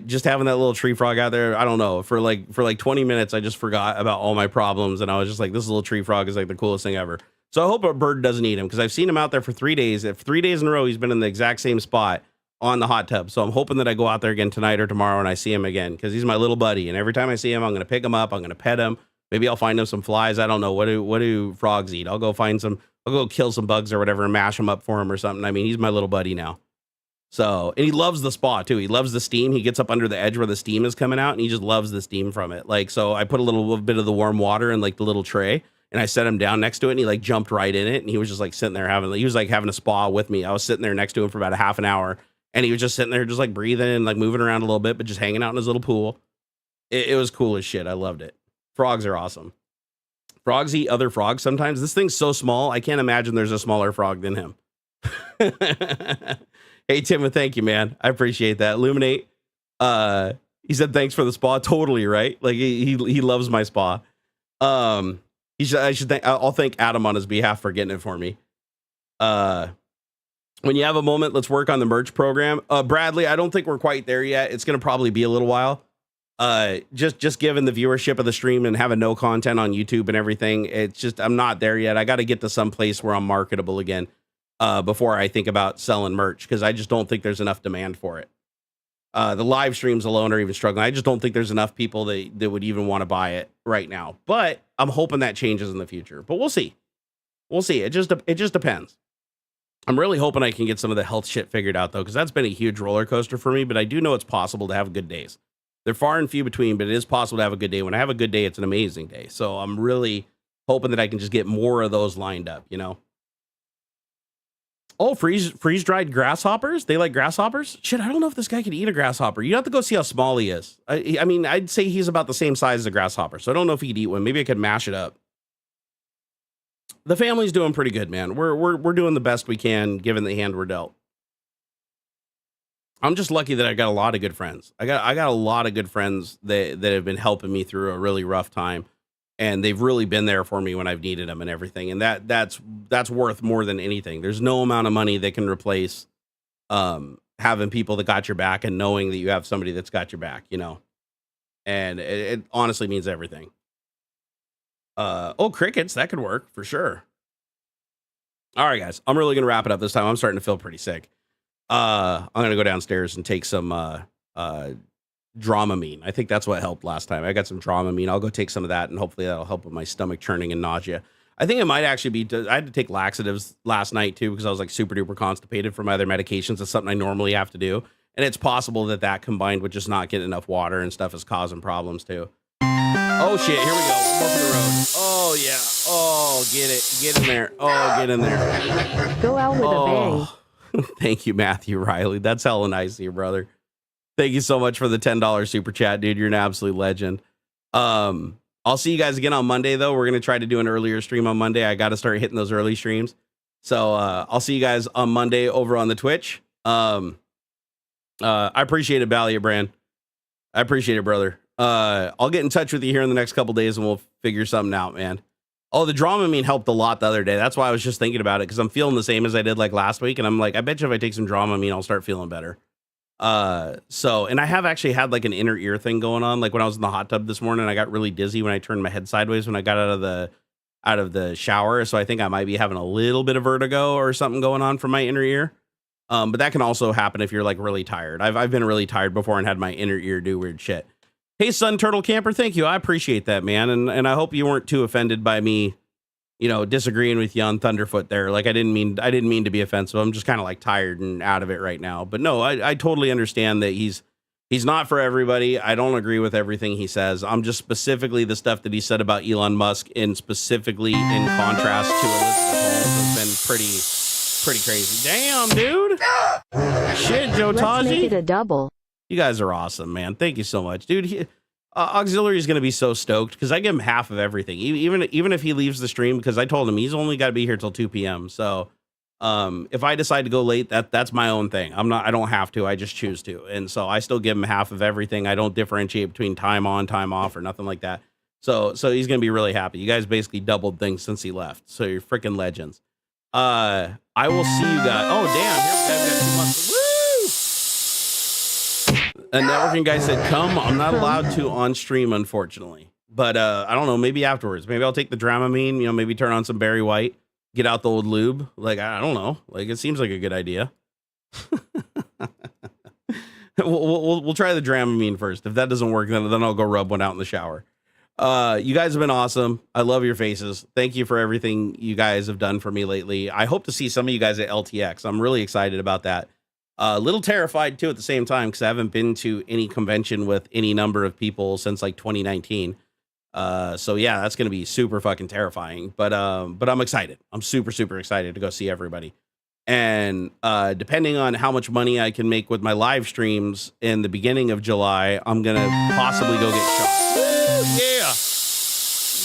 just having that little tree frog out there, I don't know, for like 20 minutes, I just forgot about all my problems. And I was just like, this little tree frog is like the coolest thing ever. So I hope a bird doesn't eat him, because I've seen him out there for 3 days. 3 days in a row, he's been in the exact same spot on the hot tub. So I'm hoping that I go out there again tonight or tomorrow and I see him again, because he's my little buddy. And every time I see him, I'm going to pick him up. I'm going to pet him. Maybe I'll find him some flies. I don't know. What do frogs eat? I'll go kill some bugs or whatever and mash them up for him or something. I mean, he's my little buddy now. So, and he loves the spa too. He loves the steam. He gets up under the edge where the steam is coming out, and he just loves the steam from it. Like, so I put a little bit of the warm water in like the little tray, and I set him down next to it, and he like jumped right in it. And he was just like sitting there having a spa with me. I was sitting there next to him for about a half an hour, and he was just sitting there, just like breathing and like moving around a little bit, but just hanging out in his little pool. It was cool as shit. I loved it. Frogs are awesome. Frogs eat other frogs sometimes. This thing's so small, I can't imagine there's a smaller frog than him. Hey, Tim, thank you, man. I appreciate that. Illuminate. He said thanks for the spa. Totally right. Like he loves my spa. I'll thank Adam on his behalf for getting it for me. When you have a moment, let's work on the merch program. Bradley, I don't think we're quite there yet. It's going to probably be a little while. Just given the viewership of the stream and having no content on YouTube and everything, it's just, I'm not there yet. I got to get to some place where I'm marketable again, before I think about selling merch. Cause I just don't think there's enough demand for it. The live streams alone are even struggling. I just don't think there's enough people that would even want to buy it right now, but I'm hoping that changes in the future, but we'll see. We'll see. It just depends. I'm really hoping I can get some of the health shit figured out though. Cause that's been a huge roller coaster for me, but I do know it's possible to have good days. They're far and few between, but it is possible to have a good day. When I have a good day, it's an amazing day. So I'm really hoping that I can just get more of those lined up, you know? Oh, freeze-dried grasshoppers? They like grasshoppers? Shit, I don't know if this guy can eat a grasshopper. You have to go see how small he is. I mean, I'd say he's about the same size as a grasshopper, so I don't know if he could eat one. Maybe I could mash it up. The family's doing pretty good, man. We're doing the best we can, given the hand we're dealt. I'm just lucky that I got a lot of good friends. I got a lot of good friends that have been helping me through a really rough time, and they've really been there for me when I've needed them and everything. And that's worth more than anything. There's no amount of money that can replace having people that got your back and knowing that you have somebody that's got your back, you know. And it honestly means everything. Crickets, that could work for sure. All right, guys, I'm really gonna wrap it up this time. I'm starting to feel pretty sick. I'm gonna go downstairs and take some Dramamine. I think that's what helped last time. I got some Dramamine. I'll go take some of that, and hopefully that'll help with my stomach churning and nausea. I think it might actually be. I had to take laxatives last night too because I was like super duper constipated from my other medications. It's something I normally have to do, and it's possible that combined with just not getting enough water and stuff is causing problems too. Oh shit! Here we go. One more for the road. Oh yeah. Oh, get in there. Oh, get in there. Go out with a bang. Thank you, Matthew Riley. That's hella nice of you, brother. Thank you so much for the $10 super chat, dude. You're an absolute legend. I'll see you guys again on Monday, though. We're going to try to do an earlier stream on Monday. I got to start hitting those early streams. So I'll see you guys on Monday over on the Twitch. I appreciate it, Valiant Brand. I appreciate it, brother. I'll get in touch with you here in the next couple days and we'll figure something out, man. Oh, the Dramamine helped a lot the other day. That's why I was just thinking about it because I'm feeling the same as I did like last week. And I'm like, I bet you if I take some Dramamine, I'll start feeling better. And I have actually had like an inner ear thing going on. Like when I was in the hot tub this morning, I got really dizzy when I turned my head sideways when I got out of the shower. So I think I might be having a little bit of vertigo or something going on from my inner ear. But that can also happen if you're like really tired. I've been really tired before and had my inner ear do weird shit. Hey, Sun Turtle Camper, thank you. I appreciate that, man. And I hope you weren't too offended by me, you know, disagreeing with you on Thunderfoot there. Like I didn't mean to be offensive. I'm just kind of like tired and out of it right now. But no, I totally understand that he's not for everybody. I don't agree with everything he says. I'm just specifically the stuff that he said about Elon Musk and specifically in contrast to Elizabeth Holmes has been pretty crazy. Damn, dude. Shit, Joe Let's Taji. make it a double. You guys are awesome, man. Thank you so much, dude. AuxxZillary is going to be so stoked because I give him half of everything, even if he leaves the stream, because I told him he's only got to be here till 2 p.m. So if I decide to go late, that's my own thing. I don't have to. I just choose to. And so I still give him half of everything. I don't differentiate between time on, time off, or nothing like that. So he's going to be really happy. You guys basically doubled things since he left. So you're freaking legends. I will see you guys. Oh, damn. Here we go. Got 2 months. Woo! A networking guy said, come. I'm not allowed to on stream, unfortunately. But I don't know. Maybe afterwards. Maybe I'll take the Dramamine, you know, maybe turn on some Barry White, get out the old lube. Like, I don't know. Like, it seems like a good idea. We'll try the Dramamine first. If that doesn't work, then I'll go rub one out in the shower. You guys have been awesome. I love your faces. Thank you for everything you guys have done for me lately. I hope to see some of you guys at LTX. I'm really excited about that. A little terrified too at the same time because I haven't been to any convention with any number of people since like 2019. So yeah, that's gonna be super fucking terrifying. But I'm excited. I'm super excited to go see everybody. And depending on how much money I can make with my live streams in the beginning of July, I'm gonna possibly go get shot.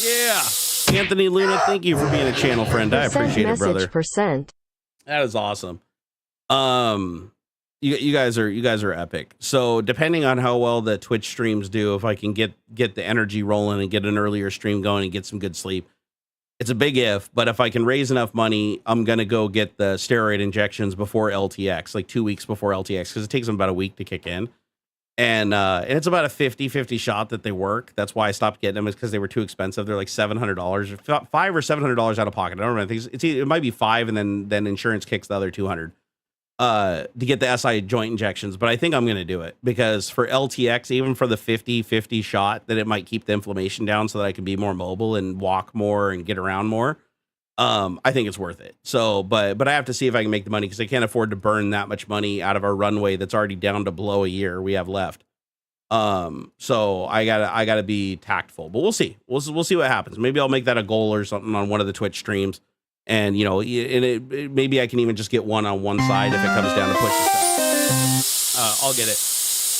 Yeah. Anthony Luna, thank you for being a channel friend. I appreciate it, brother. Percent. That is awesome. You guys are epic. So depending on how well the Twitch streams do, if I can get the energy rolling and get an earlier stream going and get some good sleep, it's a big if. But if I can raise enough money, I'm gonna go get the steroid injections before LTX, like 2 weeks before LTX, because it takes them about a week to kick in. And it's about a 50-50 shot that they work. That's why I stopped getting them, is because they were too expensive. They're like $700, $500 or $700 out of pocket. I don't remember. I think it might be $5, and then insurance kicks the other $200 to get the SI joint injections. But I think I'm going to do it, because for LTX, even for the 50-50 shot, that it might keep the inflammation down so that I can be more mobile and walk more and get around more. I think it's worth it. So, but I have to see if I can make the money, because I can't afford to burn that much money out of our runway that's already down to below a year we have left. So I gotta be tactful, but we'll see. We'll see what happens. Maybe I'll make that a goal or something on one of the Twitch streams. And, you know, maybe I can even just get one on one side if it comes down to push stuff. I'll get it.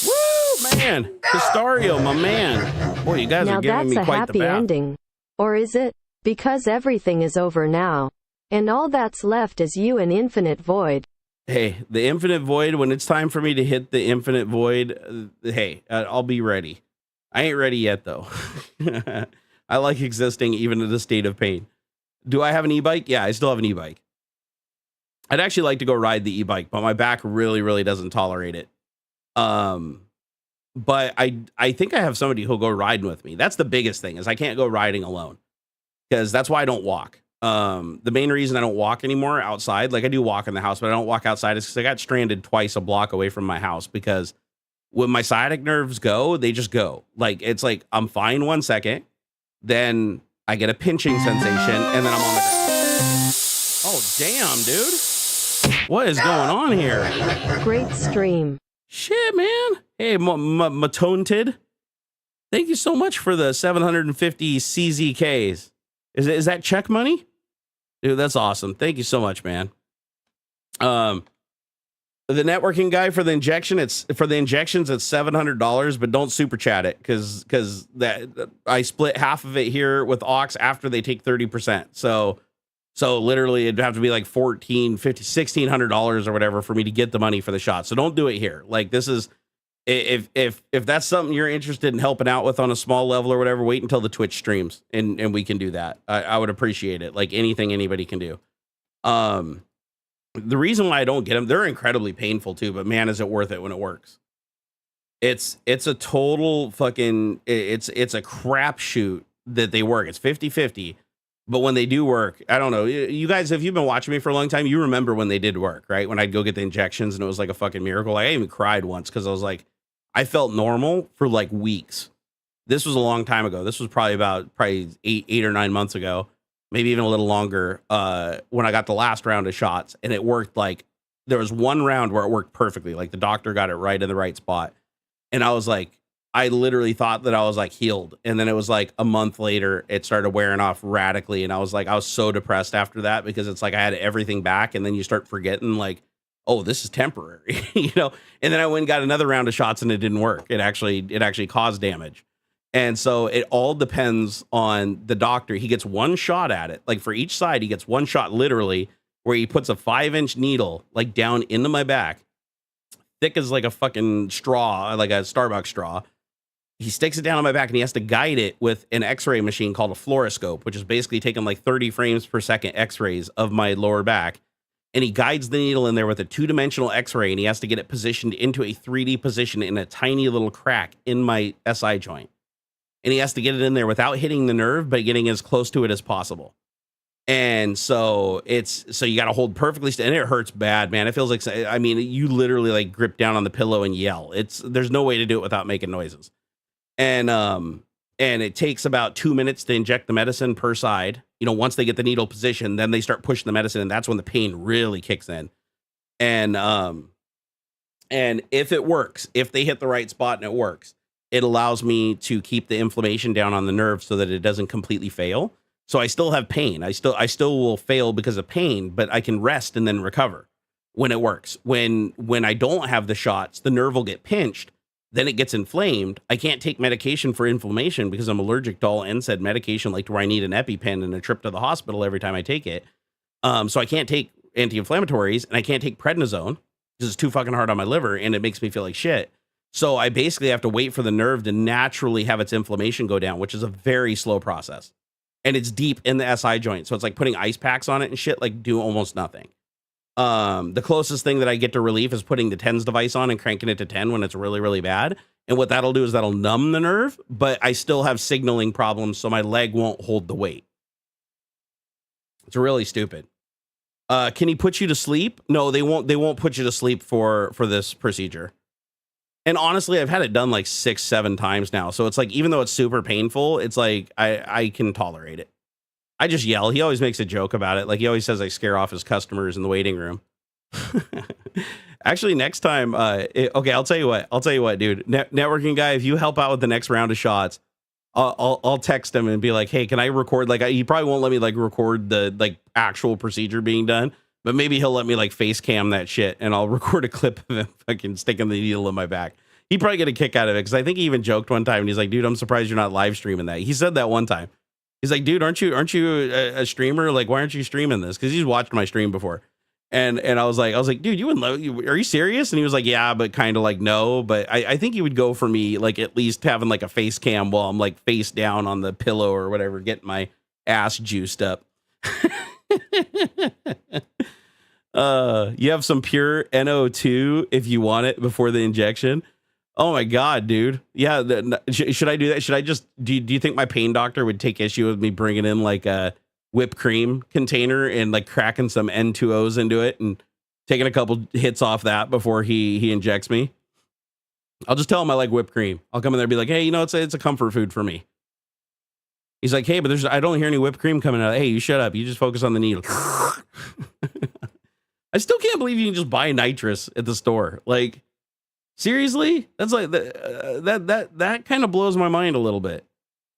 Woo, man. Pistario, my man. Boy, you guys are giving me quite the bath. Now that's a happy ending. Or is it? Because everything is over now. And all that's left is you and Infinite Void. Hey, the Infinite Void, when it's time for me to hit the Infinite Void, hey, I'll be ready. I ain't ready yet, though. I like existing even in a state of pain. Do I have an e-bike? Yeah, I still have an e-bike. I'd actually like to go ride the e-bike, but my back really, really doesn't tolerate it. But I think I have somebody who'll go riding with me. That's the biggest thing, is I can't go riding alone, because that's why I don't walk. The main reason I don't walk anymore outside, like I do walk in the house, but I don't walk outside, is because I got stranded twice a block away from my house, because when my sciatic nerves go, they just go. Like, it's like I'm fine 1 second, then I get a pinching sensation, and then I'm on the ground. Oh, damn, dude. What is going on here? Great stream. Shit, man. Hey, Matonted. Thank you so much for the 750 CZKs. Is that check money? Dude, that's awesome. Thank you so much, man. The networking guy for the injections, it's $700, but don't super chat it, because that I split half of it here with Aux after they take 30%. So literally it'd have to be like $1,400, $1,500, $1,600 or whatever for me to get the money for the shot. So don't do it here. Like, this is, if that's something you're interested in helping out with on a small level or whatever, wait until the Twitch streams and we can do that. I would appreciate it. Like anything anybody can do. The reason why I don't get them, they're incredibly painful too, but man, is it worth it when it works. It's a total fucking, it's a crapshoot that they work. It's 50-50, but when they do work, I don't know. You guys, if you've been watching me for a long time, you remember when they did work, right? When I'd go get the injections and it was like a fucking miracle. Like, I even cried once, because I was like, I felt normal for like weeks. This was a long time ago. This was probably 8 or 9 months ago. Maybe even a little longer, when I got the last round of shots, and it worked. Like, there was one round where it worked perfectly. Like, the doctor got it right in the right spot. And I was like, I literally thought that I was like healed. And then it was like a month later, it started wearing off radically. And I was so depressed after that, because it's like I had everything back. And then you start forgetting, like, oh, this is temporary, you know? And then I went and got another round of shots and it didn't work. It actually caused damage. And so it all depends on the doctor. He gets one shot at it. Like, for each side, he gets one shot, literally, where he puts a 5-inch needle like down into my back, thick as like a fucking straw, like a Starbucks straw. He sticks it down on my back, and he has to guide it with an X-ray machine called a fluoroscope, which is basically taking like 30 frames per second X-rays of my lower back. And he guides the needle in there with a 2-dimensional X-ray, and he has to get it positioned into a 3D position in a tiny little crack in my SI joint. And he has to get it in there without hitting the nerve, but getting as close to it as possible. And so you got to hold perfectly still, and it hurts bad, man. It feels like, I mean, you literally like grip down on the pillow and yell. There's no way to do it without making noises. And it takes about 2 minutes to inject the medicine per side. You know, once they get the needle positioned, then they start pushing the medicine, and that's when the pain really kicks in. And if it works, if they hit the right spot and it works, it allows me to keep the inflammation down on the nerve so that it doesn't completely fail. So I still have pain. I still will fail because of pain, but I can rest and then recover when it works. When I don't have the shots, the nerve will get pinched, then it gets inflamed. I can't take medication for inflammation because I'm allergic to all NSAID medication, like where I need an EpiPen and a trip to the hospital every time I take it. So I can't take anti-inflammatories, and I can't take prednisone. because it's too fucking hard on my liver and it makes me feel like shit. So I basically have to wait for the nerve to naturally have its inflammation go down, which is a very slow process. And it's deep in the SI joint. So it's like putting ice packs on it and shit, like do almost nothing. The closest thing that I get to relief is putting the TENS device on and cranking it to 10 when it's really, really bad. And what that'll do is that'll numb the nerve, but I still have signaling problems, so my leg won't hold the weight. It's really stupid. Can he put you to sleep? No, they won't put you to sleep for this procedure. And honestly, I've had it done like 6-7 times now. So it's like, even though it's super painful, it's like I can tolerate it. I just yell. He always makes a joke about it. Like he always says I scare off his customers in the waiting room. Actually, next time, okay, I'll tell you what, dude. Networking guy, if you help out with the next round of shots, I'll text him and be like, hey, can I record? Like, he probably won't let me like record the like actual procedure being done, but maybe he'll let me like face cam that shit, and I'll record a clip of him fucking sticking the needle in my back. He'd probably get a kick out of it because I think he even joked one time, and he's like, dude, I'm surprised you're not live streaming that. He said that one time. He's like, dude, aren't you a streamer? Like, why aren't you streaming this? Because he's watched my stream before. And I was like, dude, are you serious? And he was like, yeah, but kind of like, no. But I think he would go for me, like at least having like a face cam while I'm like face down on the pillow or whatever, getting my ass juiced up. You have some pure NO2 if you want it before the injection. Oh my God, dude. Yeah. Should I do that? Should I just, do you think my pain doctor would take issue with me bringing in like a whipped cream container and like cracking some N2Os into it and taking a couple hits off that before he injects me? I'll just tell him I like whipped cream. I'll come in there and be like, hey, it's a comfort food for me. He's like, hey, but I don't hear any whipped cream coming out. Hey, you shut up. You just focus on the needle. I still can't believe you can just buy nitrous at the store. Like, seriously? That's like that kind of blows my mind a little bit.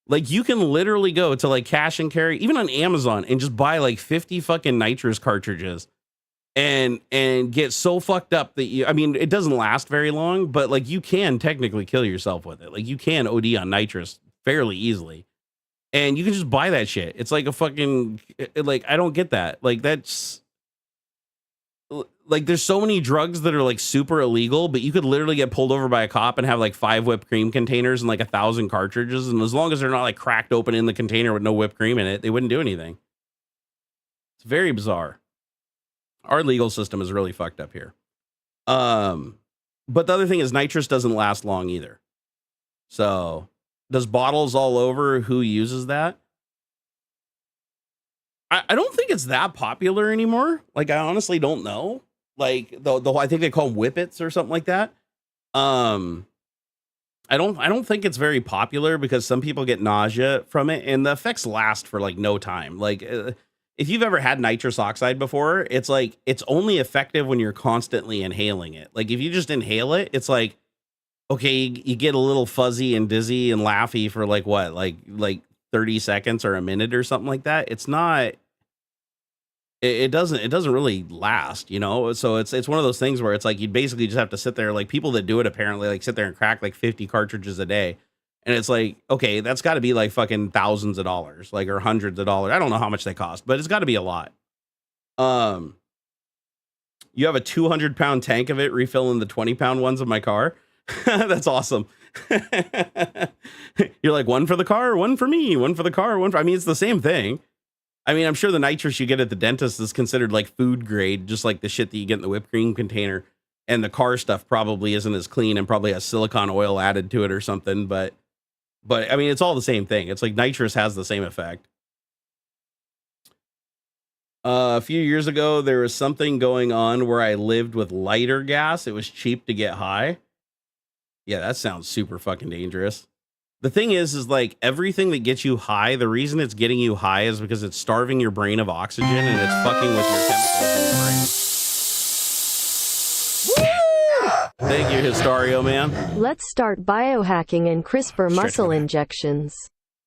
Like, you can literally go to like cash and carry, even on Amazon, and just buy like 50 fucking nitrous cartridges and get so fucked up that it doesn't last very long, but like you can technically kill yourself with it. Like you can OD on nitrous fairly easily. And you can just buy that shit. It's like a fucking, like, I don't get that. Like, that's, like, there's so many drugs that are, like, super illegal, but you could literally get pulled over by a cop and have, like, 5 whipped cream containers and, like, 1,000 cartridges. And as long as they're not, like, cracked open in the container with no whipped cream in it, they wouldn't do anything. It's very bizarre. Our legal system is really fucked up here. But the other thing is nitrous doesn't last long either. So... does bottles all over who uses that? I don't think it's that popular anymore. Like, I honestly don't know. Like, I think they call them whippets or something like that. I don't think it's very popular because some people get nausea from it and the effects last for like no time. Like, if you've ever had nitrous oxide before, it's like, it's only effective when you're constantly inhaling it. Like, if you just inhale it, it's like, okay, you get a little fuzzy and dizzy and laughy for like what, like 30 seconds or a minute or something like that. It's not, it doesn't really last, So it's one of those things where it's like, you basically just have to sit there. Like people that do it apparently like sit there and crack like 50 cartridges a day. And it's like, okay, that's got to be like fucking thousands of dollars, like, or hundreds of dollars. I don't know how much they cost, but it's got to be a lot. You have a 200-pound tank of it refilling the 20-pound ones of my car. That's awesome. You're like, one for the car, one for me, one for the car, one for, it's the same thing. I'm sure the nitrous you get at the dentist is considered like food grade, just like the shit that you get in the whipped cream container, and the car stuff probably isn't as clean and probably has silicone oil added to it or something. But it's all the same thing. It's like nitrous has the same effect. A few years ago, there was something going on where I lived with lighter gas. It was cheap to get high. Yeah, that sounds super fucking dangerous. The thing is like everything that gets you high, the reason it's getting you high is because it's starving your brain of oxygen and it's fucking with your chemicals in your brain. Thank you, Hysterio Man. Let's start biohacking and CRISPR muscle injections.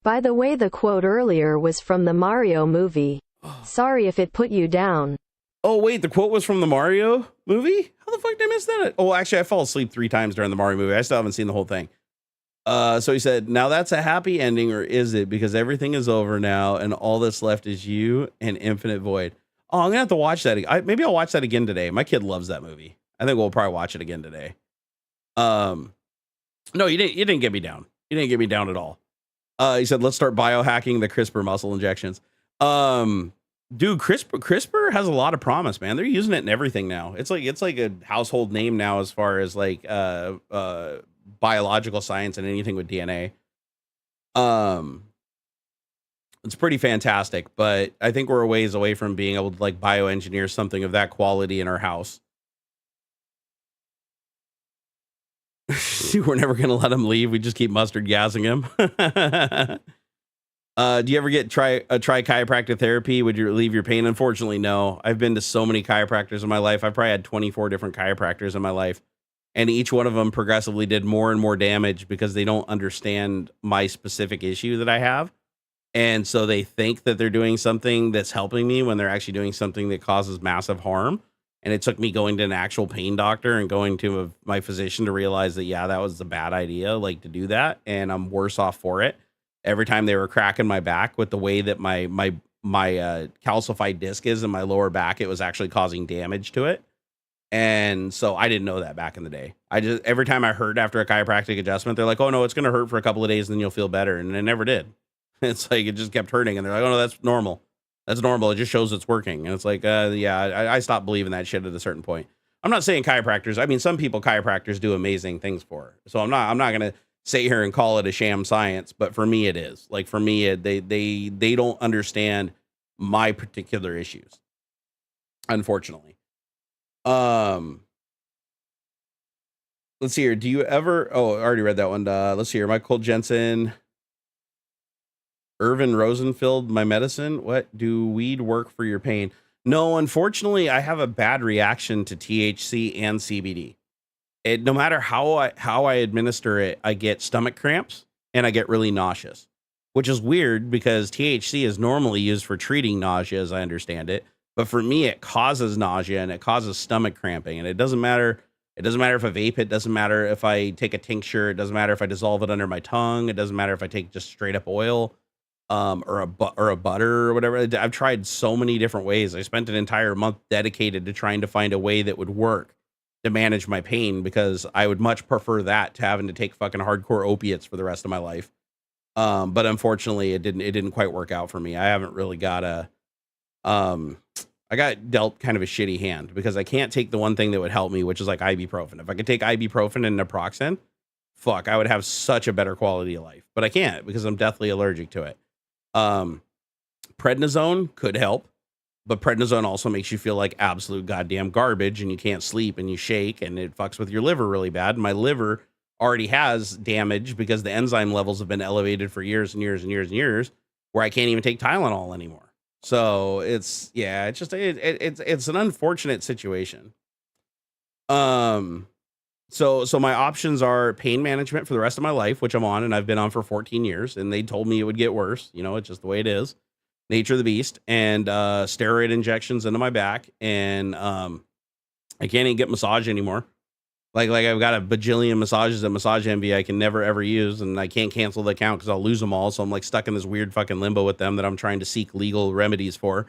By the way, the quote earlier was from the Mario movie. Sorry if it put you down. Oh, wait, the quote was from the Mario movie? How the fuck did I miss that? Oh, actually, I fell asleep 3 times during the Mario movie. I still haven't seen the whole thing. So he said, now that's a happy ending, or is it? Because everything is over now, and all that's left is you and Infinite Void. Oh, I'm going to have to watch that. Maybe I'll watch that again today. My kid loves that movie. I think we'll probably watch it again today. No, you didn't get me down. You didn't get me down at all. He said, let's start biohacking the CRISPR muscle injections. Dude, CRISPR has a lot of promise, man. They're using it in everything now. It's like a household name now as far as like biological science and anything with DNA. It's pretty fantastic, but I think we're a ways away from being able to like bioengineer something of that quality in our house. We're never going to let him leave. We just keep mustard gassing him. Do you ever try chiropractic therapy? Would you relieve your pain? Unfortunately, no. I've been to so many chiropractors in my life. I've probably had 24 different chiropractors in my life. And each one of them progressively did more and more damage because they don't understand my specific issue that I have. And so they think that they're doing something that's helping me when they're actually doing something that causes massive harm. And it took me going to an actual pain doctor and going to my physician to realize that, yeah, that was a bad idea, like to do that. And I'm worse off for it. Every time they were cracking my back with the way that my calcified disc is in my lower back, it was actually causing damage to it. And so I didn't know that back in the day. Every time I hurt after a chiropractic adjustment, they're like, oh no, it's going to hurt for a couple of days and then you'll feel better. And it never did. It's like, it just kept hurting. And they're like, oh no, that's normal. That's normal. It just shows it's working. And it's like, yeah, I stopped believing that shit at a certain point. I'm not saying chiropractors. I mean, some people chiropractors do amazing things for. So I'm not going to sit here and call it a sham science, but for me it is. Like for me, they don't understand my particular issues, unfortunately. Let's see here. Do you ever? Oh, I already read that one. Let's see here. Michael Jensen, Irvin Rosenfield, my medicine. What do weed work for your pain? No, unfortunately, I have a bad reaction to THC and CBD. No matter how I administer it, I get stomach cramps and I get really nauseous, which is weird because THC is normally used for treating nausea, as I understand it. But for me, it causes nausea and it causes stomach cramping. And it doesn't matter. It doesn't matter if I vape it. Doesn't matter if I take a tincture. It doesn't matter if I dissolve it under my tongue. It doesn't matter if I take just straight up oil, or a butter or whatever. I've tried so many different ways. I spent an entire month dedicated to trying to find a way that would work to manage my pain, because I would much prefer that to having to take fucking hardcore opiates for the rest of my life. But unfortunately it didn't quite work out for me. I haven't really got I got dealt kind of a shitty hand because I can't take the one thing that would help me, which is like ibuprofen. If I could take ibuprofen and naproxen, fuck, I would have such a better quality of life, but I can't because I'm deathly allergic to it. Prednisone could help, but prednisone also makes you feel like absolute goddamn garbage and you can't sleep and you shake and it fucks with your liver really bad. My liver already has damage because the enzyme levels have been elevated for years and years and years and years, where I can't even take Tylenol anymore. So it's an unfortunate situation. So my options are pain management for the rest of my life, which I'm on, and I've been on for 14 years, and they told me it would get worse. You know, it's just the way it is. Nature of the beast. And steroid injections into my back, and I can't even get massage anymore. Like I've got a bajillion massages at Massage Envy I can never ever use, and I can't cancel the account because I'll lose them all. So I'm like stuck in this weird fucking limbo with them that I'm trying to seek legal remedies for,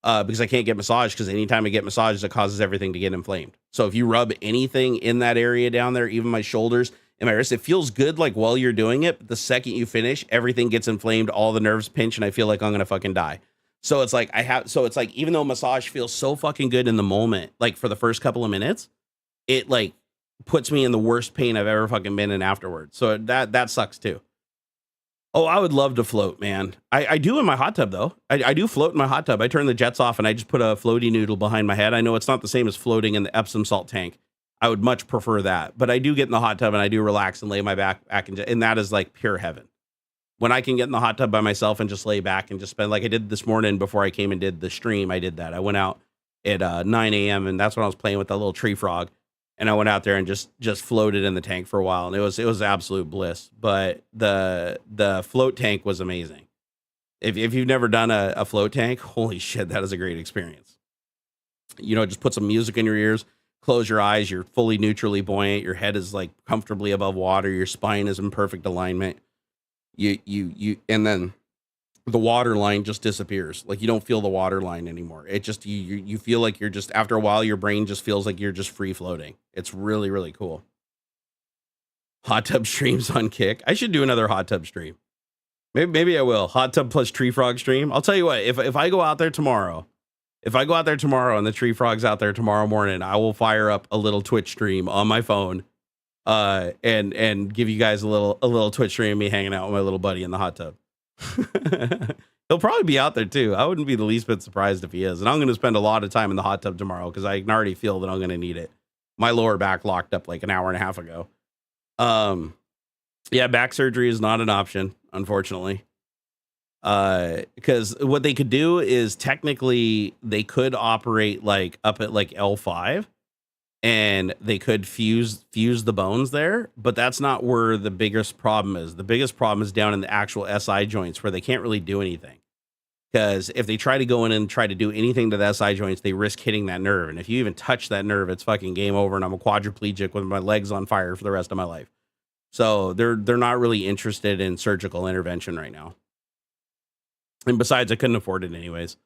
because I can't get massage, because anytime I get massages, it causes everything to get inflamed. So if you rub anything in that area down there, even my shoulders and my wrist, it feels good like while you're doing it, but the second you finish, everything gets inflamed, all the nerves pinch, and I feel like I'm gonna fucking die. So it's like it's like, even though massage feels so fucking good in the moment, like for the first couple of minutes, it like puts me in the worst pain I've ever fucking been in afterwards. So that sucks too. Oh, I would love to float, man. I do in my hot tub though. I do float in my hot tub. I turn the jets off and I just put a floaty noodle behind my head. I know it's not the same as floating in the Epsom salt tank. I would much prefer that, but I do get in the hot tub and I do relax and lay my back and that is like pure heaven. When I can get in the hot tub by myself and just lay back and just spend, like I did this morning before I came and did the stream, I did that. I went out at 9 a.m. and that's when I was playing with that little tree frog. And I went out there and just floated in the tank for a while, and it was absolute bliss. But the float tank was amazing. If you've never done a float tank, holy shit, that is a great experience. You know, just put some music in your ears, close your eyes, you're fully neutrally buoyant, your head is like comfortably above water, your spine is in perfect alignment. And then the water line just disappears. Like you don't feel the water line anymore. It just you feel like you're just, after a while your brain just feels like you're just free floating. It's really, really cool. Hot tub streams on Kick. I should do another hot tub stream. Maybe I will. Hot tub plus tree frog stream. I'll tell you what, if I go out there tomorrow, and the tree frog's out there tomorrow morning, I will fire up a little Twitch stream on my phone, and give you guys a little Twitch stream of me hanging out with my little buddy in the hot tub. He'll probably be out there too. I wouldn't be the least bit surprised if he is. And I'm going to spend a lot of time in the hot tub tomorrow because I can already feel that I'm going to need it. My lower back locked up like an hour and a half ago. Yeah, back surgery is not an option, unfortunately. Because what they could do is technically they could operate like up at like L5 and they could fuse the bones there, but that's not where the biggest problem is. The biggest problem is down in the actual SI joints where they can't really do anything. Because if they try to go in and try to do anything to the SI joints, they risk hitting that nerve. And if you even touch that nerve, it's fucking game over. And I'm a quadriplegic with my legs on fire for the rest of my life. So they're not really interested in surgical intervention right now. And besides, I couldn't afford it anyways.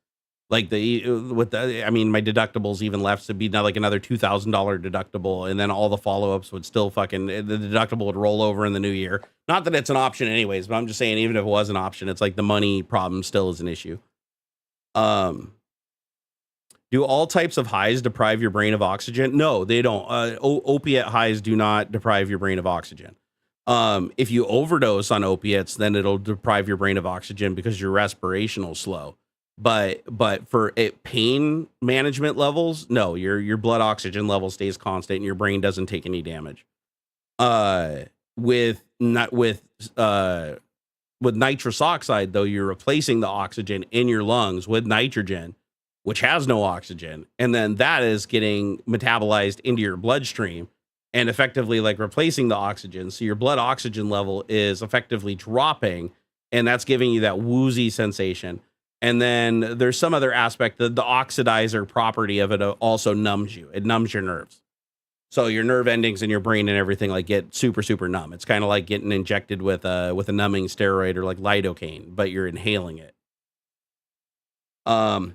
Like my deductibles even left to be now like another $2,000 deductible. And then all the follow-ups would still the deductible would roll over in the new year. Not that it's an option anyways, but I'm just saying, even if it was an option, it's like the money problem still is an issue. Do all types of highs deprive your brain of oxygen? No, they don't. Opiate highs do not deprive your brain of oxygen. If you overdose on opiates, then it'll deprive your brain of oxygen because your respiration will slow. But for pain management levels, no, your blood oxygen level stays constant and your brain doesn't take any damage. With nitrous oxide, though, you're replacing the oxygen in your lungs with nitrogen, which has no oxygen, and then that is getting metabolized into your bloodstream and effectively like replacing the oxygen. So your blood oxygen level is effectively dropping, and that's giving you that woozy sensation. And then there's some other aspect that the oxidizer property of it also numbs you. It numbs your nerves. So your nerve endings in your brain and everything like get super, super numb. It's kind of like getting injected with a numbing steroid or like lidocaine, but you're inhaling it. Why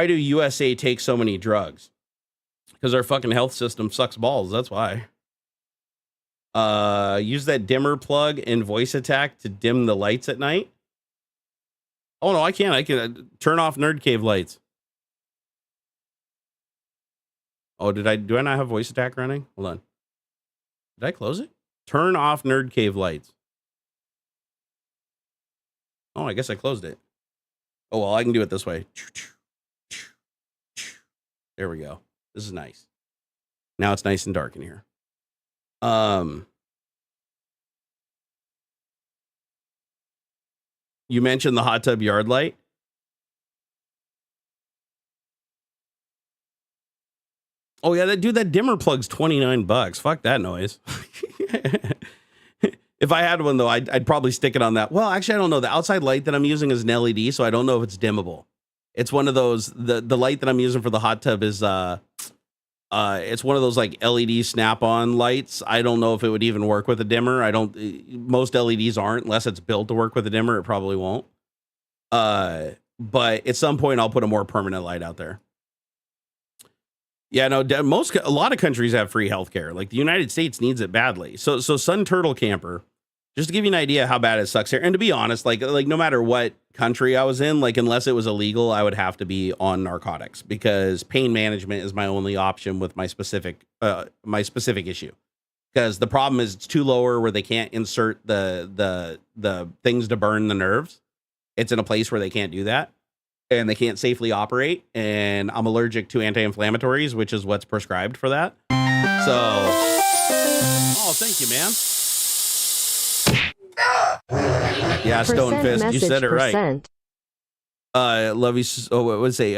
do USA take so many drugs? Because our fucking health system sucks balls. That's why. Use that dimmer plug in voice attack to dim the lights at night. Oh no, I can't. I can turn off Nerd Cave lights. Oh, do I not have voice attack running? Hold on. Did I close it? Turn off Nerd Cave lights. Oh, I guess I closed it. Oh, well, I can do it this way. There we go. This is nice. Now it's nice and dark in here. You mentioned the hot tub yard light. Oh yeah, that dimmer plug's $29. Fuck that noise. If I had one though, I'd probably stick it on that. Well, actually, I don't know. The outside light that I'm using is an LED, so I don't know if it's dimmable. It's one of those. The light that I'm using for the hot tub is it's one of those like LED snap-on lights. I don't know if it would even work with a dimmer. Most LEDs aren't, unless it's built to work with a dimmer. It probably won't. But at some point I'll put a more permanent light out there. Yeah, no, a lot of countries have free healthcare. Like the United States needs it badly. So Sun Turtle Camper, just to give you an idea how bad it sucks here. And to be honest, like no matter what country I was in, like unless it was illegal, I would have to be on narcotics because pain management is my only option with my specific issue. Because the problem is it's too lower where they can't insert the things to burn the nerves. It's in a place where they can't do that. And they can't safely operate, and I'm allergic to anti-inflammatories, which is what's prescribed for that. So, oh, thank you, man. Yeah, Stone Fist, you said it right. Love you. Oh, what would say,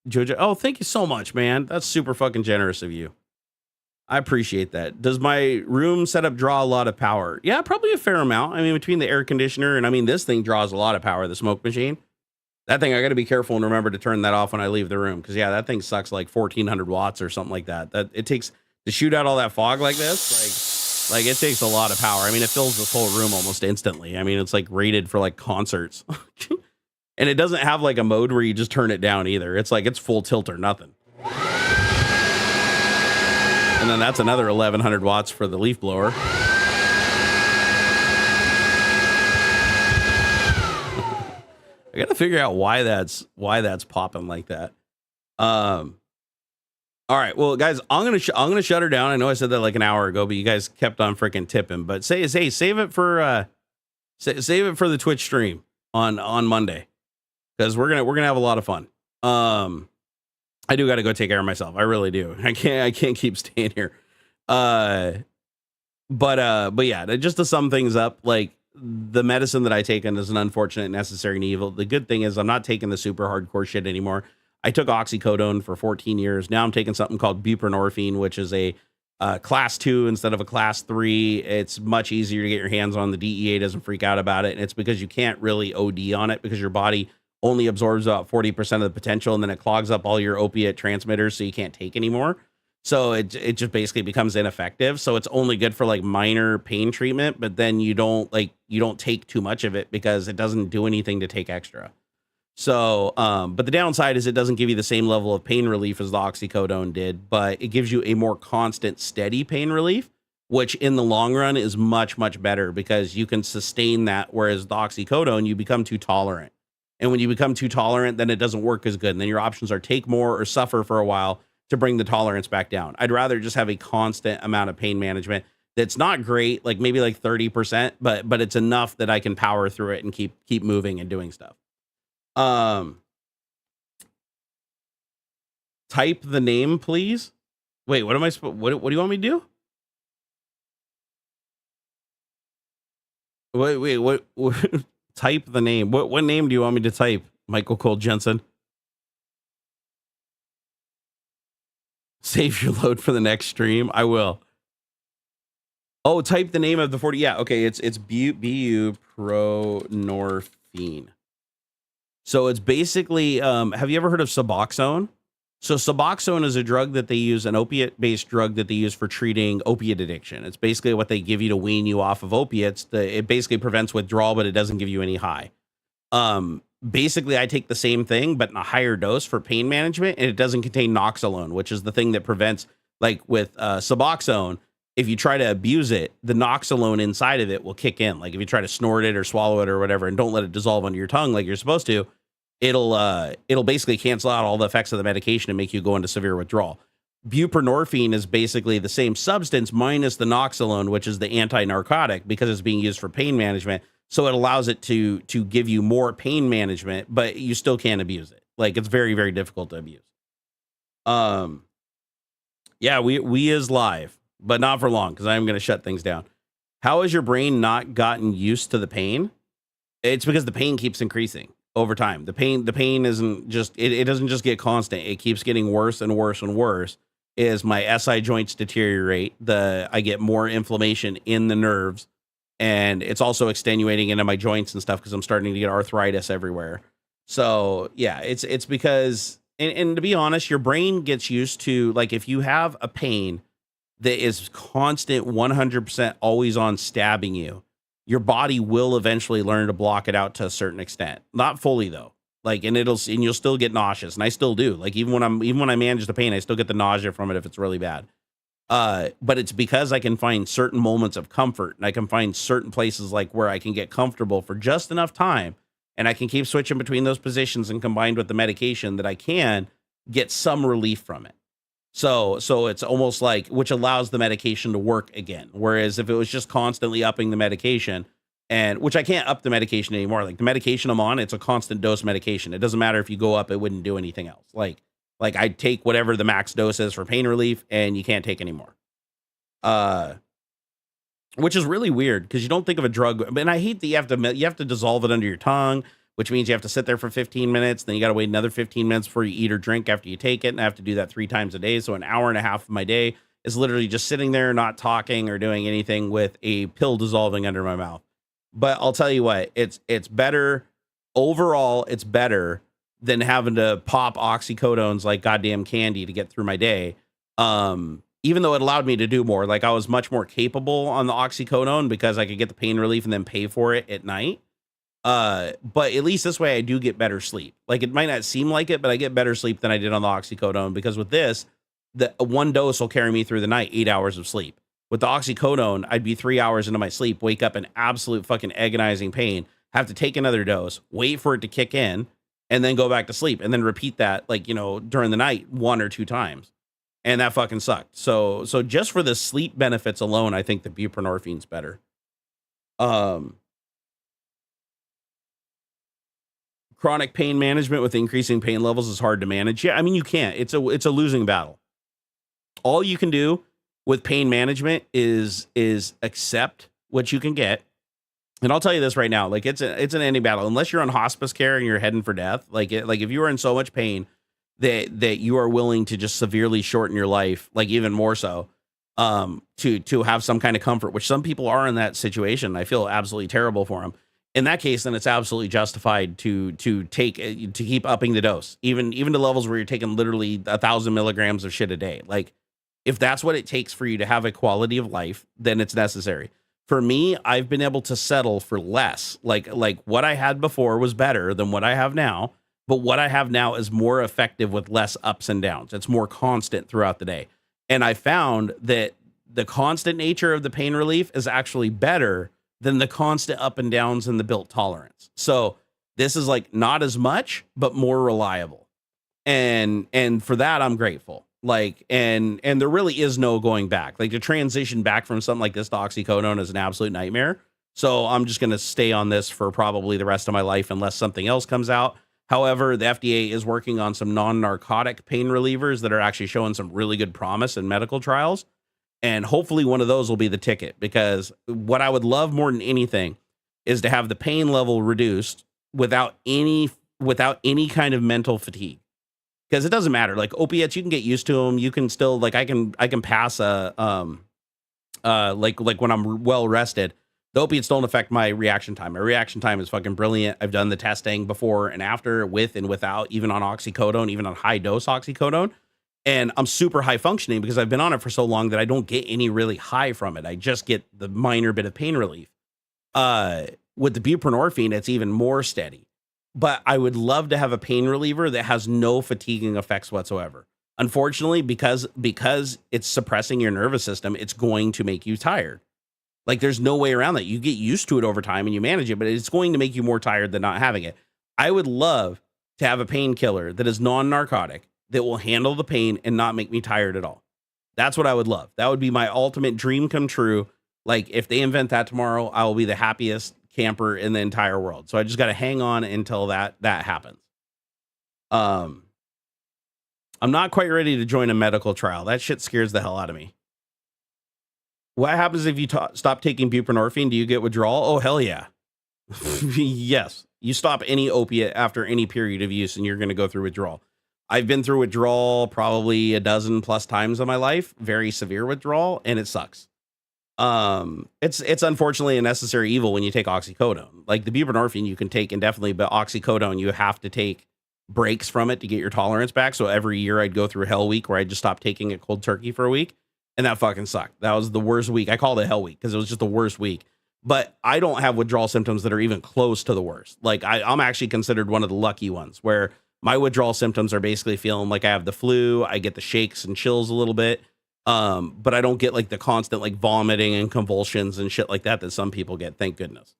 Jojo? Oh, thank you so much, man. That's super fucking generous of you. I appreciate that. Does my room setup draw a lot of power? Yeah, probably a fair amount. I mean, between the air conditioner and this thing draws a lot of power. The smoke machine. That thing, I got to be careful and remember to turn that off when I leave the room. Because, yeah, that thing sucks like 1,400 watts or something like that. That it takes to shoot out all that fog like this. Like, it takes a lot of power. I mean, it fills this whole room almost instantly. I mean, it's like rated for like concerts. And it doesn't have like a mode where you just turn it down either. It's like it's full tilt or nothing. And then that's another 1100 watts for the leaf blower. I got to figure out why that's popping like that. All right, well, guys, I'm gonna shut her down. I know I said that like an hour ago, but you guys kept on freaking tipping. But save it for the Twitch stream on Monday, because we're gonna have a lot of fun. I do got to go take care of myself. I really do. I can't keep staying here. But yeah, just to sum things up, like, the medicine that I taken is an unfortunate necessary and evil. The good thing is I'm not taking the super hardcore shit anymore. I took oxycodone for 14 years. Now I'm taking something called buprenorphine, which is a class 2 instead of a class 3. It's much easier to get your hands on. The DEA doesn't freak out about it. And it's because you can't really OD on it because your body only absorbs about 40% of the potential, and then it clogs up all your opiate transmitters, so you can't take anymore. So it just basically becomes ineffective. So it's only good for like minor pain treatment, but then you don't take too much of it because it doesn't do anything to take extra. So, but the downside is it doesn't give you the same level of pain relief as the oxycodone did, but it gives you a more constant, steady pain relief, which in the long run is much, much better because you can sustain that. Whereas the oxycodone, you become too tolerant. And when you become too tolerant, then it doesn't work as good. And then your options are take more or suffer for a while to bring the tolerance back down. I'd rather just have a constant amount of pain management that's not great, like maybe like 30%, but it's enough that I can power through it and keep moving and doing stuff. Type the name, please. Wait, what am I supposed? What do you want me to do? Wait, what type the name. What name do you want me to type? Michael Cole Jensen. Save your load for the next stream. I will. Oh, type the name of the 40. Yeah, okay. It's buprenorphine. So it's basically, have you ever heard of Suboxone? So Suboxone is a drug that they use, an opiate-based drug that they use for treating opiate addiction. It's basically what they give you to wean you off of opiates. It basically prevents withdrawal, but it doesn't give you any high. Basically, I take the same thing, but in a higher dose for pain management, and it doesn't contain noxolone, which is the thing that prevents, like with Suboxone, if you try to abuse it, the noxolone inside of it will kick in. Like if you try to snort it or swallow it or whatever, and don't let it dissolve under your tongue like you're supposed to, it'll basically cancel out all the effects of the medication and make you go into severe withdrawal. Buprenorphine is basically the same substance minus the noxolone, which is the anti-narcotic, because it's being used for pain management. So it allows it to give you more pain management, but you still can't abuse it. Like it's very, very difficult to abuse. Yeah, we is live, but not for long because I'm going to shut things down. How has your brain not gotten used to the pain? It's because the pain keeps increasing over time. The pain isn't just, it doesn't just get constant. It keeps getting worse and worse and worse as my SI joints deteriorate. I get more inflammation in the nerves, and it's also extenuating into my joints and stuff because I'm starting to get arthritis everywhere. So yeah, it's because, and to be honest, your brain gets used to, like, if you have a pain that is constant 100% always on stabbing you, your body will eventually learn to block it out to a certain extent. Not fully though. Like, and you'll still get nauseous, and I still do. Like even when I manage the pain, I still get the nausea from it if it's really bad. But it's because I can find certain moments of comfort, and I can find certain places like where I can get comfortable for just enough time, and I can keep switching between those positions, and combined with the medication that I can get some relief from it. So it's almost like, which allows the medication to work again. Whereas if it was just constantly upping the medication, and which I can't up the medication anymore. Like the medication I'm on, it's a constant dose medication. It doesn't matter if you go up, it wouldn't do anything else. Like I take whatever the max dose is for pain relief, and you can't take any more. Which is really weird because you don't think of a drug. And I hate that you have to dissolve it under your tongue, which means you have to sit there for 15 minutes. Then you got to wait another 15 minutes before you eat or drink after you take it. And I have to do that 3 times a day. So an hour and a half of my day is literally just sitting there, not talking or doing anything with a pill dissolving under my mouth. But I'll tell you what, it's better overall. It's better than having to pop oxycodones like goddamn candy to get through my day. even though it allowed me to do more, like I was much more capable on the oxycodone because I could get the pain relief and then pay for it at night. But at least this way I do get better sleep. Like it might not seem like it, but I get better sleep than I did on the oxycodone, because with this, the one dose will carry me through the night, 8 hours of sleep. With the oxycodone, I'd be 3 hours into my sleep, wake up in absolute fucking agonizing pain, have to take another dose, wait for it to kick in, and then go back to sleep, and then repeat that, like, you know, during the night 1 or 2 times. And that fucking sucked. So just for the sleep benefits alone, I think the buprenorphine's better. Chronic pain management with increasing pain levels is hard to manage. Yeah, I mean, you can't. It's a losing battle. All you can do with pain management is accept what you can get. And I'll tell you this right now, like it's an ending battle. Unless you're on hospice care and you're heading for death, like if you are in so much pain that you are willing to just severely shorten your life, like even more so, to have some kind of comfort, which some people are in that situation. I feel absolutely terrible for them. In that case, then it's absolutely justified to keep upping the dose, even to levels where you're taking literally 1,000 milligrams of shit a day. Like, if that's what it takes for you to have a quality of life, then it's necessary. For me, I've been able to settle for less. Like what I had before was better than what I have now, but what I have now is more effective with less ups and downs. It's more constant throughout the day. And I found that the constant nature of the pain relief is actually better than the constant up and downs in the built tolerance. So this is like not as much, but more reliable. And for that, I'm grateful. Like, and there really is no going back. Like, to transition back from something like this to oxycodone is an absolute nightmare. So I'm just going to stay on this for probably the rest of my life unless something else comes out. However, the FDA is working on some non-narcotic pain relievers that are actually showing some really good promise in medical trials. And hopefully one of those will be the ticket, because what I would love more than anything is to have the pain level reduced without any kind of mental fatigue. Because it doesn't matter. Like opiates, you can get used to them. You can still, like, I can pass like when I'm well rested, the opiates don't affect my reaction time. My reaction time is fucking brilliant. I've done the testing before and after, with and without, even on oxycodone, even on high dose oxycodone. And I'm super high functioning because I've been on it for so long that I don't get any really high from it. I just get the minor bit of pain relief. With the buprenorphine, it's even more steady. But I would love to have a pain reliever that has no fatiguing effects whatsoever. Unfortunately, because it's suppressing your nervous system, it's going to make you tired. Like, there's no way around that. You get used to it over time and you manage it, but it's going to make you more tired than not having it. I would love to have a painkiller that is non-narcotic, that will handle the pain and not make me tired at all. That's what I would love. That would be my ultimate dream come true. Like, if they invent that tomorrow, I will be the happiest camper in the entire world. So I just got to hang on until that happens. I'm not quite ready to join a medical trial. That shit scares the hell out of me. What happens if you stop taking buprenorphine? Do you get withdrawal? Oh, hell yeah. Yes. You stop any opiate after any period of use and you're going to go through withdrawal. I've been through withdrawal probably a dozen plus times in my life, very severe withdrawal, and it sucks. It's unfortunately a necessary evil when you take oxycodone. Like, the buprenorphine you can take indefinitely, but oxycodone, you have to take breaks from it to get your tolerance back. So every year I'd go through hell week where I just stopped taking it cold turkey for a week. And that fucking sucked. That was the worst week. I called it hell week because it was just the worst week. But I don't have withdrawal symptoms that are even close to the worst. Like, I'm actually considered one of the lucky ones where my withdrawal symptoms are basically feeling like I have the flu. I get the shakes and chills a little bit. But I don't get like the constant like vomiting and convulsions and shit like that some people get. Thank goodness.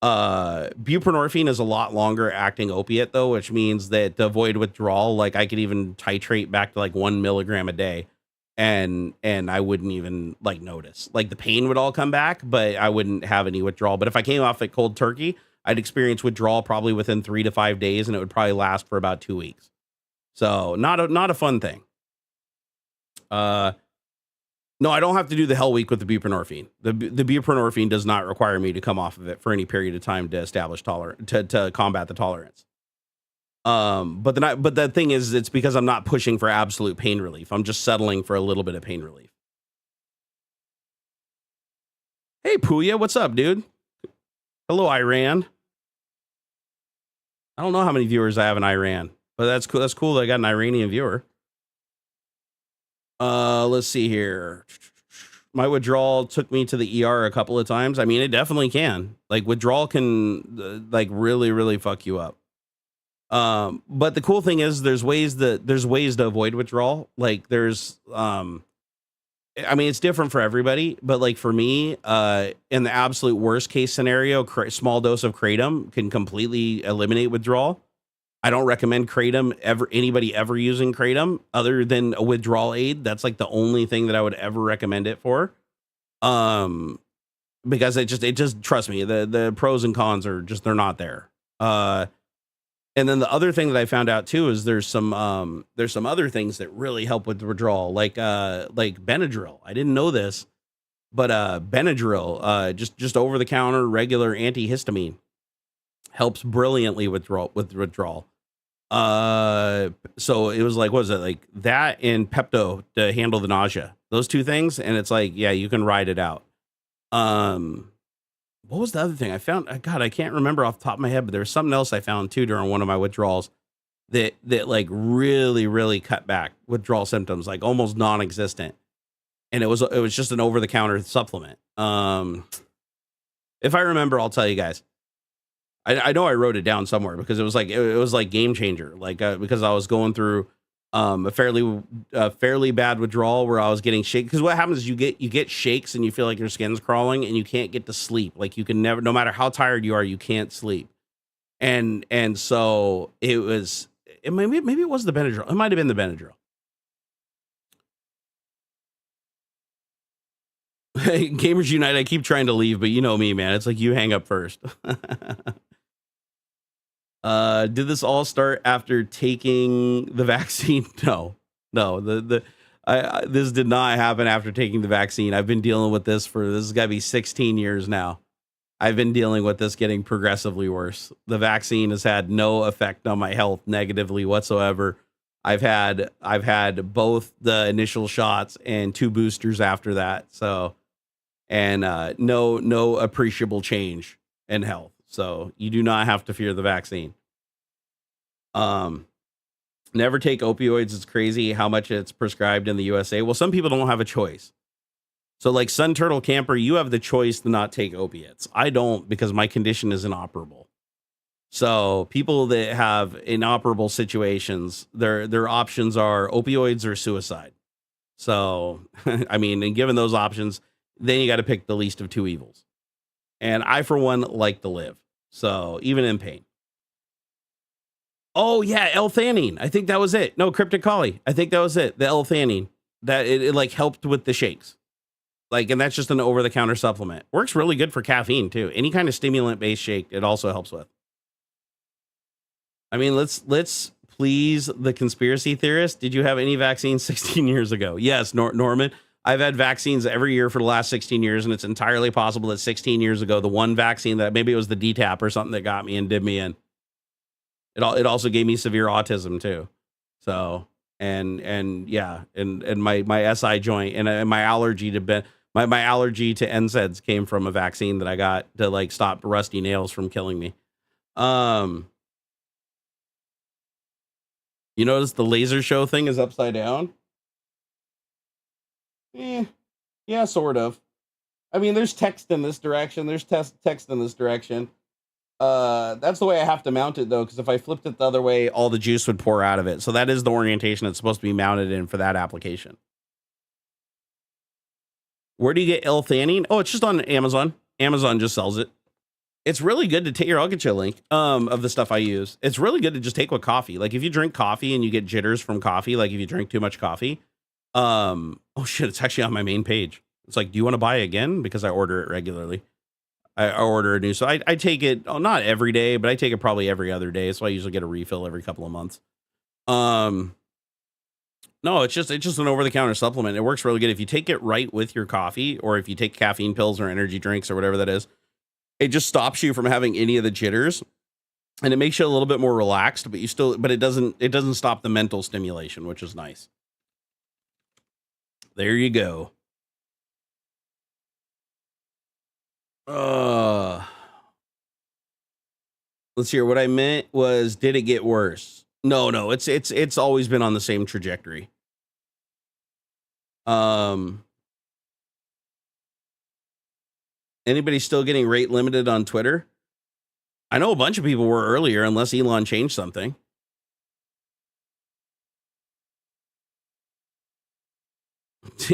Buprenorphine is a lot longer acting opiate though, which means that to avoid withdrawal, like I could even titrate back to like 1 milligram a day and I wouldn't even like notice. Like, the pain would all come back, but I wouldn't have any withdrawal. But if I came off at cold turkey, I'd experience withdrawal probably within 3 to 5 days, and it would probably last for about 2 weeks. So not a fun thing. No, I don't have to do the hell week with the buprenorphine. The buprenorphine does not require me to come off of it for any period of time to establish to combat the tolerance. But the thing is, it's because I'm not pushing for absolute pain relief. I'm just settling for a little bit of pain relief. Hey, Puya, what's up, dude? Hello, Iran. I don't know how many viewers I have in Iran, but that's cool. That's cool that I got an Iranian viewer. Let's see here. My withdrawal took me to the ER a couple of times. I mean, it definitely can. Like withdrawal can like really, really fuck you up. But the cool thing is there's ways to avoid withdrawal. Like there's I mean, it's different for everybody, but like for me, in the absolute worst case scenario, small dose of kratom can completely eliminate withdrawal. I don't recommend kratom anybody ever using kratom other than a withdrawal aid. That's like the only thing that I would ever recommend it for. Because it just trust me, the pros and cons are just, they're not there. And then the other thing that I found out too is there's some other things that really help with withdrawal, like Benadryl. I didn't know this, but Benadryl, just over the counter regular antihistamine, helps brilliantly with withdrawal. So it was like, what was it, like that and Pepto to handle the nausea, those two things, and it's like, yeah, you can ride it out. What was the other thing I found? God, I can't remember off the top of my head, but there was something else I found too during one of my withdrawals that like really, really cut back withdrawal symptoms, like almost non-existent. And it was just an over-the-counter supplement. If I remember, I'll tell you guys. I know I wrote it down somewhere because it was like game changer. Like because I was going through a fairly bad withdrawal where I was getting shakes. Because what happens is you get shakes and you feel like your skin's crawling and you can't get to sleep. Like you can never, no matter how tired you are, you can't sleep. And so maybe it was the Benadryl. It might have been the Benadryl. Hey, Gamers Unite, I keep trying to leave, but you know me, man. It's like you hang up first. Did this all start after taking the vaccine? No. This did not happen after taking the vaccine. I've been dealing with this has got to be 16 years now. I've been dealing with this getting progressively worse. The vaccine has had no effect on my health negatively whatsoever. I've had both the initial shots and 2 boosters after that. So, and no appreciable change in health. So you do not have to fear the vaccine. Never take opioids. It's crazy how much it's prescribed in the USA. Well, some people don't have a choice. So like Sun Turtle Camper, you have the choice to not take opiates. I don't, because my condition is inoperable. So people that have inoperable situations, their options are opioids or suicide. So, I mean, and given those options, then you got to pick the least of 2 evils. And I, for one, like to live. So even in pain. Oh yeah, L-theanine. I think that was it. No, Cryptic Collie. I think that was it. The L-theanine. That it like helped with the shakes. Like, and that's just an over-the-counter supplement. Works really good for caffeine too. Any kind of stimulant-based shake, it also helps with. I mean, let's please the conspiracy theorist. Did you have any vaccines 16 years ago? Yes, Norman. I've had vaccines every year for the last 16 years, and it's entirely possible that 16 years ago, the one vaccine that maybe it was the DTaP or something that got me and did me in. It also gave me severe autism too. So, and yeah, and my SI joint and my allergy to my allergy to NSAIDs came from a vaccine that I got to like stop rusty nails from killing me. You notice the laser show thing is upside down? Yeah, sort of. I mean, there's text in this direction. There's text in this direction. That's the way I have to mount it, though, because if I flipped it the other way, all the juice would pour out of it. So that is the orientation it's supposed to be mounted in for that application. Where do you get L-theanine? Oh, it's just on Amazon. Amazon just sells it. It's really good to take here. I'll get you a link of the stuff I use. It's really good to just take with coffee. Like if you drink coffee and you get jitters from coffee, like if you drink too much coffee. Oh shit, it's actually on my main page. It's like, do you want to buy again? Because I order it regularly. I order a new, so I take it, not every day, but I take it probably every other day. So I usually get a refill every couple of months. No, it's just an over-the-counter supplement. It works really good. If you take it right with your coffee, or if you take caffeine pills or energy drinks or whatever that is, it just stops you from having any of the jitters, and it makes you a little bit more relaxed, but it doesn't stop the mental stimulation, which is nice. There you go. Let's hear. What I meant was, did it get worse? No, it's always been on the same trajectory. Anybody still getting rate limited on Twitter? I know a bunch of people were earlier, unless Elon changed something.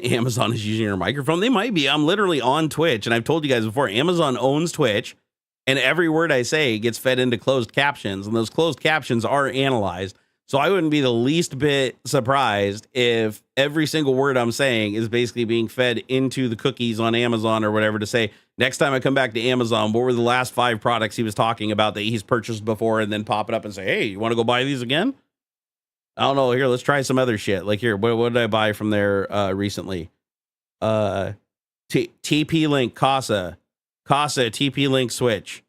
Amazon is using your microphone. They might be. I'm literally on Twitch, and I've told you guys before, Amazon owns Twitch, and every word I say gets fed into closed captions, and those closed captions are analyzed. So I wouldn't be the least bit surprised if every single word I'm saying is basically being fed into the cookies on Amazon or whatever to say, next time I come back to Amazon, what were the last 5 products he was talking about that he's purchased before, and then pop it up and say, hey, you want to go buy these again? I don't know. Here, let's try some other shit. Like here, what did I buy from there recently? TP Link Casa TP Link Switch.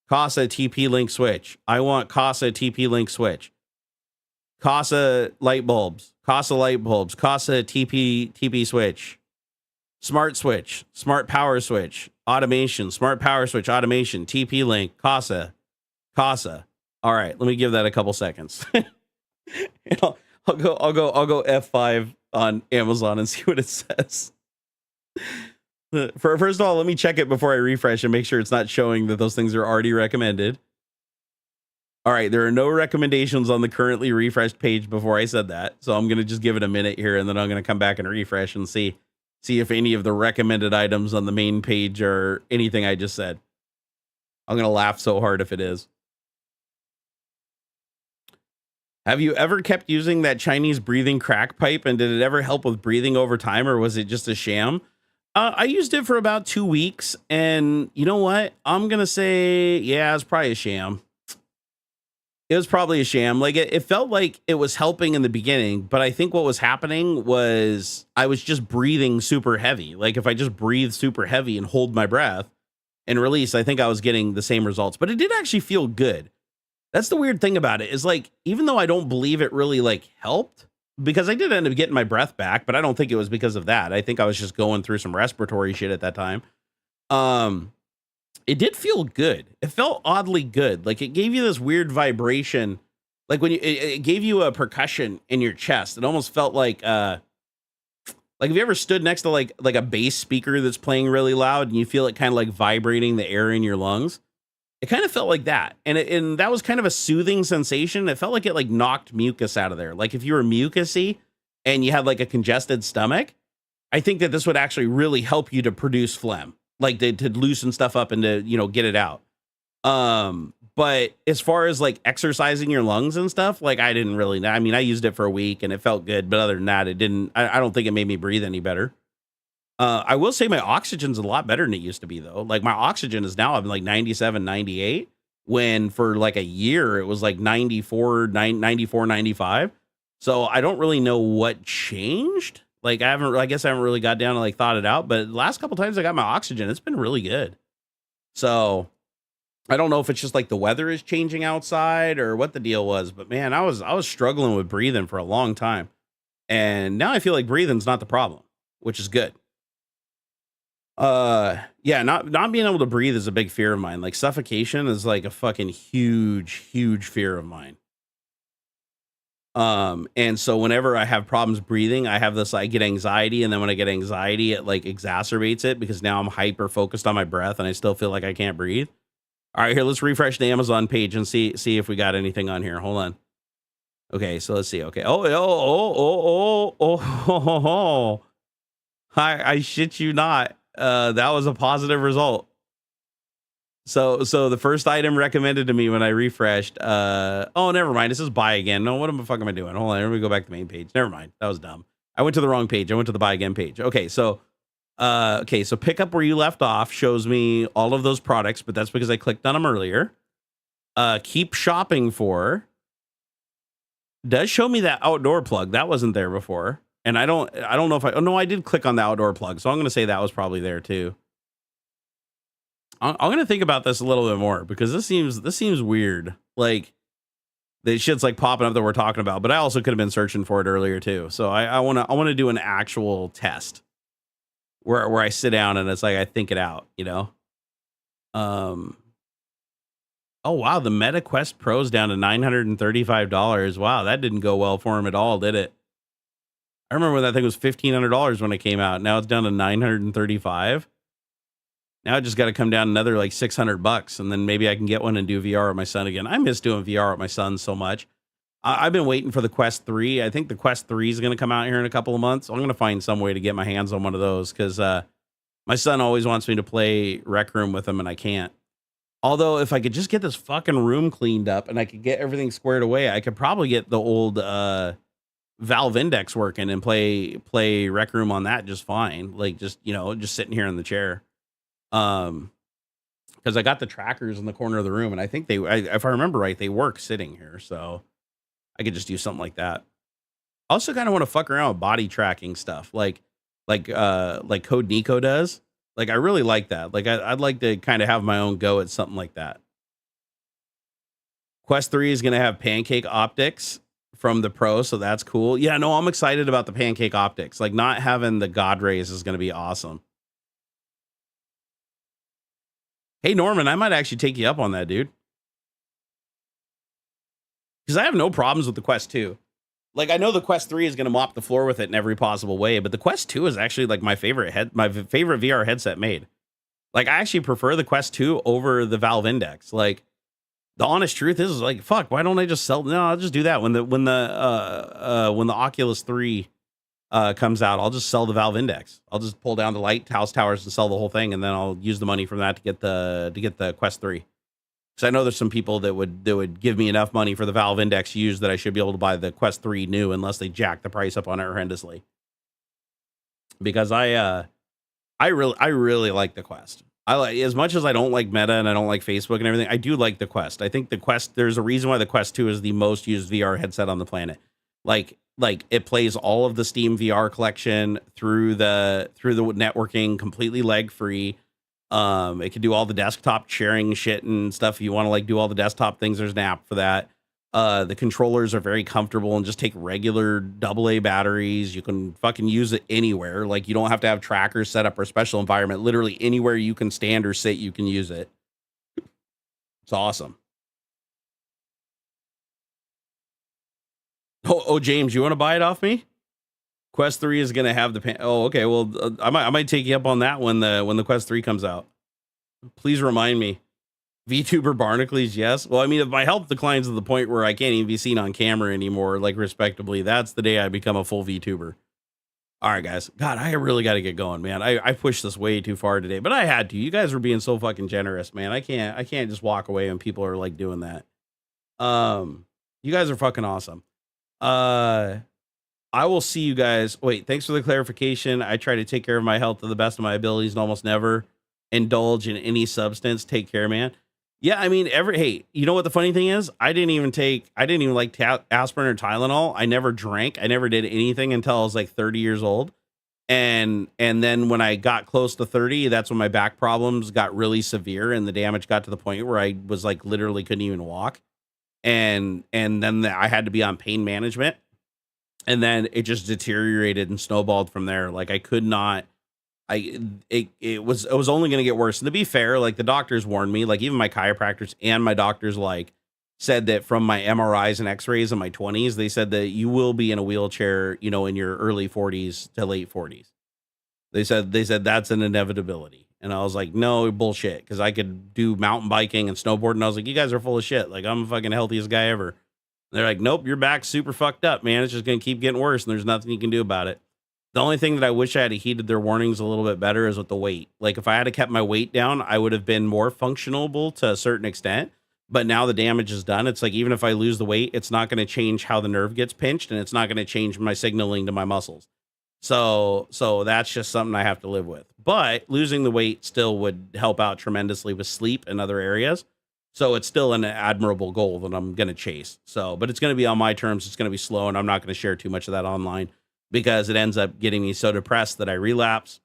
Casa TP Link Switch. I want Casa TP Link Switch. Casa light bulbs. Casa TP switch. Smart switch. Smart power switch. Automation. Smart power switch. Automation. TP Link. Casa. All right, let me give that a couple seconds. I'll go F5 on Amazon and see what it says. First of all, let me check it before I refresh and make sure it's not showing that those things are already recommended. All right, there are no recommendations on the currently refreshed page before I said that. So I'm going to just give it a minute here, and then I'm going to come back and refresh and see if any of the recommended items on the main page are anything I just said. I'm going to laugh so hard if it is. Have you ever kept using that Chinese breathing crack pipe, and did it ever help with breathing over time, or was it just a sham? I used it for about 2 weeks, and you know what? I'm going to say, yeah, it's probably a sham. It was probably a sham. Like it felt like it was helping in the beginning, but I think what was happening was I was just breathing super heavy. Like if I just breathe super heavy and hold my breath and release, I think I was getting the same results, but it did actually feel good. That's the weird thing about it is like, even though I don't believe it really like helped, because I did end up getting my breath back, but I don't think it was because of that. I think I was just going through some respiratory shit at that time. It did feel good. It felt oddly good. Like it gave you this weird vibration. Like when it gave you a percussion in your chest. It almost felt like have you ever stood next to like a bass speaker that's playing really loud and you feel it kind of like vibrating the air in your lungs? It kind of felt like that. And that was kind of a soothing sensation. It felt like it like knocked mucus out of there. Like if you were mucusy and you had like a congested stomach, I think that this would actually really help you to produce phlegm. Like to loosen stuff up and to, get it out. But as far as like exercising your lungs and stuff, like I didn't really, I mean, I used it for a week and it felt good, but other than that, it didn't, I don't think it made me breathe any better. I will say my oxygen's a lot better than it used to be though. Like my oxygen is now, I'm like 97, 98, when for like a year, it was like 94, 95. So I don't really know what changed. Like I guess I haven't really got down and like thought it out, but the last couple times I got my oxygen, it's been really good. So I don't know if it's just like the weather is changing outside or what the deal was, but man, I was struggling with breathing for a long time. And now I feel like breathing's not the problem, which is good. Yeah, not being able to breathe is a big fear of mine. Like suffocation is like a fucking huge fear of mine. And so whenever I have problems breathing, I have this, I get anxiety. And then when I get anxiety, it like exacerbates it because now I'm hyper focused on my breath and I still feel like I can't breathe. All right, here, let's refresh the Amazon page and see if we got anything on here. Hold on. Okay. So let's see. Okay. Oh. I shit you not. That was a positive result. So the first item recommended to me when I refreshed, oh, never mind. This is buy again. No, what the fuck am I doing? Hold on. Let me go back to the main page. Never mind. That was dumb. I went to the wrong page. I went to the buy again page. Okay. So pick up where you left off shows me all of those products, but that's because I clicked on them earlier. Keep shopping for does show me that outdoor plug that wasn't there before. And I don't know if I did click on the outdoor plug. So I'm going to say that was probably there too. I'm going to think about this a little bit more because this seems weird. Like the shit's like popping up that we're talking about, but I also could have been searching for it earlier too. So I want to do an actual test where I sit down and it's like, I think it out, Oh, wow. The Meta Quest Pro's down to $935. Wow. That didn't go well for him at all, did it? I remember when that thing was $1,500 when it came out. Now it's down to $935. Now I just got to come down another like $600, and then maybe I can get one and do VR with my son again. I miss doing VR with my son so much. I've been waiting for the Quest 3. I think the Quest 3 is going to come out here in a couple of months. I'm going to find some way to get my hands on one of those because my son always wants me to play Rec Room with him, and I can't. Although if I could just get this fucking room cleaned up and I could get everything squared away, I could probably get the old Valve Index working and play Rec Room on that just fine. Like just sitting here in the chair. Because I got the trackers in the corner of the room, and I think if I remember right, they work sitting here, so I could just do something like that. I also kind of want to fuck around with body tracking stuff, like Code Nico does. Like I really like that. Like I'd like to kind of have my own go at something like that. Quest 3 is gonna have pancake optics from the Pro, so that's cool. Yeah, no, I'm excited about the pancake optics. Like not having the God rays is gonna be awesome. Hey, Norman, I might actually take you up on that, dude. Because I have no problems with the Quest 2. Like, I know the Quest 3 is going to mop the floor with it in every possible way, but the Quest 2 is actually, like, my favorite VR headset made. Like, I actually prefer the Quest 2 over the Valve Index. Like, the honest truth is like, fuck, why don't I just sell? No, I'll just do that. When the Oculus 3 comes out, I'll just sell the Valve Index. I'll just pull down the Lighthouse towers and sell the whole thing, and then I'll use the money from that to get the Quest 3. Because I know there's some people that would give me enough money for the Valve Index used that I should be able to buy the Quest 3 new unless they jack the price up on it horrendously. Because I really like the Quest. I like, as much as I don't like Meta and I don't like Facebook and everything, I do like the Quest. I think the Quest, there's a reason why the Quest 2 is the most used VR headset on the planet. Like it plays all of the Steam VR collection through the networking completely lag free. It can do all the desktop sharing shit and stuff. If you want to like do all the desktop things, there's an app for that. The controllers are very comfortable and just take regular AA batteries. You can fucking use it anywhere. Like you don't have to have trackers set up or special environment. Literally anywhere you can stand or sit, you can use it. It's awesome. Oh, James, you want to buy it off me? Quest 3 is going to have the okay. Well, I might take you up on that when the Quest 3 comes out. Please remind me. VTuber Barnacules, yes. Well, I mean, if my health declines to the point where I can't even be seen on camera anymore, like respectably, that's the day I become a full VTuber. All right, guys. God, I really got to get going, man. I pushed this way too far today, but I had to. You guys were being so fucking generous, man. I can't just walk away when people are like doing that. You guys are fucking awesome. I will see you guys. Wait, thanks for the clarification. I try to take care of my health to the best of my abilities and almost never indulge in any substance. Take care, man. Yeah, I mean, hey, you know what the funny thing is? I didn't even like aspirin or Tylenol. I never drank. I never did anything until I was like 30 years old. And then when I got close to 30, that's when my back problems got really severe and the damage got to the point where I was like literally couldn't even walk. And then I had to be on pain management. And then it just deteriorated and snowballed from there. Like I could not, it was only going to get worse. And to be fair, like the doctors warned me, like even my chiropractors and my doctors like said that from my MRIs and x-rays in my 20s, they said that you will be in a wheelchair, you know, in your early 40s to late 40s. They said that's an inevitability. And I was like, no, bullshit. Because I could do mountain biking and snowboarding. And I was like, you guys are full of shit. Like I'm the fucking healthiest guy ever. They're like, nope, your back's super fucked up, man. It's just going to keep getting worse, and there's nothing you can do about it. The only thing that I wish I had heeded their warnings a little bit better is with the weight. Like, if I had kept my weight down, I would have been more functionable to a certain extent. But now the damage is done. It's like, even if I lose the weight, it's not going to change how the nerve gets pinched, and it's not going to change my signaling to my muscles. So that's just something I have to live with. But losing the weight still would help out tremendously with sleep and other areas. So it's still an admirable goal that I'm going to chase. But it's going to be on my terms. It's going to be slow, and I'm not going to share too much of that online because it ends up getting me so depressed that I relapse.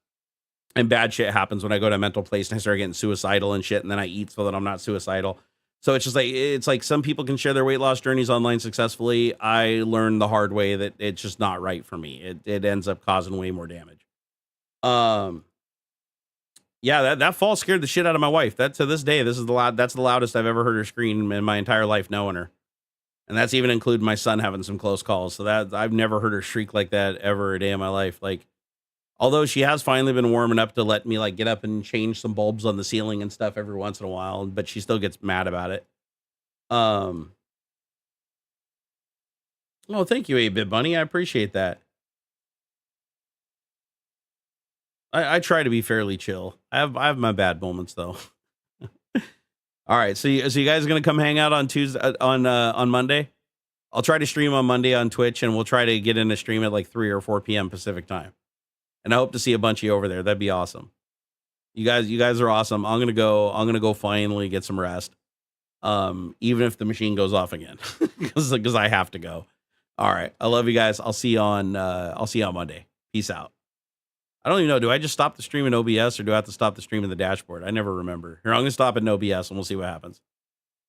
And bad shit happens when I go to a mental place and I start getting suicidal and shit, and then I eat so that I'm not suicidal. So it's like some people can share their weight loss journeys online successfully. I learned the hard way that it's just not right for me. It ends up causing way more damage. Yeah, that fall scared the shit out of my wife. That to this day, that's the loudest I've ever heard her scream in my entire life knowing her. And that's even including my son having some close calls. So that I've never heard her shriek like that ever a day in my life. Like, although she has finally been warming up to let me like get up and change some bulbs on the ceiling and stuff every once in a while, but she still gets mad about it. Oh, thank you, 8-Bit Bunny. I appreciate that. I try to be fairly chill. I have my bad moments though. All right, so you guys are gonna come hang out on Tuesday on Monday? I'll try to stream on Monday on Twitch, and we'll try to get in a stream at like 3 or 4 p.m. Pacific time. And I hope to see a bunch of you over there. That'd be awesome. You guys are awesome. I'm gonna go finally get some rest. Even if the machine goes off again, because I have to go. All right, I love you guys. I'll see you on Monday. Peace out. I don't even know. Do I just stop the stream in OBS or do I have to stop the stream in the dashboard? I never remember. Here, I'm going to stop it in OBS and we'll see what happens.